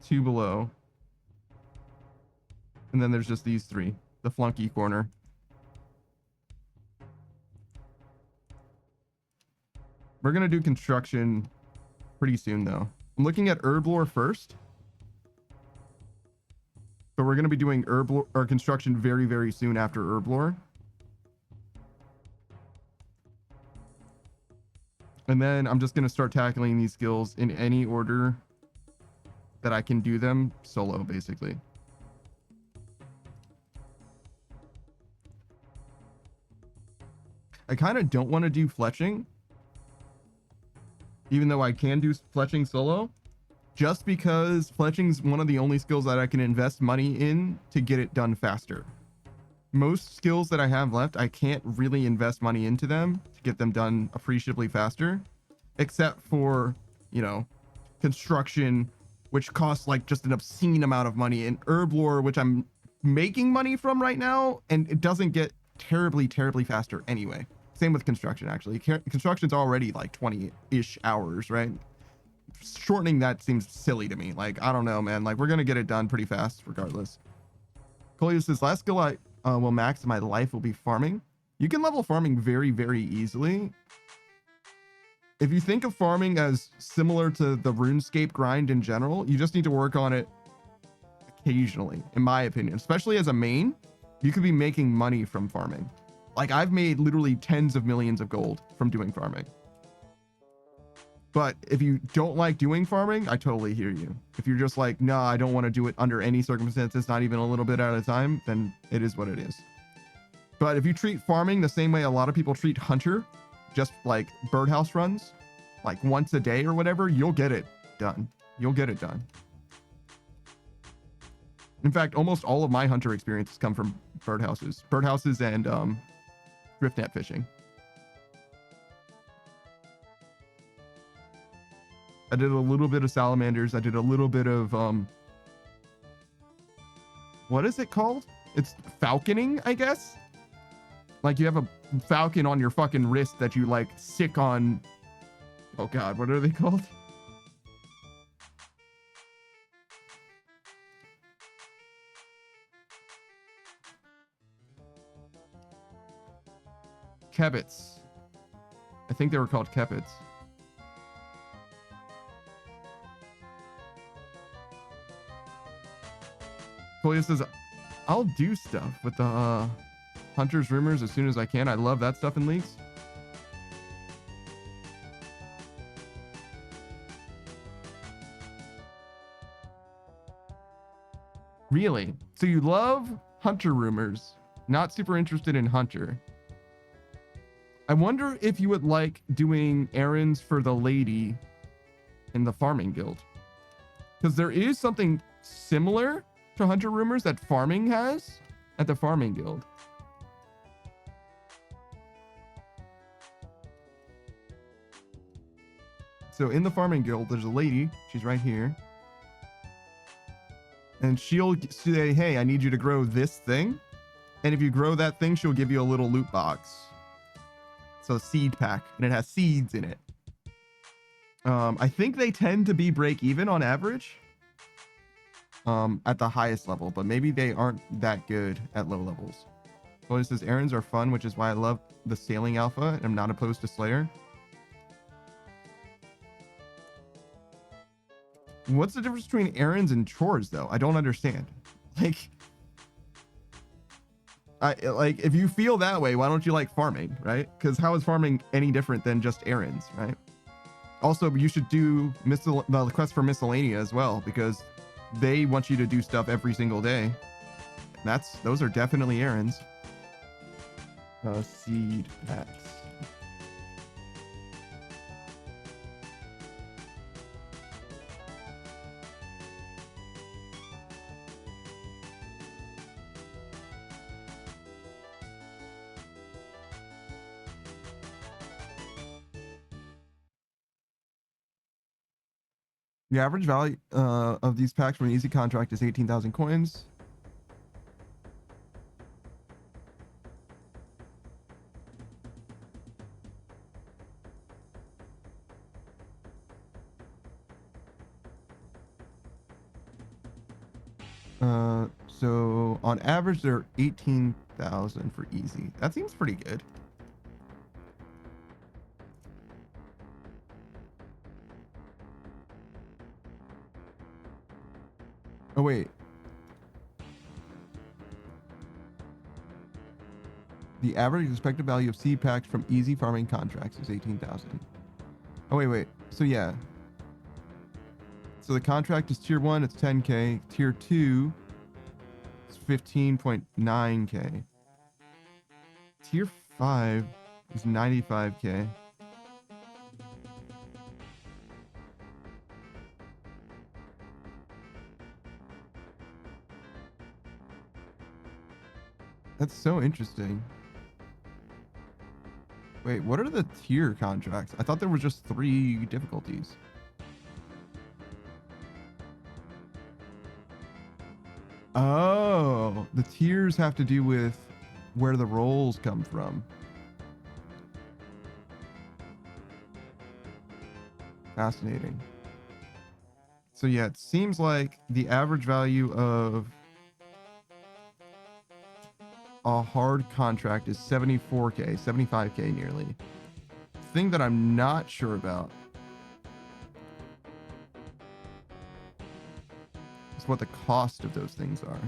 2 below. And then there's just these 3. The flunky corner. We're going to do construction pretty soon, though. I'm looking at Herblore first. But we're going to be doing Herblore or construction very, very soon after Herblore. And then I'm just going to start tackling these skills in any order that I can do them solo, basically. I kind of don't want to do fletching, even though I can do fletching solo, just because fletching's one of the only skills that I can invest money in to get it done faster. Most skills that I have left, I can't really invest money into them to get them done appreciably faster, except for, you know, construction, which costs like just an obscene amount of money, and Herblore, which I'm making money from right now, and it doesn't get terribly faster anyway. Same with construction, actually. Construction's already like 20-ish hours, right? Shortening that seems silly to me. Like, I don't know, man. Like, we're gonna get it done pretty fast regardless. Coleus says, last skill I will max in my life will be farming. You can level farming very, very easily. If you think of farming as similar to the RuneScape grind in general, you just need to work on it occasionally, in my opinion. Especially as a main, you could be making money from farming. Like, I've made literally tens of millions of gold from doing farming. But if you don't like doing farming, I totally hear you. If you're just like, nah, I don't want to do it under any circumstances, not even a little bit at a time, then it is what it is. But if you treat farming the same way a lot of people treat hunter, just like birdhouse runs, like once a day or whatever, you'll get it done. You'll get it done. In fact, almost all of my hunter experiences come from birdhouses and drift net fishing. I did a little bit of salamanders. I did a little bit of what is it called? It's falconing, I guess. Like, you have a falcon on your fucking wrist that you like sick on. Oh god, what are they called? Kebits. I think they were called kebits. Colia says, I'll do stuff with the Hunter's Rumors as soon as I can. I love that stuff in leagues. Really? So you love Hunter Rumors, not super interested in Hunter. I wonder if you would like doing errands for the lady in the farming guild. Because there is something similar to Hunter Rumors that farming has at the farming guild. So in the farming guild, there's a lady. She's right here. And she'll say, hey, I need you to grow this thing. And if you grow that thing, she'll give you a little loot box. So a seed pack, and it has seeds in it. I think they tend to be break even on average at the highest level, but maybe they aren't that good at low levels. So it says errands are fun, which is why I love the sailing alpha and I'm not opposed to Slayer. What's the difference between errands and chores, though? I don't understand. Like, if you feel that way, why don't you like farming, right? Because how is farming any different than just errands, right? Also, you should do the quest for miscellanea as well, because they want you to do stuff every single day. Those are definitely errands. Seed packs. The average value of these packs for an easy contract is 18,000 coins. So on average, they're 18,000 for easy. That seems pretty good. Oh, wait. The average expected value of seed packs from easy farming contracts is 18,000. Oh, wait. So, yeah. So the contract is tier 1, it's 10K. Tier 2, it's 15.9K. Tier 5 is 95K. That's so interesting. Wait, what are the tier contracts? I thought there was just 3 difficulties. Oh, the tiers have to do with where the rolls come from. Fascinating. So yeah, it seems like the average value of a hard contract is 74K, 75K nearly. Thing that I'm not sure about is what the cost of those things are.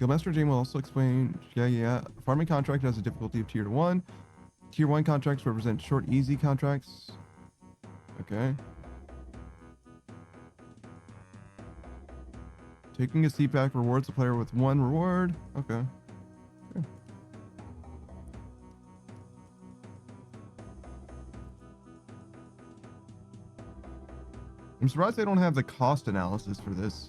Guildmaster Jane will also explain. Yeah. Farming contract has a difficulty of tier 1. Tier 1 contracts represent short, easy contracts. Okay. Taking a seed pack rewards the player with 1 reward. Okay. I'm surprised they don't have the cost analysis for this.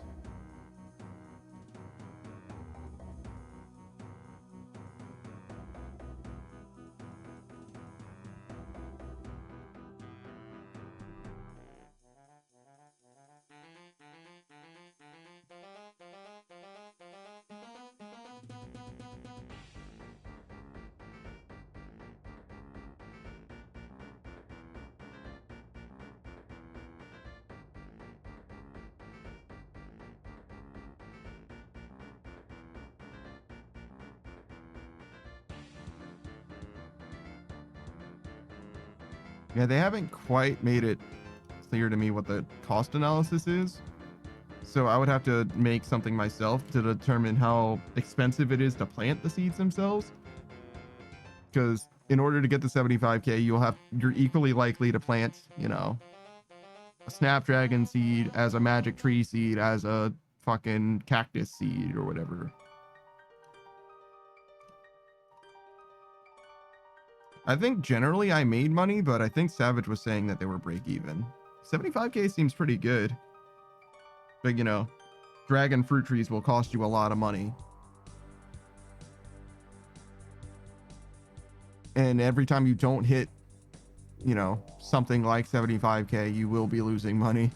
Yeah, they haven't quite made it clear to me what the cost analysis is. So I would have to make something myself to determine how expensive it is to plant the seeds themselves. Because in order to get the 75K, you're equally likely to plant, a snapdragon seed as a magic tree seed, as a fucking cactus seed or whatever. I think generally I made money, but I think Savage was saying that they were break even. 75K seems pretty good. But, dragon fruit trees will cost you a lot of money. And every time you don't hit, something like 75K, you will be losing money.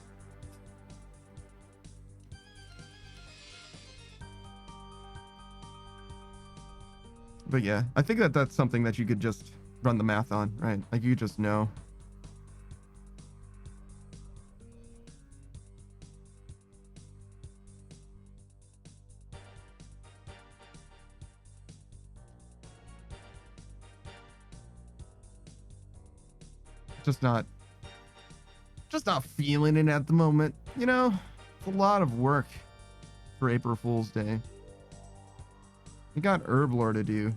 But yeah, I think that's something that you could just run the math on, right? Like you just know. Just not feeling it at the moment, It's a lot of work for April Fool's Day. We got Herblore to do.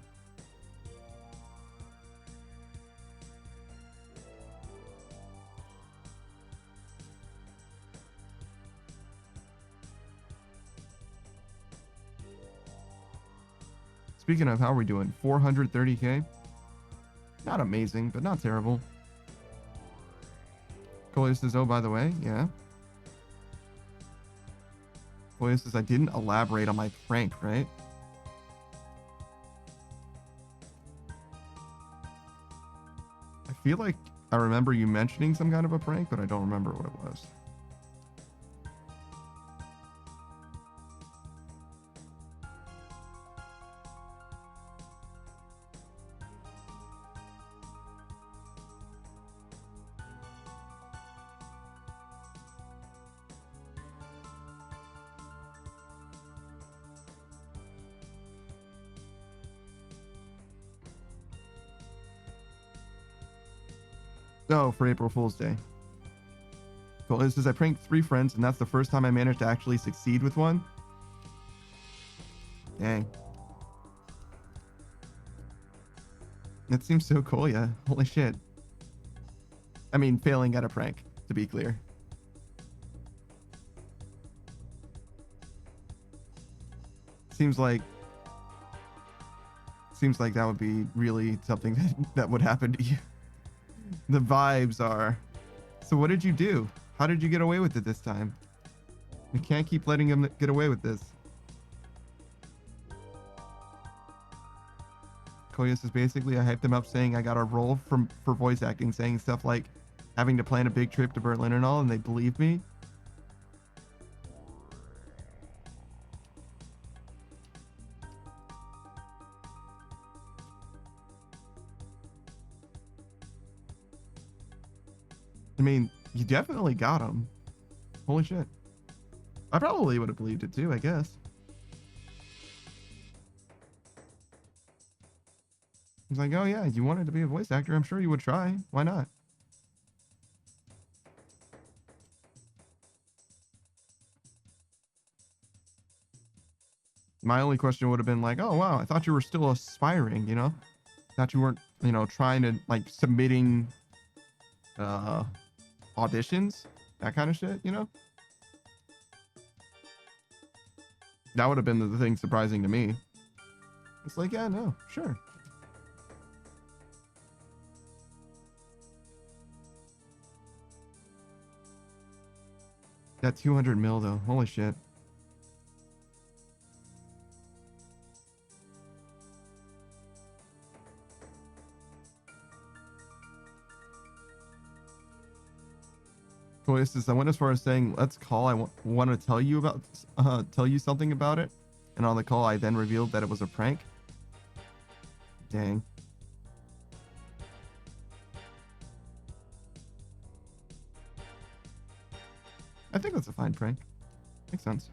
Speaking of, how are we doing? 430k? Not amazing, but not terrible. Collier says, oh, by the way, yeah. Collier says, I didn't elaborate on my prank, right? I feel like I remember you mentioning some kind of a prank, but I don't remember what it was. Oh, for April Fool's Day. Cool. It says, I pranked 3 friends, and that's the first time I managed to actually succeed with one. Dang. That seems so cool, yeah. Holy shit. I mean, failing at a prank, to be clear. Seems like that would be really something that would happen to you. The vibes are. So what did you do? How did you get away with it this time? We can't keep letting him get away with this. Koya says, basically, I hyped them up saying I got a role for voice acting, saying stuff like having to plan a big trip to Berlin and all, and they believed me. I mean, you definitely got him. Holy shit. I probably would have believed it too, I guess. He's like, oh yeah, you wanted to be a voice actor. I'm sure you would try. Why not? My only question would have been like, oh wow, I thought you were still aspiring, you know? Thought you weren't, you know, trying to like submitting auditions, that kind of shit, you know? That would have been the thing surprising to me. It's like, yeah, no, sure. That 200 mil though, holy shit. Says, I went as far as saying, let's call. I want to tell you something about it. And on the call, I then revealed that it was a prank. Dang. I think that's a fine prank. Makes sense.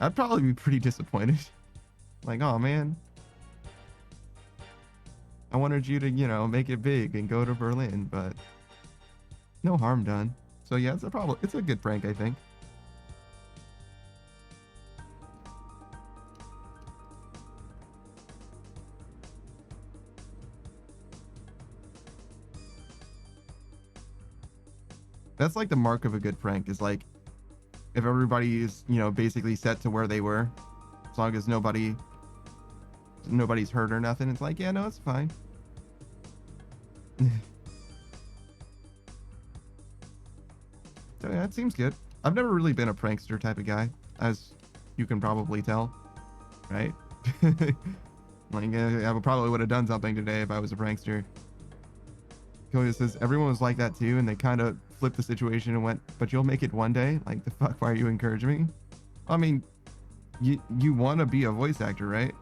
I'd probably be pretty disappointed. Like, oh man. I wanted you to, you know, make it big and go to Berlin, but no harm done. So yeah, it's a good prank, I think. That's like the mark of a good prank, is like if everybody is, you know, basically set to where they were, as long as nobody's hurt or nothing, it's like, yeah, no, it's fine. So yeah, it seems good. I've never really been a prankster type of guy, as you can probably tell, right? Like, I probably would have done something today if I was a prankster. Koya says, everyone was like that too, and they kind of flipped the situation and went, but you'll make it one day? Like, the fuck, why are you encouraging me? I mean, you want to be a voice actor, right?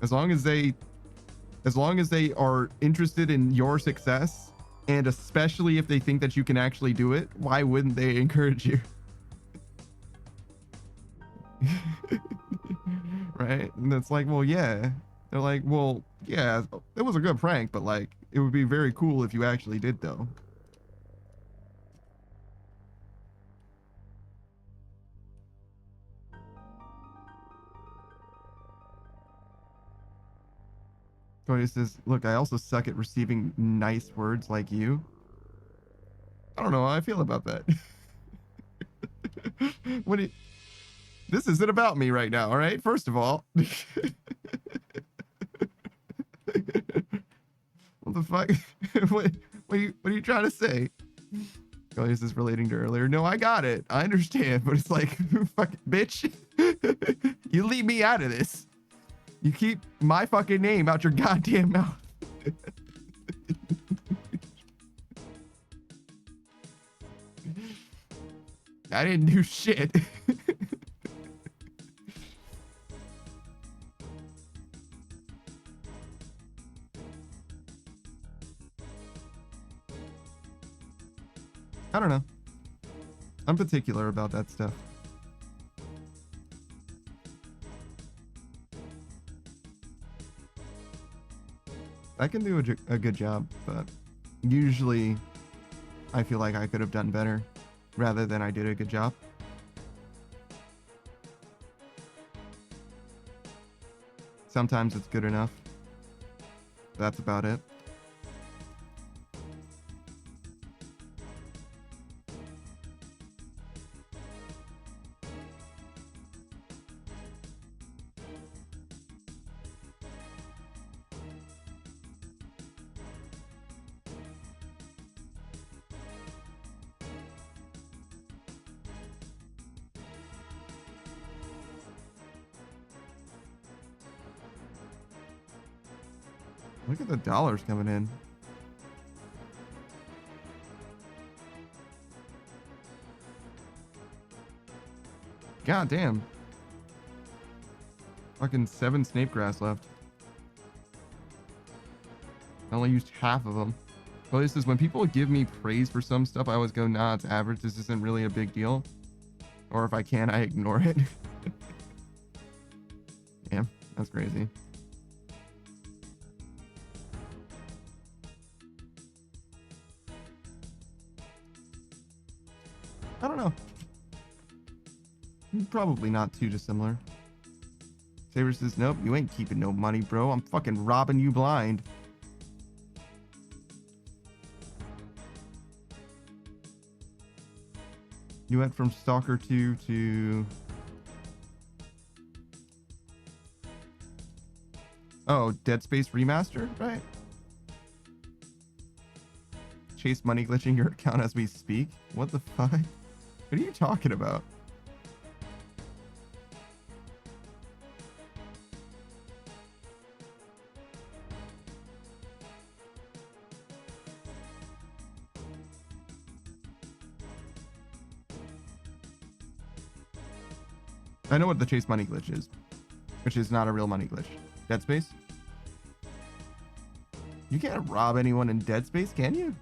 As long as they are interested in your success, and especially if they think that you can actually do it, why wouldn't they encourage you? Right? And it's like, well, yeah. They're like, well, yeah, it was a good prank, but like, it would be very cool if you actually did, though. Cody says, look, I also suck at receiving nice words like you. I don't know how I feel about that. What do you... This isn't about me right now, all right? First of all. What the fuck? what are you trying to say? Cody is relating to earlier. No, I got it. I understand, but it's like, fuck, bitch. You leave me out of this. You keep my fucking name out your goddamn mouth. I didn't do shit. I don't know. I'm particular about that stuff. I can do a good job, but usually I feel like I could have done better rather than I did a good job. Sometimes it's good enough. That's about it. Look at the dollars coming in. God damn. Fucking 7 snake grass left. I only used half of them. Well, this is when people give me praise for some stuff, I always go, nah, it's average. This isn't really a big deal. Or if I can, I ignore it. Damn, that's crazy. I don't know. Probably not too dissimilar. Saber says, nope, you ain't keeping no money, bro. I'm fucking robbing you blind. You went from Stalker 2 to... Oh, Dead Space Remaster, right? Chase money glitching your account as we speak? What the fuck? What are you talking about? I know what the chase money glitch is, which is not a real money glitch. Dead Space? You can't rob anyone in Dead Space, can you?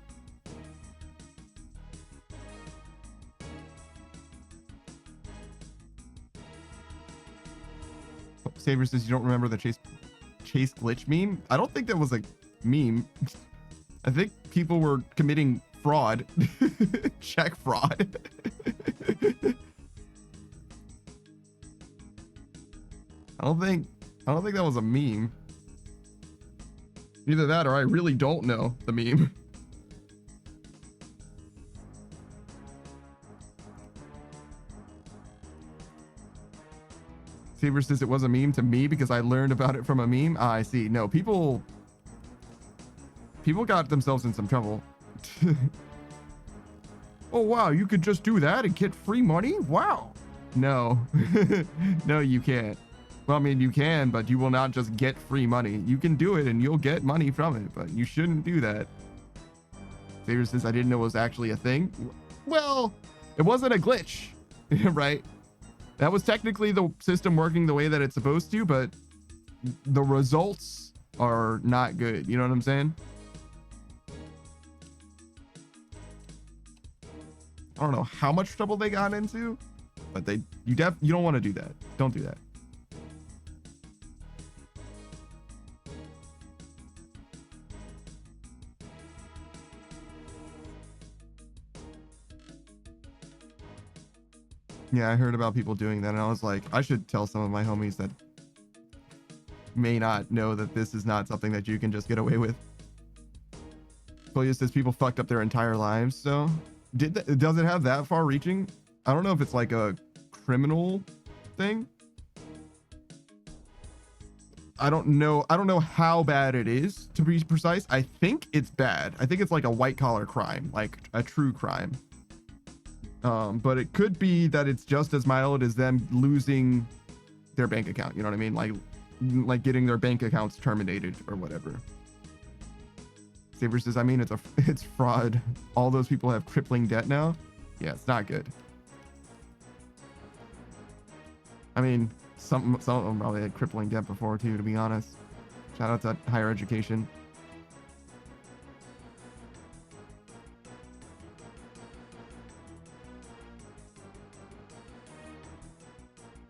Saber says you don't remember the chase glitch meme. I don't think that was a meme. I think people were committing fraud. Check fraud. I don't think that was a meme. Either that or I really don't know the meme. Saber says it was a meme to me because I learned about it from a meme. Ah, I see. No, people got themselves in some trouble. Oh, wow. You could just do that and get free money? Wow. No. No, you can't. Well, I mean, you can, but you will not just get free money. You can do it and you'll get money from it, but you shouldn't do that. Saber says I didn't know it was actually a thing. Well, it wasn't a glitch, right? That was technically the system working the way that it's supposed to, but the results are not good. You know what I'm saying? I don't know how much trouble they got into, but you don't want to do that. Don't do that. Yeah, I heard about people doing that, and I was like, I should tell some of my homies that may not know that this is not something that you can just get away with. Toya says people fucked up their entire lives. So does it have that far reaching? I don't know if it's like a criminal thing. I don't know how bad it is, to be precise. I think it's bad. I think it's like a white collar crime, like a true crime. But it could be that it's just as mild as them losing their bank account. You know what I mean? Like getting their bank accounts terminated or whatever. Saber says, I mean, it's fraud. All those people have crippling debt now. Yeah, it's not good. I mean, some of them probably had crippling debt before too, to be honest. Shout out to higher education.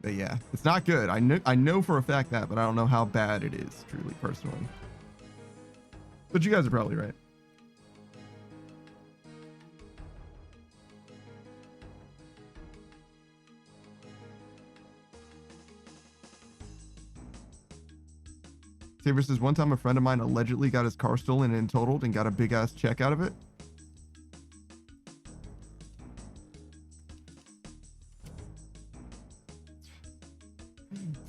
But yeah, it's not good. I know for a fact that, but I don't know how bad it is, truly, personally. But you guys are probably right. Saber says, one time a friend of mine allegedly got his car stolen and totaled and got a big ass check out of it.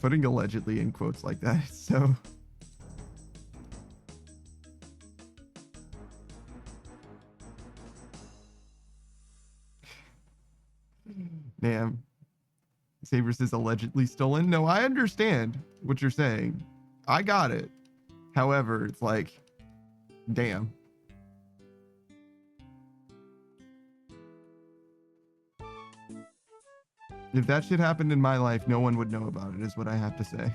Putting allegedly in quotes like that, so. Damn. Saber says allegedly stolen. No, I understand what you're saying. I got it. However, it's like, damn. If that shit happened in my life, no one would know about it, is what I have to say.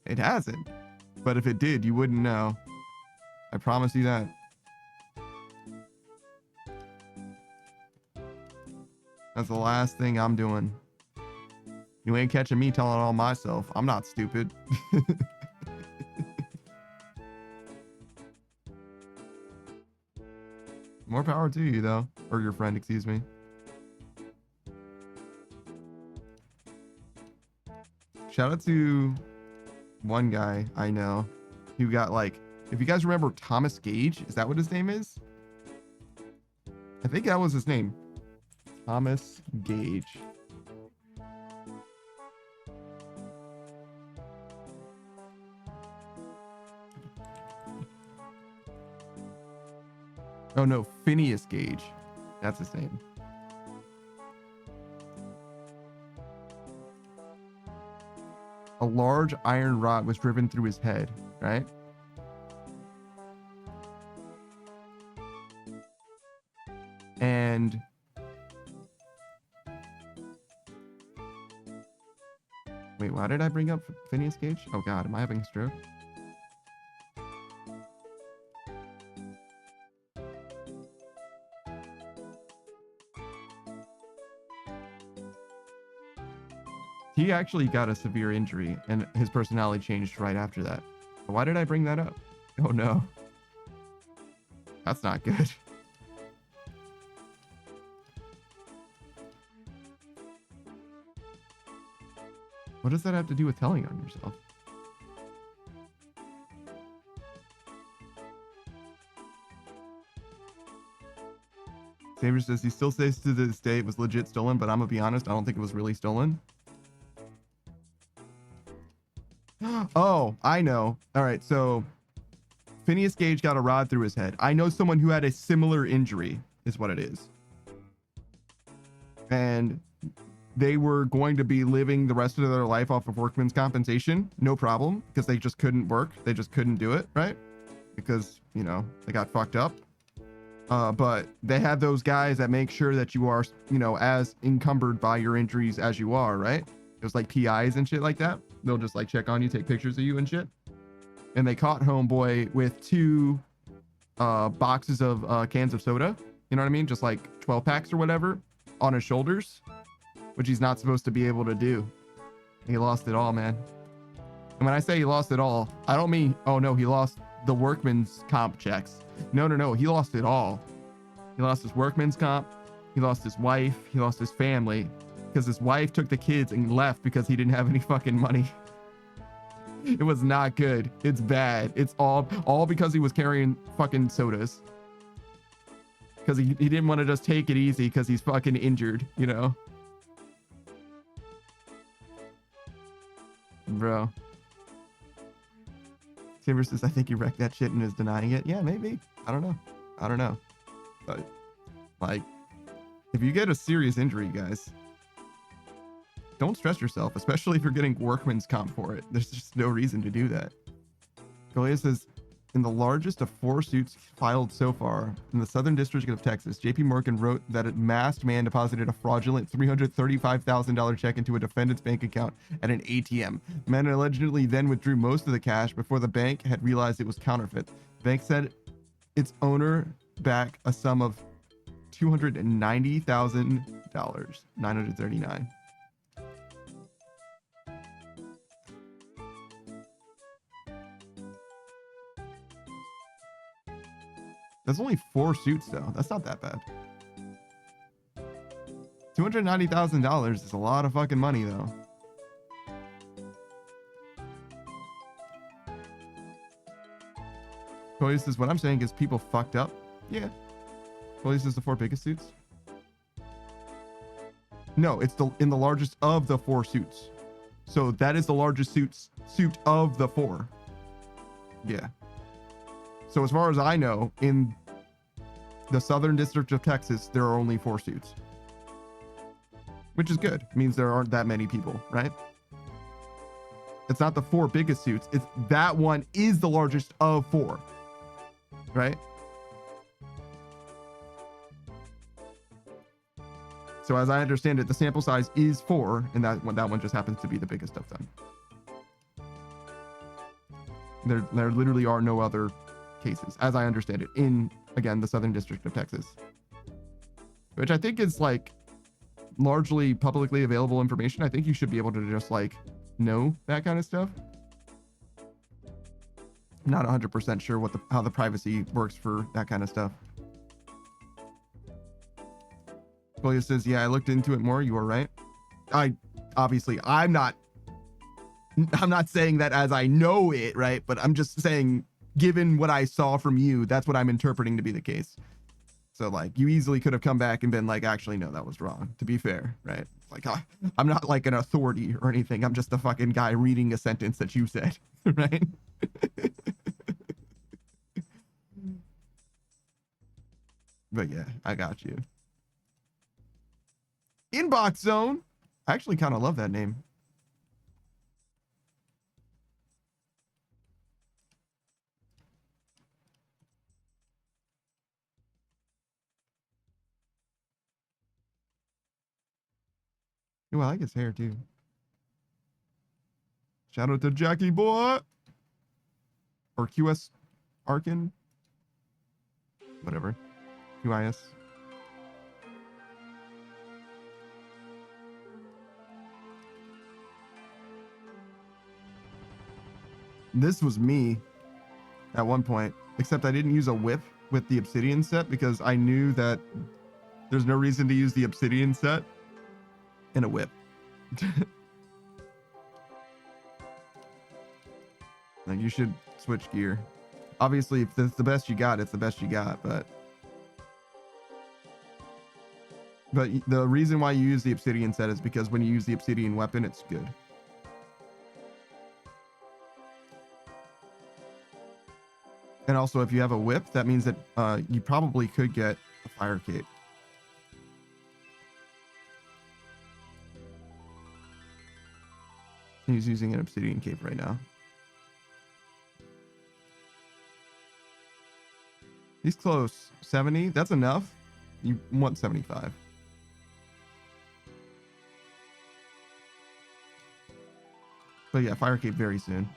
It hasn't. But if it did, you wouldn't know. I promise you that. That's the last thing I'm doing. You ain't catching me telling all myself. I'm not stupid. More power to you, though. Or your friend, excuse me. Shout out to one guy I know who got like, if you guys remember Thomas Gage, is that what his name is? I think that was his name. Thomas Gage. Oh no, Phineas Gage. That's his name. A large iron rod was driven through his head, right? And wait, why did I bring up Phineas Gage? Oh God, am I having a stroke? He actually got a severe injury and his personality changed right after that. Why did I bring that up? Oh no. That's not good. What does that have to do with telling on yourself? Saber says he still says to this day it was legit stolen, but I'm gonna be honest, I don't think it was really stolen. Oh, I know. All right, so Phineas Gage got a rod through his head. I know someone who had a similar injury, is what it is. And they were going to be living the rest of their life off of workman's compensation, no problem, because they just couldn't work. They just couldn't do it, right? Because, you know, they got fucked up. But they have those guys that make sure that you are, you know, as encumbered by your injuries as you are, right? It was like PIs and shit like that. They'll just like check on you, take pictures of you and shit. And they caught homeboy with 2 boxes of cans of soda. You know what I mean? Just like 12 packs or whatever on his shoulders, which he's not supposed to be able to do. He lost it all, man. And when I say he lost it all, I don't mean, oh no, he lost the workman's comp checks. No. He lost it all. He lost his workman's comp. He lost his wife. He lost his family. Because his wife took the kids and left because he didn't have any fucking money. It was not good. It's bad. It's all because he was carrying fucking sodas. Because he didn't want to just take it easy because he's fucking injured, you know? Bro. Saber says, I think he wrecked that shit and is denying it. Yeah, maybe. I don't know. But, like, if you get a serious injury, guys, don't stress yourself, especially if you're getting workman's comp for it. There's just no reason to do that. Golia says, in the largest of 4 suits filed so far in the Southern District of Texas, JP Morgan wrote that a masked man deposited a fraudulent $335,000 check into a defendant's bank account at an ATM. The man allegedly then withdrew most of the cash before the bank had realized it was counterfeit. The bank said its owner back a sum of $290,000, $939. That's only 4 suits, though. That's not that bad. $290,000 is a lot of fucking money, though. Cody says, what I'm saying is people fucked up. Yeah. Cody says the 4 biggest suits. No, it's in the largest of the 4 suits. So that is the largest suit of the 4. Yeah. So as far as I know, in the Southern District of Texas, there are only 4 suits. Which is good. It means there aren't that many people, right? It's not the 4 biggest suits. It's that one is the largest of 4. Right? So as I understand it, the sample size is 4, and that one just happens to be the biggest of them. There literally are no other cases, as I understand it, in, again, the Southern District of Texas, which I think is like largely publicly available information. I think you should be able to just like know that kind of stuff. I'm not 100% sure how the privacy works for that kind of stuff. Julia says, yeah, I looked into it more. You are right. I'm not saying that as I know it, right? But I'm just saying, given what I saw from you, that's what I'm interpreting to be the case. So like, you easily could have come back and been like, actually, no, that was wrong, to be fair, right? Like, I'm not like an authority or anything. I'm just a fucking guy reading a sentence that you said, right? But yeah, I got you. Inbox Zone. I actually kind of love that name. Ooh, I like his hair too. Shout out to Jackie Boy. Or QS Arkin. Whatever. QIS. This was me at one point, except I didn't use a whip with the obsidian set because I knew that there's no reason to use the obsidian set in a whip. Like, you should switch gear. Obviously, if that's the best you got, it's the best you got, but the reason why you use the obsidian set is because when you use the obsidian weapon, it's good. And also, if you have a whip, that means that you probably could get a fire cape. He's using an obsidian cape right now. He's close. 70? That's enough? You want 75. But yeah, fire cape very soon.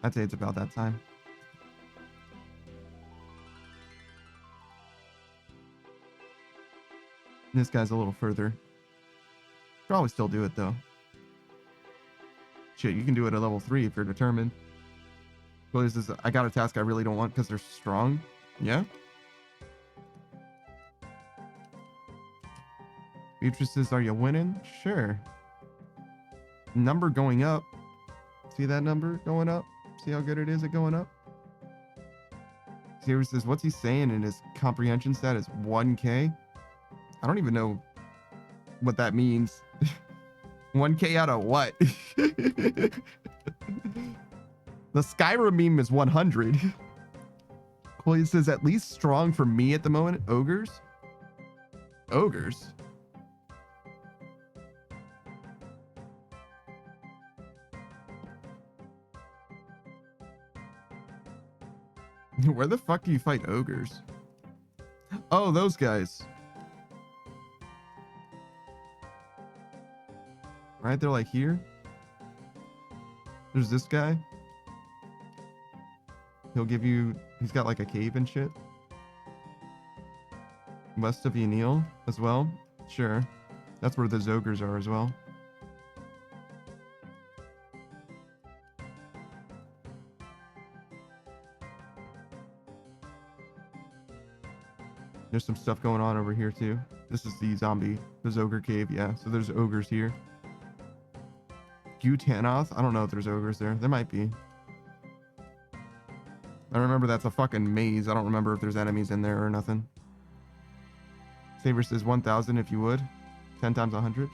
I'd say it's about that time. This guy's a little further. Probably still do it though. Shit, you can do it at level 3 if you're determined. Well, this is, I got a task I really don't want because they're strong. Yeah. Beatrice says, are you winning? Sure. Number going up. See that number going up? See how good it is at going up? Xavier says, what's he saying in his comprehension stat is 1K? I don't even know what that means. 1K out of what? The Skyrim meme is 100. Well, he says, at least strong for me at the moment. Ogres? Ogres? Where the fuck do you fight ogres? Oh, those guys. Right, they're like here. There's this guy. He'll give you, he's got like a cave and shit. West of Yanil as well. Sure. That's where the ogres are as well. There's some stuff going on over here too. This is the ogre cave, yeah. So there's ogres here. Gutanoth? I don't know if there's ogres there. There might be. I remember that's a fucking maze. I don't remember if there's enemies in there or nothing. Saber says 1,000 if you would. 10 times 100.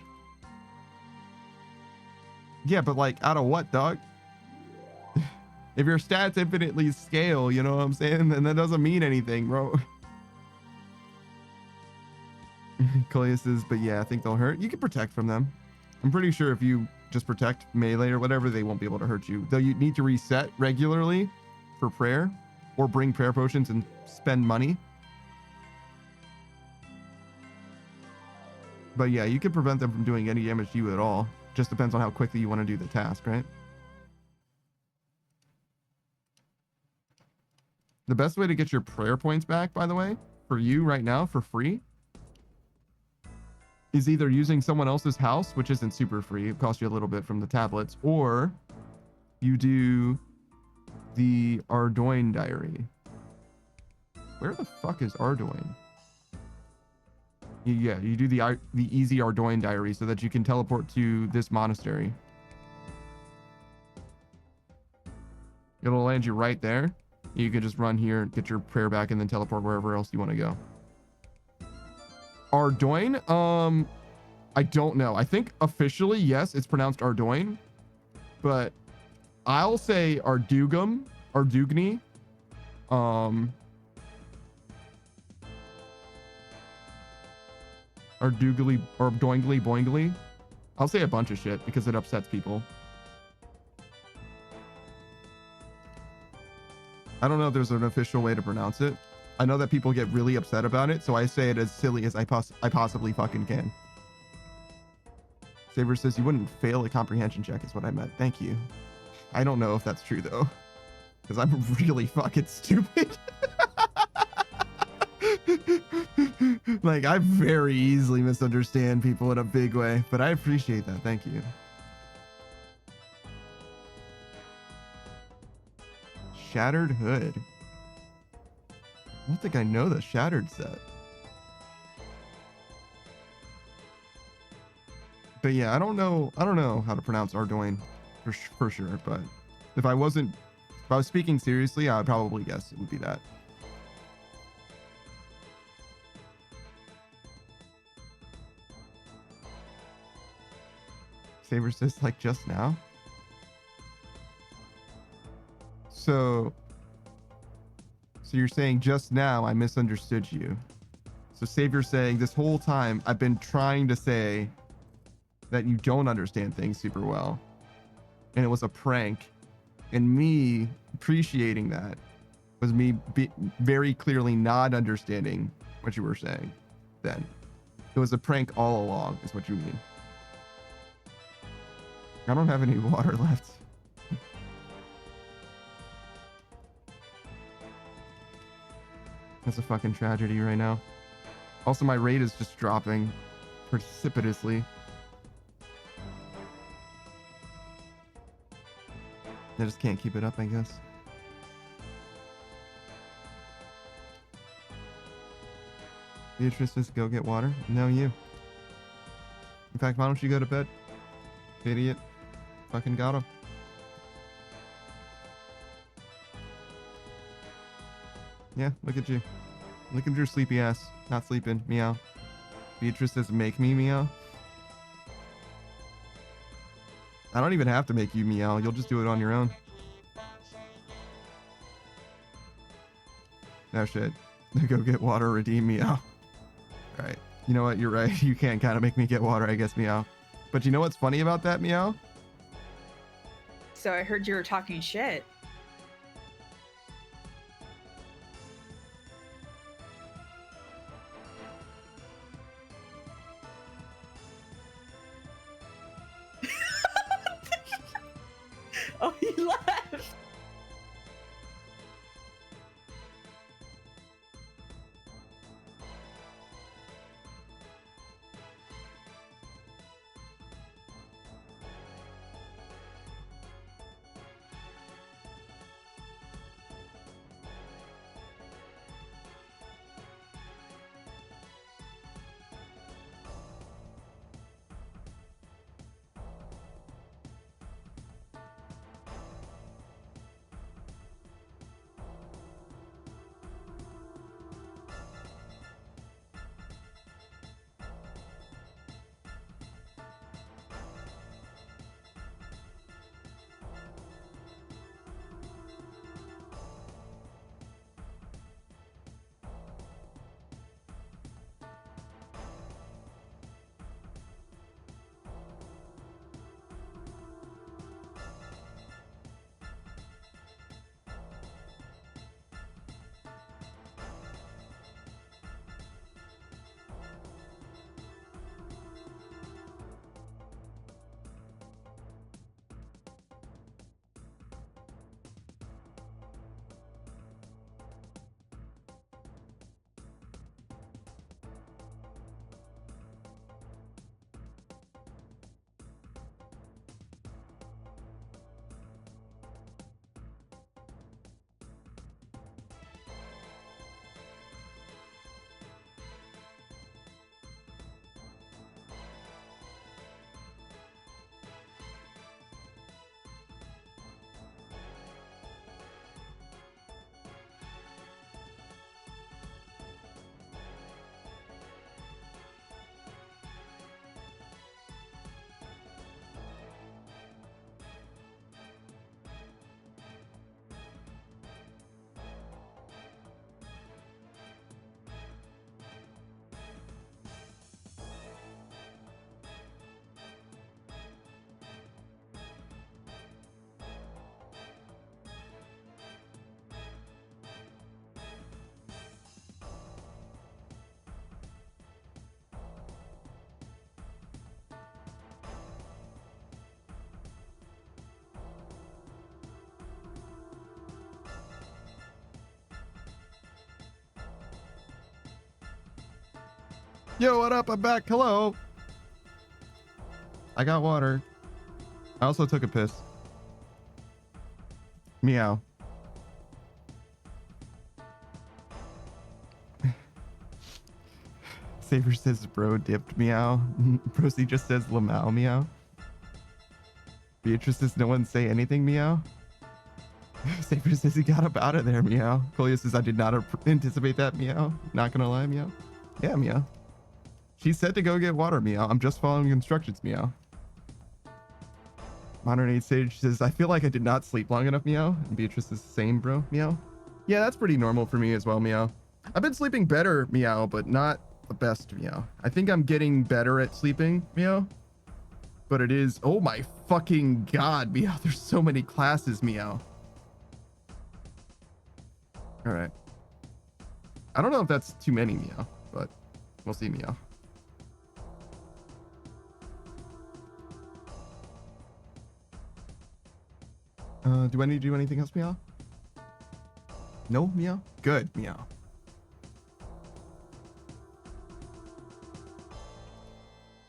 Yeah, but like, out of what, dog? If your stats infinitely scale, you know what I'm saying? Then that doesn't mean anything, bro. Colia says, but yeah, I think they'll hurt. You can protect from them. I'm pretty sure if you just protect melee or whatever, they won't be able to hurt you. Though you need to reset regularly for prayer or bring prayer potions and spend money. But yeah, you can prevent them from doing any damage to you at all. Just depends on how quickly you want to do the task, right? The best way to get your prayer points back, by the way, for you right now for free, is either using someone else's house, which isn't super free, it costs you a little bit from the tablets, or you do the Ardoin diary. Where the fuck is Ardoin? Yeah, you do the easy Ardoin diary so that you can teleport to this monastery. It'll land you right there. You can just run here, get your prayer back, and then teleport wherever else you want to go. Ardoin? I don't know. I think officially, yes, it's pronounced Ardoin. But I'll say Ardugum, Ardugni. Ardoogly, or Doingly, Boingly. I'll say a bunch of shit because it upsets people. I don't know if there's an official way to pronounce it. I know that people get really upset about it, so I say it as silly as I possibly fucking can. Saber says you wouldn't fail a comprehension check is what I meant. Thank you. I don't know if that's true though, because I'm really fucking stupid. Like, I very easily misunderstand people in a big way, but I appreciate that. Thank you. Shattered Hood. I don't think I know the Shattered set. But yeah, I don't know how to pronounce Ardoin for sure, but if I was speaking seriously, I would probably guess it would be that. Saber says, like, just now? So you're saying just now I misunderstood you. So Savior's saying this whole time I've been trying to say that you don't understand things super well. And it was a prank. And me appreciating that was me very clearly not understanding what you were saying then. It was a prank all along, is what you mean. I don't have any water left. That's a fucking tragedy right now. Also, my rate is just dropping precipitously. I just can't keep it up, I guess. Beatrice says, go get water. No, you. In fact, why don't you go to bed? Idiot. Fucking got him. Yeah, look at you. Look at your sleepy ass. Not sleeping. Meow. Beatrice says, make me meow. I don't even have to make you meow. You'll just do it on your own. No shit. Go get water, redeem meow. Alright. You know what? You're right. You can't kind of make me get water, I guess, meow. But you know what's funny about that, meow? So I heard you were talking shit. Oh, he left. Yo, what up? I'm back. Hello. I got water. I also took a piss. Meow. Saber says bro dipped meow. Procy just says lamau meow. Beatrice says no one say anything meow. Saber says he got up out of there meow. Colia says I did not anticipate that meow. Not gonna lie meow. Yeah meow. She said to go get water meow. I'm just following instructions meow. Modern Age Sage says I feel like I did not sleep long enough meow. And Beatrice is the same bro meow. Yeah, that's pretty normal for me as well meow. I've been sleeping better meow, but not the best meow. I think I'm getting better at sleeping meow. But it is, oh my fucking god meow. There's so many classes meow. All right. I don't know if that's too many meow, but we'll see meow. Do I need to do anything else meow? No meow? Good meow.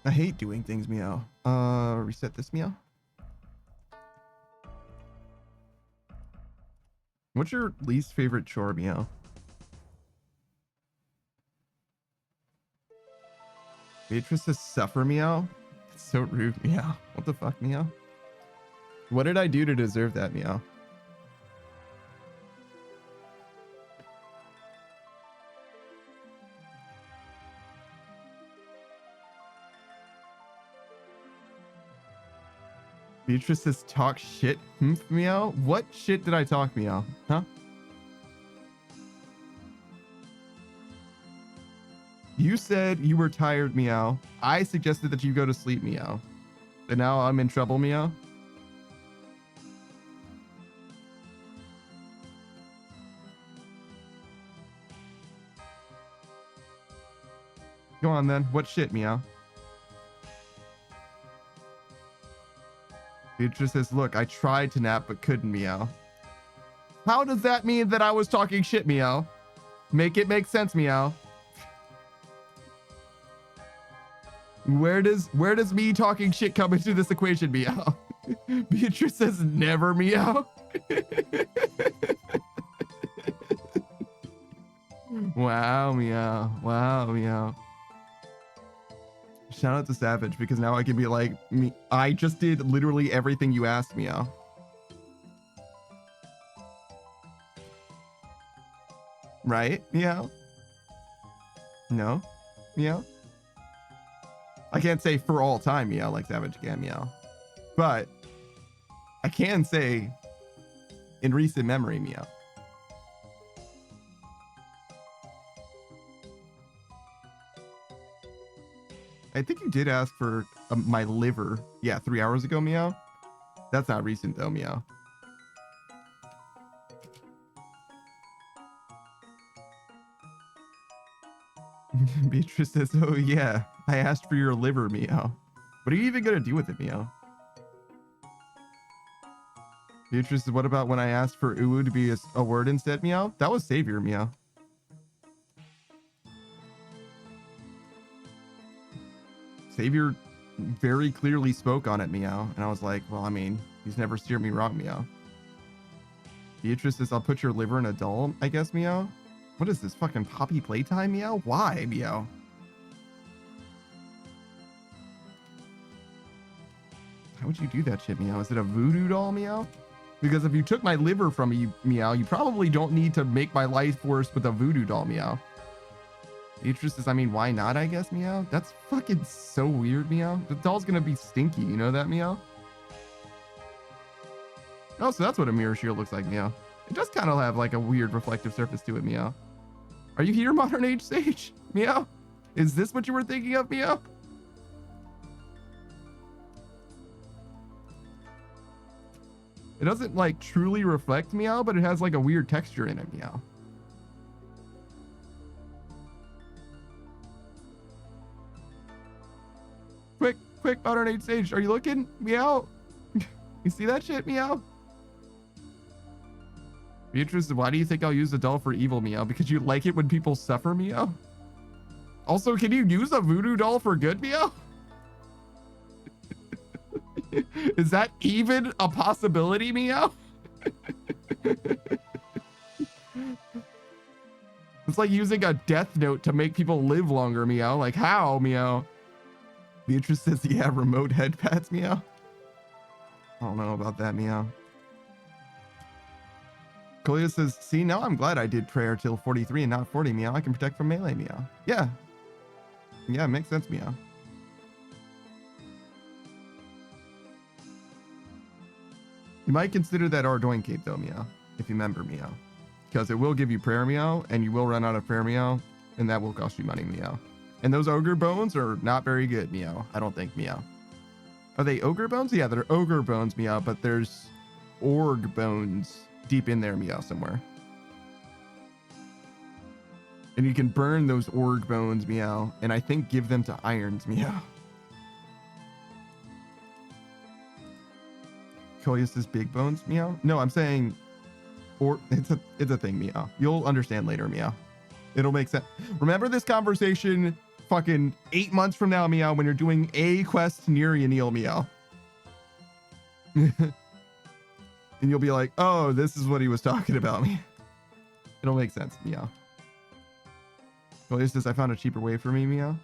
I hate doing things meow. Reset this meow. What's your least favorite chore meow? Beatrice says suffer meow. That's so rude meow. What the fuck meow? What did I do to deserve that meow? Beatrice says talk shit. Meow. What shit did I talk, meow? Huh? You said you were tired, meow. I suggested that you go to sleep, meow. And now I'm in trouble, meow. Go on then. What shit, meow? Beatrice says, look, I tried to nap but couldn't, meow. How does that mean that I was talking shit, meow? Make it make sense, meow. Where does me talking shit come into this equation, meow? Beatrice says never, meow. Wow, meow. Wow, meow. Shout out to Savage because now I can be like, me. I just did literally everything you asked, meow. Right, meow? No, meow? I can't say for all time, meow, like Savage can, meow. But I can say in recent memory, meow. I think you did ask for my liver. Yeah, 3 hours ago, meow. That's not recent though, meow. Beatrice says, oh yeah, I asked for your liver, meow. What are you even gonna do with it, meow? Beatrice says, what about when I asked for uwu to be a word instead, meow? That was savior, meow. Savior very clearly spoke on it, meow. And I was like, well, I mean, he's never steered me wrong, meow. Beatrice says, I'll put your liver in a doll, I guess, meow. What is this, fucking Poppy playtime, meow? Why, meow? How would you do that shit, meow? Is it a voodoo doll, meow? Because if you took my liver from me, meow, you probably don't need to make my life worse with a voodoo doll, meow. Beatrice says, I mean, why not, I guess, meow? That's fucking so weird, meow. The doll's gonna be stinky, you know that, meow? Oh, so that's what a mirror shield looks like, meow. It does kind of have like a weird reflective surface to it, meow. Are you here, Modern Age Sage? Meow? Is this what you were thinking of, meow? It doesn't like truly reflect, meow, but it has like a weird texture in it, meow. Quick, Modern Age Sage, are you looking? Meow? You see that shit, meow? Beatrice, why do you think I'll use a doll for evil, meow? Because you like it when people suffer, meow? Also, can you use a voodoo doll for good, meow? Is that even a possibility, meow? It's like using a death note to make people live longer, meow. Like how, meow? Beatrice says, yeah, remote head pats, meow. I don't know about that, meow. Colia says, see, now I'm glad I did prayer till 43 and not 40, meow. I can protect from melee, meow. Yeah. Yeah, makes sense, meow. You might consider that Ardoin cape, though, meow. If you remember, meow. Because it will give you prayer, meow, and you will run out of prayer, meow, and that will cost you money, meow. And those ogre bones are not very good, meow. I don't think, meow. Are they ogre bones? Yeah, they're ogre bones, meow, but there's org bones deep in there, meow, somewhere. And you can burn those org bones, meow, and I think give them to irons, meow. Koya says big bones, meow. No, I'm saying, or it's a thing, meow. You'll understand later, meow. It'll make sense. Remember this conversation fucking 8 months from now, meow, when you're doing a quest near Yanil, meow. And you'll be like, oh, this is what he was talking about, me. It'll make sense, meow. Koya says, I found a cheaper way for me, meow.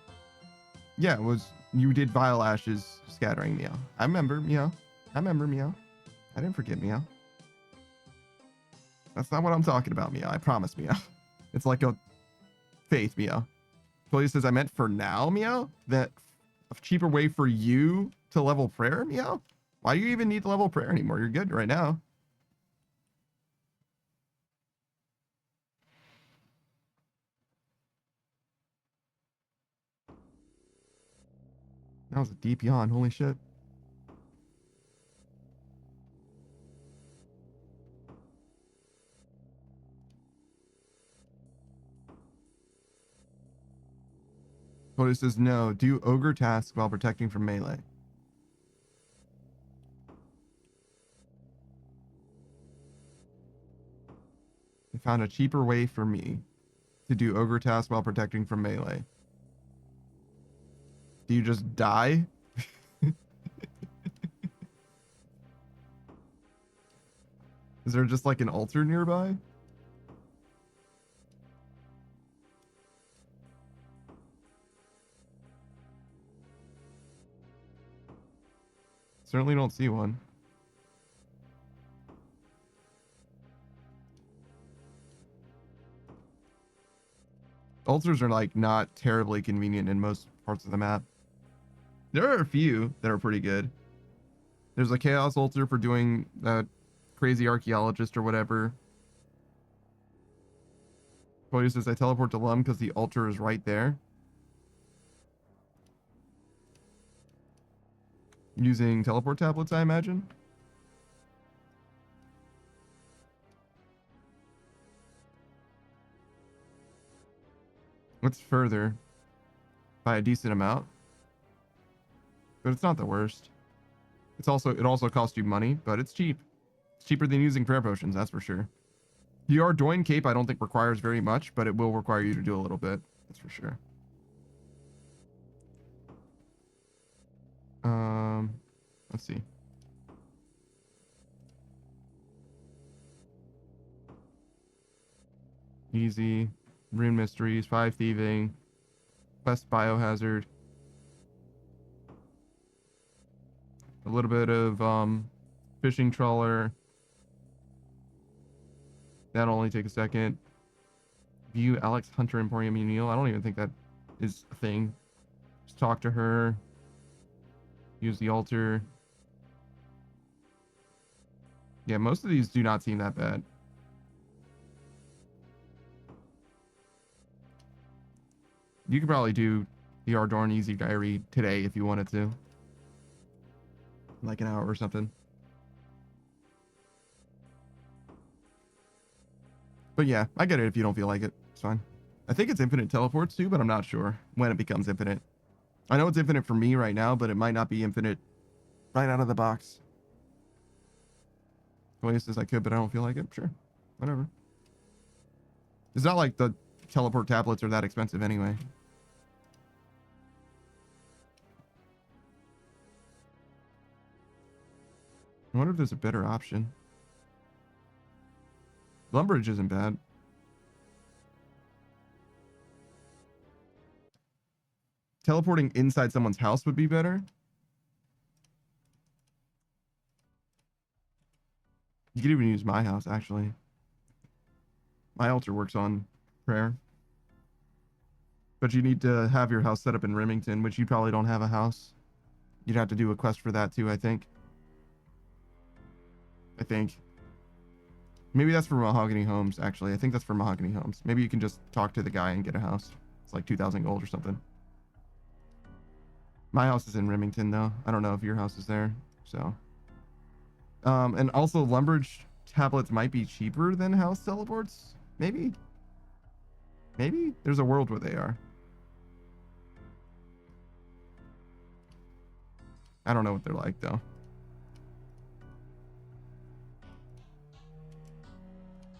Yeah, it was, you did Vile Ashes scattering, meow. I remember, meow. I remember, meow. I didn't forget, meow. That's not what I'm talking about, meow. I promise, meow. It's like a faith, meow. Chloe says, I meant for now, meow. That a cheaper way for you to level prayer, meow. Why do you even need level prayer anymore? You're good right now. That was a deep yawn. Holy shit. Cody says no. Do ogre tasks while protecting from melee. I found a cheaper way for me to do ogre tasks while protecting from melee. Do you just die? Is there just like an altar nearby? Certainly don't see one. Altars are like not terribly convenient in most parts of the map. There are a few that are pretty good. There's a chaos altar for doing that crazy archaeologist or whatever. Cody says I teleport to Lum because the altar is right there. Using teleport tablets, I imagine. It's further by a decent amount, but it's not the worst. It also costs you money, but it's cheap. It's cheaper than using prayer potions, that's for sure. The Ardoin cape I don't think requires very much, but it will require you to do a little bit. That's for sure. Let's see. Easy. Rune Mysteries, 5 Thieving, Quest Biohazard. A little bit of Fishing Trawler. That'll only take a second. View Alex Hunter Emporium Uniel. I don't even think that is a thing. Just talk to her. Use the altar. Yeah, most of these do not seem that bad. You could probably do the Ardorn Easy Diary today if you wanted to. Like an hour or something. But yeah, I get it if you don't feel like it. It's fine. I think it's infinite teleports too, but I'm not sure when it becomes infinite. I know it's infinite for me right now, but it might not be infinite right out of the box. Well, he says I could, but I don't feel like it. Sure. Whatever. It's not like the teleport tablets are that expensive anyway. I wonder if there's a better option. Lumbridge isn't bad. Teleporting inside someone's house would be better. You could even use my house, actually. My altar works on prayer. But you need to have your house set up in Remington, which you probably don't have a house. You'd have to do a quest for that too, I think. Maybe that's for Mahogany Homes, actually. I think that's for Mahogany Homes. Maybe you can just talk to the guy and get a house. It's like 2,000 gold or something. My house is in Remington, though. I don't know if your house is there, so. And also, Lumbridge tablets might be cheaper than house teleports. Maybe? Maybe? There's a world where they are. I don't know what they're like, though.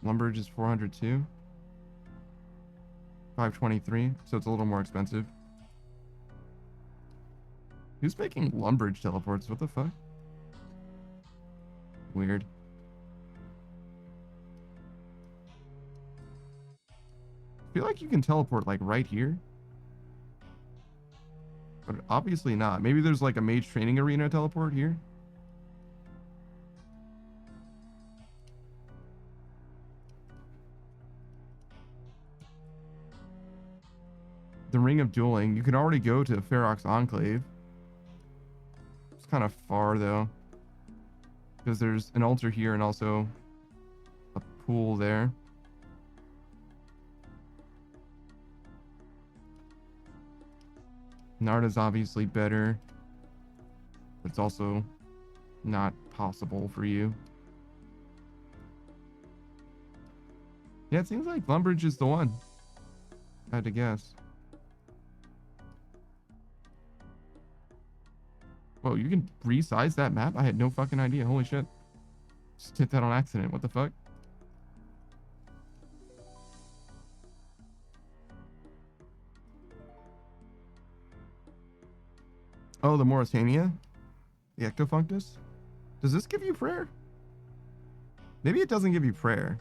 Lumbridge is 402. 523, so it's a little more expensive. Who's making Lumbridge teleports? What the fuck? Weird. I feel like you can teleport like right here. But obviously not. Maybe there's like a mage training arena teleport here. The Ring of Dueling. You can already go to Ferox Enclave. It's kind of far though. because there's an altar here and also a pool there. Narda's obviously better, but it's also not possible for you. Yeah, it seems like Lumbridge is the one. I had to guess. Whoa, you can resize that map? I had no fucking idea. Holy shit. Just hit that on accident. What the fuck? Oh, the Mauritania? The Ectofunctus? Does this give you prayer? Maybe it doesn't give you prayer.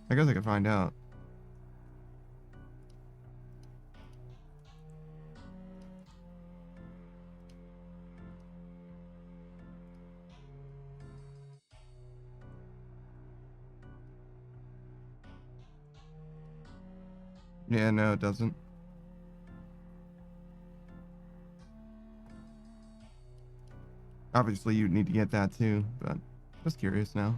I guess I could find out. Yeah, no, it doesn't. Obviously, you'd need to get that too, but just curious now.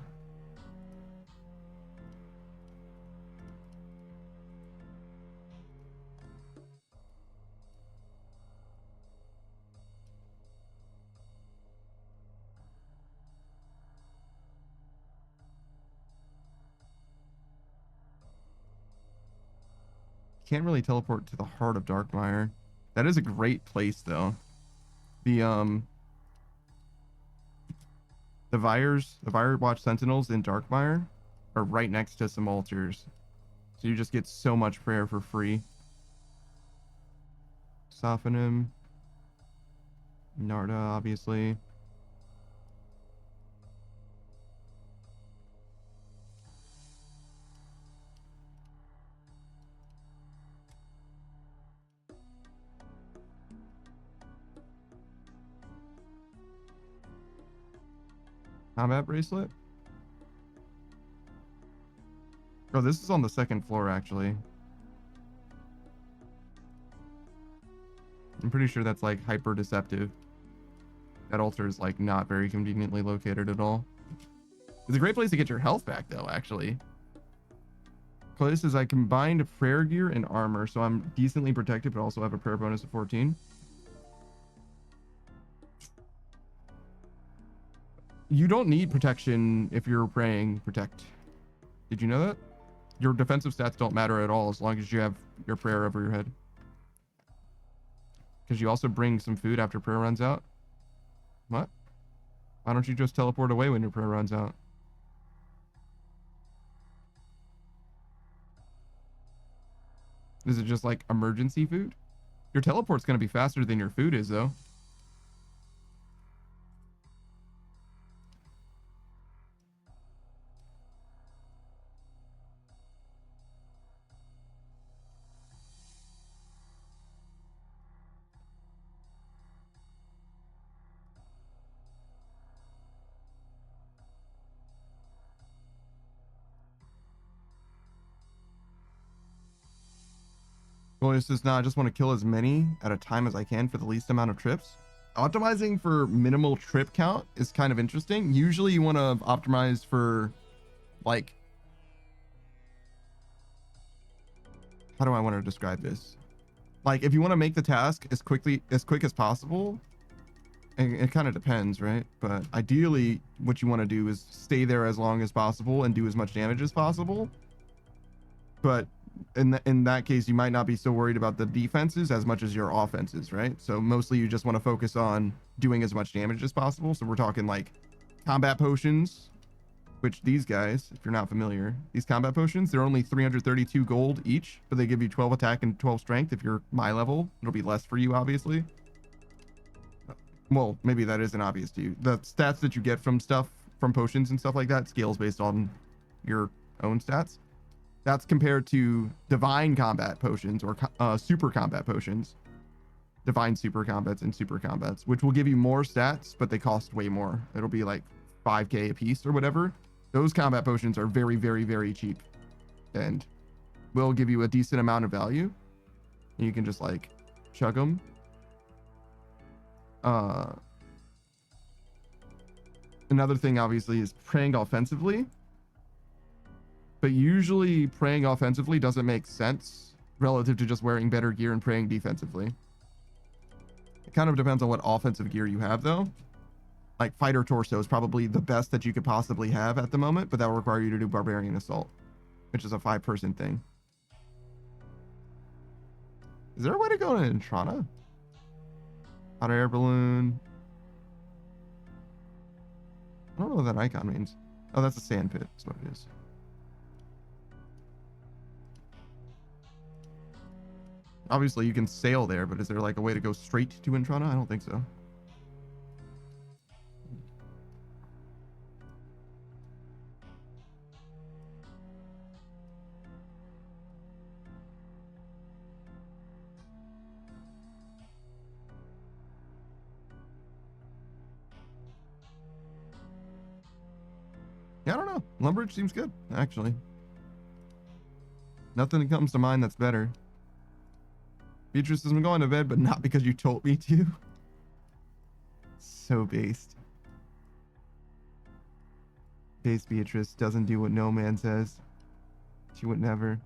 Can't really teleport to the heart of Darkmire. That is a great place though. The Firewatch Sentinels in Darkmire are right next to some altars. So you just get so much prayer for free. Soften him. Narda, obviously. Combat bracelet? Oh, this is on the second floor, actually. I'm pretty sure that's like hyper deceptive. That altar is like not very conveniently located at all. It's a great place to get your health back though, actually. Clay says I combined prayer gear and armor, so I'm decently protected, but also have a prayer bonus of 14. You don't need protection if you're praying protect. Did you know that? Your defensive stats don't matter at all as long as you have your prayer over your head. Because you also bring some food after prayer runs out. What? Why don't you just teleport away when your prayer runs out? Is it just like emergency food? Your teleport's going to be faster than your food is though. Well, it's just I just want to kill as many at a time as I can for the least amount of trips. Optimizing for minimal trip count is kind of interesting. Usually you want to optimize for like, how do I want to describe this? Like if you want to make the task as quick as possible, and it kind of depends, right? But ideally what you want to do is stay there as long as possible and do as much damage as possible. But in that case, you might not be so worried about the defenses as much as your offenses, right? So mostly you just want to focus on doing as much damage as possible. So we're talking like combat potions, which these guys, if you're not familiar, these combat potions, they're only 332 gold each, but they give you 12 attack and 12 strength. If you're my level, it'll be less for you, obviously. Well, maybe that isn't obvious to you. The stats that you get from potions and stuff like that scales based on your own stats. That's compared to divine combat potions or super combat potions, divine super combats and super combats, which will give you more stats, but they cost way more. It'll be like 5k a piece or whatever. Those combat potions are very, very, very cheap and will give you a decent amount of value. And you can just like chug them Another thing, obviously, is praying offensively. But usually praying offensively doesn't make sense relative to just wearing better gear and praying defensively. It kind of depends on what offensive gear you have, though. Like Fighter Torso is probably the best that you could possibly have at the moment, but that will require you to do Barbarian Assault, which is a 5-person thing. Is there a way to go to Intrana? Hot air balloon. I don't know what that icon means. Oh, that's a sand pit. That's what it is. Obviously, you can sail there, but is there like a way to go straight to Intrana? I don't think so. Yeah, I don't know. Lumbridge seems good, actually. Nothing comes to mind that's better. Beatrice says, I'm going to bed, but not because you told me to. So based. Base Beatrice doesn't do what no man says. She would never.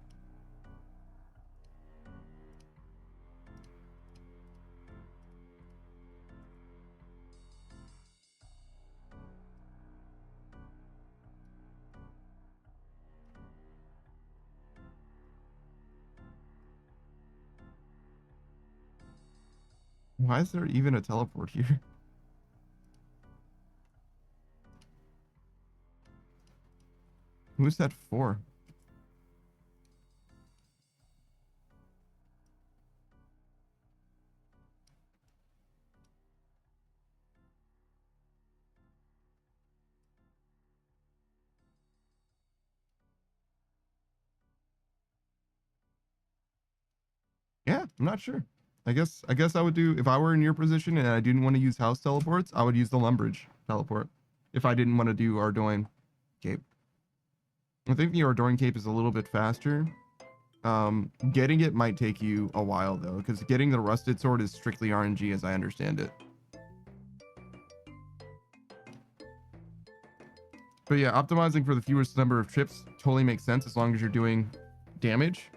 Why is there even a teleport here? Who's that for? Yeah, I'm not sure. I guess I would do, if I were in your position and I didn't want to use house teleports, I would use the Lumbridge teleport. If I didn't want to do Ardoin Cape. I think the Ardoin Cape is a little bit faster. Getting it might take you a while though, because getting the Rusted Sword is strictly RNG as I understand it. But yeah, optimizing for the fewest number of trips totally makes sense as long as you're doing damage.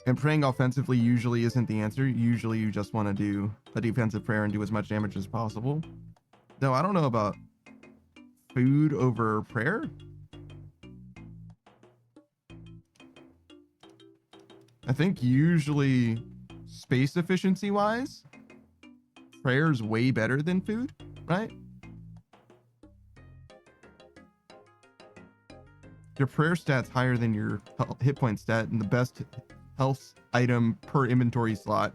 And praying offensively usually isn't the answer. Usually you just want to do a defensive prayer and do as much damage as possible. Though I don't know about food over prayer. I think usually space efficiency wise, prayer is way better than food, right? Your prayer stat's higher than your hit point stat, and the best health item per inventory slot,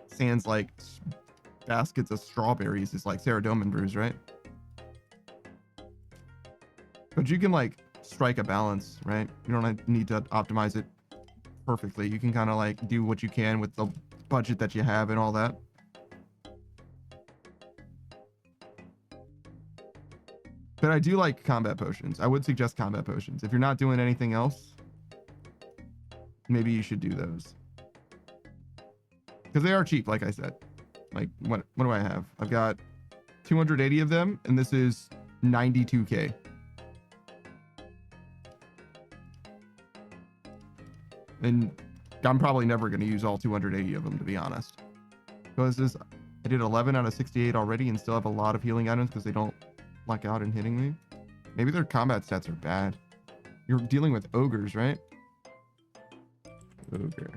sans like baskets of strawberries, is like Saradomin brews, right? But you can like strike a balance, right? You don't need to optimize it perfectly. You can kind of like do what you can with the budget that you have and all that. But I do like combat potions. I would suggest combat potions. If you're not doing anything else, maybe you should do those. Because they are cheap, like I said. Like, what do I have? I've got 280 of them, and this is 92k. And I'm probably never going to use all 280 of them, to be honest. Because I did 11 out of 68 already and still have a lot of healing items because they don't luck out in hitting me. Maybe their combat stats are bad. You're dealing with ogres, right? Ogre.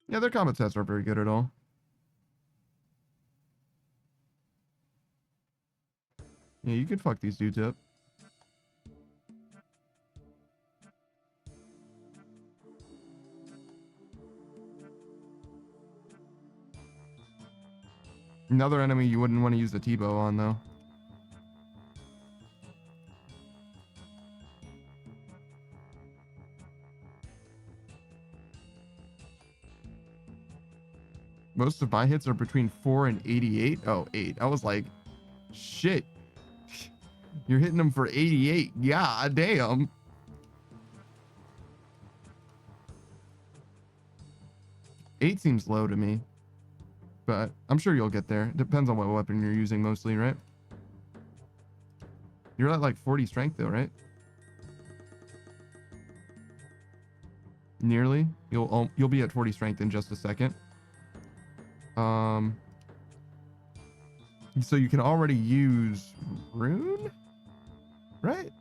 Yeah, their combat stats aren't very good at all. Yeah, you could fuck these dudes up. Another enemy you wouldn't want to use the T-bow on, though. Most of my hits are between 4 and 88. Oh, 8. I was like, shit. You're hitting them for 88. Yeah, damn. Eight seems low to me, but I'm sure you'll get there. Depends on what weapon you're using mostly, right? You're at like 40 strength though, right? Nearly. You'll be at 40 strength in just a second. So you can already use rune, right?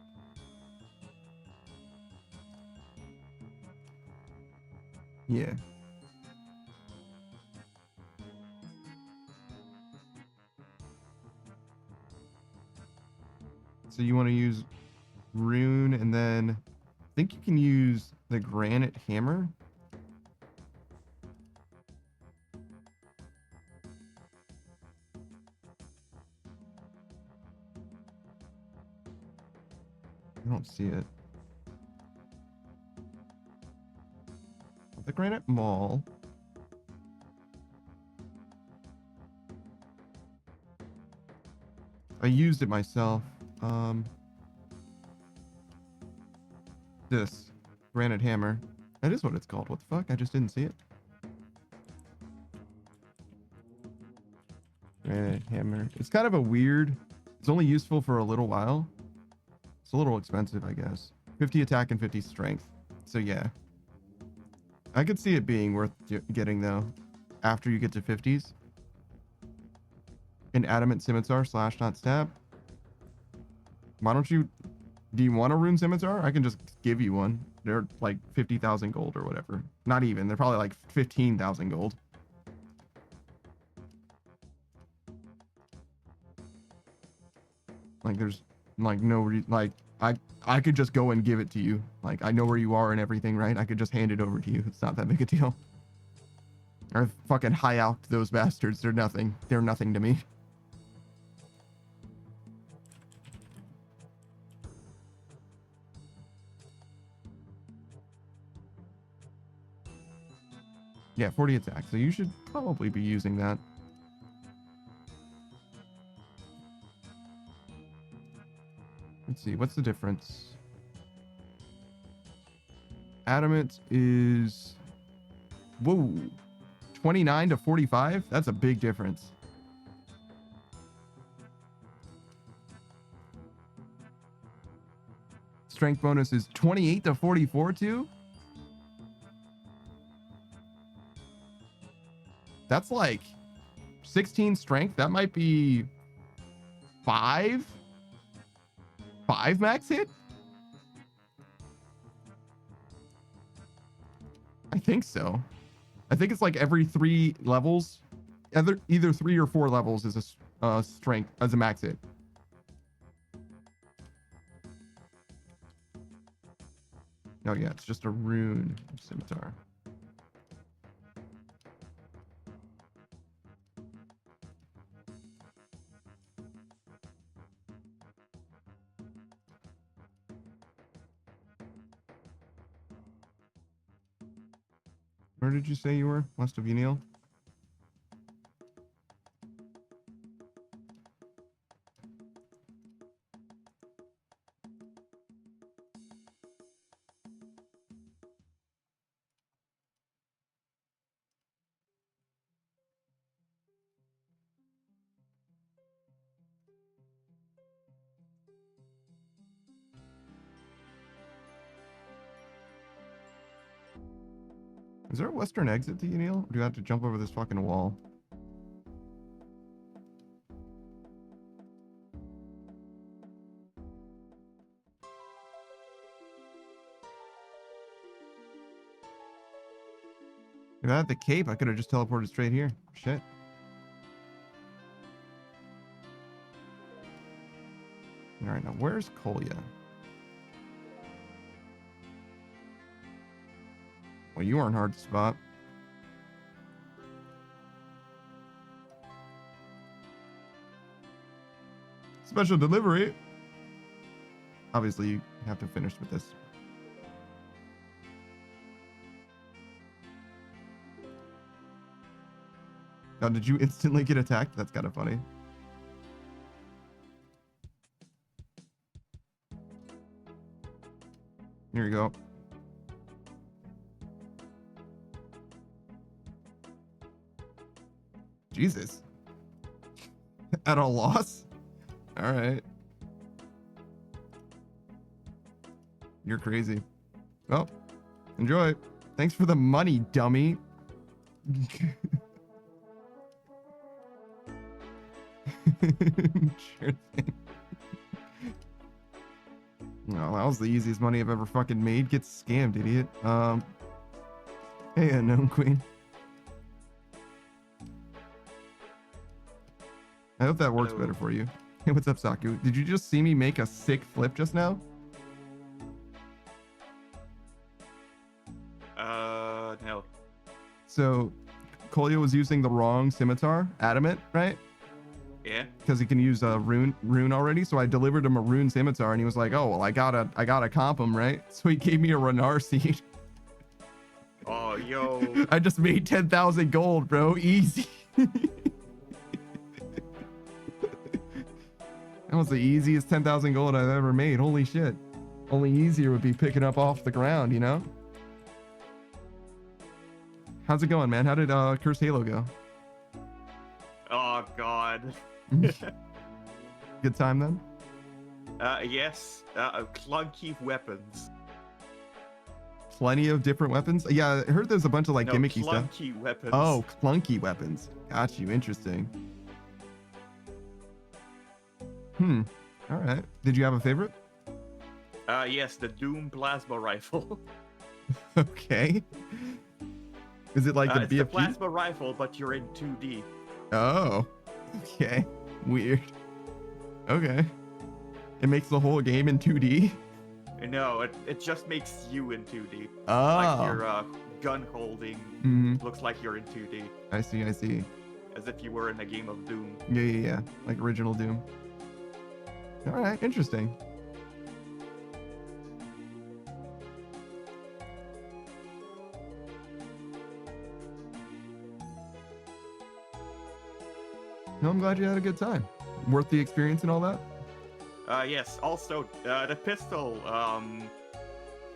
Yeah. So you want to use rune, and then I think you can use the granite hammer. I don't see it. The granite maul. I used it myself. This granite hammer. That is what it's called. What the fuck? I just didn't see it. Granite hammer. It's kind of a weird. It's only useful for a little while. It's a little expensive, I guess. 50 attack and 50 strength. So yeah. I could see it being worth getting though. After you get to 50s. An adamant scimitar slash not stab. Why don't you... Do you want a rune scimitar? I can just give you one. They're like 50,000 gold or whatever. Not even. They're probably like 15,000 gold. Like there's like no reason. Like I could just go and give it to you. Like I know where you are and everything, right? I could just hand it over to you. It's not that big a deal. Or fucking high out those bastards. They're nothing. They're nothing to me. Yeah, 40 attack. So you should probably be using that. Let's see. What's the difference? Adamant is... Whoa. 29 to 45? That's a big difference. Strength bonus is 28 to 44 too? That's like 16 strength. That might be 5 max hit. I think so. I think it's like every 3 levels, either 3 or 4 levels is a strength as a max hit. Oh yeah, it's just a rune scimitar. Where did you say you were? West of Uniel? Is there a western exit to Uniel? Or do you have to jump over this fucking wall? If I had the cape, I could have just teleported straight here. Shit. Alright, now where's Kolya? Well, you aren't hard to spot. Special delivery. Obviously, you have to finish with this. Oh, did you instantly get attacked? That's kind of funny. Here you go. Jesus. At a loss? All right. You're crazy. Well, enjoy. Thanks for the money, dummy. Sure thing. Well, that was the easiest money I've ever fucking made. Get scammed, idiot. Hey, unknown queen. I hope that works better for you. Hey, what's up, Saku? Did you just see me make a sick flip just now? No. So, Kolya was using the wrong scimitar, adamant, right? Yeah. Because he can use a rune already. So I delivered him a rune scimitar, and he was like, "Oh well, I gotta comp him, right?" So he gave me a Renar seed. Oh, yo. I just made 10,000 gold, bro. Easy. That was the easiest 10,000 gold I've ever made. Holy shit. Only easier would be picking up off the ground, you know? How's it going, man? How did Cursed Halo go? Oh, God. Good time then? Yes. Clunky weapons. Plenty of different weapons? Yeah, I heard there's a bunch of like No, gimmicky stuff. clunky weapons. Oh, clunky weapons. Got you. Interesting. All right. Did you have a favorite? Yes, the Doom plasma rifle. Okay. Is it like the it's BFG? the plasma rifle, but you're in 2D. Oh. Okay. Weird. Okay. It makes the whole game in 2D? No, it just makes you in 2D. Oh. Like your gun holding looks like you're in 2D. I see, I see. As if you were in a game of Doom. Yeah. Like original Doom. All right, interesting. No, I'm glad you had a good time. Worth the experience and all that? Yes, also, the pistol,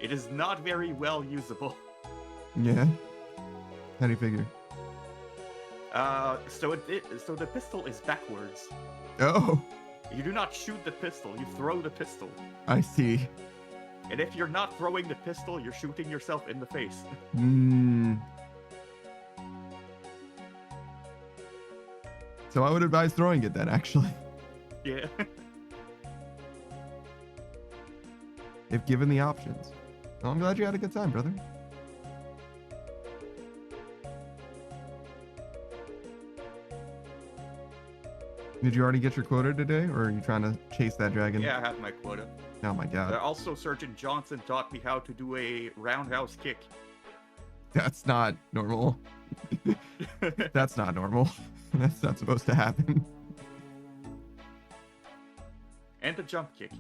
it is not very well usable. Yeah. How do you figure? So the pistol is backwards. Oh, You do not shoot the pistol, you throw the pistol. I see. And if you're not throwing the pistol, you're shooting yourself in the face. So I would advise throwing it then, actually. Yeah. If given the options. Well, I'm glad you had a good time, brother. Did you already get your quota today, or are you trying to chase that dragon? Yeah, I have my quota. Oh my god. Also, Sergeant Johnson taught me how to do a roundhouse kick. That's not normal. That's not normal. That's not supposed to happen. And a jump kick.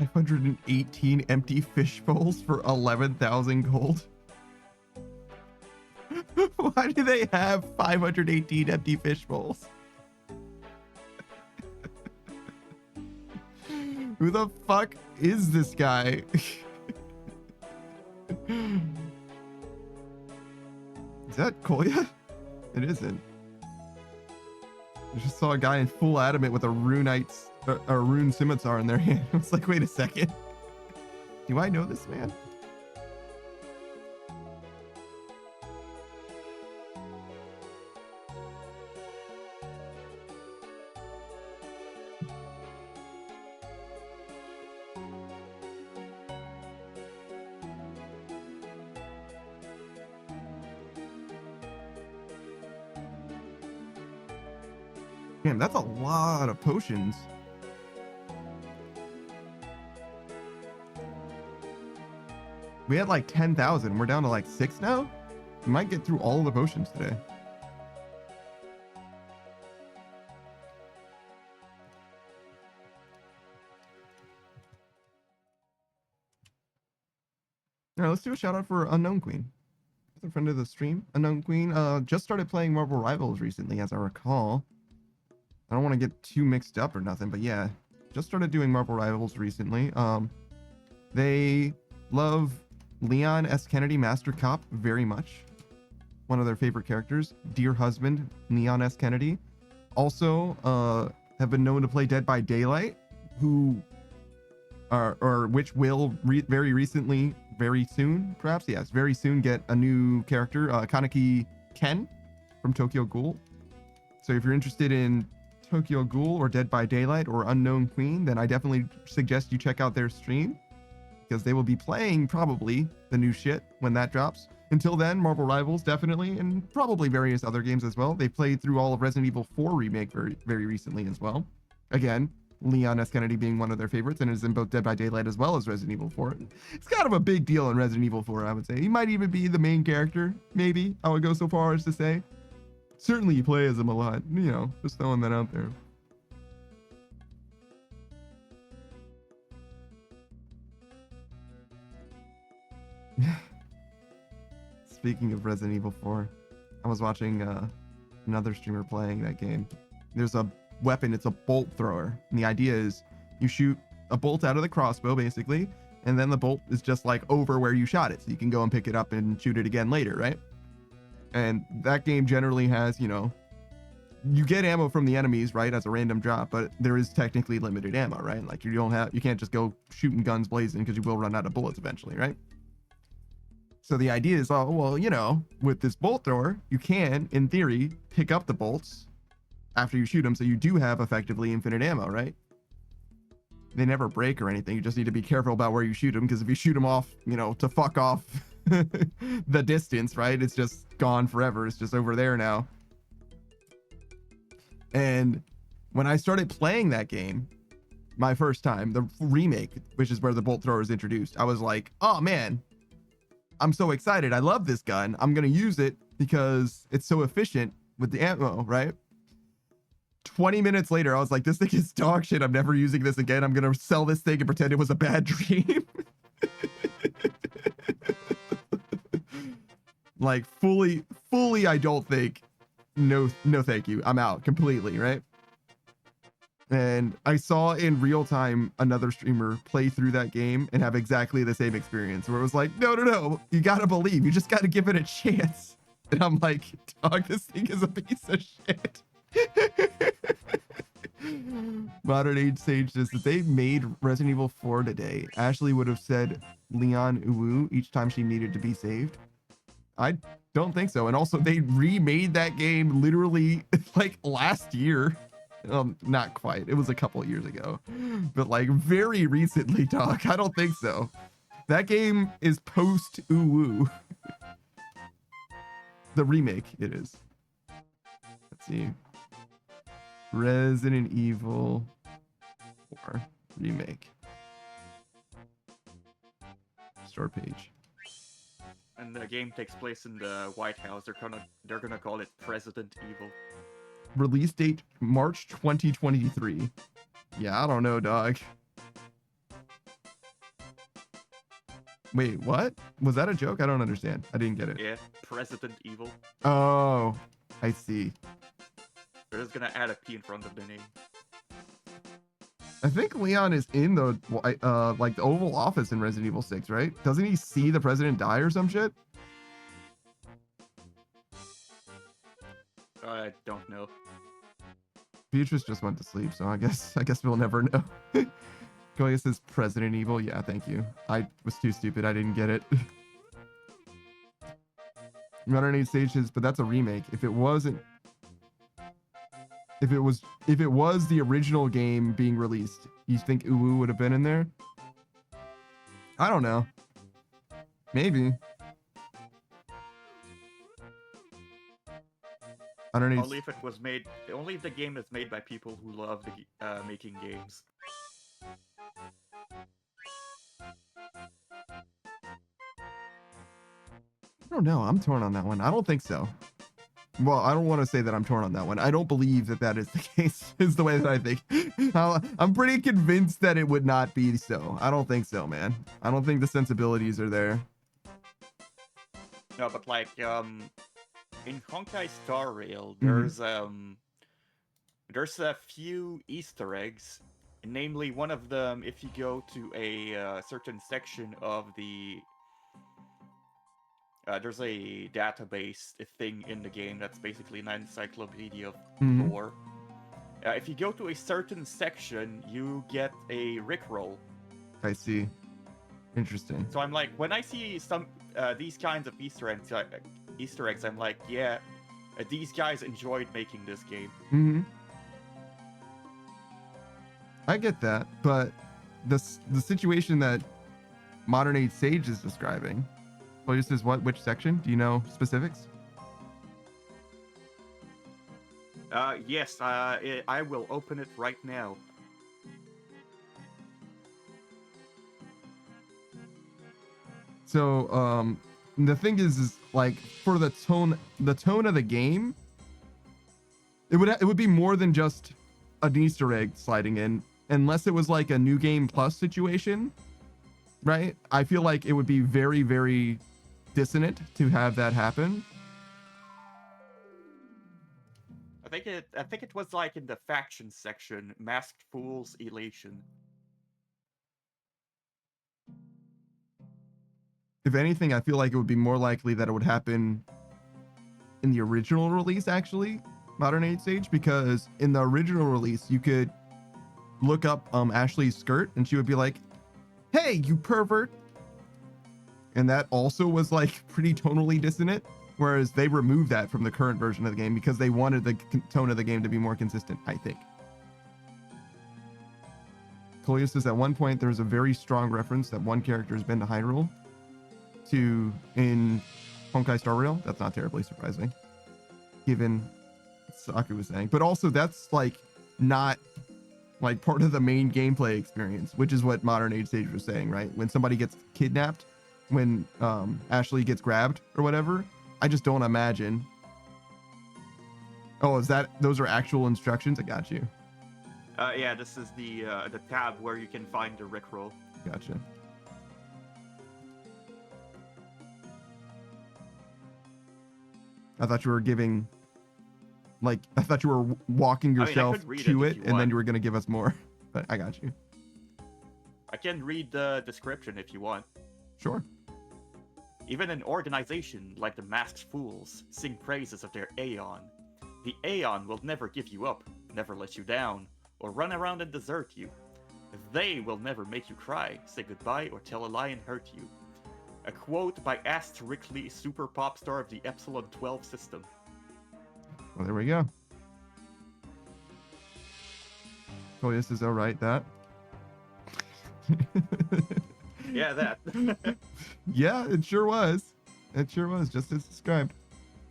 $518 empty fish bowls for 11,000 gold. Why do they have 518 empty fish bowls? Who the fuck is this guy? Is that Kolya? It isn't. I just saw a guy in full adamant with a rune scimitar in their hand. I was like, wait a second. Do I know this man? Damn, that's a lot of potions. We had like 10,000. We're down to like 6 now. We might get through all the potions today. All right, let's do a shout out for Unknown Queen. That's a friend of the stream. Unknown Queen just started playing Marvel Rivals recently, as I recall. I don't want to get too mixed up or nothing, but yeah, just started doing Marvel Rivals recently. They love Leon S. Kennedy, Master Cop, very much. One of their favorite characters. Dear husband, Leon S. Kennedy. Also, have been known to play Dead by Daylight, which will very recently, very soon, perhaps, yes, very soon get a new character, Kaneki Ken from Tokyo Ghoul. So if you're interested in Tokyo Ghoul or Dead by Daylight or Unknown Queen, then I definitely suggest you check out their stream, because they will be playing probably the new shit when that drops. Until then, Marvel Rivals definitely, and probably various other games as well. They played through all of Resident Evil 4 Remake very recently as well. Again, Leon S. Kennedy being one of their favorites, and is in both Dead by Daylight as well as Resident Evil 4. It's kind of a big deal in Resident Evil 4, I would say. He might even be the main character, maybe. I would go so far as to say. Certainly you play as him a lot, you know, just throwing that out there. Speaking of Resident Evil 4, I was watching another streamer playing that game. There's a weapon, it's a bolt thrower. And the idea is you shoot a bolt out of the crossbow, basically, and then the bolt is just like over where you shot it. So you can go and pick it up and shoot it again later, right? And that game generally has, you know, you get ammo from the enemies, right, as a random drop, but there is technically limited ammo, right? Like you can't just go shooting guns blazing, because you will run out of bullets eventually, right? So the idea is, oh, well, you know, with this bolt thrower, you can, in theory, pick up the bolts after you shoot them, so you do have effectively infinite ammo, right? They never break or anything. You just need to be careful about where you shoot them, because if you shoot them off, you know, to fuck off the distance, right, it's just gone forever. It's just over there now. And when I started playing that game, my first time, the remake, which is where the bolt thrower is introduced, I was like, oh man, I'm so excited. I love this gun. I'm going to use it because it's so efficient with the ammo, right? 20 minutes later, I was like, this thing is dog shit. I'm never using this again. I'm going to sell this thing and pretend it was a bad dream. Like fully, I don't think, no, thank you. I'm out completely, right? And I saw in real time another streamer play through that game and have exactly the same experience, where it was like, no, you gotta believe, you just gotta give it a chance. And I'm like, dog, this thing is a piece of shit. Modern Age Sage says that they made Resident Evil 4 today, Ashley would have said Leon Uwu each time she needed to be saved. I don't think so. And also they remade that game literally like last year. Not quite. It was a couple years ago, but like very recently, dog. I don't think so. That game is post Uwu. The remake, it is. Let's see. Resident Evil 4 remake. Store page. And the game takes place in the White House. They're gonna call it President Evil. Release date March 2023. Yeah, I don't know, dog. Wait, what? Was that a joke? I don't understand. I didn't get it. Yeah, President Evil. Oh, I see. They're just gonna add a P in front of the name. I think Leon is in the like the Oval Office in Resident Evil 6, right? Doesn't he see the president die or some shit? I don't know. Beatrice just went to sleep, so I guess we'll never know. Goya says President Evil. Yeah, thank you. I was too stupid. I didn't get it. Modern Age Stages, but that's a remake. If it was the original game being released, you think Uwu would have been in there? I don't know. Maybe. I don't know. Only if it was made. Only if the game is made by people who love making games. I don't know. I'm torn on that one. I don't think so. Well, I don't want to say that I'm torn on that one. I don't believe that is the case, is the way that I think. I'm pretty convinced that it would not be so. I don't think so, man. I don't think the sensibilities are there. No, but like in Honkai Star Rail, Mhm. there's a few Easter eggs. Namely, one of them, if you go to a certain section of the there's a database thing in the game that's basically an encyclopedia of Mhm. lore. If you go to a certain section, you get a Rickroll. I see. Interesting. So I'm like, when I see some these kinds of Easter eggs, I'm like, yeah, these guys enjoyed making this game. Mm-hmm. I get that, but the situation that Modern Age Sage is describing, well, this is what? Which section? Do you know specifics? Yes, I will open it right now. So, the thing is like for the tone of the game, it would be more than just an Easter egg sliding in, unless it was like a new game plus situation, right? I feel like it would be very, very dissonant to have that happen. I think it was like in the faction section, Masked Fool's Elation. If anything, I feel like it would be more likely that it would happen in the original release, actually, Modern Age Sage, because in the original release, you could look up Ashley's skirt and she would be like, "Hey, you pervert." And that also was like pretty tonally dissonant, whereas they removed that from the current version of the game because they wanted the tone of the game to be more consistent, I think. Coleus says at one point there was a very strong reference that one character has been to Hyrule in Honkai Star Rail. That's not terribly surprising, given what Saku was saying. But also that's like not like part of the main gameplay experience, which is what Modern Age Sage was saying, right? When somebody gets kidnapped, when Ashley gets grabbed or whatever, I just don't imagine. Oh, those are actual instructions? I got you. Yeah, this is the tab where you can find the Rickroll. Gotcha. I thought you were giving, like, I thought you were walking yourself to it, and then you were going to give us more. But I got you. I can read the description if you want. Sure. Even an organization like the Masked Fools sing praises of their Aeon. The Aeon will never give you up, never let you down, or run around and desert you. They will never make you cry, say goodbye, or tell a lie and hurt you. A quote by Asterically, super pop star of the Epsilon 12 system. Well, there we go. Oh, yes, is all right, that. Yeah, that. Yeah, it sure was. It sure was, just as described.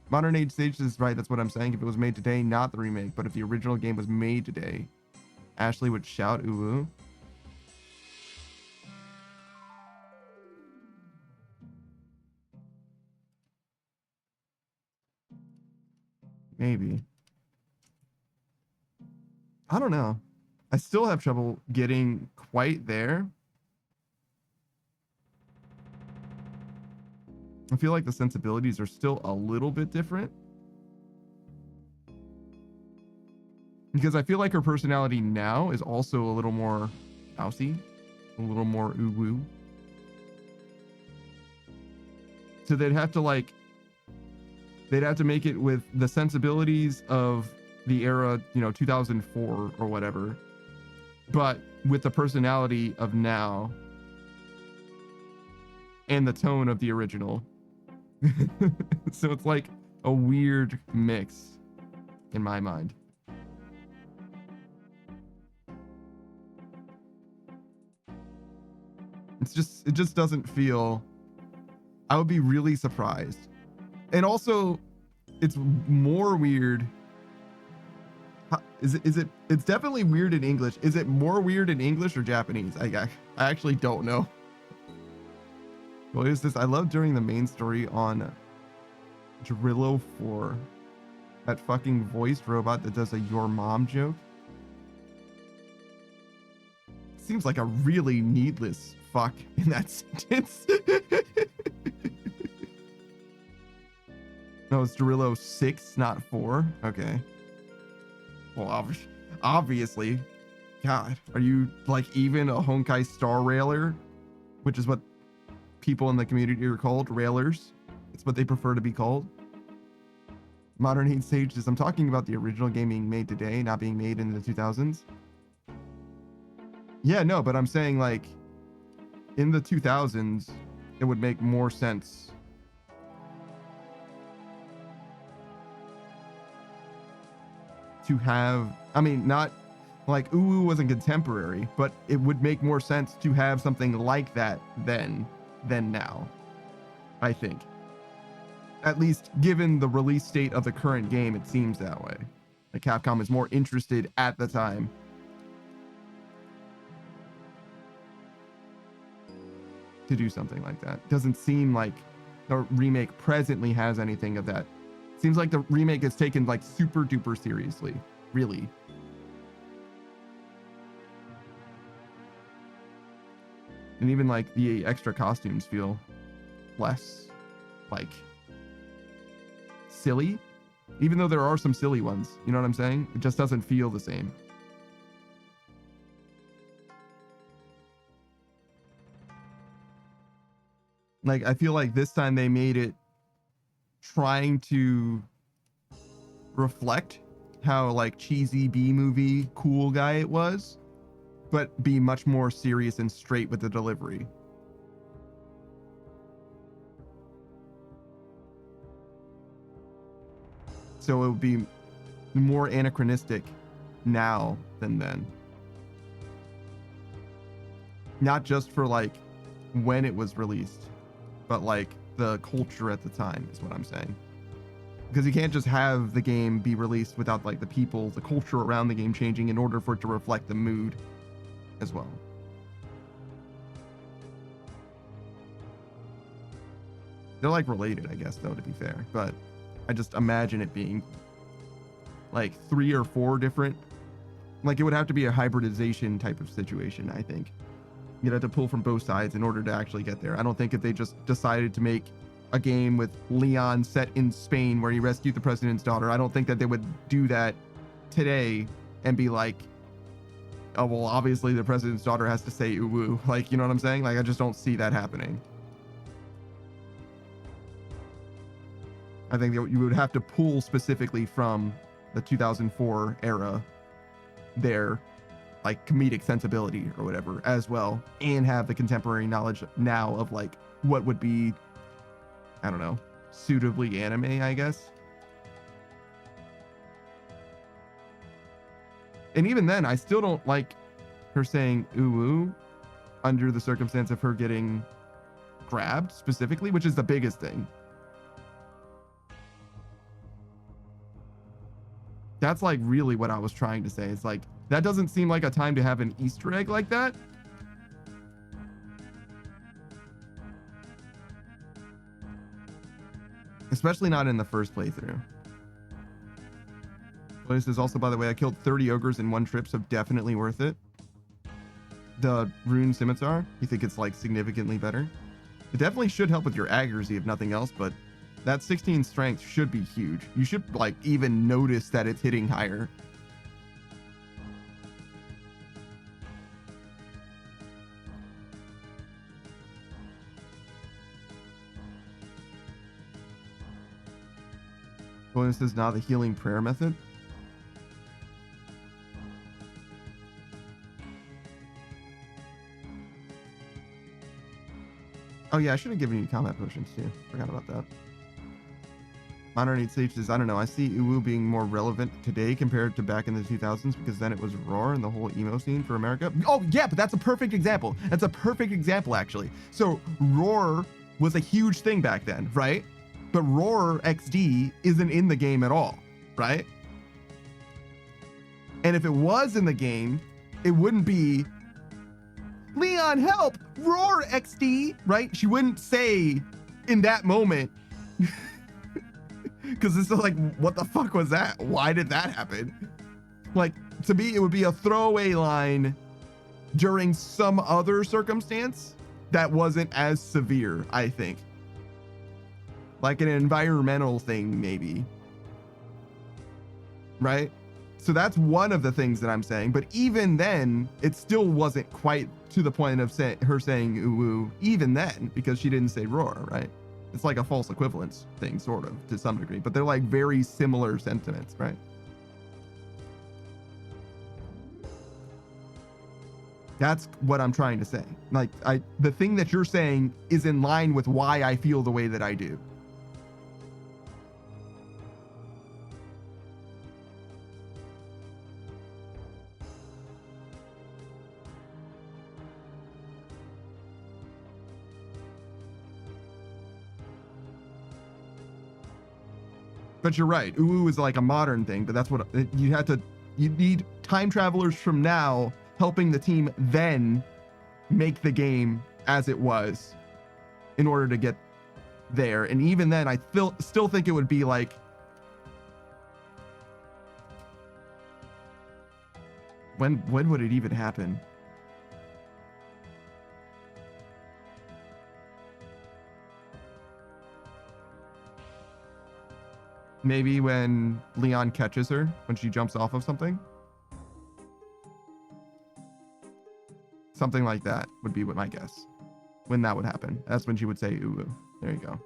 Modern Age Sage is right, that's what I'm saying. If it was made today, not the remake, but if the original game was made today, Ashley would shout ooh. Maybe. I don't know. I still have trouble getting quite there. I feel like the sensibilities are still a little bit different. Because I feel like her personality now is also a little more mousy, a little more ooh-woo. So they'd have to make it with the sensibilities of the era, 2004 or whatever, but with the personality of now and the tone of the original. So it's like a weird mix in my mind. It just doesn't feel. I would be really surprised. And also, it's more weird. It's definitely weird in English. Is it more weird in English or Japanese? I actually don't know. What is this? I love during the main story on Drillo 4. That fucking voiced robot that does a your mom joke. Seems like a really needless fuck in that sentence. No, it's Derillo 6, not 4. Okay. Well, obviously. God, are you like even a Honkai Star Railer? Which is what people in the community are called, railers. It's what they prefer to be called. Modern Hate Sages, I'm talking about the original game being made today, not being made in the 2000s. Yeah, no, but I'm saying like in the 2000s, it would make more sense to have, I mean, not like Uwu wasn't contemporary, but it would make more sense to have something like that then than now, I think. At least given the release date of the current game, it seems that way. Like Capcom is more interested at the time to do something like that. Doesn't seem like the remake presently has anything of that. Seems like the remake is taken like super duper seriously, really. And even like the extra costumes feel less like silly, even though there are some silly ones. You know what I'm saying? It just doesn't feel the same. Like, I feel like this time they made it trying to reflect how like cheesy B-movie cool guy it was, but be much more serious and straight with the delivery. So it would be more anachronistic now than then. Not just for like when it was released, but like the culture at the time is what I'm saying. Because you can't just have the game be released without like the people, the culture around the game changing in order for it to reflect the mood as well. They're like related, I guess, though, to be fair, but I just imagine it being like 3 or 4 different, like it would have to be a hybridization type of situation, I think. You'd have to pull from both sides in order to actually get there. I don't think if they just decided to make a game with Leon set in Spain where he rescued the president's daughter, I don't think that they would do that today and be like, oh, well, obviously the president's daughter has to say uwu. Like, you know what I'm saying? Like, I just don't see that happening. I think that you would have to pull specifically from the 2004 era there, like comedic sensibility or whatever as well, and have the contemporary knowledge now of like what would be, I don't know, suitably anime, I guess. And even then, I still don't like her saying uwu under the circumstance of her getting grabbed specifically, which is the biggest thing. That's like really what I was trying to say. It's like, that doesn't seem like a time to have an Easter egg like that. Especially not in the first playthrough. But this is also, by the way, I killed 30 ogres in one trip, so definitely worth it. The rune scimitar, you think it's like significantly better? It definitely should help with your accuracy if nothing else, but that 16 strength should be huge. You should like even notice that it's hitting higher. Well, this is not the healing prayer method. Oh yeah, I should have given you combat potions too. Forgot about that. Modern Age Sage says, I don't know, I see uwu being more relevant today compared to back in the 2000s because then it was Roar and the whole emo scene for America. Oh yeah, but that's a perfect example. That's a perfect example actually. So Roar was a huge thing back then, right? But Roar XD isn't in the game at all, right? And if it was in the game, it wouldn't be Leon, help! Roar XD, right? She wouldn't say in that moment, because it's like, what the fuck was that? Why did that happen? Like, to me, it would be a throwaway line during some other circumstance that wasn't as severe, I think. like an environmental thing, maybe. Right? So that's one of the things that I'm saying. But even then, it still wasn't quite to the point of her saying ooh, even then, because she didn't say roar, right? It's like a false equivalence thing, sort of, to some degree. But they're like very similar sentiments, right? That's what I'm trying to say. Like, the thing that you're saying is in line with why I feel the way that I do. But you're right. Ooh is like a modern thing, but that's what you need time travelers from now helping the team then make the game as it was in order to get there. And even then, I still think it would be like, when would it even happen? Maybe when Leon catches her, when she jumps off of something. Something like that would be what my guess. When that would happen. That's when she would say, ooh. There you go.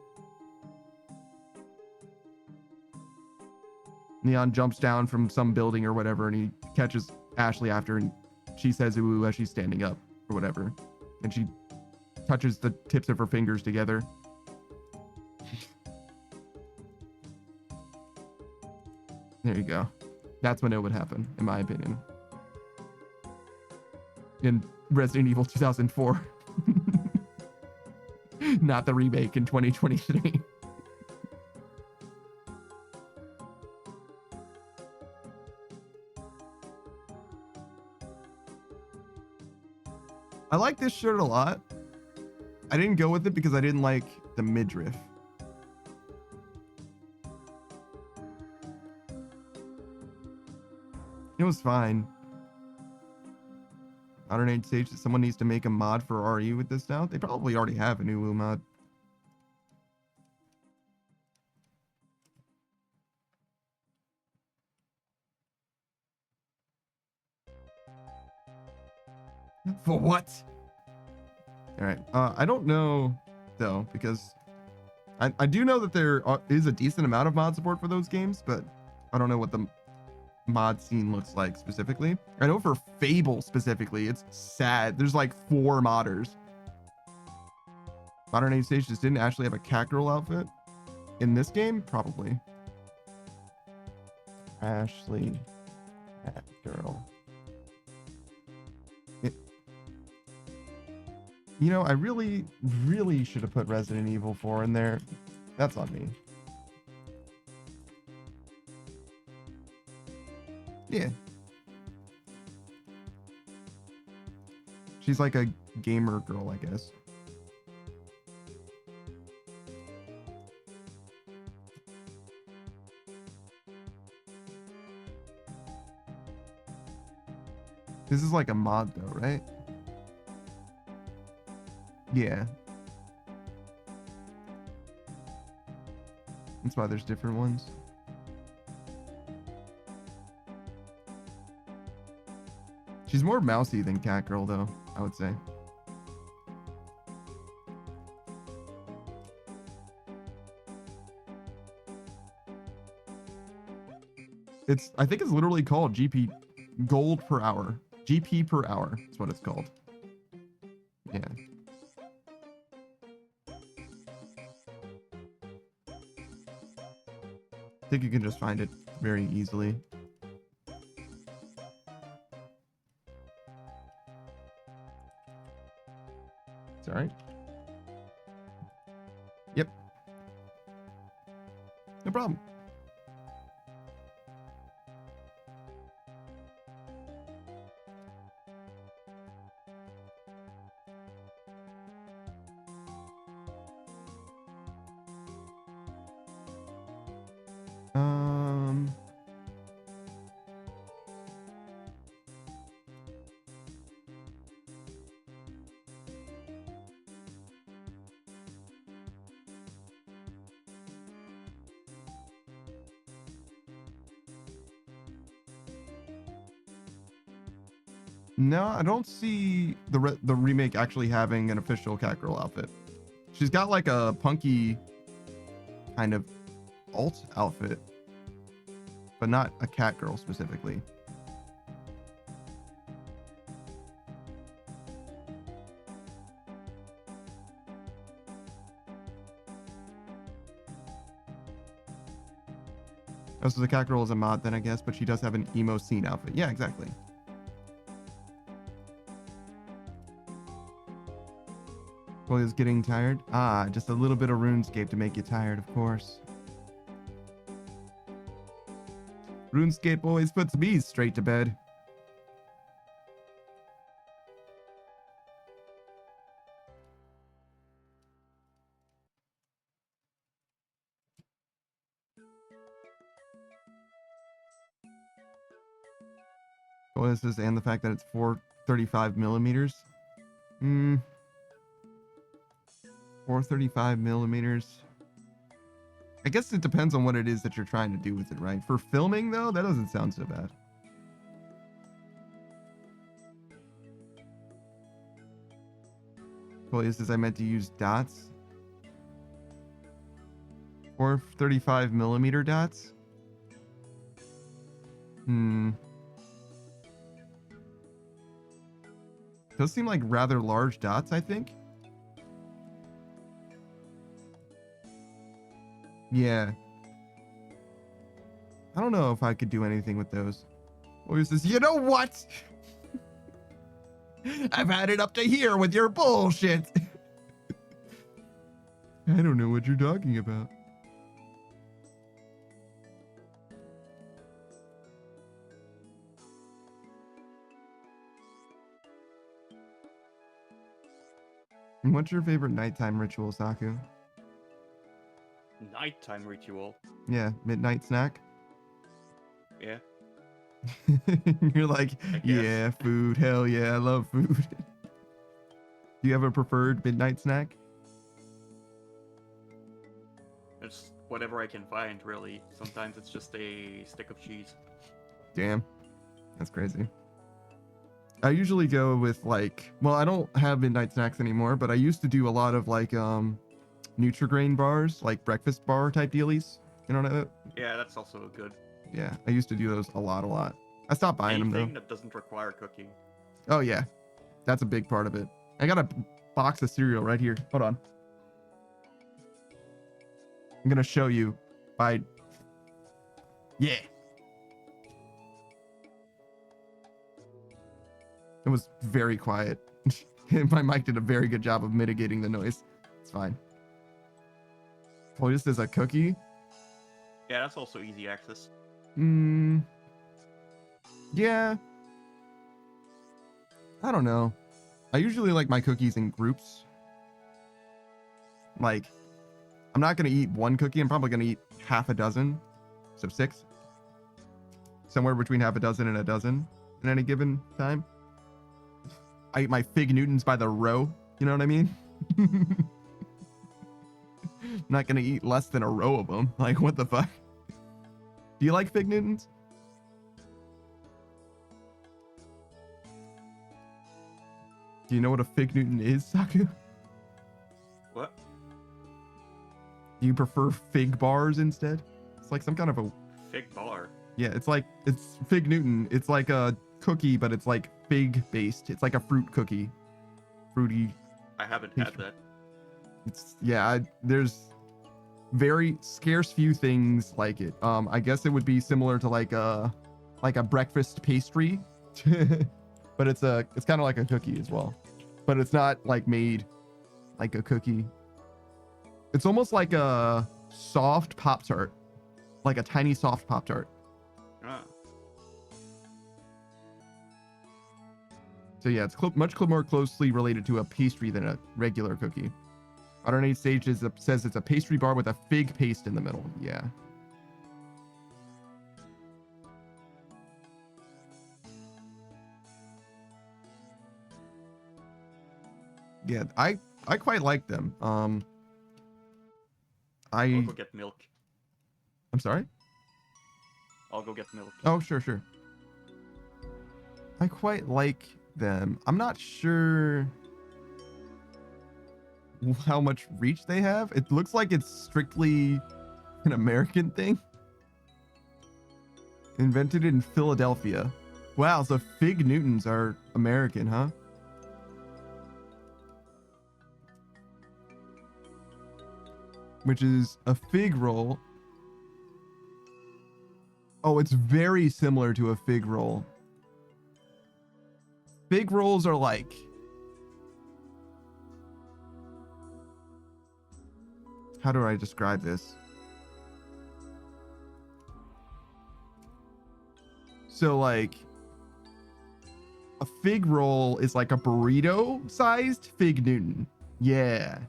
Leon jumps down from some building or whatever, and he catches Ashley after, and she says ooh as she's standing up or whatever. And she touches the tips of her fingers together. There you go. That's when it would happen, in my opinion. In Resident Evil 2004. Not the remake in 2023. I like this shirt a lot. I didn't go with it because I didn't like the midriff. It was fine. Modern Age Sage, someone needs to make a mod for RE with this now. They probably already have a new Woo mod. For what? All right. I don't know though, because I do know that there is a decent amount of mod support for those games, but I don't know what the mod scene looks like specifically. I know for Fable specifically, it's sad. There's like 4 modders. Modern Age Sage just didn't actually have a cat girl outfit in this game, probably. Ashley, cat girl. You know, I really should have put Resident Evil 4 in there. That's on me. Yeah. She's like a gamer girl, I guess. This is like a mod though, right? Yeah. That's why there's different ones. She's more mousy than Catgirl, though, I would say. I think it's literally called GP Gold per hour. GP per hour is what it's called. Yeah. I think you can just find it very easily. It's all right. Yep. No problem. No, I don't see the remake actually having an official Catgirl outfit. She's got like a punky kind of alt outfit, but not a Catgirl specifically. Oh, so the Catgirl is a mod then, I guess, but she does have an emo scene outfit. Yeah, exactly. Well, is getting tired? Ah, just a little bit of RuneScape to make you tired, of course. RuneScape always puts me straight to bed. What is this? And the fact that it's 435 millimeters. 435 millimeters. I guess it depends on what it is that you're trying to do with it, right? For filming, though, that doesn't sound so bad. Well, is this I meant to use dots? 435 millimeter dots? Those seem like rather large dots, I think. Yeah. I don't know if I could do anything with those. What is this? You know what? I've had it up to here with your bullshit. I don't know what you're talking about. And what's your favorite nighttime ritual, Saku? Nighttime ritual. Yeah, midnight snack. Yeah. You're like, I guess. yeah, food. Hell yeah, I love food. Do you have a preferred midnight snack? It's whatever I can find, really. Sometimes it's just a stick of cheese. Damn, that's crazy. I usually go with like, well, I don't have midnight snacks anymore, but I used to do a lot of like Nutri-Grain bars, like breakfast bar type dealies. You know what I mean? Yeah, that's also good. Yeah, I used to do those a lot. I stopped buying them Anything though. that doesn't require cooking. Oh yeah, that's a big part of it. I got a box of cereal right here. Hold on. I'm gonna show you. Yeah. It was very quiet. My mic did a very good job of mitigating the noise. It's fine. Oh, this is a cookie? Yeah, that's also easy access. Yeah. I don't know. I usually like my cookies in groups. Like, I'm not going to eat one cookie. I'm probably going to eat half a dozen. So 6. Somewhere between half a dozen and a dozen in any given time. I eat my Fig Newtons by the row. You know what I mean? I'm not going to eat less than a row of them. Like, what the fuck? Do you like Fig Newtons? Do you know what a Fig Newton is, Saku? What? Do you prefer fig bars instead? It's like some kind of a... Fig bar. Yeah, it's Fig Newton. It's like a cookie, but it's like fig based. It's like a fruit cookie. Fruity. I haven't had that. There's very scarce few things like it. I guess it would be similar to like a breakfast pastry. But it's kind of like a cookie as well. But it's not like made like a cookie. It's almost like a soft Pop-Tart. Like a tiny soft Pop-Tart. Ah. So yeah, it's much more closely related to a pastry than a regular cookie. Modern Sage says it's a pastry bar with a fig paste in the middle. Yeah. Yeah, I quite like them. I'll go get milk. I'm sorry? I'll go get milk. Oh, sure. I quite like them. I'm not sure how much reach they have. It looks like it's strictly an American thing. Invented in Philadelphia. Wow, so fig Newtons are American, huh? Which is a fig roll. Oh, it's very similar to a fig roll. Fig rolls are like, how do I describe this? So like a fig roll is like a burrito sized fig Newton. Yeah.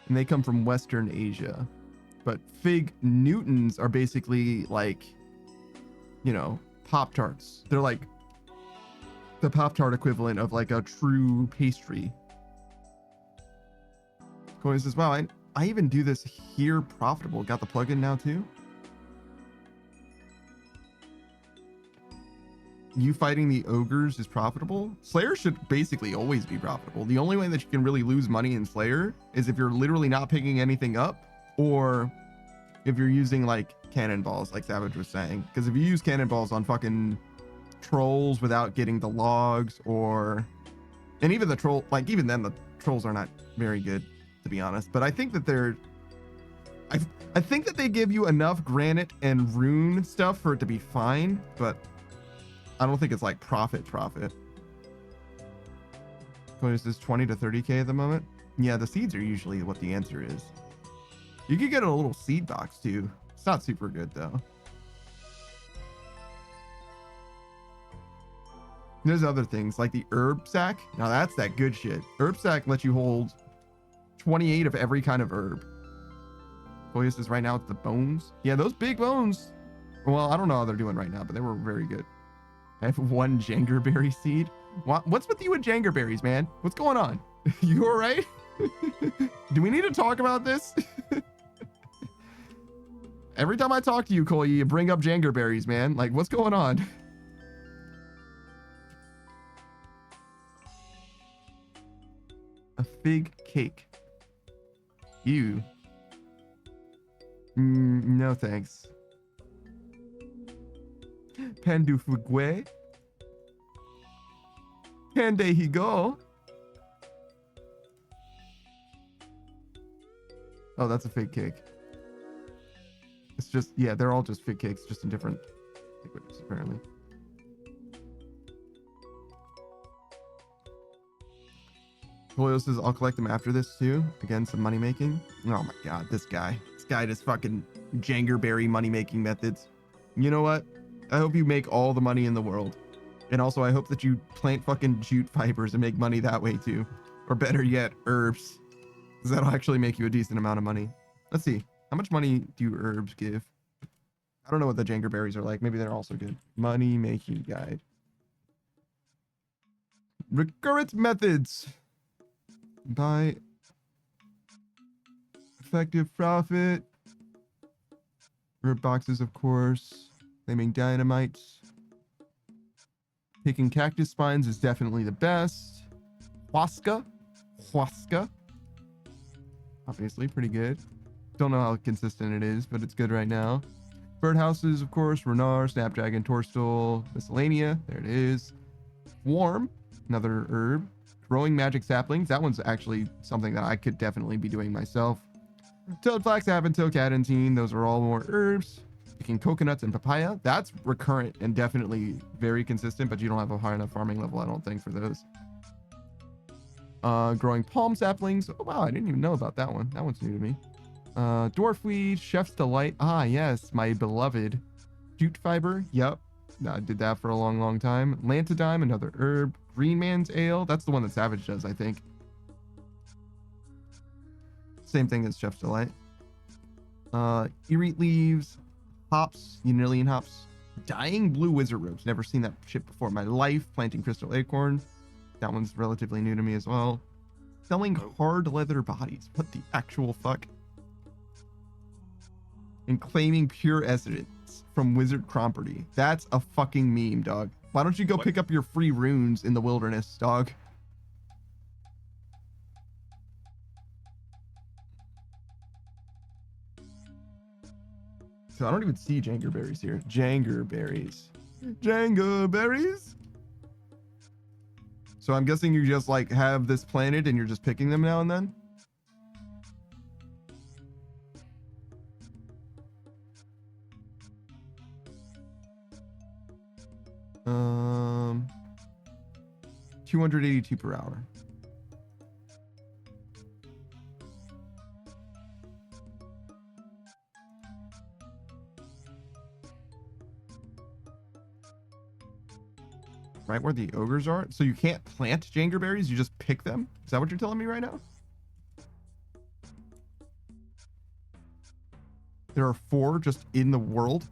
And they come from Western Asia. But fig Newtons are basically like, you know, Pop-Tarts. They're like the Pop-Tart equivalent of like a true pastry. Corey says, wow, I even do this here profitable. Got the plugin now too? You fighting the ogres is profitable? Slayer should basically always be profitable. The only way that you can really lose money in Slayer is if you're literally not picking anything up, or if you're using like cannonballs, like Savage was saying. Because if you use cannonballs on fucking trolls without getting the logs, or, and even the troll, like even then the trolls are not very good, to be honest. But I think that they're, I think that they give you enough granite and rune stuff for it to be fine, but I don't think it's like profit. What is this, 20 to 30k at the moment? Yeah, the seeds are usually what the answer is. You could get a little seed box too. It's not super good though. There's other things like the herb sack. Now that's that good shit. Herb sack lets you hold 28 of every kind of herb. Boyus says right now it's the bones. Yeah, those big bones. Well, I don't know how they're doing right now, but they were very good. I have one jangerberry seed. What's with you and jangerberries, man? What's going on? You all right? Do we need to talk about this? Every time I talk to you, Cole, you bring up jangerberries, man. Like, what's going on? A fig cake. You. No thanks. Pan du fugue. Pan de higo. Oh, that's a fig cake. It's just, yeah, they're all just fig cakes, just in different liquids, apparently. Julio says, I'll collect them after this too. Again, some money making. Oh my god, this guy. This guy just fucking jangerberry money making methods. You know what? I hope you make all the money in the world. And also, I hope that you plant fucking jute fibers and make money that way too. Or better yet, herbs. Because that'll actually make you a decent amount of money. Let's see. How much money do herbs give? I don't know what the jangerberries are like. Maybe they're also good. Money making guide. Recurrent methods. Buy. Effective profit. Herb boxes, of course. Flaming dynamites. Picking cactus spines is definitely the best. Huasca. Obviously, pretty good. Don't know how consistent it is, but it's good right now. Birdhouses, of course. Renar, Snapdragon, Toadstool, Miscellanea. There it is. Warm, another herb. Growing magic saplings. That one's actually something that I could definitely be doing myself. Toadflax, Aventil, Cadentine. Those are all more herbs. Picking coconuts and papaya. That's recurrent and definitely very consistent, but you don't have a high enough farming level, I don't think, for those. Growing palm saplings. Oh, wow, I didn't even know about that one. That one's new to me. Dwarf weed, Chef's Delight. Ah, yes, my beloved. Jute fiber. Yep. I did that for a long time. Lantidime, another herb. Green Man's Ale. That's the one that Savage does, I think. Same thing as Chef's Delight. Eerie leaves. Hops. Unillion hops. Dying blue wizard robes. Never seen that shit before in my life. Planting crystal acorn. That one's relatively new to me as well. Selling hard leather bodies. What the actual fuck? And claiming pure essence from wizard property. That's a fucking meme, dog. Why don't you go What? pick up your free runes in the wilderness, dog? So I don't even see jangerberries here. Jangerberries. Jangerberries? So I'm guessing you just like have this planted and you're just picking them now and then? Um, 282 per hour. Right where the ogres are? So you can't plant jangerberries, you just pick them? Is that what you're telling me right now? There are 4 just in the world?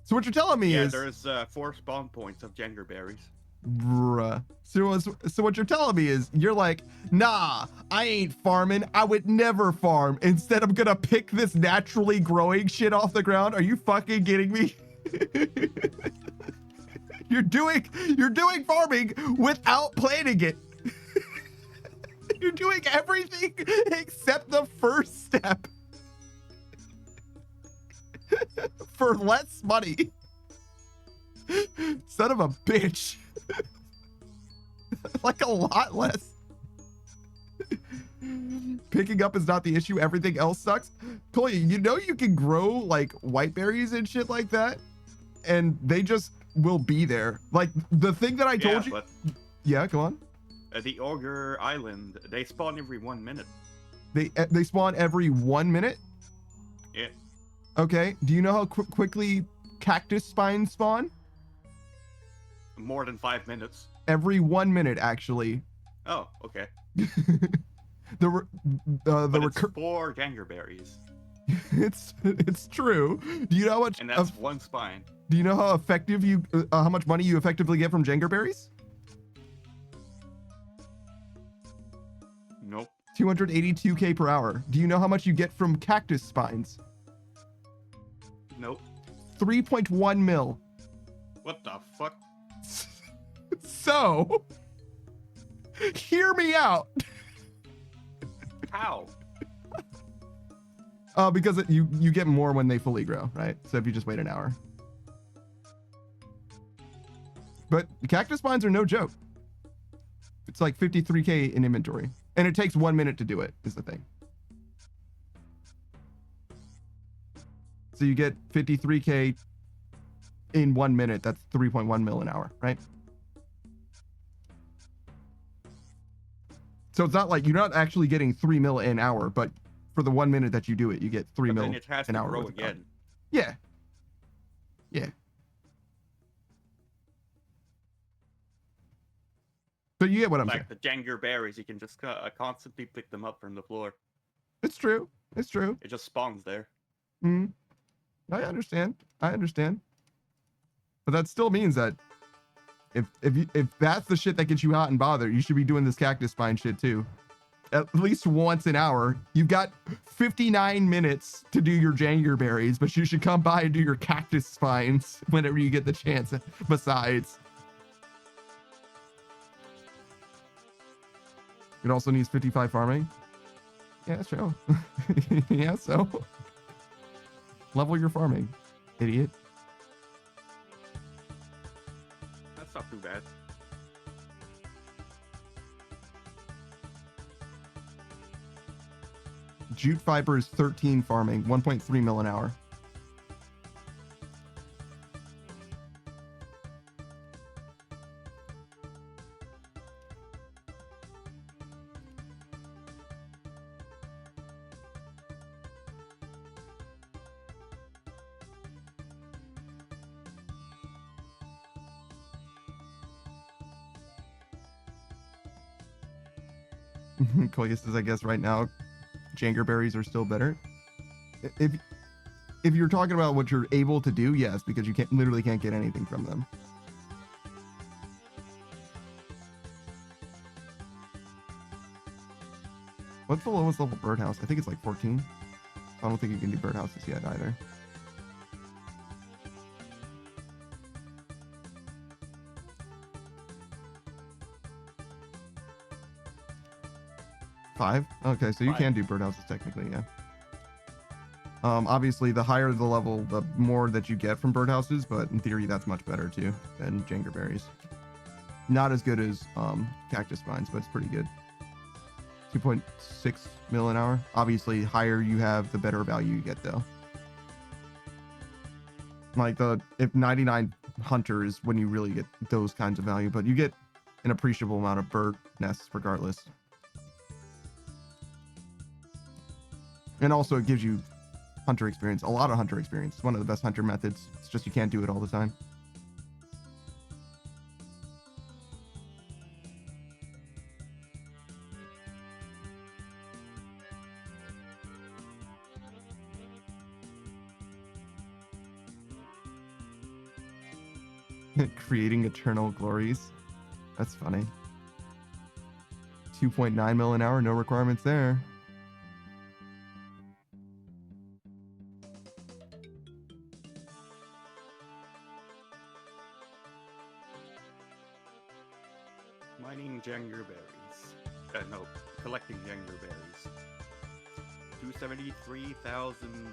So what you're telling me is... there's 4 spawn points of jangerberries. Bruh. So what you're telling me is you're like, nah, I ain't farming. I would never farm. Instead, I'm gonna pick this naturally growing shit off the ground. Are you fucking kidding me? You're doing farming without planning it. You're doing everything except the first step for less money. Son of a bitch. Like a lot less. Picking up is not the issue. Everything else sucks. Toya, you know you can grow like white berries and shit like that, and they just will be there. Like the thing that I told you. But yeah, go on. the Ogre Island, they spawn every 1 minute. They spawn every 1 minute. Yeah. Okay. Do you know how quickly cactus spines spawn? More than 5 minutes. Every 1 minute, actually. Oh, okay. the But it's 4 jangerberries. it's true. Do you know how much? And that's 1 spine. Do you know how effective how much money you effectively get from jangerberries? Nope. 282k per hour. Do you know how much you get from cactus spines? Nope. 3.1 mil. What the fuck? So, hear me out. How? Because you get more when they fully grow, right? So if you just wait an hour. But cactus spines are no joke. It's like 53k in inventory. And it takes 1 minute to do it, is the thing. So you get 53k in 1 minute. That's 3.1 mil an hour, right? So it's not like you're not actually getting 3 mil an hour, but for the 1 minute that you do it, you get 3 But mil then it has an to hour. grow again. Yeah. Yeah. So you get what I'm saying. Like the jangerberries, you can just constantly pick them up from the floor. It's true. It's true. It just spawns there. Hmm. I understand. But that still means that if that's the shit that gets you hot and bothered, you should be doing this cactus spine shit too. At least once an hour. You've got 59 minutes to do your jangerberries, but you should come by and do your cactus spines whenever you get the chance. Besides, it also needs 55 farming. Yeah, sure. Yeah, so level your farming, idiot. That's not too bad. Jute fiber is 13 farming, 1.3 mil an hour. Koya says, I guess right now, jangerberries are still better. If you're talking about what you're able to do, yes, because you literally can't get anything from them. What's the lowest level birdhouse? I think it's like 14. I don't think you can do birdhouses yet either. 5? Okay, so you 5. can do birdhouses technically, yeah. Obviously, the higher the level, the more that you get from birdhouses, but in theory, that's much better too than jangerberries. Not as good as cactus vines, but it's pretty good. 2.6 mil an hour. Obviously, higher you have, the better value you get, though. Like if 99 hunter is when you really get those kinds of value, but you get an appreciable amount of bird nests regardless. And also, it gives you hunter experience, a lot of hunter experience. It's one of the best hunter methods. It's just you can't do it all the time. Creating eternal glories. That's funny. 2.9 mil an hour, no requirements there. Mining jangerberries. No, collecting jangerberries. 273,000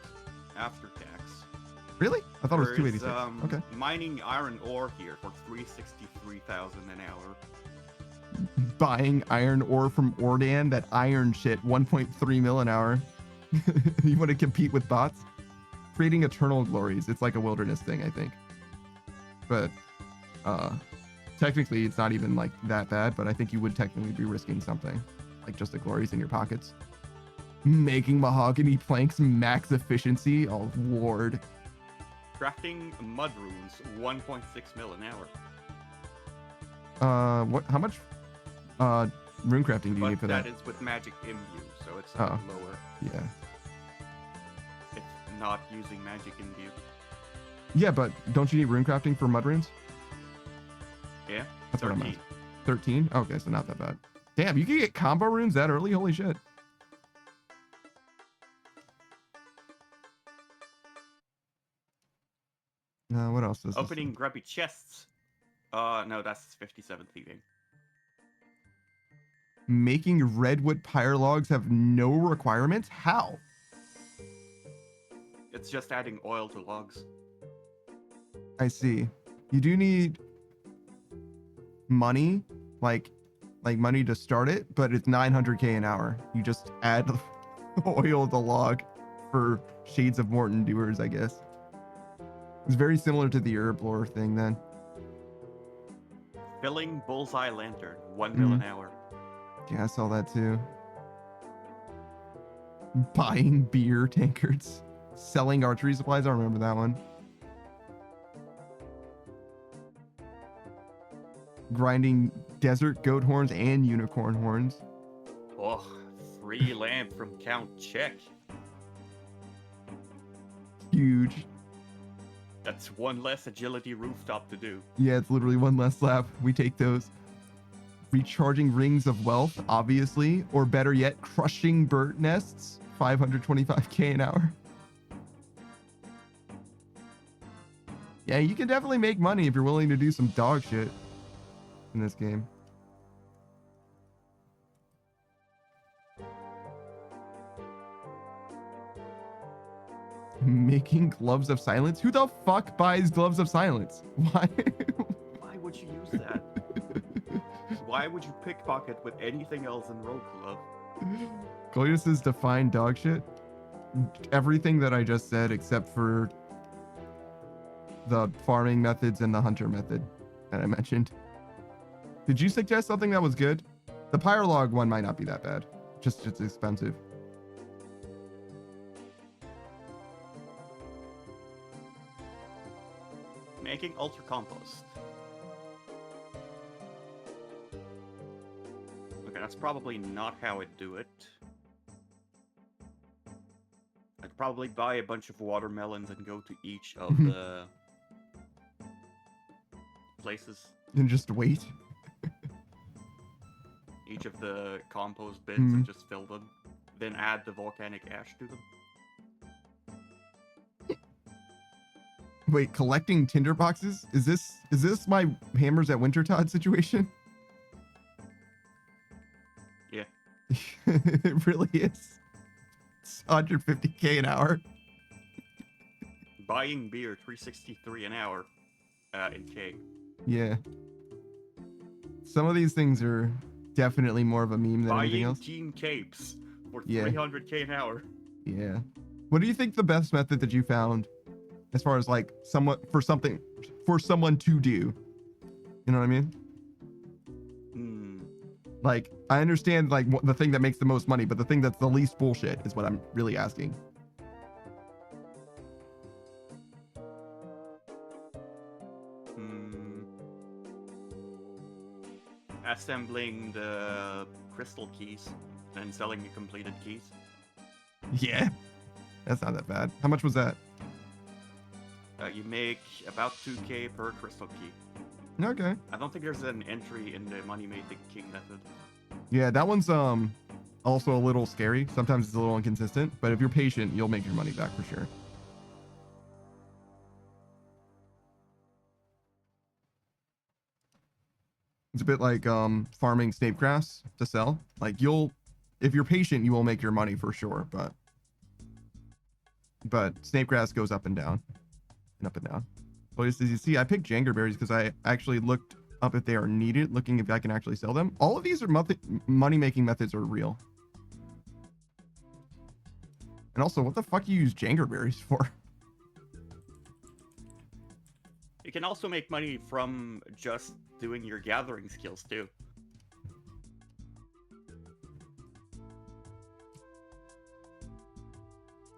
after tax. Really? I thought it was Whereas, 286. Okay. Mining iron ore here for 363,000 an hour. Buying iron ore from Ordan, that iron shit, 1.3 mil an hour. You want to compete with bots? Creating eternal glories. It's like a wilderness thing, I think. But technically, it's not even like that bad, but I think you would technically be risking something. Like just the glories in your pockets. Making mahogany planks max efficiency. Oh, Lord. Crafting mud runes, 1.6 mil an hour. What? How much rune crafting do you need But for that that? is with magic imbue, so it's Oh. lower. Yeah. It's not using magic imbue. Yeah, but don't you need rune crafting for mud runes? Yeah, That's what I'm 13. asking. 13? Okay, so not that bad. Damn, you can get combo runes that early? Holy shit. What else is Opening grubby chests. No, that's 57 thieving. Making redwood pyre logs have no requirements? How? It's just adding oil to logs. I see. You do need money, like money to start it, but it's 900k an hour. You just add oil to log for Shades of Morton doers, I guess. It's very similar to the Herblore thing then. Filling bullseye lantern, 1 mil an hour. Yeah, I saw that too. Buying beer tankards. Selling archery supplies, I remember that one. Grinding desert goat horns and unicorn horns. Oh, free lamp from Count Check. Huge. That's one less agility rooftop to do. Yeah, it's literally one less slap. We take those. Recharging rings of wealth, obviously. Or better yet, crushing bird nests. 525k an hour. Yeah, you can definitely make money if you're willing to do some dog shit in this game. Making gloves of silence? Who the fuck buys gloves of silence? Why? Why would you use that? Why would you pickpocket with anything else in Rogue Club? Gladius's define dog shit? Everything that I just said except for the farming methods and the hunter method that I mentioned. Did you suggest something that was good? The Pyrolog one might not be that bad. Just it's expensive. Making ultra compost. Okay, that's probably not how I'd do it. I'd probably buy a bunch of watermelons and go to each of the places, And just wait. each of the compost bins, and just fill them. Then add the volcanic ash to them. Wait, collecting tinder boxes? Is this my hammers at Wintertod situation? Yeah. really is. It's 150k an hour. Buying beer, 363 an hour in K. Yeah. Some of these things are definitely more of a meme than anything Buying else. team capes for Yeah. 300k an hour. Yeah. What do you think the best method that you found as far as like somewhat for something for someone to do? You know what I mean? Like, I understand like the thing that makes the most money, but the thing that's the least bullshit is what I'm really asking. Assembling the crystal keys and selling the completed keys. Yeah. That's not that bad. How much was that? You make about 2k per crystal key. Okay. I don't think there's an entry in the money making king method. Yeah, that one's also a little scary. Sometimes it's a little inconsistent, but if you're patient, you'll make your money back for sure. It's a bit like farming snake grass to sell. Like if you're patient, you will make your money for sure, but snake grass goes up and down and up and down. But as you see, I picked jangerberries because I actually looked up if they are needed, looking if I can actually sell them. All of these are money-making methods are real. And also, what the fuck do you use jangerberries for? You can also make money from just doing your gathering skills too.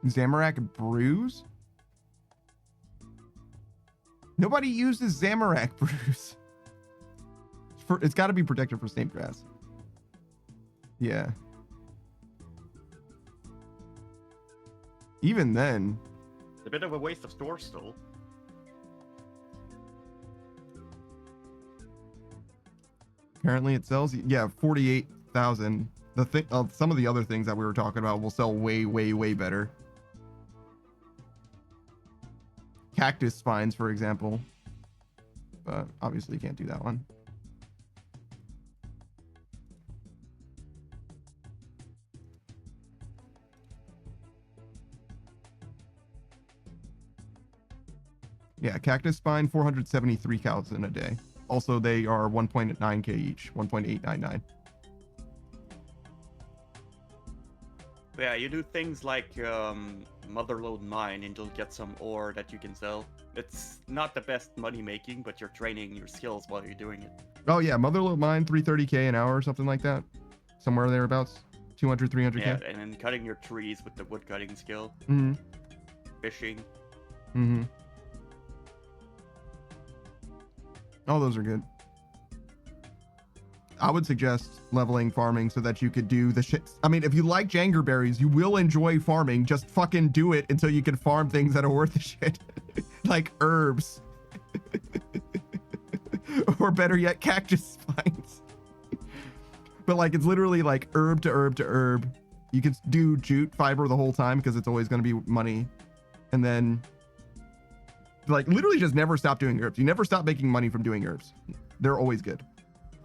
Zamorak brews? Nobody uses Zamorak brews. It's got to be protected for snake grass. Yeah. Even then. It's a bit of a waste of store still. Apparently it sells, yeah, 48,000. The thing, some of the other things that we were talking about will sell way, way, way better. Cactus spines, for example. But obviously you can't do that one. Yeah, cactus spine, 473 cows in a day. Also, they are 1.9k each, 1.899. Yeah, you do things like motherlode mine and you'll get some ore that you can sell. It's not the best money making, but you're training your skills while you're doing it. Oh yeah, motherlode mine, 330k an hour or something like that. Somewhere thereabouts. 200, 300k. Yeah, and then cutting your trees with the wood cutting skill. Mm-hmm. Fishing. Mm-hmm. Oh, those are good. I would suggest leveling farming so that you could do the shit. I mean, if you like jangerberries, you will enjoy farming. Just fucking do it until you can farm things that are worth the shit. Like herbs. Or better yet, cactus spines. But like, it's literally like herb to herb to herb. You can do jute fiber the whole time because it's always going to be money. And then like literally just never stop doing herbs. You never stop making money from doing herbs. They're always good.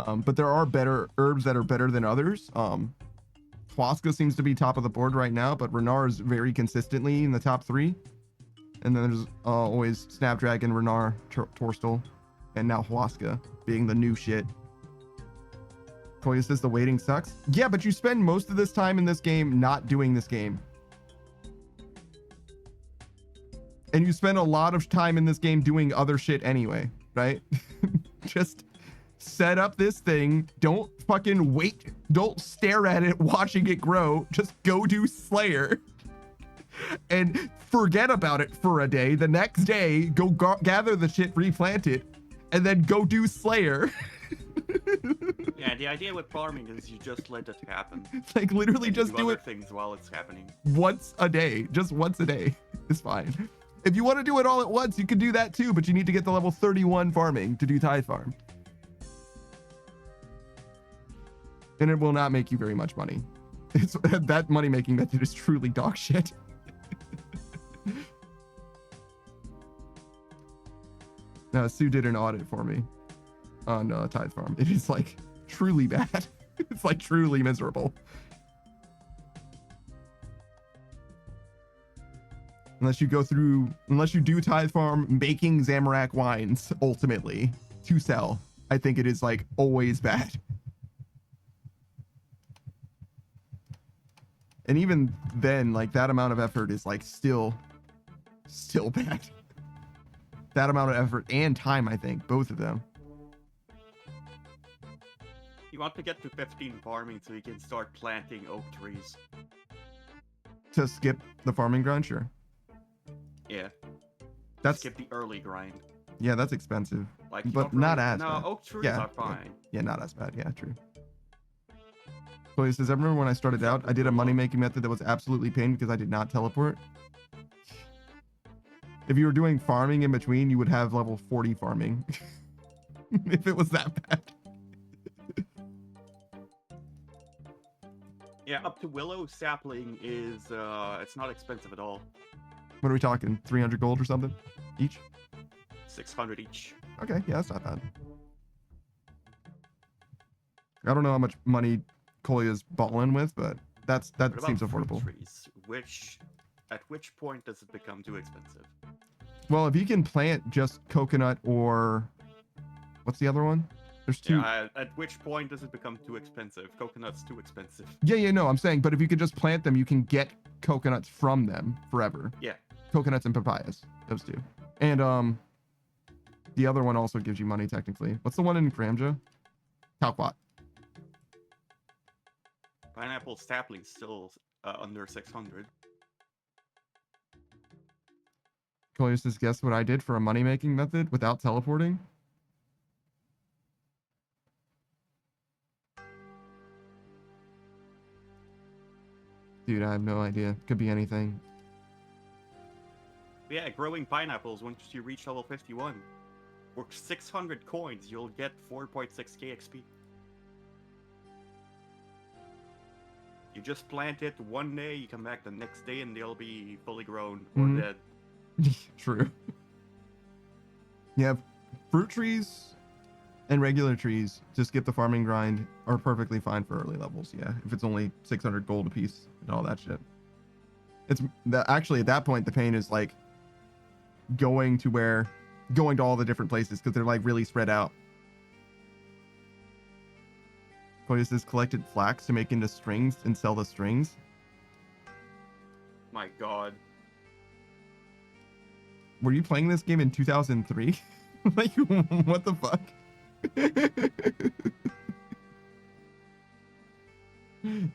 But there are better herbs that are better than others. Huasca seems to be top of the board right now, but Renard is very consistently in the top 3. And then there's always Snapdragon, Renard, Torstal, and now Huasca being the new shit. Toya says the waiting sucks. Yeah, but you spend most of this time in this game not doing this game. And you spend a lot of time in this game doing other shit anyway, right? Just set up this thing. Don't fucking wait. Don't stare at it watching it grow. Just go do Slayer. And forget about it for a day. The next day, go gather the shit, replant it, and then go do Slayer. Yeah, the idea with farming is you just let it happen. Like literally just do other it things while it's happening. once a day. Just once a day is fine. If you want to do it all at once, you can do that too, but you need to get to level 31 farming to do Tithe Farm. And it will not make you very much money. It's that money making method is truly dog shit. No, Sue did an audit for me on Tithe Farm. It is like truly bad. It's like truly miserable. Unless you do tithe farm making Zamorak wines ultimately to sell. I think it is like always bad. And even then, like that amount of effort is like still bad. That amount of effort and time, I think, both of them. You want to get to 15 farming so you can start planting oak trees. To skip the farming grind, sure. Yeah. That's Skip the early grind. yeah, that's expensive. Like, you But don't not really- as No, bad. oak trees Yeah, are fine. Yeah, not as bad. Yeah, true. So he says, I remember when I started out, I did a money-making method that was absolutely pain because I did not teleport. If you were doing farming in between, you would have level 40 farming. If it was that bad. Yeah, up to willow sapling is it's not expensive at all. What are we talking? 300 gold or something each? 600 each. Okay, yeah, that's not bad. I don't know how much money Kolya's balling with, but that What about seems fruit affordable. trees? At which point does it become too expensive? Well, if you can plant just coconut or what's the other one? There's two. Yeah, at which point does it become too expensive? Coconut's too expensive. Yeah, no, I'm saying, but if you could just plant them, you can get coconuts from them forever. Yeah. Coconuts and papayas, those two. And the other one also gives you money technically. What's the one in Kramja? Talquat. Pineapple sapling's still under 600. Kolya says, guess what I did for a money-making method without teleporting? Dude, I have no idea. Could be anything. Yeah, growing pineapples once you reach level 51. For 600 coins, you'll get 4.6k XP. You just plant it one day, you come back the next day, and they'll be fully grown or Mhm. dead. True. Yeah, fruit trees and regular trees to skip the farming grind are perfectly fine for early levels. Yeah, if it's only 600 gold a piece and all that shit. It's actually at that point the pain is like going to all the different places because they're like really spread out. Koya says collected flax to make into strings and sell the strings. My god. Were you playing this game in 2003? Like, what the fuck?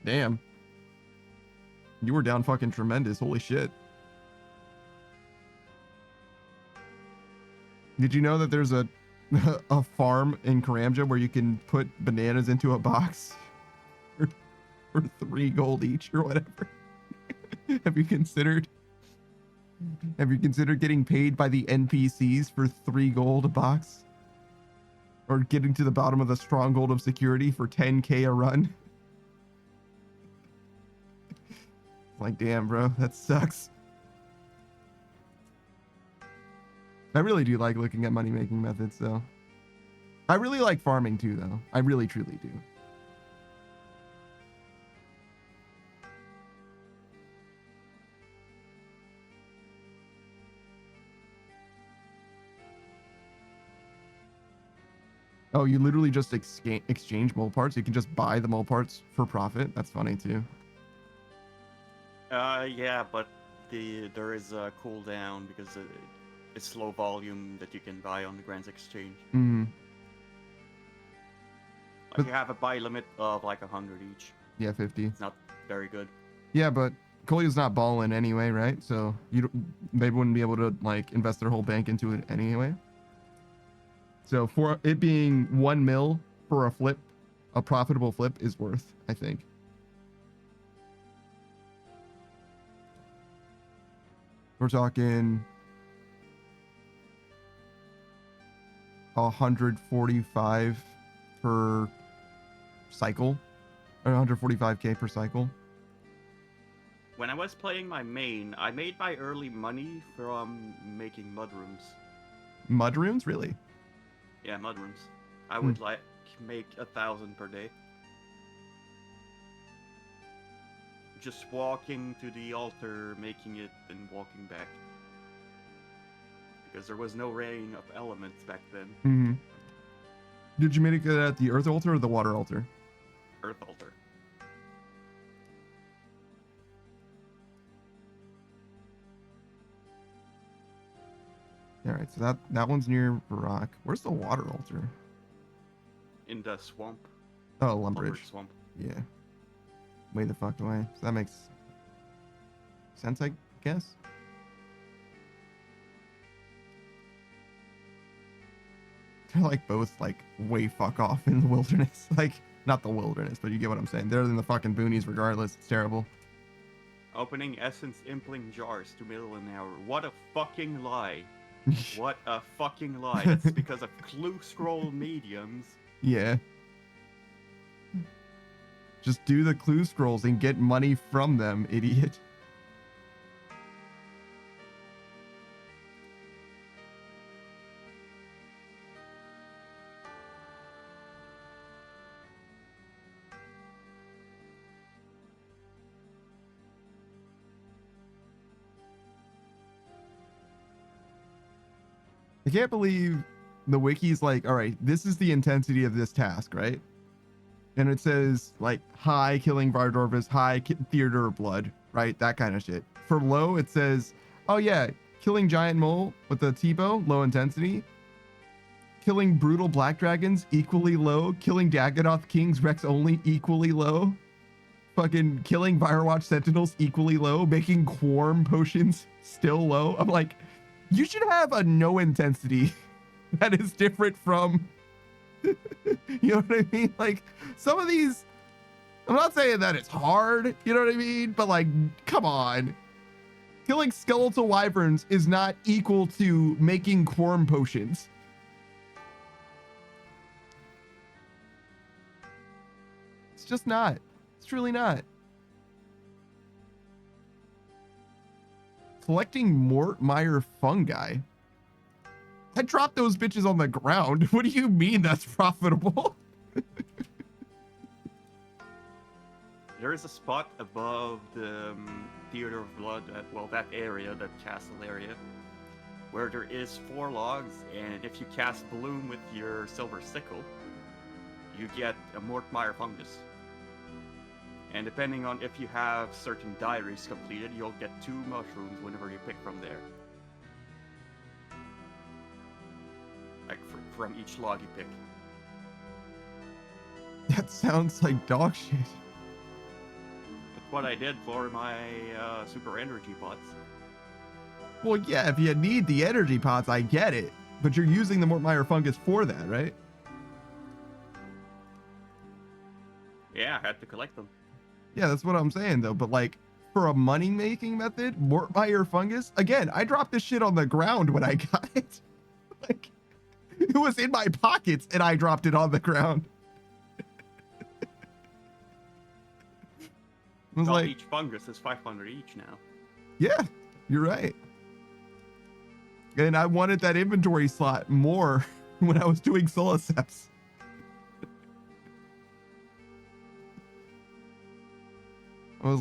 Damn. You were down fucking tremendous. Holy shit. Did you know that there's a farm in Karamja where you can put bananas into a box for 3 gold each or whatever? Have you considered getting paid by the NPCs for 3 gold a box? Or getting to the bottom of the stronghold of security for 10k a run? Like, damn, bro, that sucks. I really do like looking at money-making methods, though. I really like farming, too, though. I really, truly do. Oh, you literally just exchange mole parts? You can just buy the mole parts for profit? That's funny, too. Yeah, but there is a cooldown because it's low volume that you can buy on the Grants Exchange. Mm-hmm. Like, you have a buy limit of like 100 each. Yeah, 50. It's not very good. Yeah, but Kolya's not balling anyway, right? So they wouldn't be able to like invest their whole bank into it anyway. So for it being 1 mil for a flip, a profitable flip is worth, I think. We're talking 145 per cycle, or 145k per cycle. When I was playing my main, I made my early money from making mudrooms. Mudrooms, really? Yeah, mudrooms. I would like make 1,000 per day. just walking to the altar, making it, and walking back. Because there was no rain of elements back then. Mm-hmm. Did you make it at the earth altar or the water altar? Earth altar. All right, so that one's near Barak. Where's the water altar? In the swamp. Oh, Lumber Lumbridge. swamp. Yeah. Way the fuck away. So that makes sense, I guess. They're like both like way fuck off in the wilderness. Like, not the wilderness, but you get what I'm saying. They're in the fucking boonies regardless. It's terrible. Opening essence impling jars to middle an hour. What a fucking lie. What a fucking lie. That's because of clue scroll mediums. Yeah. Just do the clue scrolls and get money from them, idiot. I can't believe the wiki's like, all right, this is the intensity of this task, right? And it says like high killing Vardorvis, high theater of blood, right? That kind of shit. For low, it says, oh yeah, killing giant mole with the T-bow, low intensity. Killing brutal black dragons, equally low. Killing Dagonoth kings, Rex only, equally low. Fucking killing Firewatch sentinels, equally low. Making Quorm potions, still low. I'm like, you should have a no intensity that is different from, you know what I mean? Like, some of these, I'm not saying that it's hard, you know what I mean? But like, come on. Killing skeletal wyverns is not equal to making Quorm potions. It's just not. It's truly not. Collecting Mortmire fungi. I dropped those bitches on the ground. What do you mean that's profitable? There is a spot above the Theater of Blood, that area, that castle area, where there is 4 logs, and if you cast Bloom with your Silver Sickle, you get a Mortmire fungus. And depending on if you have certain diaries completed, you'll get 2 mushrooms whenever you pick from there. Like, from each log you pick. That sounds like dog shit. That's what I did for my super energy pots. Well, yeah, if you need the energy pots, I get it. But you're using the Mortmire fungus for that, right? Yeah, I had to collect them. Yeah, that's what I'm saying, though. But, like, for a money-making method, Mortmire fungus, again, I dropped this shit on the ground when I got it. Like, it was in my pockets, and I dropped it on the ground. I was Well, like, each fungus is 500 each now. yeah, you're right. And I wanted that inventory slot more when I was doing Solaceps.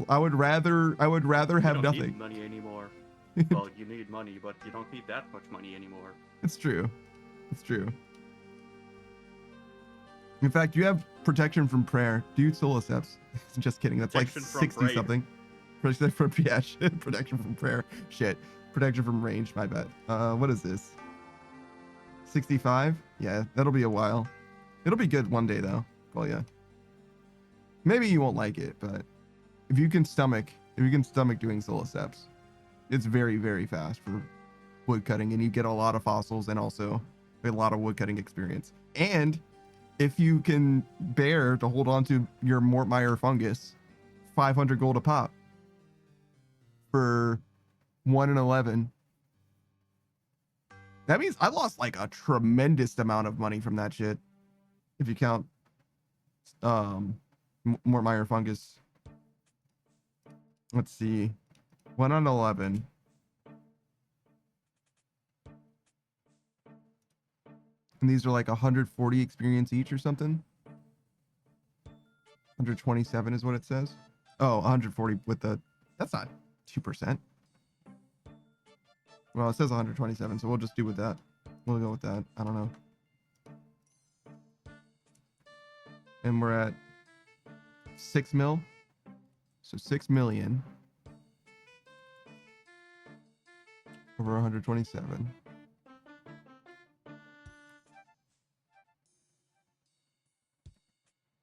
I would rather have you don't nothing. Need money anymore. Well, you need money, but you don't need that much money anymore. It's true. It's true. In fact, you have protection from prayer. Do Solaceps. Just kidding. That's Protection like from 60 brave. something. Protection from, yeah, shit. Protection from prayer. Shit. Protection from range. My bad. What is this? 65? Yeah, that'll be a while. It'll be good one day though. Well, yeah. Maybe you won't like it, but if you can stomach doing Solaceps, it's very, very fast for wood cutting, and you get a lot of fossils and also a lot of wood cutting experience. And if you can bear to hold on to your Mortmire fungus, 500 gold a pop for 1 in 11. That means I lost like a tremendous amount of money from that shit. If you count Mortmire fungus. Let's see. 1 on 11. And these are like 140 experience each or something. 127 is what it says. Oh, 140 with the, that's not 2%. Well, it says 127, so we'll just do with that. We'll go with that. I don't know. And we're at 6 mil. So 6 million over 127.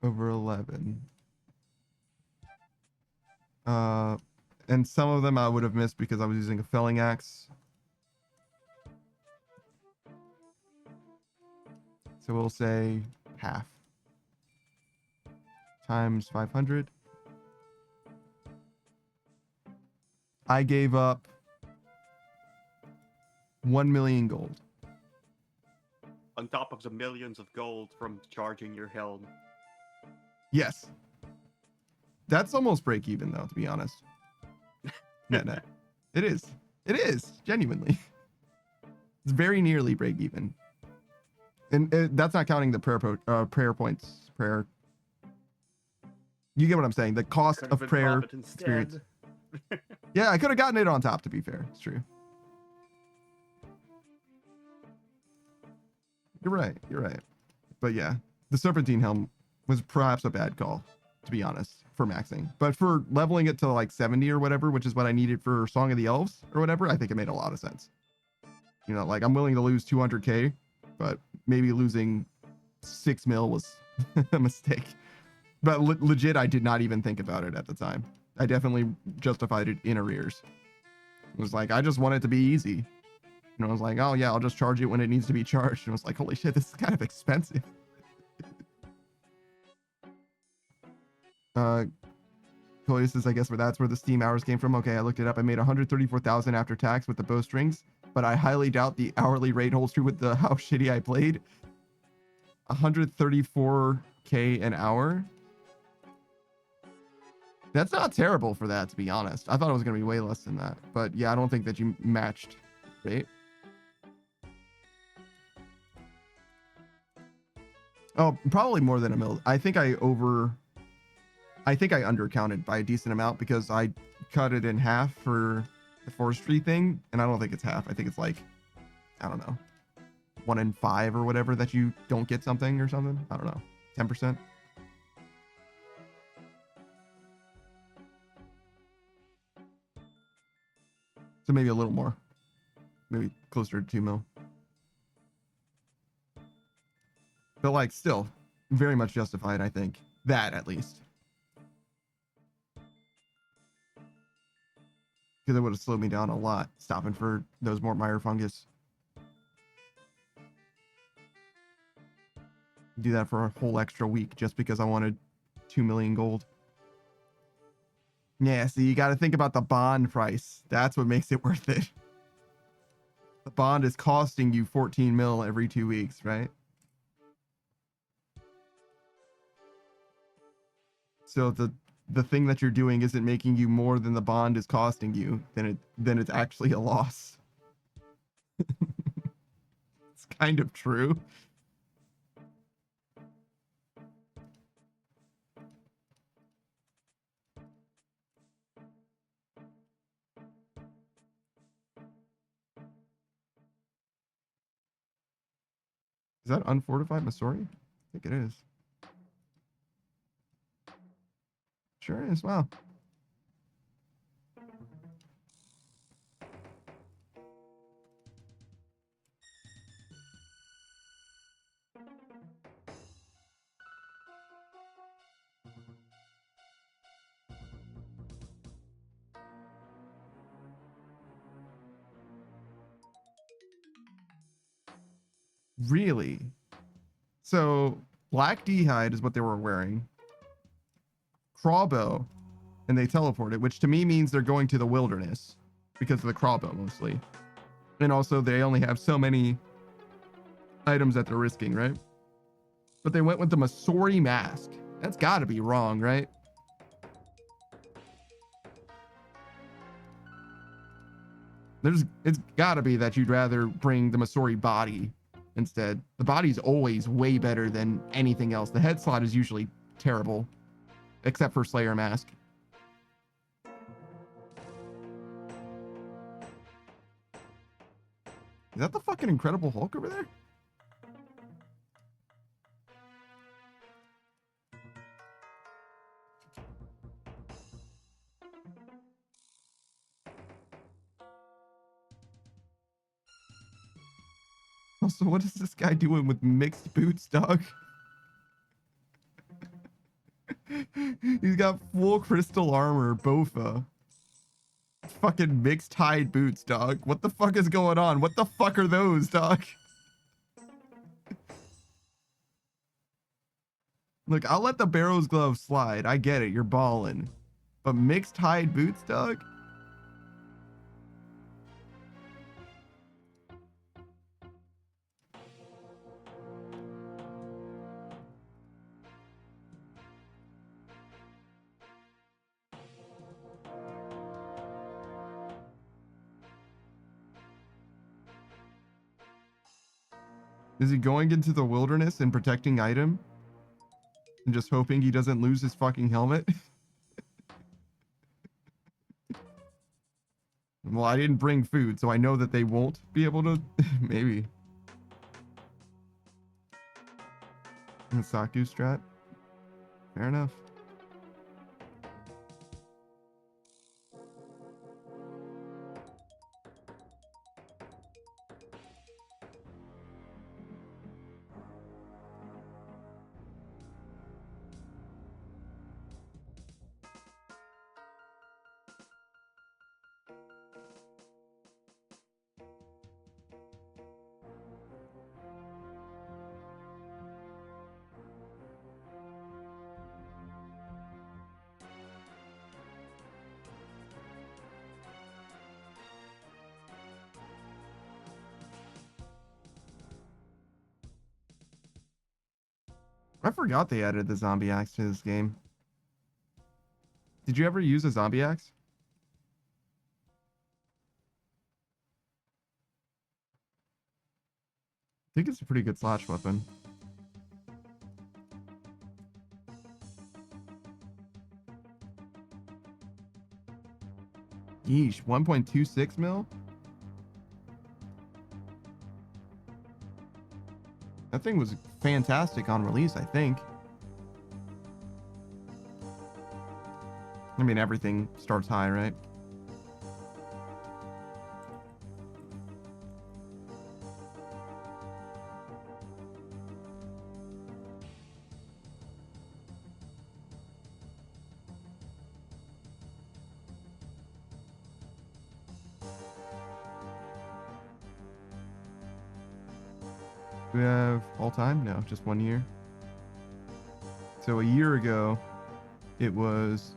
Over 11. And some of them I would have missed because I was using a felling axe. So we'll say half times 500. I gave up 1 million gold. On top of the millions of gold from charging your helm. Yes. That's almost break even though, to be honest. Net. It is. It is, genuinely. It's very nearly break even. And that's not counting the prayer points. Prayer. You get what I'm saying? The cost of prayer experience. Yeah, I could have gotten it on top, to be fair. It's true. You're right. You're right. But yeah, the Serpentine Helm was perhaps a bad call, to be honest, for maxing. But for leveling it to like 70 or whatever, which is what I needed for Song of the Elves or whatever, I think it made a lot of sense. You know, like I'm willing to lose 200k, but maybe losing 6 mil was a mistake. But legit, I did not even think about it at the time. I definitely justified it in arrears. It was like, I just want it to be easy. And I was like, oh yeah, I'll just charge it when it needs to be charged. And I was like, holy shit, this is kind of expensive. Coy says, I guess that's where the Steam hours came from. Okay, I looked it up. I made 134,000 after tax with the bowstrings, but I highly doubt the hourly rate holds true with how shitty I played. 134k an hour. That's not terrible for that, to be honest. I thought it was going to be way less than that. But yeah, I don't think that you matched, right? Oh, probably more than a mil. I think I undercounted by a decent amount because I cut it in half for the forestry thing. And I don't think it's half. I think it's like, I don't know, 1 in 5 or whatever that you don't get something or something. I don't know, 10%. So maybe a little more, maybe closer to 2 mil. But like still very much justified, I think. That at least. Because it would have slowed me down a lot, stopping for those more mire fungus. Do that for a whole extra week just because I wanted 2 million gold. Yeah, see, you got to think about the bond price. That's what makes it worth it. The bond is costing you 14 mil every 2 weeks, right? So the thing that you're doing isn't making you more than the bond is costing you, then it's actually a loss. It's kind of true. Is that unfortified Masori? I think it is. Sure is. Wow. Really? So black D-hide is what they were wearing. Crawbow, and they teleported, which to me means they're going to the wilderness because of the crawbow mostly. And also they only have so many items that they're risking, right? But they went with the Masori mask. That's got to be wrong, right? It's got to be that you'd rather bring the Masori body instead. The body's always way better than anything else. The head slot is usually terrible, except for Slayer mask. Is that the fucking Incredible Hulk over there? Also, what is this guy doing with mixed boots, dog? He's got full crystal armor, Bofa. Fucking mixed hide boots, dog. What the fuck is going on? What the fuck are those, dog? Look, I'll let the Barrow's glove slide. I get it. You're balling. But mixed hide boots, dog? Is he going into the wilderness and protecting item? And just hoping he doesn't lose his fucking helmet? Well, I didn't bring food, so I know that they won't be able to... Maybe. And Saku strat? Fair enough. I forgot they added the zombie axe to this game. Did you ever use a zombie axe? I think it's a pretty good slash weapon. Yeesh, 1.26 mil? That thing was fantastic on release, I think. I mean, everything starts high, right? Do we have all time? No, just 1 year. So a year ago, it was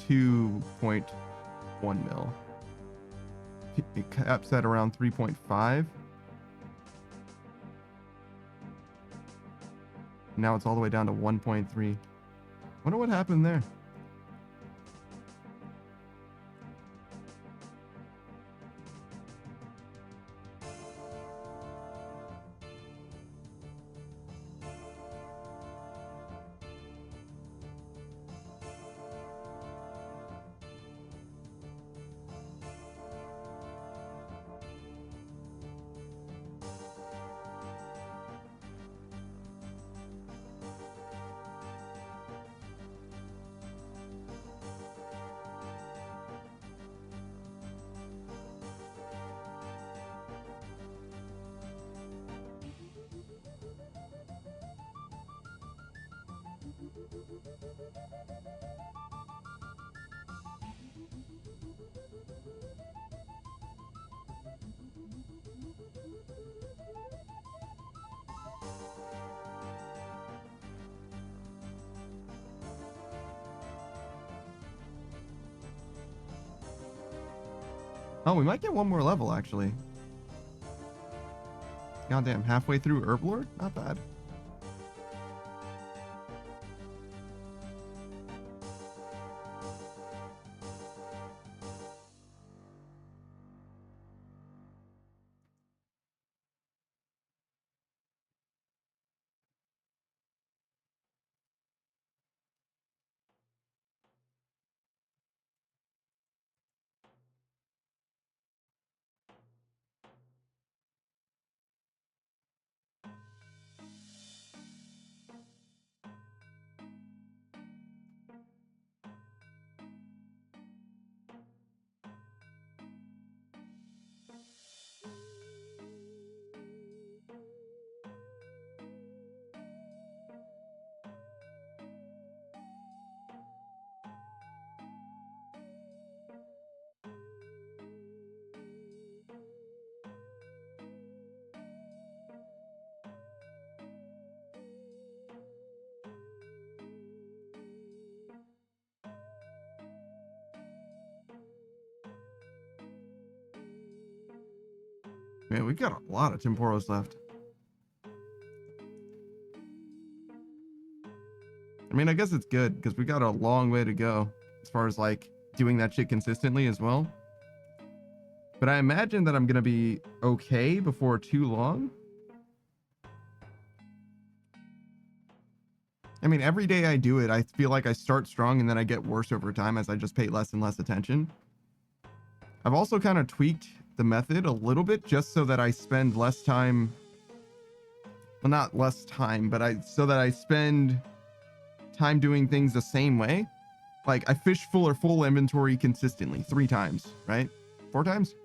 2.1 mil. It caps at around 3.5. Now it's all the way down to 1.3. Wonder what happened there. Oh, we might get one more level, actually. Goddamn, halfway through Herblore? Not bad. Man, we got a lot of temporos left. I mean, I guess it's good because we got a long way to go as far as like doing that shit consistently as well. But I imagine that I'm going to be okay before too long. I mean, every day I do it, I feel like I start strong and then I get worse over time as I just pay less and less attention. I've also kind of tweaked the method a little bit just so that I spend less time. Well, not less time, but so that I spend time doing things the same way. Like I fish full inventory consistently 3 times, right? 4 times?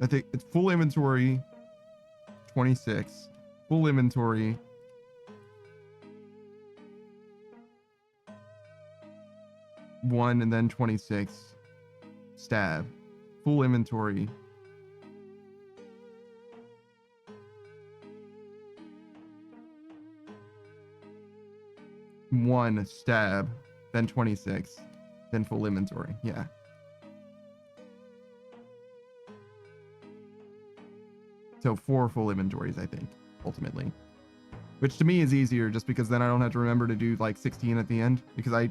I think it's full inventory 26, full inventory 1, and then 26 stab, full inventory 1 stab, then 26, then full inventory. Yeah. So 4 full inventories, I think, ultimately. Which to me is easier just because then I don't have to remember to do like 16 at the end, because I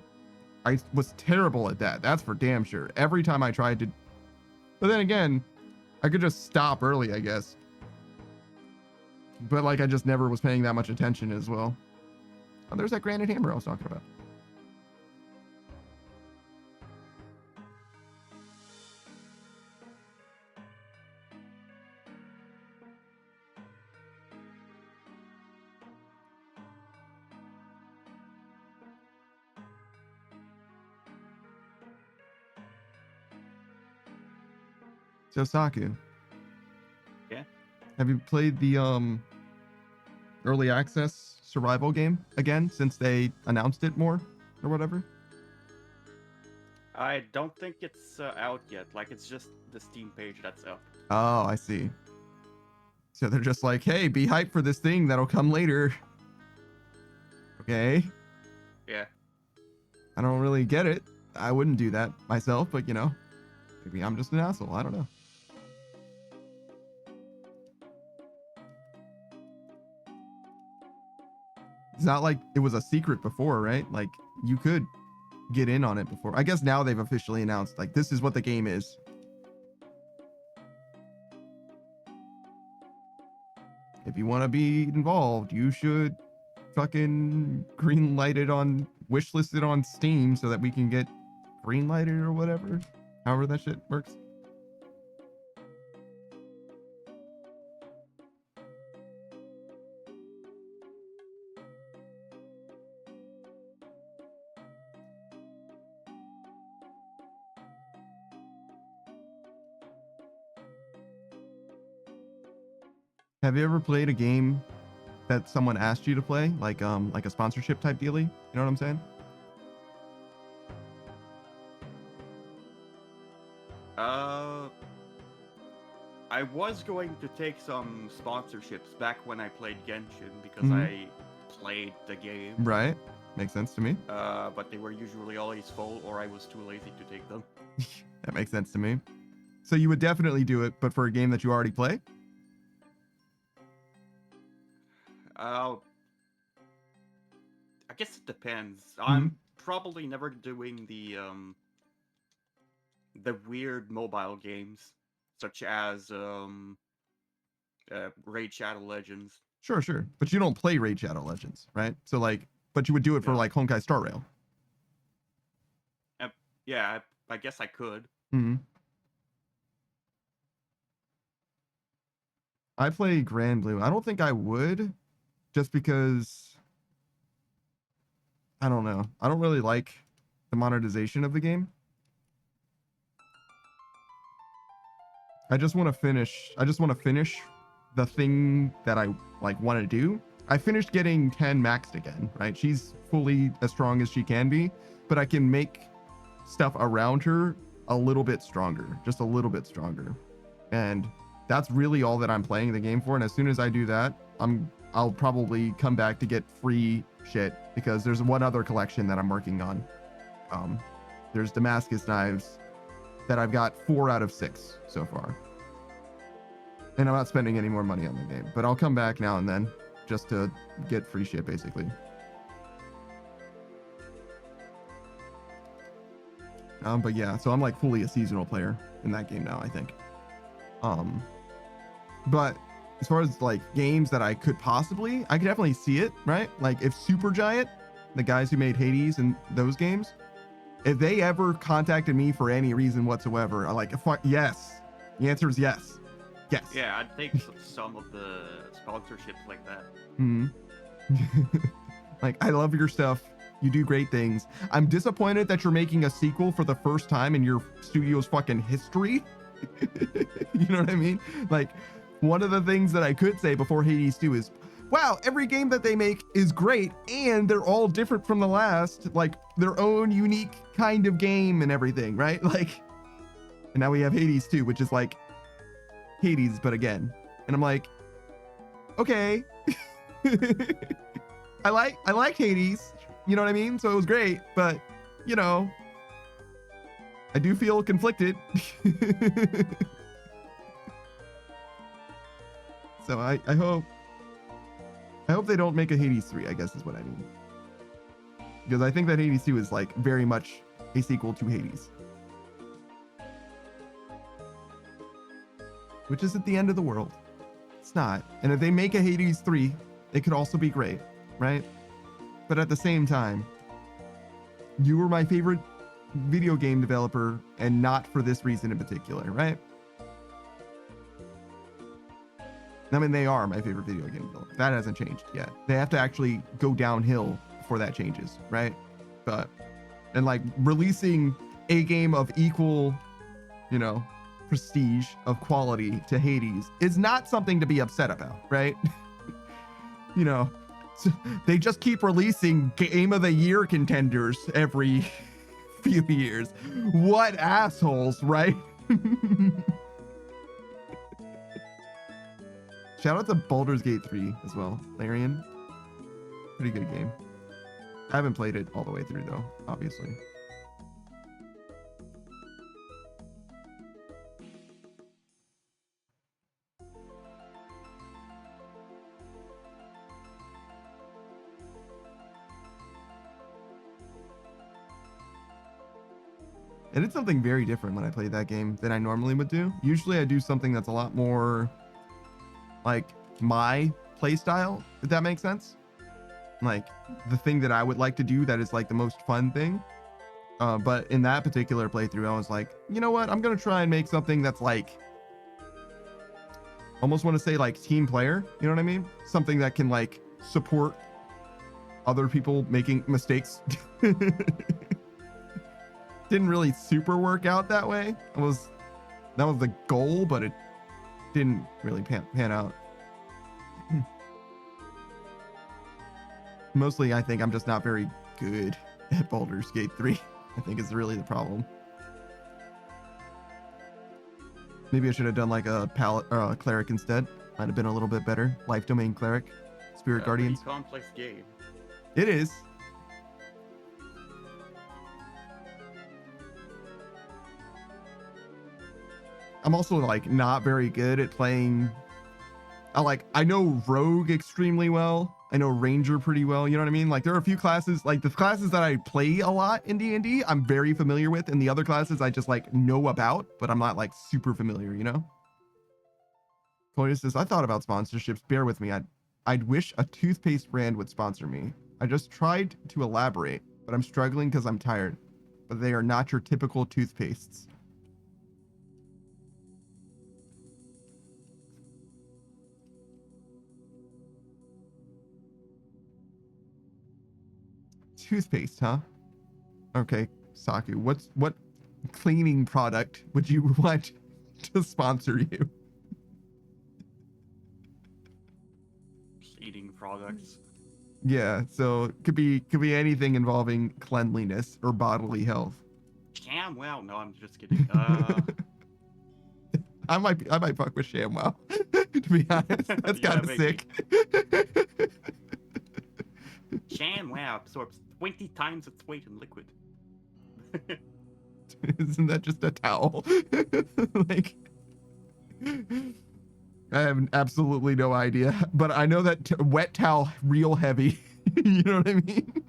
was terrible at that. That's for damn sure. Every time I tried to, but then again, I could just stop early, I guess. But like I just never was paying that much attention as well. Oh, there's that granite hammer I was talking about. So Saku. Yeah? Have you played the early access survival game again since they announced it more or whatever? I don't think it's out yet. Like, it's just the Steam page that's up. Oh, I see. So they're just like, hey, be hyped for this thing that'll come later. Okay. Yeah. I don't really get it. I wouldn't do that myself, but you know, maybe I'm just an asshole. I don't know. It's not like it was a secret before, right? Like you could get in on it before. I guess now they've officially announced like this is what the game is. If you want to be involved, you should fucking green light it on, wishlist it on Steam so that we can get green lighted or whatever. However that shit works. Have you ever played a game that someone asked you to play, like a sponsorship type dealie? You know what I'm saying? I was going to take some sponsorships back when I played Genshin because I played the game. Right. Makes sense to me. But they were usually always full, or I was too lazy to take them. That makes sense to me. So you would definitely do it, but for a game that you already play? I guess it depends. I'm probably never doing the weird mobile games, such as Raid Shadow Legends. Sure. But you don't play Raid Shadow Legends, right? So like, but you would do it for like Honkai Star Rail. Yeah, I guess I could. I play Grand Blue. I don't think I would, just because I don't know. I don't really like the monetization of the game. I just want to finish the thing that I like want to do. I finished getting 10 maxed again, right? She's fully as strong as she can be, but I can make stuff around her a little bit stronger, just a little bit stronger. And that's really all that I'm playing the game for. And as soon as I do that, I'll probably come back to get free shit, because there's one other collection that I'm working on. There's Damascus knives that I've got 4 out of 6 so far. And I'm not spending any more money on the game, but I'll come back now and then just to get free shit, basically. But yeah, so I'm like fully a seasonal player in that game now, I think. But as far as like games that I could definitely see it, right? Like if Supergiant, the guys who made Hades and those games, if they ever contacted me for any reason whatsoever, I like, yes. The answer is yes. Yes. Yeah, I'd take some of the sponsorships like that. Like, I love your stuff. You do great things. I'm disappointed that you're making a sequel for the first time in your studio's fucking history. You know what I mean? Like, one of the things that I could say before Hades 2 is, wow, every game that they make is great, and they're all different from the last, like their own unique kind of game and everything, right? Like, and now we have Hades 2, which is like Hades, but again. And I'm like, okay. I liked Hades, you know what I mean? So it was great, but you know, I do feel conflicted. So I hope they don't make a Hades 3, I guess is what I mean. Because I think that Hades 2 is like very much a sequel to Hades. Which isn't the end of the world. It's not. And if they make a Hades 3, it could also be great, right? But at the same time, you were my favorite video game developer, and not for this reason in particular, right? I mean, they are my favorite video game developer. That hasn't changed yet. They have to actually go downhill before that changes, right? But, and like releasing a game of equal, you know, prestige, of quality to Hades is not something to be upset about, right? You know, they just keep releasing Game of the Year contenders every few years. What assholes, right? Shout out to Baldur's Gate 3 as well, Larian. Pretty good game. I haven't played it all the way through though, obviously. I did something very different when I played that game than I normally would do. Usually I do something that's a lot more like my play style, if that makes sense. Like the thing that I would like to do that is like the most fun thing. But in that particular playthrough, I was like, you know what? I'm going to try and make something that's like, almost want to say like team player. You know what I mean? Something that can like support other people making mistakes. Didn't really super work out that way. That was the goal, but it didn't really pan out. Mostly, I think I'm just not very good at Baldur's Gate 3. I think is really the problem. Maybe I should have done like a cleric instead. Might have been a little bit better. Life Domain Cleric, Spirit Guardians. Pretty complex game. It is. I'm also like not very good at playing. I know Rogue extremely well. I know Ranger pretty well. You know what I mean? Like there are a few classes, like the classes that I play a lot in D&D, I'm very familiar with, and the other classes I just like know about, but I'm not like super familiar, you know? Claudia says, I thought about sponsorships. Bear with me. I'd wish a toothpaste brand would sponsor me. I just tried to elaborate, but I'm struggling because I'm tired. But they are not your typical toothpastes. Toothpaste, huh? Okay, Saku, what cleaning product would you want to sponsor you? Cleaning products. Yeah, so it could be anything involving cleanliness or bodily health. ShamWow. No, I'm just kidding. I might fuck with ShamWow. To be honest, that's Yeah, kind of maybe. sick. ShamWow absorbs 20 times its weight in liquid. Isn't that just a towel? Like, I have absolutely no idea, but I know that wet towel real heavy. You know what I mean?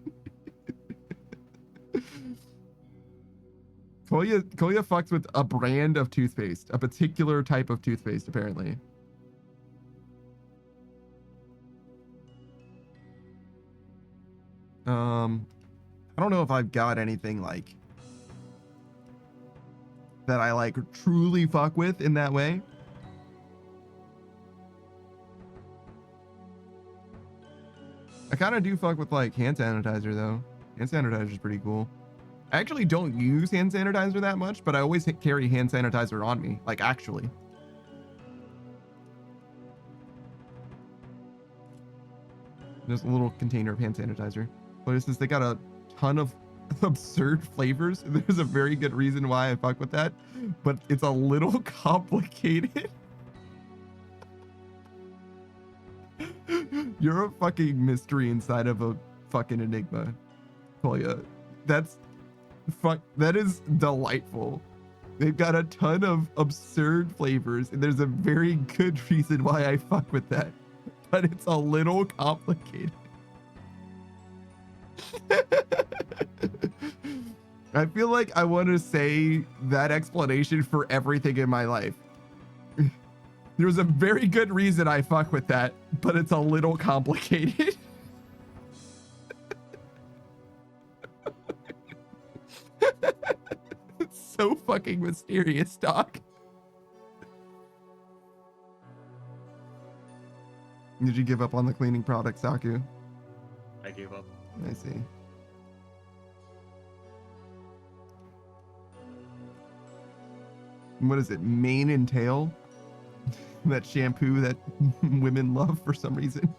Koya fucks with a brand of toothpaste, a particular type of toothpaste, apparently. I don't know if I've got anything like that I like truly fuck with in that way. I kind of do fuck with like hand sanitizer though. Hand sanitizer is pretty cool. I actually don't use hand sanitizer that much, but I always carry hand sanitizer on me, like actually. There's a little container of hand sanitizer. But it's just, they got a ton of absurd flavors. There's a very good reason why I fuck with that, but it's a little complicated. You're a fucking mystery inside of a fucking enigma, Koya. That is delightful. They've got a ton of absurd flavors, and there's a very good reason why I fuck with that, but it's a little complicated. I feel like I want to say that explanation for everything in my life. There's a very good reason I fuck with that, but it's a little complicated. It's so fucking mysterious, Doc. Did you give up on the cleaning product, Saku? I gave up. I see. What is it? Mane and tail? That shampoo that women love for some reason.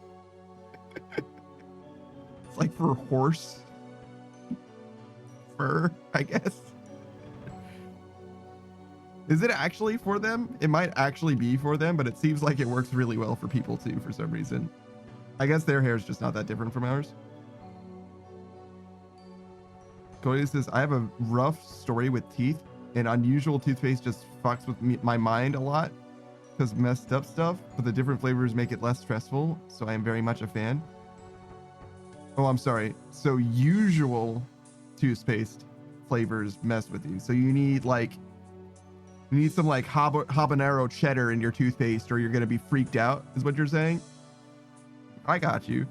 It's like for horse fur, I guess. Is it actually for them? It might actually be for them, but it seems like it works really well for people too for some reason. I guess their hair is just not that different from ours. Cody says, I have a rough story with teeth, and unusual toothpaste just fucks with my mind a lot because messed up stuff, but the different flavors make it less stressful, so I am very much a fan. Oh, I'm sorry. So usual toothpaste flavors mess with you. So you need some like habanero cheddar in your toothpaste, or you're going to be freaked out, is what you're saying? I got you.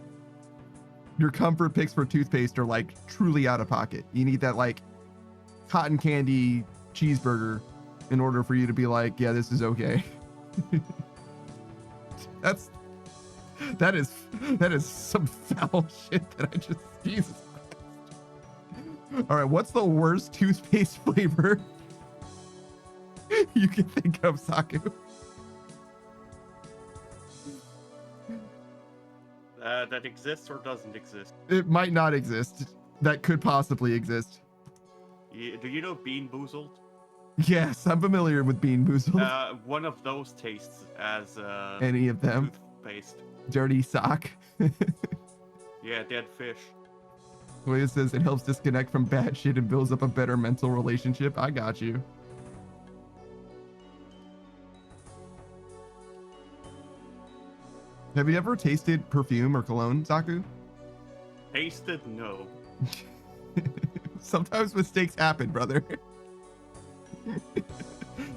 Your comfort picks for toothpaste are like truly out of pocket. You need that like cotton candy cheeseburger in order for you to be like, yeah, this is okay. that is some foul shit that I just, Jesus Christ. All right, what's the worst toothpaste flavor you can think of, Saku? That exists or doesn't exist. It might not exist. That could possibly exist. Do you know Bean Boozled? Yes, I'm familiar with Bean Boozled. One of those tastes as Any of them? Toothpaste. Dirty sock. Yeah, dead fish. The way it says it helps disconnect from bad shit and builds up a better mental relationship. I got you. Have you ever tasted perfume or cologne, Saku? Tasted? No. Sometimes mistakes happen, brother.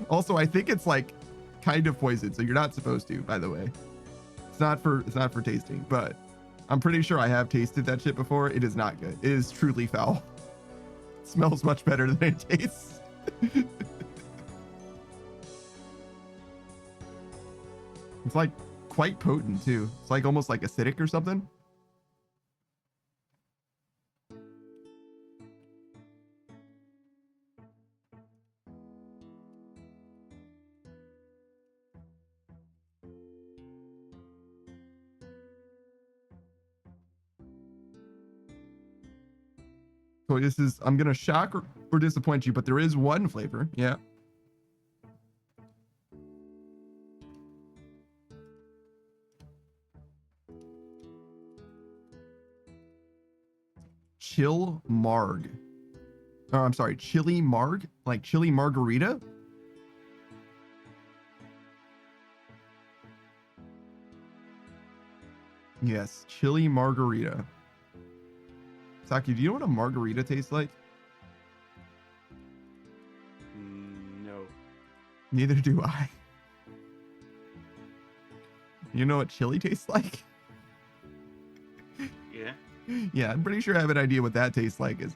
Also, I think it's like kind of poison, so you're not supposed to, by the way. It's not for tasting, but I'm pretty sure I have tasted that shit before. It is not good. It is truly foul. It smells much better than it tastes. It's like quite potent too. It's like almost like acidic or something. So this is, I'm gonna shock or disappoint you, but there is one flavor. Yeah. Chill Marg. Oh, I'm sorry, Chili Marg? Like chili margarita? Yes, chili margarita. Saki, do you know what a margarita tastes like? No. Neither do I. You know what chili tastes like? Yeah. Yeah, I'm pretty sure I have an idea what that tastes like. Is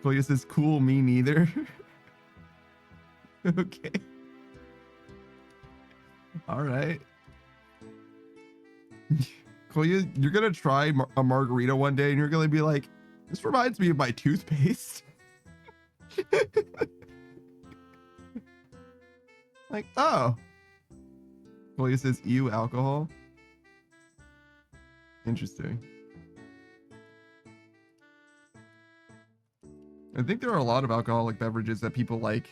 Koya says, cool, me neither. Okay. All right. Koya, you're gonna try a margarita one day and you're gonna be like, this reminds me of my toothpaste. Like, oh. Koya says, ew, alcohol. Interesting. I think there are a lot of alcoholic beverages that people like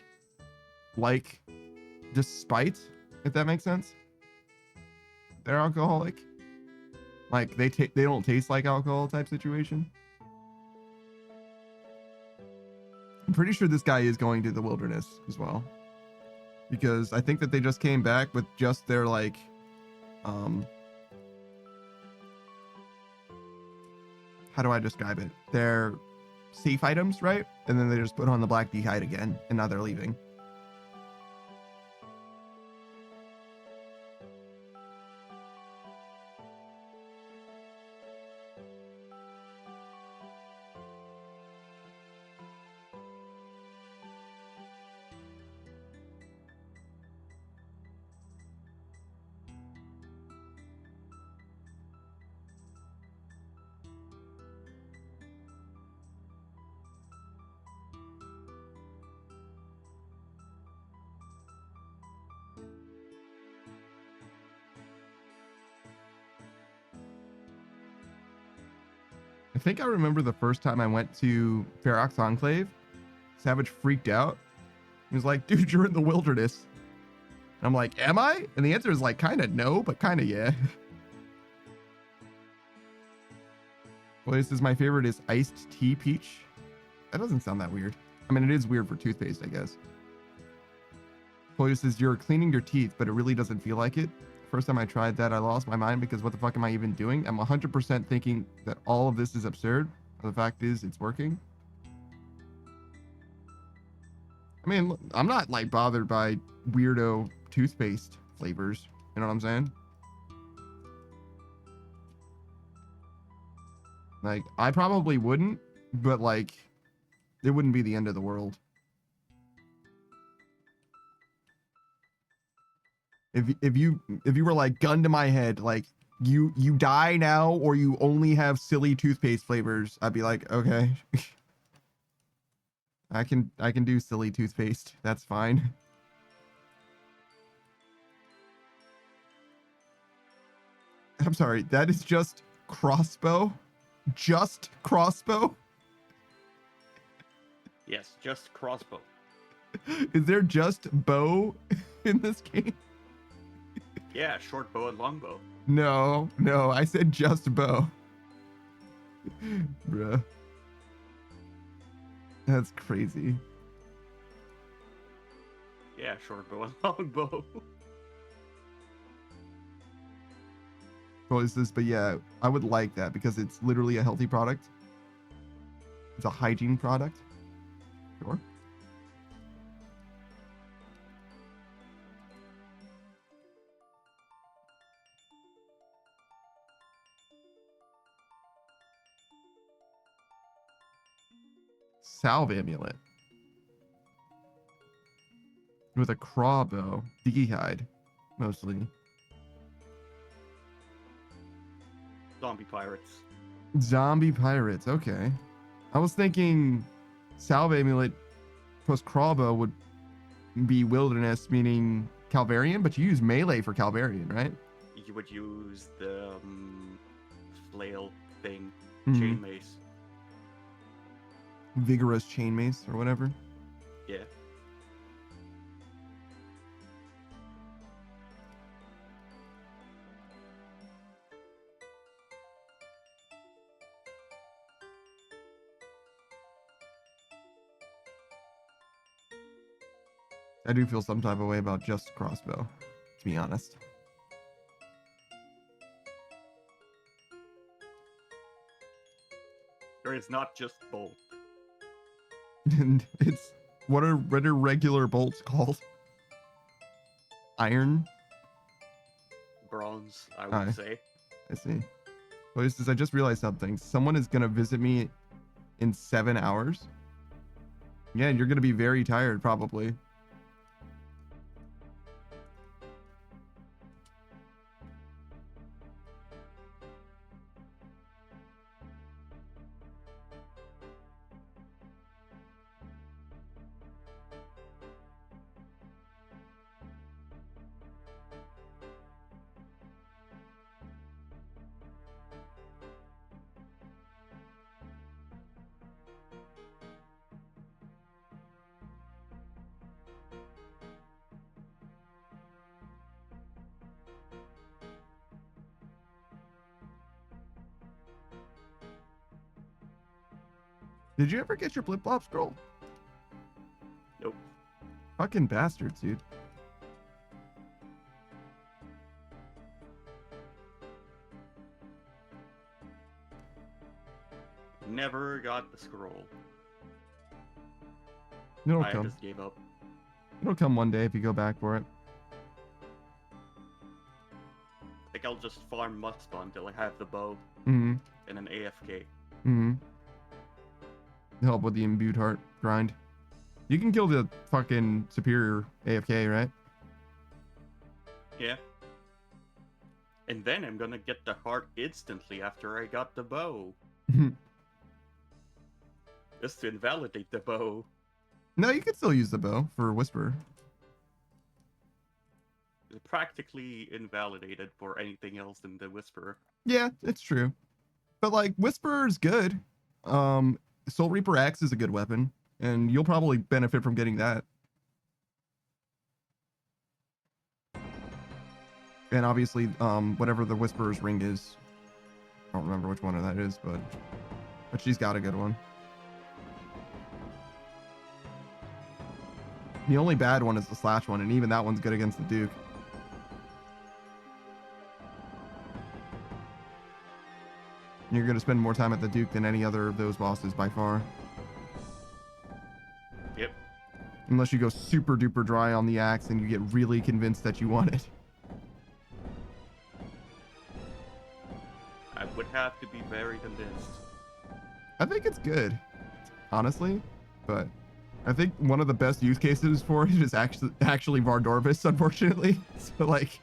despite, if that makes sense. They're alcoholic. Like they don't taste like alcohol type situation. I'm pretty sure this guy is going to the wilderness as well. Because I think that they just came back with just their like how do I describe it? Their safe items, right? And then they just put on the black bee hide again, and now they're leaving. I think I remember the first time I went to Ferox Enclave, Savage freaked out. He was like, dude, you're in the wilderness. And I'm like, am I? And the answer is like, kind of no, but kind of yeah. Well, this is my favorite is iced tea peach. That doesn't sound that weird. I mean, it is weird for toothpaste, I guess. Polio says, you're cleaning your teeth, but it really doesn't feel like it. First time I tried that, I lost my mind because what the fuck am I even doing? I'm 100% thinking that all of this is absurd. The fact is, it's working. I mean, I'm not like bothered by weirdo toothpaste flavors. You know what I'm saying? Like, I probably wouldn't, but like, it wouldn't be the end of the world. If you were like gun to my head, like you die now or you only have silly toothpaste flavors, I'd be like, okay. I can do silly toothpaste. That's fine. I'm sorry, that is just crossbow? Just crossbow? Yes, just crossbow. Is there just bow in this game? Yeah, short bow and long bow. No, I said just bow. Bruh. That's crazy. Yeah, short bow and long bow. But yeah, I would like that because it's literally a healthy product. It's a hygiene product. Sure. Salve amulet. With a craw bow. Diggy hide. Mostly. Zombie pirates. Zombie pirates. Okay. I was thinking salve amulet plus craw bow would be wilderness, meaning Calvarian, but you use melee for Calvarian, right? You would use the flail thing, Mhm. chain mace. Vigorous chain mace or whatever. Yeah. I do feel some type of way about just crossbow, to be honest. Whisper is not just bolt. And it's what are regular bolts called? Iron. Bronze, I would say. I see. Well, I just realized something. Someone is gonna visit me in 7 hours. Yeah, and you're gonna be very tired probably. Did you ever get your flip flop scroll? Nope. Fucking bastards, dude. Never got the scroll. It'll I come. just gave up. It'll come one day if you go back for it. I think I'll just farm Muspah until I have the bow Mm-hmm. and an AFK. Mm-hmm. Help with the imbued heart grind. You can kill the fucking superior AFK, right? Yeah. And then I'm gonna get the heart instantly after I got the bow. Just to invalidate the bow. No, you can still use the bow for Whisper. It's practically invalidated for anything else than the Whisperer. Yeah, it's true. But like Whisper is good. Soul Reaper X is a good weapon, and you'll probably benefit from getting that. And obviously, whatever the Whisperer's ring is. I don't remember which one of that is, but she's got a good one. The only bad one is the slash one, and even that one's good against the Duke. You're going to spend more time at the Duke than any other of those bosses by far. Yep. Unless you go super duper dry on the axe and you get really convinced that you want it. I would have to be very convinced. I think it's good, honestly, but I think one of the best use cases for it is actually Vardorvis, unfortunately. So like,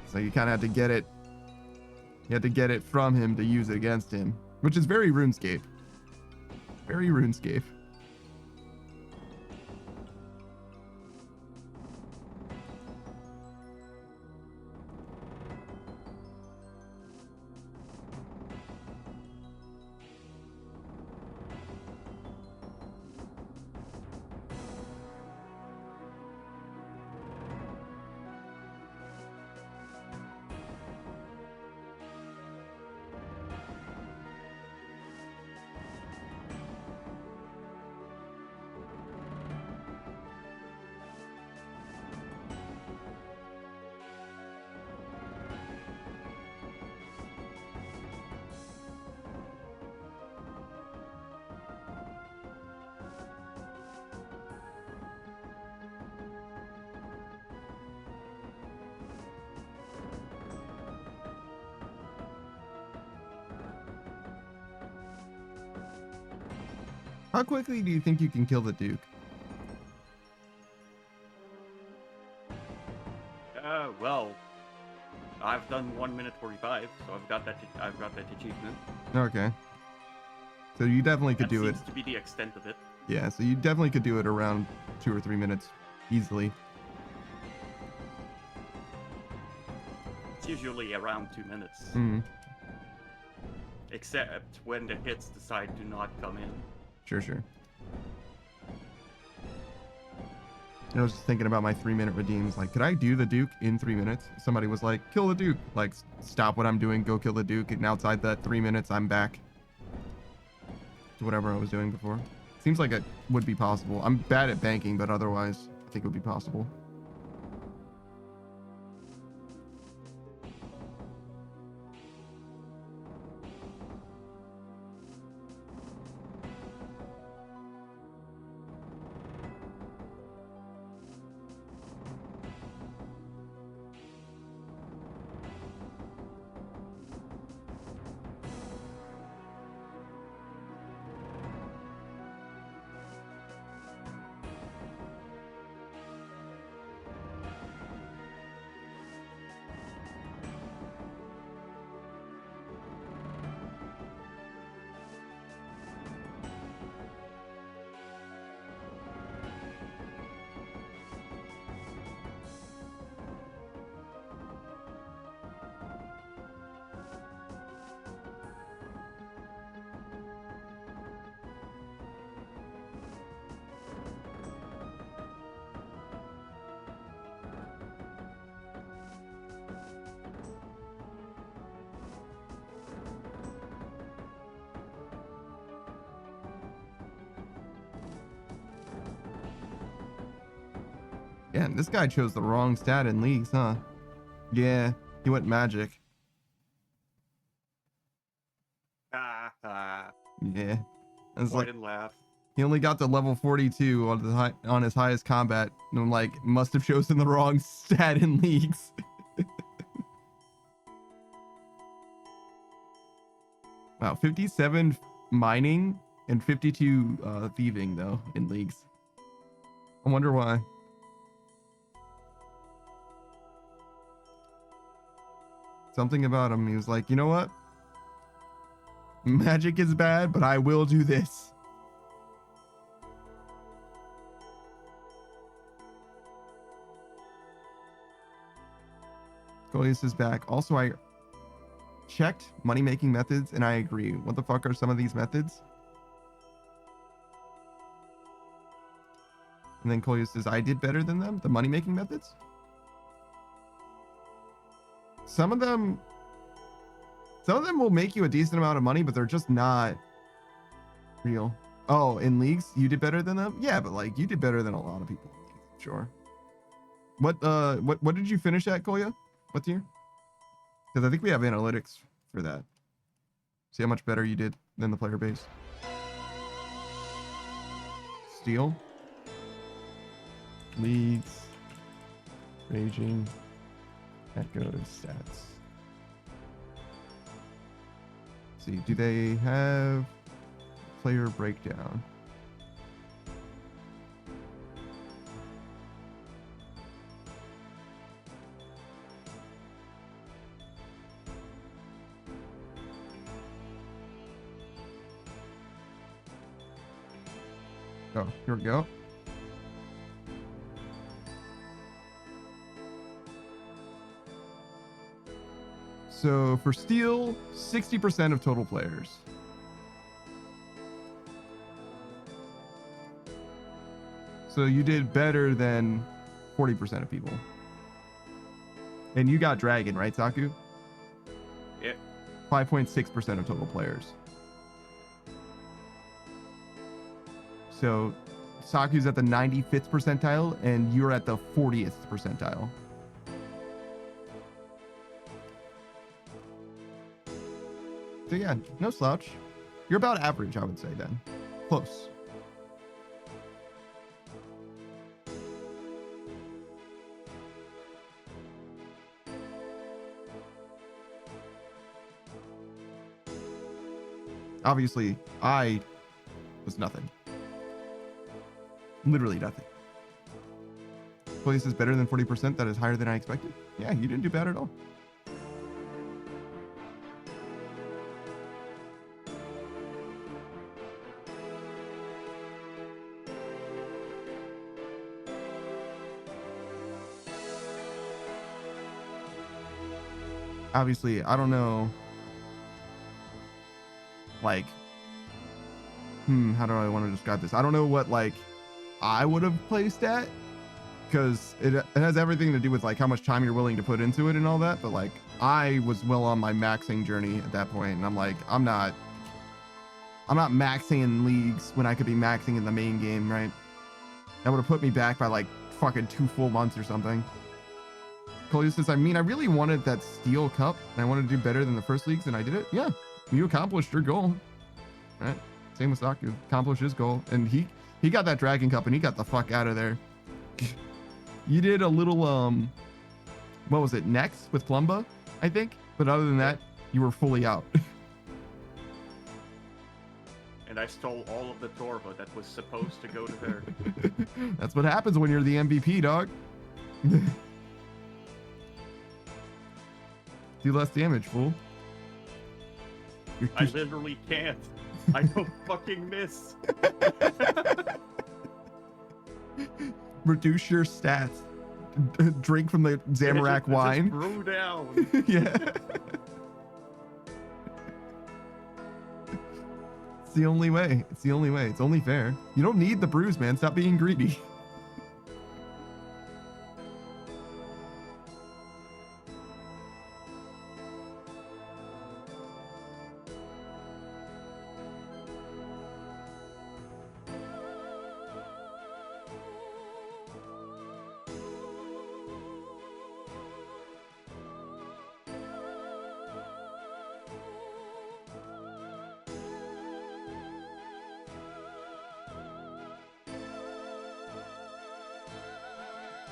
so you kind of have to get it. You have to get it from him to use it against him, which is very RuneScape. Very RuneScape. How quickly do you think you can kill the Duke? Well, I've done 1 minute 45, so I've got that achievement. Okay. So you definitely could That do it. seems to be the extent of it. Yeah, so you definitely could do it around 2 or 3 minutes easily. It's usually around 2 minutes. Mm, Except when the hits decide to not come in. sure. I was just thinking about my 3-minute redeems. Like, could I do the Duke in 3 minutes? Somebody was like, kill the Duke. Like, stop what I'm doing, go kill the Duke. And outside that 3 minutes, I'm back to whatever I was doing before. Seems like it would be possible. I'm bad at banking, but otherwise, I think it would be possible. Yeah, and this guy chose the wrong stat in leagues, huh? Yeah, he went magic. Yeah. It's Point like and laugh. he only got to level 42 on on his highest combat. And I'm like, must have chosen the wrong stat in leagues. Wow, 57 mining and 52 thieving though in leagues. I wonder why. Something about him. He was like, you know what? Magic is bad, but I will do this. Goliath is back. Also, I checked money-making methods, and I agree. What the fuck are some of these methods? And then Coleus says, I did better than them? The money-making methods? Some of them will make you a decent amount of money, but they're just not real. Oh, in leagues, you did better than them? Yeah, but like, you did better than a lot of people. Sure. What did you finish at, Kolya? What tier? Because I think we have analytics for that. See how much better you did than the player base. Steel. Leagues. Raging. Echo stats. Let's see, do they have player breakdown? Oh, here we go. So for steel, 60% of total players. So you did better than 40% of people. And you got dragon, right, Saku? Yeah. 5.6% of total players. So Saku's at the 95th percentile and you're at the 40th percentile. So yeah, no slouch. You're about average, I would say then. Close. Obviously, I was nothing. Literally nothing. Police is better than 40%. That is higher than I expected. Yeah, you didn't do bad at all. Obviously, I don't know. Like, how do I want to describe this? I don't know what like I would have placed at, because it has everything to do with like how much time you're willing to put into it and all that. But like, I was well on my maxing journey at that point, and I'm like, I'm not maxing in leagues when I could be maxing in the main game, right? That would have put me back by like fucking 2 full months or something. Cole says, I mean, I really wanted that steel cup, and I wanted to do better than the first leagues, and I did it. Yeah, you accomplished your goal, right? Same with Saku, accomplished his goal, and he got that dragon cup, and he got the fuck out of there. You did a little what was it, next with Plumba, I think, but other than that, you were fully out. And I stole all of the Torva that was supposed to go to her. That's what happens when you're the MVP, dog. Do less damage, fool. I literally can't. I don't fucking miss. Reduce your stats. Drink from the Zamorak Just wine. brew down. Yeah. It's the only way. It's the only way. It's only fair. You don't need the brews, man. Stop being greedy.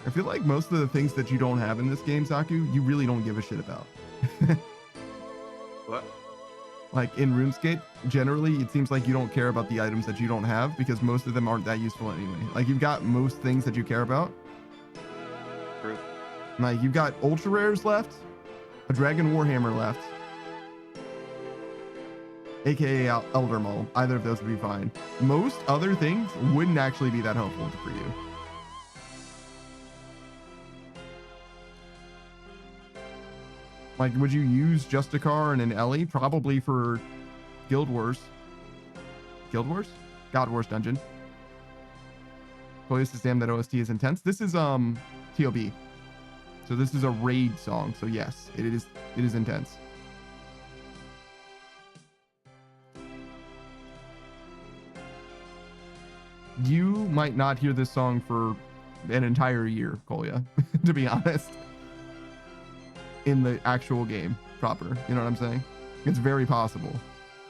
I feel like most of the things that you don't have in this game, Saku, you really don't give a shit about. What? Like in RuneScape, generally it seems like you don't care about the items that you don't have because most of them aren't that useful anyway. Like you've got most things that you care about. True. Like you've got ultra rares left, a dragon warhammer left, aka Elder Maul. Either of those would be fine. Most other things wouldn't actually be that helpful for you. Like, would you use Justicar and an Ellie? Probably for Guild Wars. Guild Wars? God Wars Dungeon. Police is damn that OST is intense. This is TOB. So this is a raid song. So yes, it is intense. You might not hear this song for an entire year, Kolya, to be honest. In the actual game proper, you know what I'm saying? It's very possible.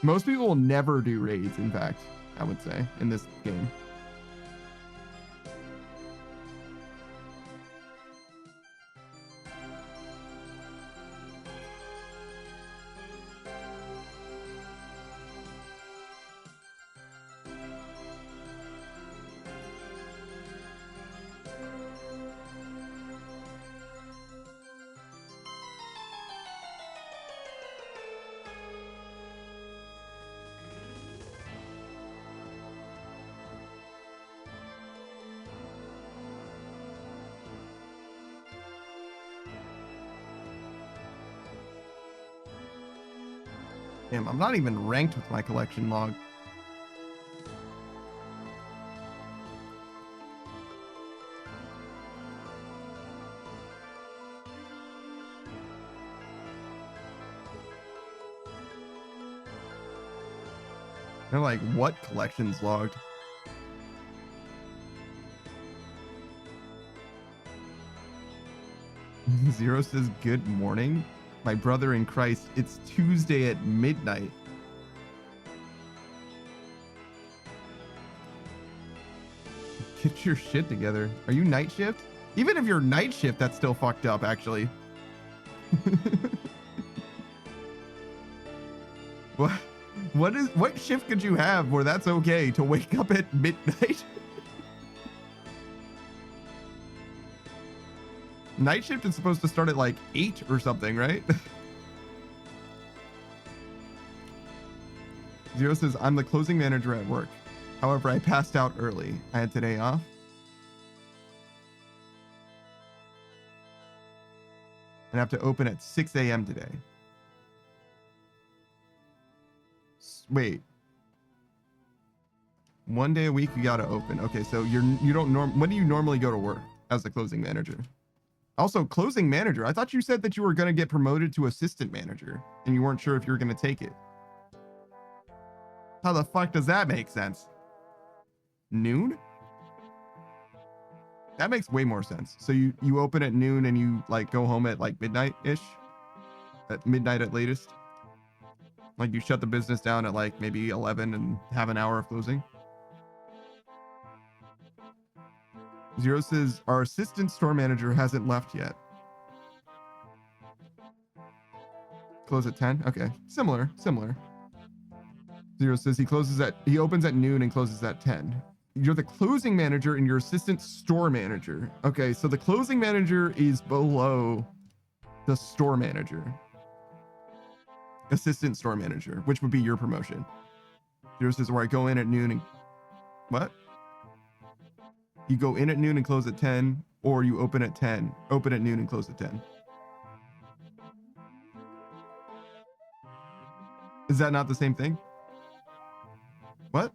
Most people will never do raids, in fact, I would say, in this game. Damn, I'm not even ranked with my collection log. They're like, what collections logged? Zero says, good morning. My brother in Christ, it's Tuesday at midnight. Get your shit together. Are you night shift? Even if you're night shift, that's still fucked up, actually. What shift could you have where that's okay to wake up at midnight? Night shift is supposed to start at like 8 or something, right? Zero says, I'm the closing manager at work. However, I passed out early. I had today off. And I have to open at 6 a.m. today. Wait. One day a week you gotta open. Okay, so you don't when do you normally go to work as the closing manager? Also, closing manager. I thought you said that you were going to get promoted to assistant manager and you weren't sure if you were going to take it. How the fuck does that make sense? Noon? That makes way more sense. So you open at noon and you like go home at like midnight-ish? At midnight at latest? Like you shut the business down at like maybe 11 and have an hour of closing? Zero says, our assistant store manager hasn't left yet. Close at 10? Okay. Similar. Zero says he opens at noon and closes at 10. You're the closing manager and your assistant store manager. Okay, so the closing manager is below the store manager. Assistant store manager, which would be your promotion. Zero says, where I go in at noon and... What? You go in at noon and close at 10, or you open at 10, open at noon and close at 10. Is that not the same thing? What?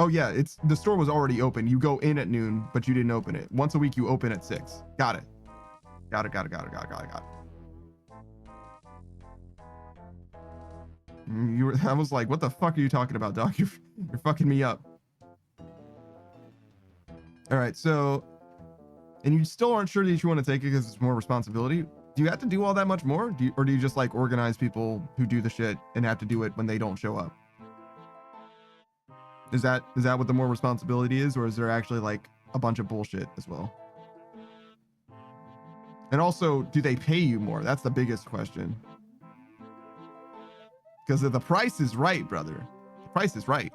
Oh yeah, the store was already open. You go in at noon, but you didn't open it. Once a week you open at 6. Got it. Got it. I was like, what the fuck are you talking about, dog? You're fucking me up. All right, so, and you still aren't sure that you want to take it because it's more responsibility. Do you have to do all that much more? Or do you just like organize people who do the shit and have to do it when they don't show up? Is that what the more responsibility is? Or is there actually like a bunch of bullshit as well. And also, do they pay you more? That's the biggest question. Because the price is right, brother. The price is right.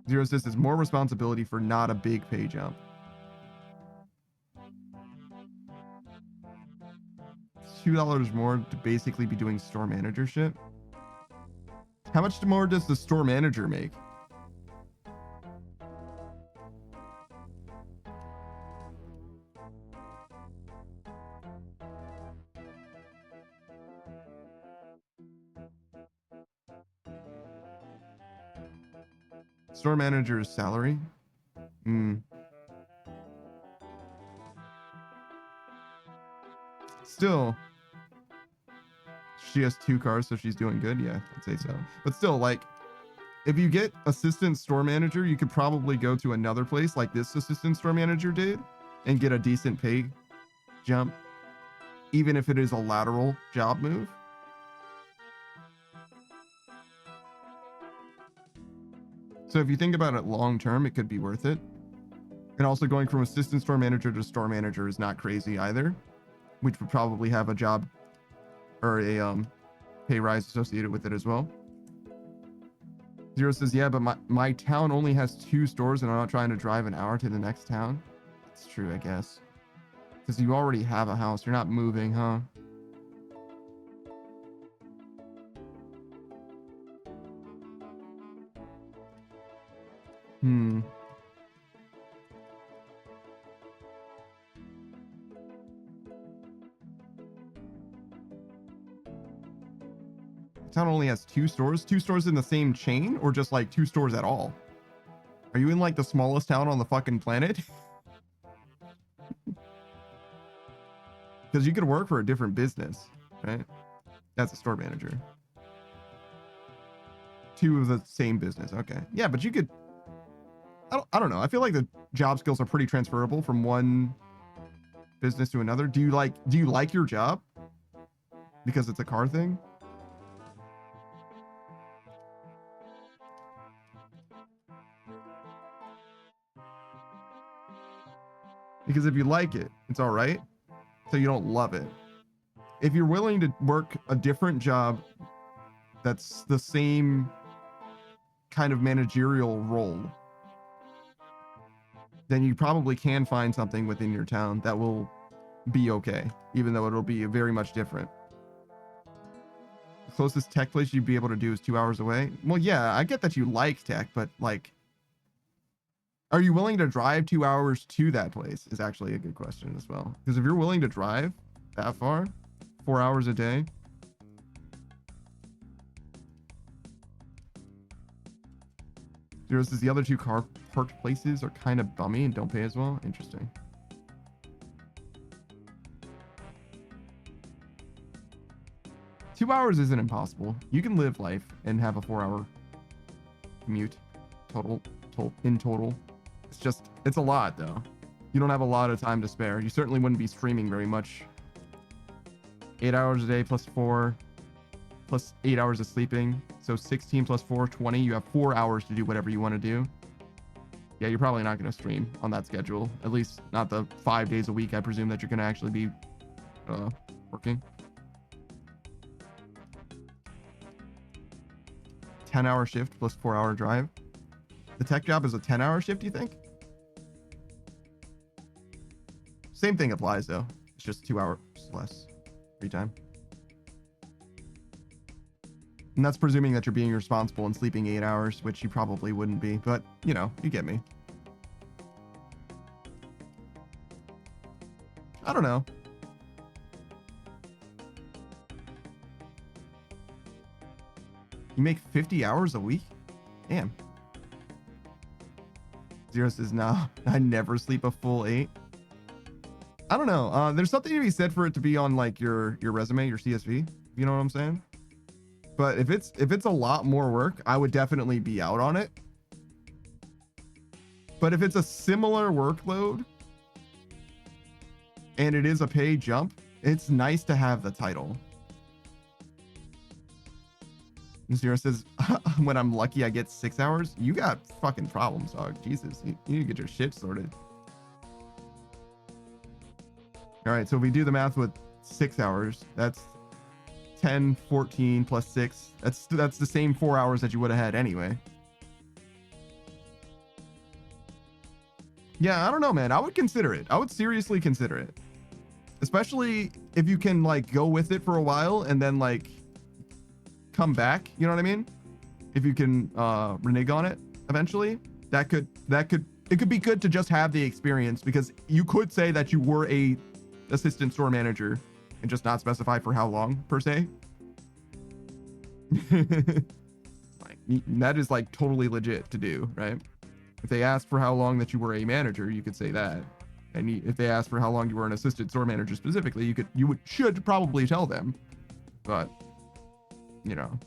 Zero says is more responsibility for not a big pay jump. $2 more to basically be doing store manager shit. How much more does the store manager make? Store manager's salary? Still, she has 2 cars, so she's doing good. Yeah, I'd say so. But still, like, if you get assistant store manager, you could probably go to another place like this assistant store manager did and get a decent pay jump, even if it is a lateral job move. So if you think about it long term, it could be worth it. And also going from assistant store manager to store manager is not crazy either, which would probably have a job or a pay rise associated with it as well. Zero says, yeah, but my town only has 2 stores and I'm not trying to drive an hour to the next town. It's true, I guess. Because you already have a house. You're not moving, huh? Town only has 2 stores? 2 stores in the same chain, or just like 2 stores at all? Are you in like the smallest town on the fucking planet? Because you could work for a different business, right? That's a store manager. 2 of the same business. Okay. Yeah, but you could... I don't know. I feel like the job skills are pretty transferable from one business to another. Do you like your job? Because it's a car thing? Because if you like it, it's all right. So you don't love it. If you're willing to work a different job that's the same kind of managerial role, then you probably can find something within your town that will be okay, even though it'll be very much different. The closest tech place you'd be able to do is 2 hours away. Well, yeah, I get that you like tech, but like, are you willing to drive 2 hours to that place is actually a good question as well. Because if you're willing to drive that far, 4 hours a day, Zero says the other 2 car parked places are kind of bummy and don't pay as well. Interesting. Two hours isn't impossible. You can live life and have a 4-hour commute in total. It's just, it's a lot though. You don't have a lot of time to spare. You certainly wouldn't be streaming very much. 8 hours a day plus 4 plus 8 hours of sleeping. So 16 plus 4, 20. You have 4 hours to do whatever you want to do. Yeah, you're probably not going to stream on that schedule. At least not the 5 days a week, I presume, that you're going to actually be working. 10-hour shift plus 4-hour drive. The tech job is a 10-hour shift, you think? Same thing applies, though. It's just 2 hours less free time. And that's presuming that you're being responsible and sleeping 8 hours, which you probably wouldn't be. But, you know, you get me. I don't know. You make 50 hours a week? Damn. Zero says, no, I never sleep a full 8. I don't know. There's something to be said for it to be on like your resume, your CSV. You know what I'm saying? But if it's a lot more work, I would definitely be out on it. But if it's a similar workload and it is a pay jump, it's nice to have the title. Zero says, when I'm lucky, I get 6 hours. You got fucking problems, dog. Jesus, you need to get your shit sorted. All right, so if we do the math with 6 hours, that's 10, 14 plus 6. That's the same 4 hours that you would have had anyway. Yeah, I don't know, man. I would consider it. I would seriously consider it. Especially if you can like go with it for a while and then like come back, you know what I mean? If you can renege on it eventually, it could be good to just have the experience, because you could say that you were a assistant store manager and just not specify for how long per se. Like, that is like totally legit to do, right? If they ask for how long that you were a manager, you could say that. And if they ask for how long you were an assistant store manager specifically, should probably tell them. But you know,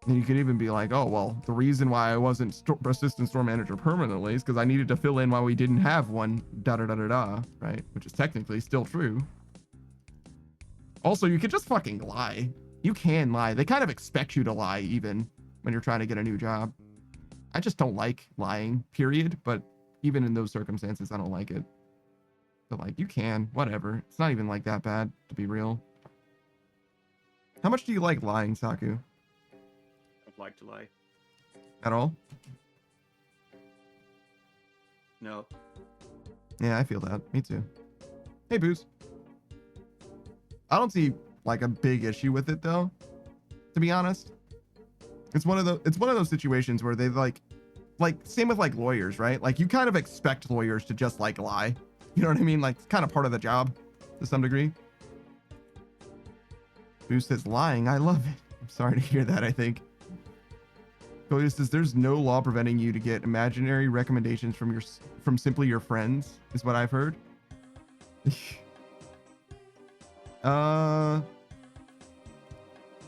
and you could even be like, oh well, the reason why I wasn't assistant store manager permanently is because I needed to fill in while we didn't have one, right? Which is technically still true. Also, you could just fucking lie. You can lie. They kind of expect you to lie even when you're trying to get a new job. I just don't like lying, period. But even in those circumstances, I don't like it. But like, you can, whatever. It's not even like that bad, to be real. How much do you like lying, Saku? I'd like to lie. At all? No. Yeah, I feel that. Me too. Hey, Booze. I don't see like a big issue with it though, to be honest. It's one of those situations where they like same with like lawyers, right? Like you kind of expect lawyers to just like lie. You know what I mean? Like it's kind of part of the job to some degree. Booze says lying. I love it. I'm sorry to hear that, I think. Cody says there's no law preventing you to get imaginary recommendations from simply your friends, is what I've heard.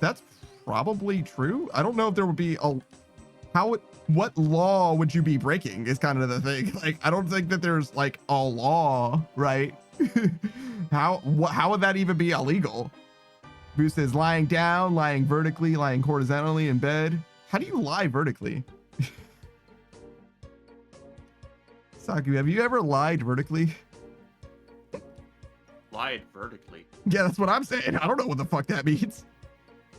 That's probably true. I don't know if there would be what law would you be breaking is kind of the thing. Like, I don't think that there's like a law, right? How would that even be illegal? Boo says lying down, lying vertically, lying horizontally in bed. How do you lie vertically? Saku, have you ever lied vertically? Lied vertically. Yeah, that's what I'm saying. I don't know what the fuck that means.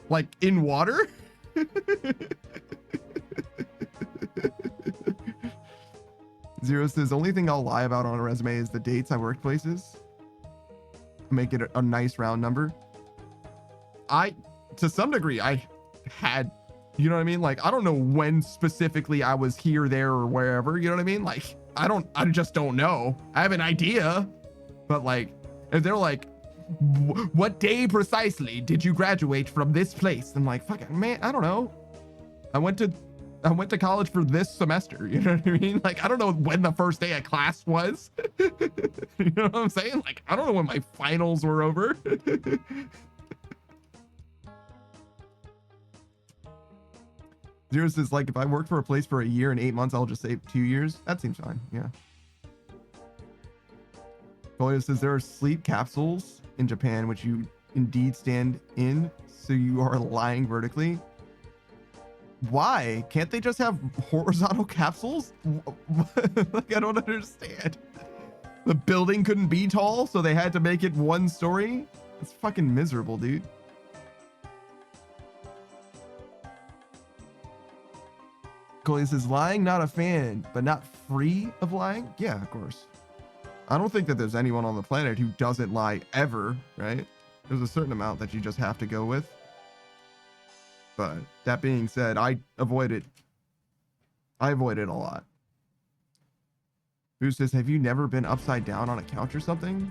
Like in water? Zero says, only thing I'll lie about on a resume is the dates I worked places. Make it a nice round number. To some degree, I had, you know what I mean? Like, I don't know when specifically I was here, there, or wherever, you know what I mean? Like, I just don't know. I have an idea, but like, if they're like, what day precisely did you graduate from this place? I'm like, fucking man, I don't know. I went to college for this semester. You know what I mean? Like, I don't know when the first day of class was. You know what I'm saying? Like, I don't know when my finals were over. Zero says, like, if I worked for a place for a year and 8 months, I'll just say 2 years. That seems fine. Yeah. Folio says there are sleep capsules in Japan, which you indeed stand in, so you are lying vertically. Why can't they just have horizontal capsules? Like, I don't understand. The building couldn't be tall, so they had to make it one story. It's fucking miserable, dude. Coley says lying, not a fan, but not free of lying. Yeah, of course. I don't think that there's anyone on the planet who doesn't lie ever, right? There's a certain amount that you just have to go with. But that being said, I avoid it a lot. Who says, have you never been upside down on a couch or something?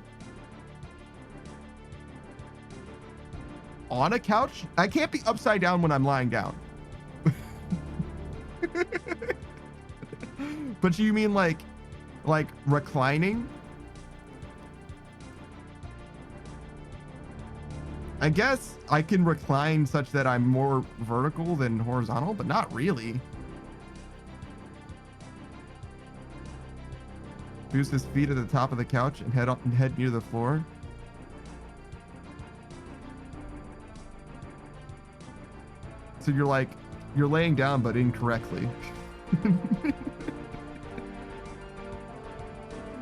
On a couch? I can't be upside down when I'm lying down. But you mean like reclining? I guess I can recline such that I'm more vertical than horizontal, but not really. Boost his feet at the top of the couch and head near the floor. So you're laying down, but incorrectly.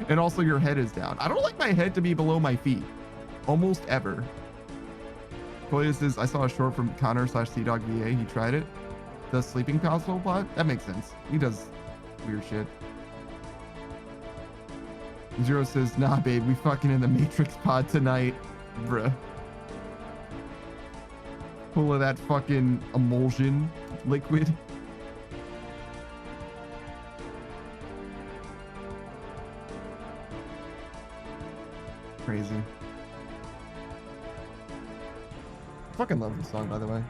And also your head is down. I don't like my head to be below my feet. Almost ever. Koya says, I saw a short from Connor/CDogVA. He tried it. The sleeping console plot? That makes sense. He does weird shit. Zero says, nah, babe, we fucking in the Matrix pod tonight. Bruh. Full of that fucking emulsion liquid. Crazy. I fucking love this song, by the way.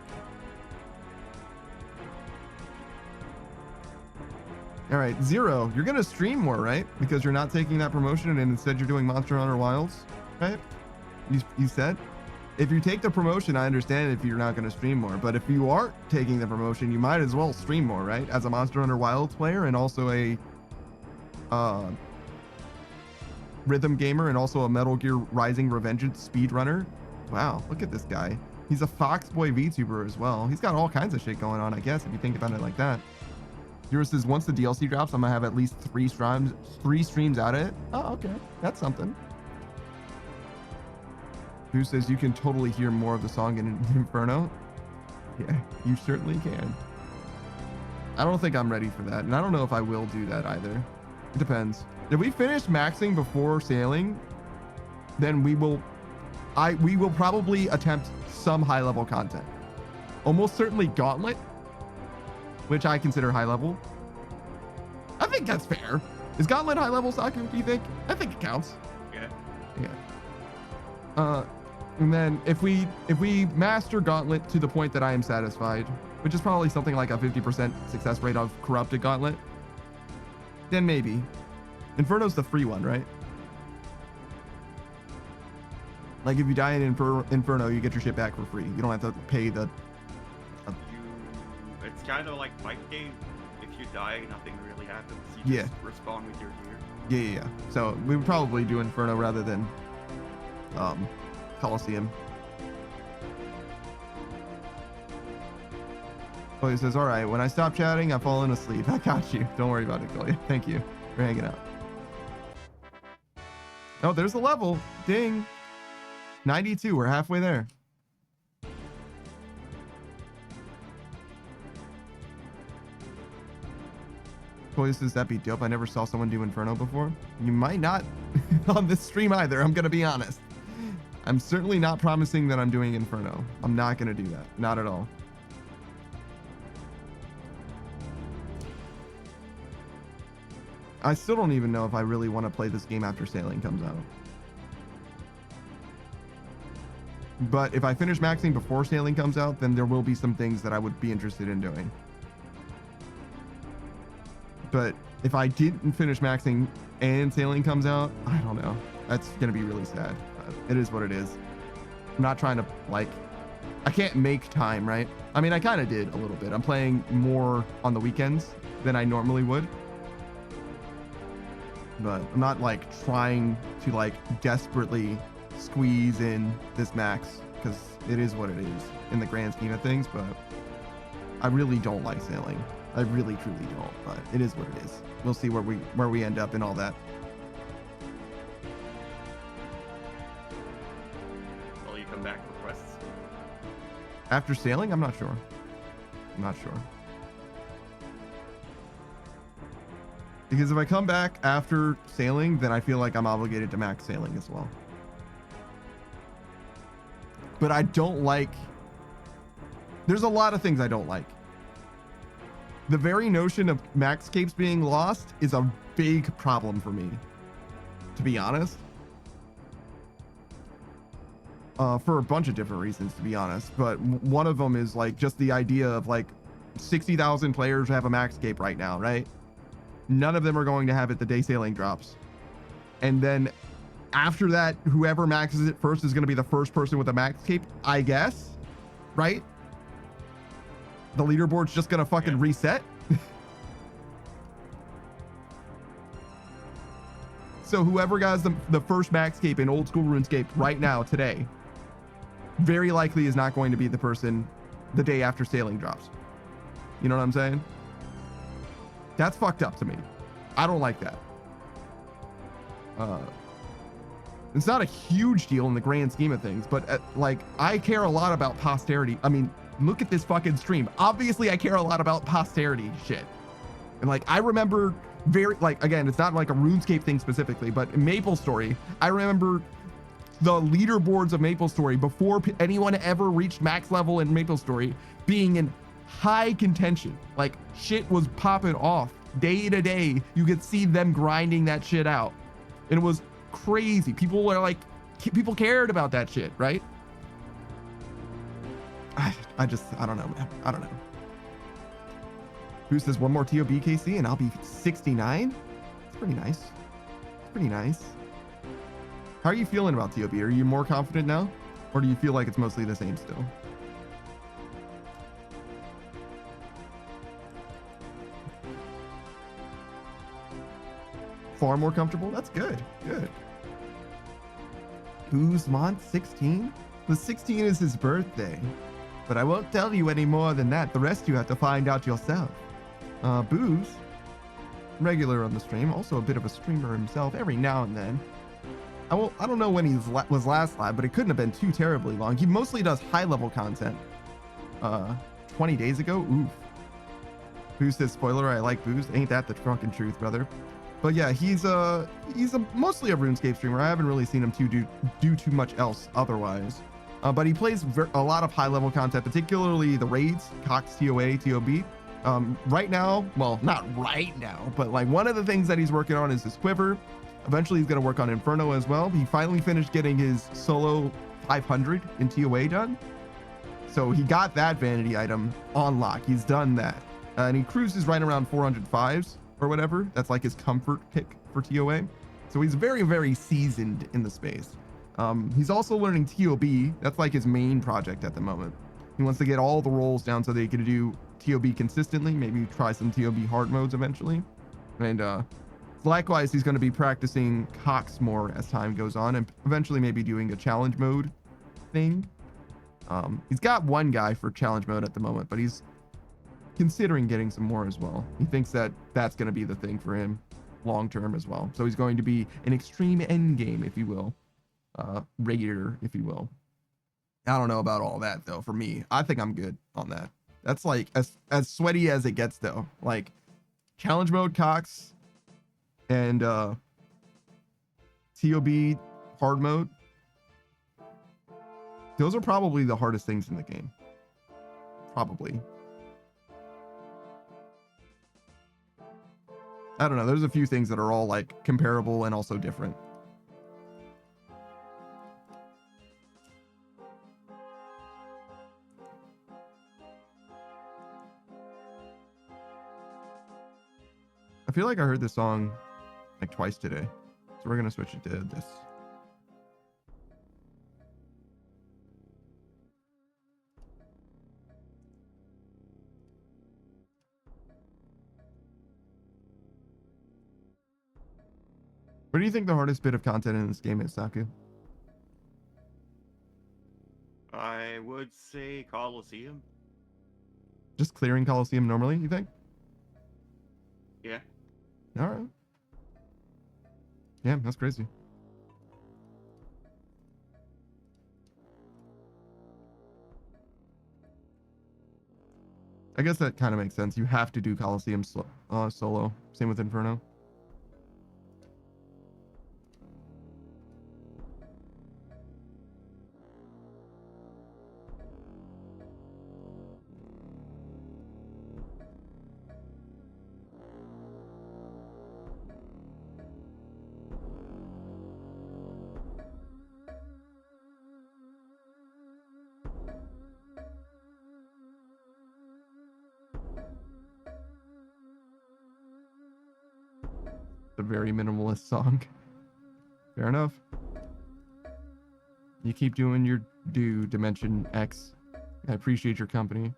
All right, Zero, you're gonna stream more, right? Because you're not taking that promotion and instead you're doing Monster Hunter Wilds, right? You said? If you take the promotion, I understand if you're not gonna stream more, but if you aren't taking the promotion, you might as well stream more, right? As a Monster Hunter Wilds player and also a rhythm gamer and also a Metal Gear Rising Revengeance speedrunner. Wow, look at this guy. He's a Foxboy VTuber as well. He's got all kinds of shit going on, I guess, if you think about it like that. Zero says, once the DLC drops, I'm gonna have at least three streams out of it. Oh, okay. That's something. Who says you can totally hear more of the song in Inferno? Yeah, you certainly can. I don't think I'm ready for that, and I don't know if I will do that either. It depends. If we finish maxing before sailing, then we will probably attempt some high level content. Almost certainly Gauntlet, which I consider high level. I think that's fair. Is Gauntlet high level, Saku, do you think? I think it counts. Yeah. Yeah. And then if we master Gauntlet to the point that I am satisfied, which is probably something like a 50% success rate of corrupted Gauntlet, then maybe. Inferno's the free one, right? Like if you die in Inferno, you get your shit back for free. You don't have to pay the... It's kind of like fight game. If you die, nothing really happens. You just respawn with your gear. Yeah. So we would probably do Inferno rather than Coliseum. Chloe says, all right, when I stop chatting, I'm falling asleep. I got you. Don't worry about it, Chloe. Thank you for hanging out. Oh, there's the level. Ding. 92. We're halfway there. Chloe says, that'd be dope. I never saw someone do Inferno before. You might not on this stream either. I'm going to be honest. I'm certainly not promising that I'm doing Inferno. I'm not going to do that. Not at all. I still don't even know if I really want to play this game after Sailing comes out. But if I finish maxing before Sailing comes out, then there will be some things that I would be interested in doing. But if I didn't finish maxing and Sailing comes out, I don't know. That's going to be really sad. It is what it is. I'm not trying to, like, I can't make time, right? I mean, I kind of did a little bit. I'm playing more on the weekends than I normally would. But I'm not, like, trying to, like, desperately squeeze in this max, because it is what it is in the grand scheme of things. But I really don't like Sailing. I really truly don't, but it is what it is. We'll see where we end up in all that. Will you come back for quests? After Sailing? I'm not sure. Because if I come back after Sailing, then I feel like I'm obligated to max Sailing as well. But I don't like... There's a lot of things I don't like. The very notion of Maxscapes being lost is a big problem for me, to be honest. For a bunch of different reasons, to be honest. But one of them is like just the idea of like 60,000 players have a Maxscape right now, right? None of them are going to have it the day Sailing drops. And then after that, whoever maxes it first is going to be the first person with a Maxscape, I guess, right? The leaderboard's just gonna fucking reset. So whoever got the first Maxscape in Oldschool RuneScape right now, today, very likely is not going to be the person the day after sailing drops. You know what I'm saying? That's fucked up to me. I don't like that. It's not a huge deal in the grand scheme of things, but like, I care a lot about posterity. I mean, look at this fucking stream. Obviously, I care a lot about posterity shit. And like, I remember like, again, it's not like a RuneScape thing specifically, but in MapleStory, I remember the leaderboards of MapleStory before anyone ever reached max level in MapleStory being in high contention. Like, shit was popping off day to day. You could see them grinding that shit out. And it was crazy. People were like, people cared about that shit, right? I don't know, man. I don't know. Who says one more TOB KC and I'll be 69? It's pretty nice. It's pretty nice. How are you feeling about TOB? Are you more confident now? Or do you feel like it's mostly the same still? Far more comfortable? That's good. Good. Guzman 16? The 16 is his birthday. But I won't tell you any more than that. The rest you have to find out yourself. Booze, regular on the stream, also a bit of a streamer himself every now and then. I don't know when he was last live, but it couldn't have been too terribly long. He mostly does high level content. 20 days ago, oof. Booze says, spoiler, I like Booze. Ain't that the fucking truth, brother? But yeah, he's mostly a RuneScape streamer. I haven't really seen him do too much else otherwise. But he plays a lot of high level content, particularly the raids, Cox TOA, TOB. Right now, well, not right now, but like one of the things that he's working on is his quiver. Eventually he's going to work on Inferno as well. He finally finished getting his solo 500 in TOA done. So he got that vanity item on lock. He's done that. And he cruises right around 405s or whatever. That's like his comfort pick for TOA. So he's very, very seasoned in the space. He's also learning TOB. That's like his main project at the moment. He wants to get all the roles down so that he can do TOB consistently, maybe try some TOB hard modes eventually. And likewise, he's going to be practicing Cox more as time goes on and eventually maybe doing a challenge mode thing. He's got one guy for challenge mode at the moment, but he's considering getting some more as well. He thinks that that's going to be the thing for him long term as well. So he's going to be an extreme end game, if you will, raider, if you will. I don't know about all that though. For me, I think I'm good on that. That's like as sweaty as it gets though. Like challenge mode Cox and TOB hard mode. Those are probably the hardest things in the game. Probably. I don't know. There's a few things that are all like comparable and also different. I feel like I heard this song like twice today. So we're going to switch it to this. What do you think the hardest bit of content in this game is, Saku? I would say Colosseum. Just clearing Colosseum normally, you think? Yeah. All right. Yeah, that's crazy. I guess that kind of makes sense. You have to do Colosseum solo. Same with Inferno. A very minimalist song. Fair enough. You keep doing your due, Dimension X. I appreciate your company.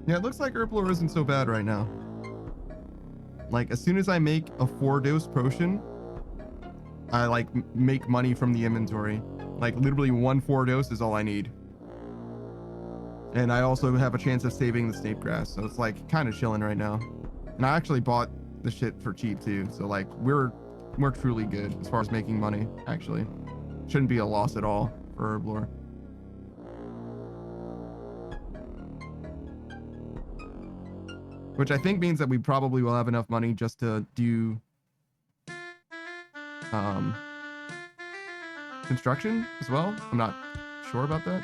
Yeah, it looks like Herblore isn't so bad right now. Like, as soon as I make a 4-dose potion, I like make money from the inventory. Like, literally 1 4-dose is all I need. And I also have a chance of saving the snape grass, so it's like kind of chilling right now. And I actually bought the shit for cheap too, so like we're truly good as far as making money. Actually, shouldn't be a loss at all for Herblore. Which I think means that we probably will have enough money just to do construction as well. I'm not sure about that.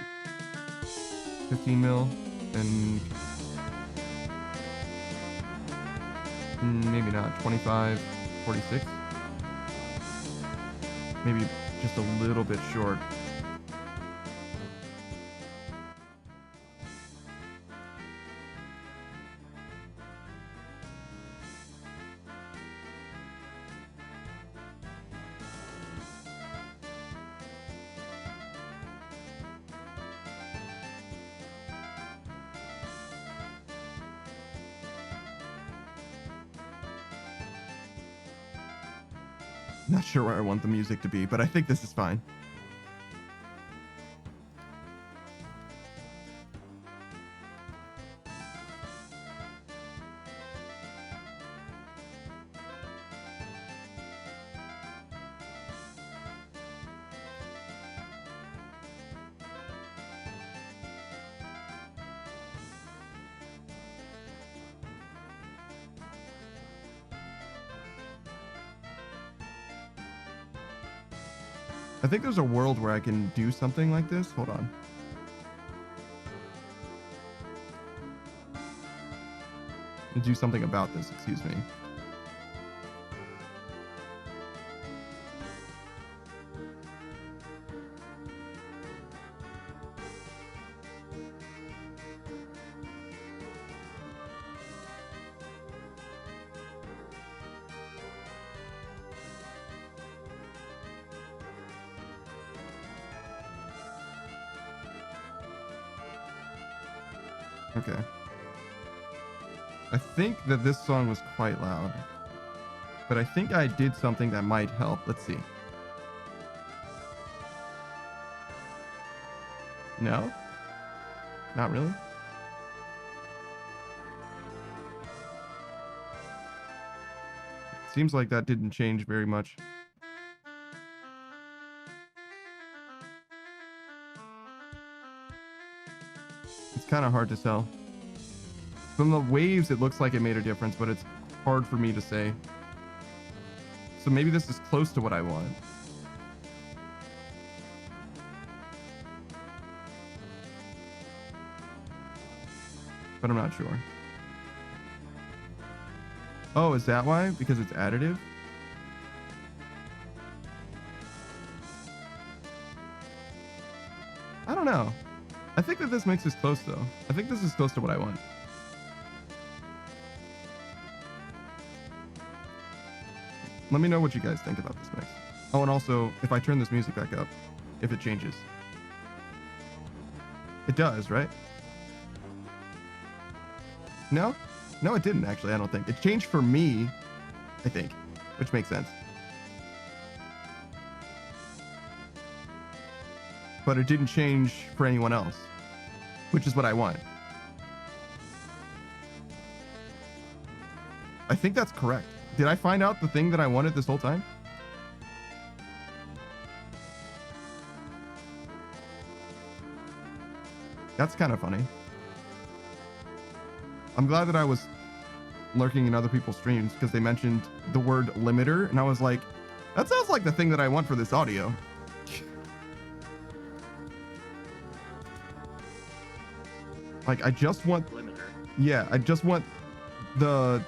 15 mil and maybe not 25, 46. Maybe just a little bit short. Not sure where I want the music to be, but I think this is fine. I think there's a world where I can do something like this. Hold on. Do something about this, excuse me. Okay. I think that this song was quite loud, but I think I did something that might help. Let's see. No? Not really? Seems like that didn't change very much. It's kind of hard to tell. From the waves, it looks like it made a difference, but it's hard for me to say. So maybe this is close to what I want. But I'm not sure. Oh, is that why? Because it's additive? I don't know. I think that this mix is close though. I think this is close to what I want. Let me know what you guys think about this mix. Oh, and also, if I turn this music back up, if it changes. It does, right? No? No, it didn't actually, I don't think. It changed for me, I think, which makes sense. But it didn't change for anyone else, which is what I want. I think that's correct. Did I find out the thing that I wanted this whole time? That's kind of funny. I'm glad that I was lurking in other people's streams because they mentioned the word limiter, and I was like, that sounds like the thing that I want for this audio. Like, I just want Limiter. Yeah, I just want the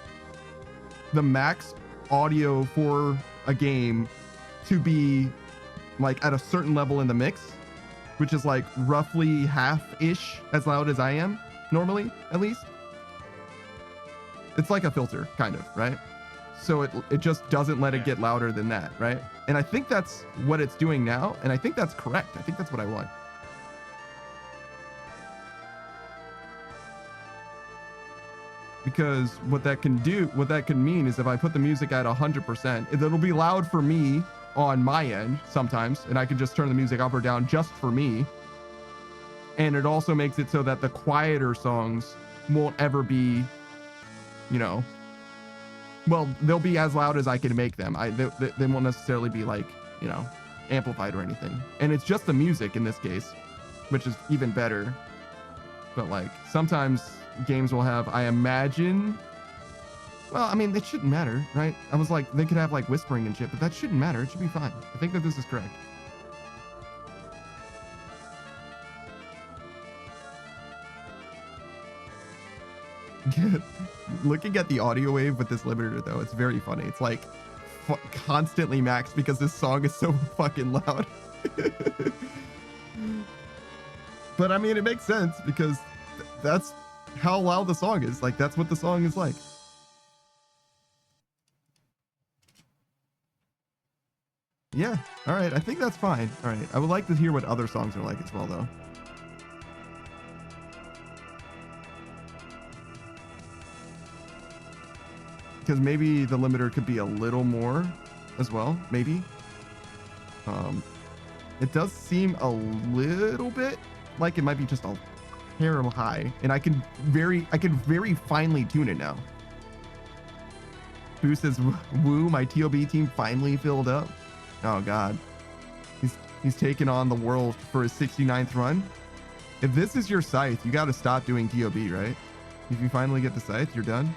max audio for a game to be like at a certain level in the mix, which is like roughly half-ish as loud as I am normally, at least. It's like a filter, kind of, right? So it just doesn't let it get louder than that, right? And I think that's what it's doing now, and I think that's correct. I think that's what I want. because what that can mean is if I put the music at 100%, it'll be loud for me on my end sometimes, and I can just turn the music up or down just for me. And it also makes it so that the quieter songs won't ever be, you know, well, they'll be as loud as I can make them. They won't necessarily be like, you know, amplified or anything. And it's just the music in this case, which is even better. But like sometimes games will have, I imagine, well, I mean, it shouldn't matter, right? I was like, they could have like whispering and shit, but that shouldn't matter. It should be fine. I think that this is correct. Looking at the audio wave with this limiter though, it's very funny. It's like constantly maxed because this song is so fucking loud. But I mean, it makes sense because that's how loud the song is. Like, that's what the song is like. Yeah, all right, I think that's fine. All right, I would like to hear what other songs are like as well though. Because maybe the limiter could be a little more as well, maybe. It does seem a little bit like it might be just a hair high, and I can very finely tune it now. Who says, woo, my TOB team finally filled up? Oh God, he's taken on the world for his 69th run. If this is your scythe, you got to stop doing TOB, right? If you finally get the scythe, you're done.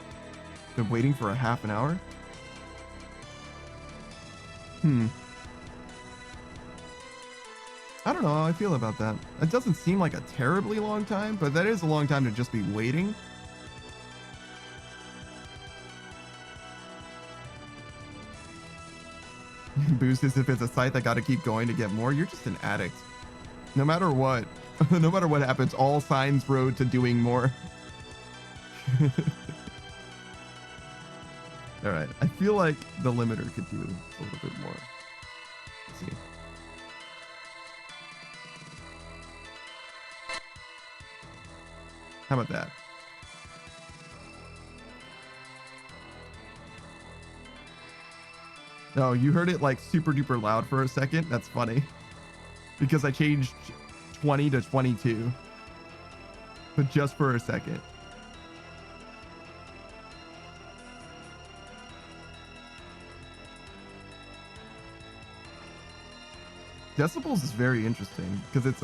Been waiting for a half an hour. I don't know how I feel about that. It doesn't seem like a terribly long time, but that is a long time to just be waiting. Boost is if it's a site that got to keep going to get more. You're just an addict. No matter what, no matter what happens, all signs road to doing more. All right, I feel like the limiter could do a little bit more. Let's see. How about that? Oh, you heard it like super duper loud for a second? That's funny. Because I changed 20 to 22. But just for a second. Decibels is very interesting because it's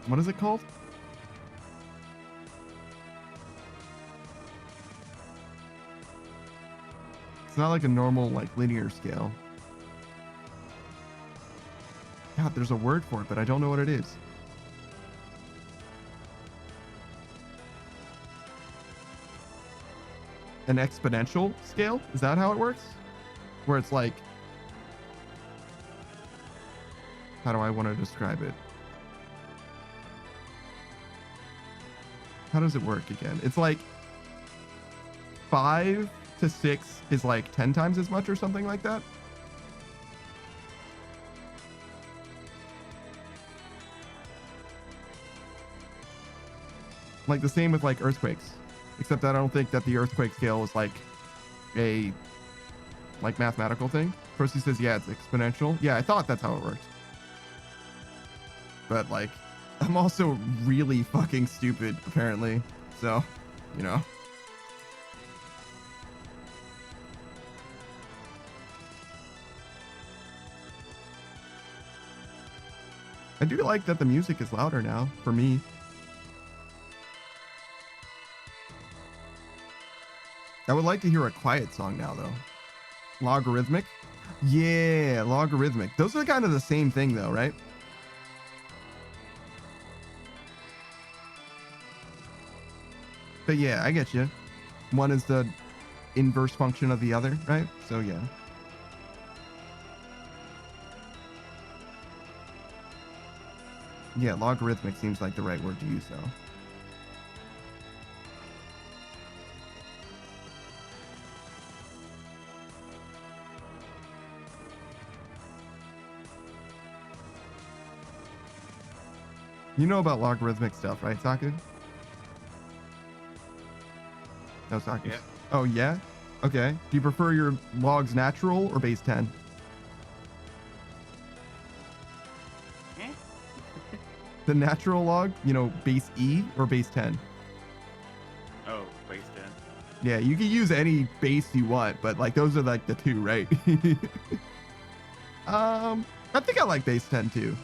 what is it called? It's not like a normal like linear scale. God, there's a word for it, but I don't know what it is. An exponential scale? Is that how it works? Where it's like, how do I want to describe it? How does it work again? It's like 5 to 6 is like 10 times as much or something like that. Like the same with like earthquakes, except I don't think that the earthquake scale is like a like mathematical thing. Percy says, yeah, it's exponential. Yeah, I thought that's how it worked. But like, I'm also really fucking stupid, apparently. So, you know. I do like that the music is louder now, for me. I would like to hear a quiet song now, though. Logarithmic? Yeah, logarithmic. Those are kind of the same thing, though, right? But yeah, I get you. One is the inverse function of the other, right? So yeah. Yeah, logarithmic seems like the right word to use, though. You know about logarithmic stuff, right, Taku? No, Saku. Yeah. Oh, yeah? Okay. Do you prefer your logs natural or base 10? Eh? The natural log, you know, base E or base 10? Oh, base 10. Yeah, you can use any base you want, but like those are like the two, right? I think I like base 10 too.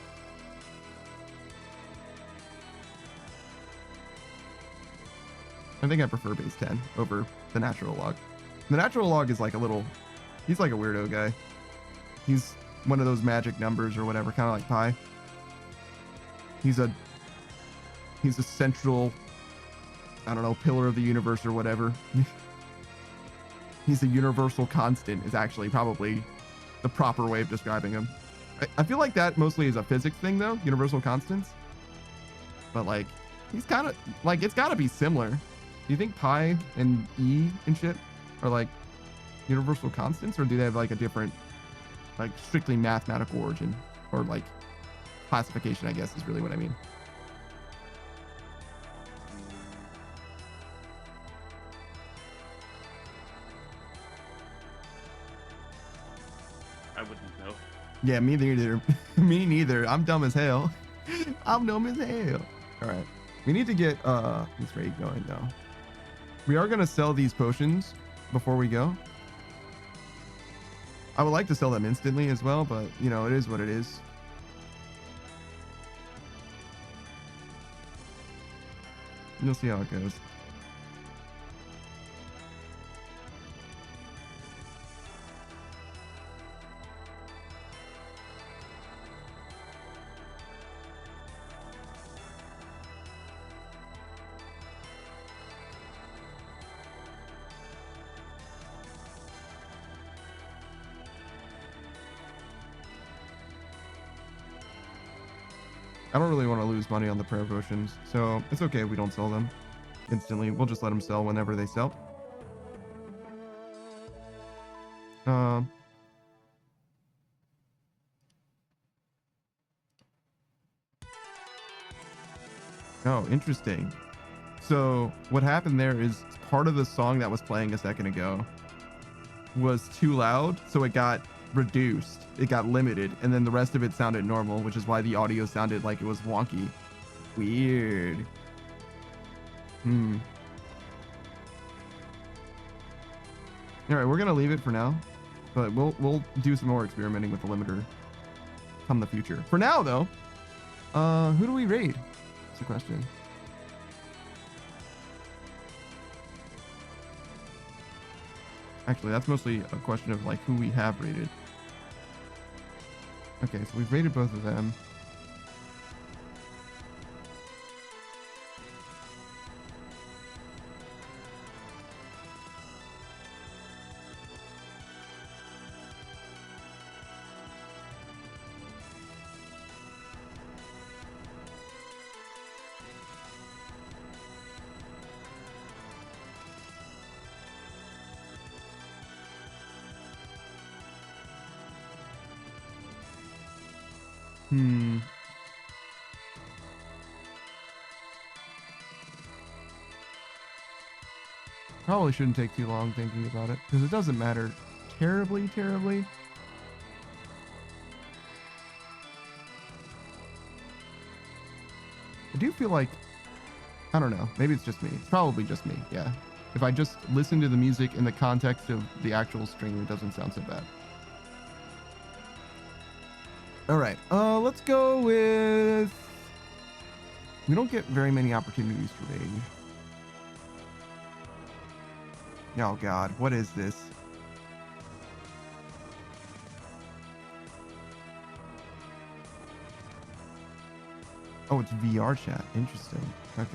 I think I prefer base 10 over the natural log. The natural log is like a little, he's like a weirdo guy. He's one of those magic numbers or whatever, kind of like pi. He's a central, I don't know, pillar of the universe or whatever. He's a universal constant is actually probably the proper way of describing him. I feel like that mostly is a physics thing though, universal constants. But like, he's kind of like, it's got to be similar. Do you think pi and E and shit are like universal constants, or do they have like a different, like strictly mathematical origin, or like classification, I guess is really what I mean. I wouldn't know. Yeah, me neither. Me neither. I'm dumb as hell. I'm dumb as hell. All right. We need to get this raid going though. We are going to sell these potions before we go. I would like to sell them instantly as well, but you know, it is what it is. You'll see how it goes. I don't really want to lose money on the prayer potions, so it's okay if we don't sell them instantly. We'll just let them sell whenever they sell. Oh, interesting. So what happened there is part of the song that was playing a second ago was too loud, so it got reduced, it got limited, and then the rest of it sounded normal, which is why the audio sounded like it was wonky. Weird. All right, we're gonna leave it for now, but we'll do some more experimenting with the limiter come the future. For now though, who do we raid? That's the question. Actually, that's mostly a question of like who we have rated. Okay, so we've rated both of them. Probably shouldn't take too long thinking about it, because it doesn't matter terribly. I do feel like, I don't know, maybe it's just me. It's probably just me, yeah. If I just listen to the music in the context of the actual stream, it doesn't sound so bad. All right, let's go with... We don't get very many opportunities to raid. Oh god, what is this? Oh, it's VR chat. Interesting. Okay.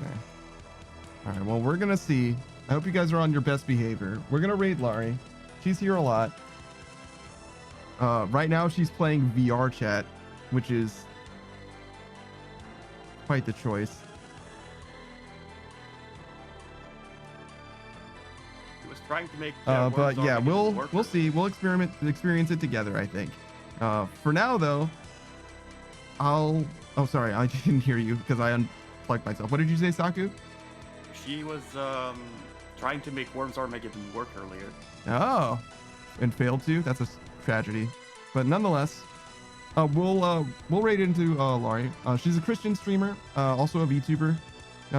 Alright, well, we're gonna see. I hope you guys are on your best behavior. We're gonna raid Laurie. She's here a lot. Right now she's playing VR chat, which is quite the choice. Trying to make but yeah, we'll see. We'll experience it together, I think. For now though, oh sorry, I didn't hear you because I unplugged myself. What did you say, Saku? She was trying to make Worms Armageddon work earlier. Oh, and failed to. That's a tragedy. But nonetheless, we'll raid into Laurie. She's a Christian streamer, also a VTuber.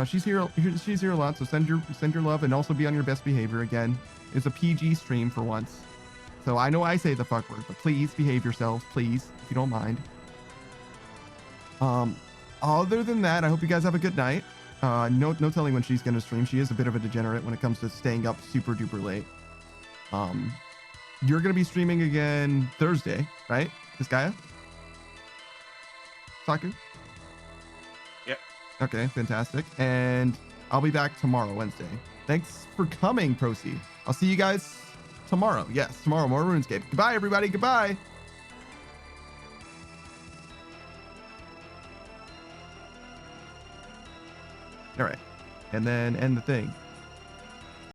She's here a lot, so send your love and also be on your best behavior. Again, it's a PG stream for once. So I know I say the fuck word, but please behave yourselves, please, if you don't mind. Other than that, I hope you guys have a good night. No telling when she's gonna stream. She is a bit of a degenerate when it comes to staying up super duper late. You're gonna be streaming again Thursday, right, Gaia? Saku? Yep. Okay, fantastic. And I'll be back tomorrow, Wednesday. Thanks for coming, Procy. I'll see you guys tomorrow. Yes, tomorrow, more RuneScape. Goodbye, everybody. Goodbye. All right. And then end the thing.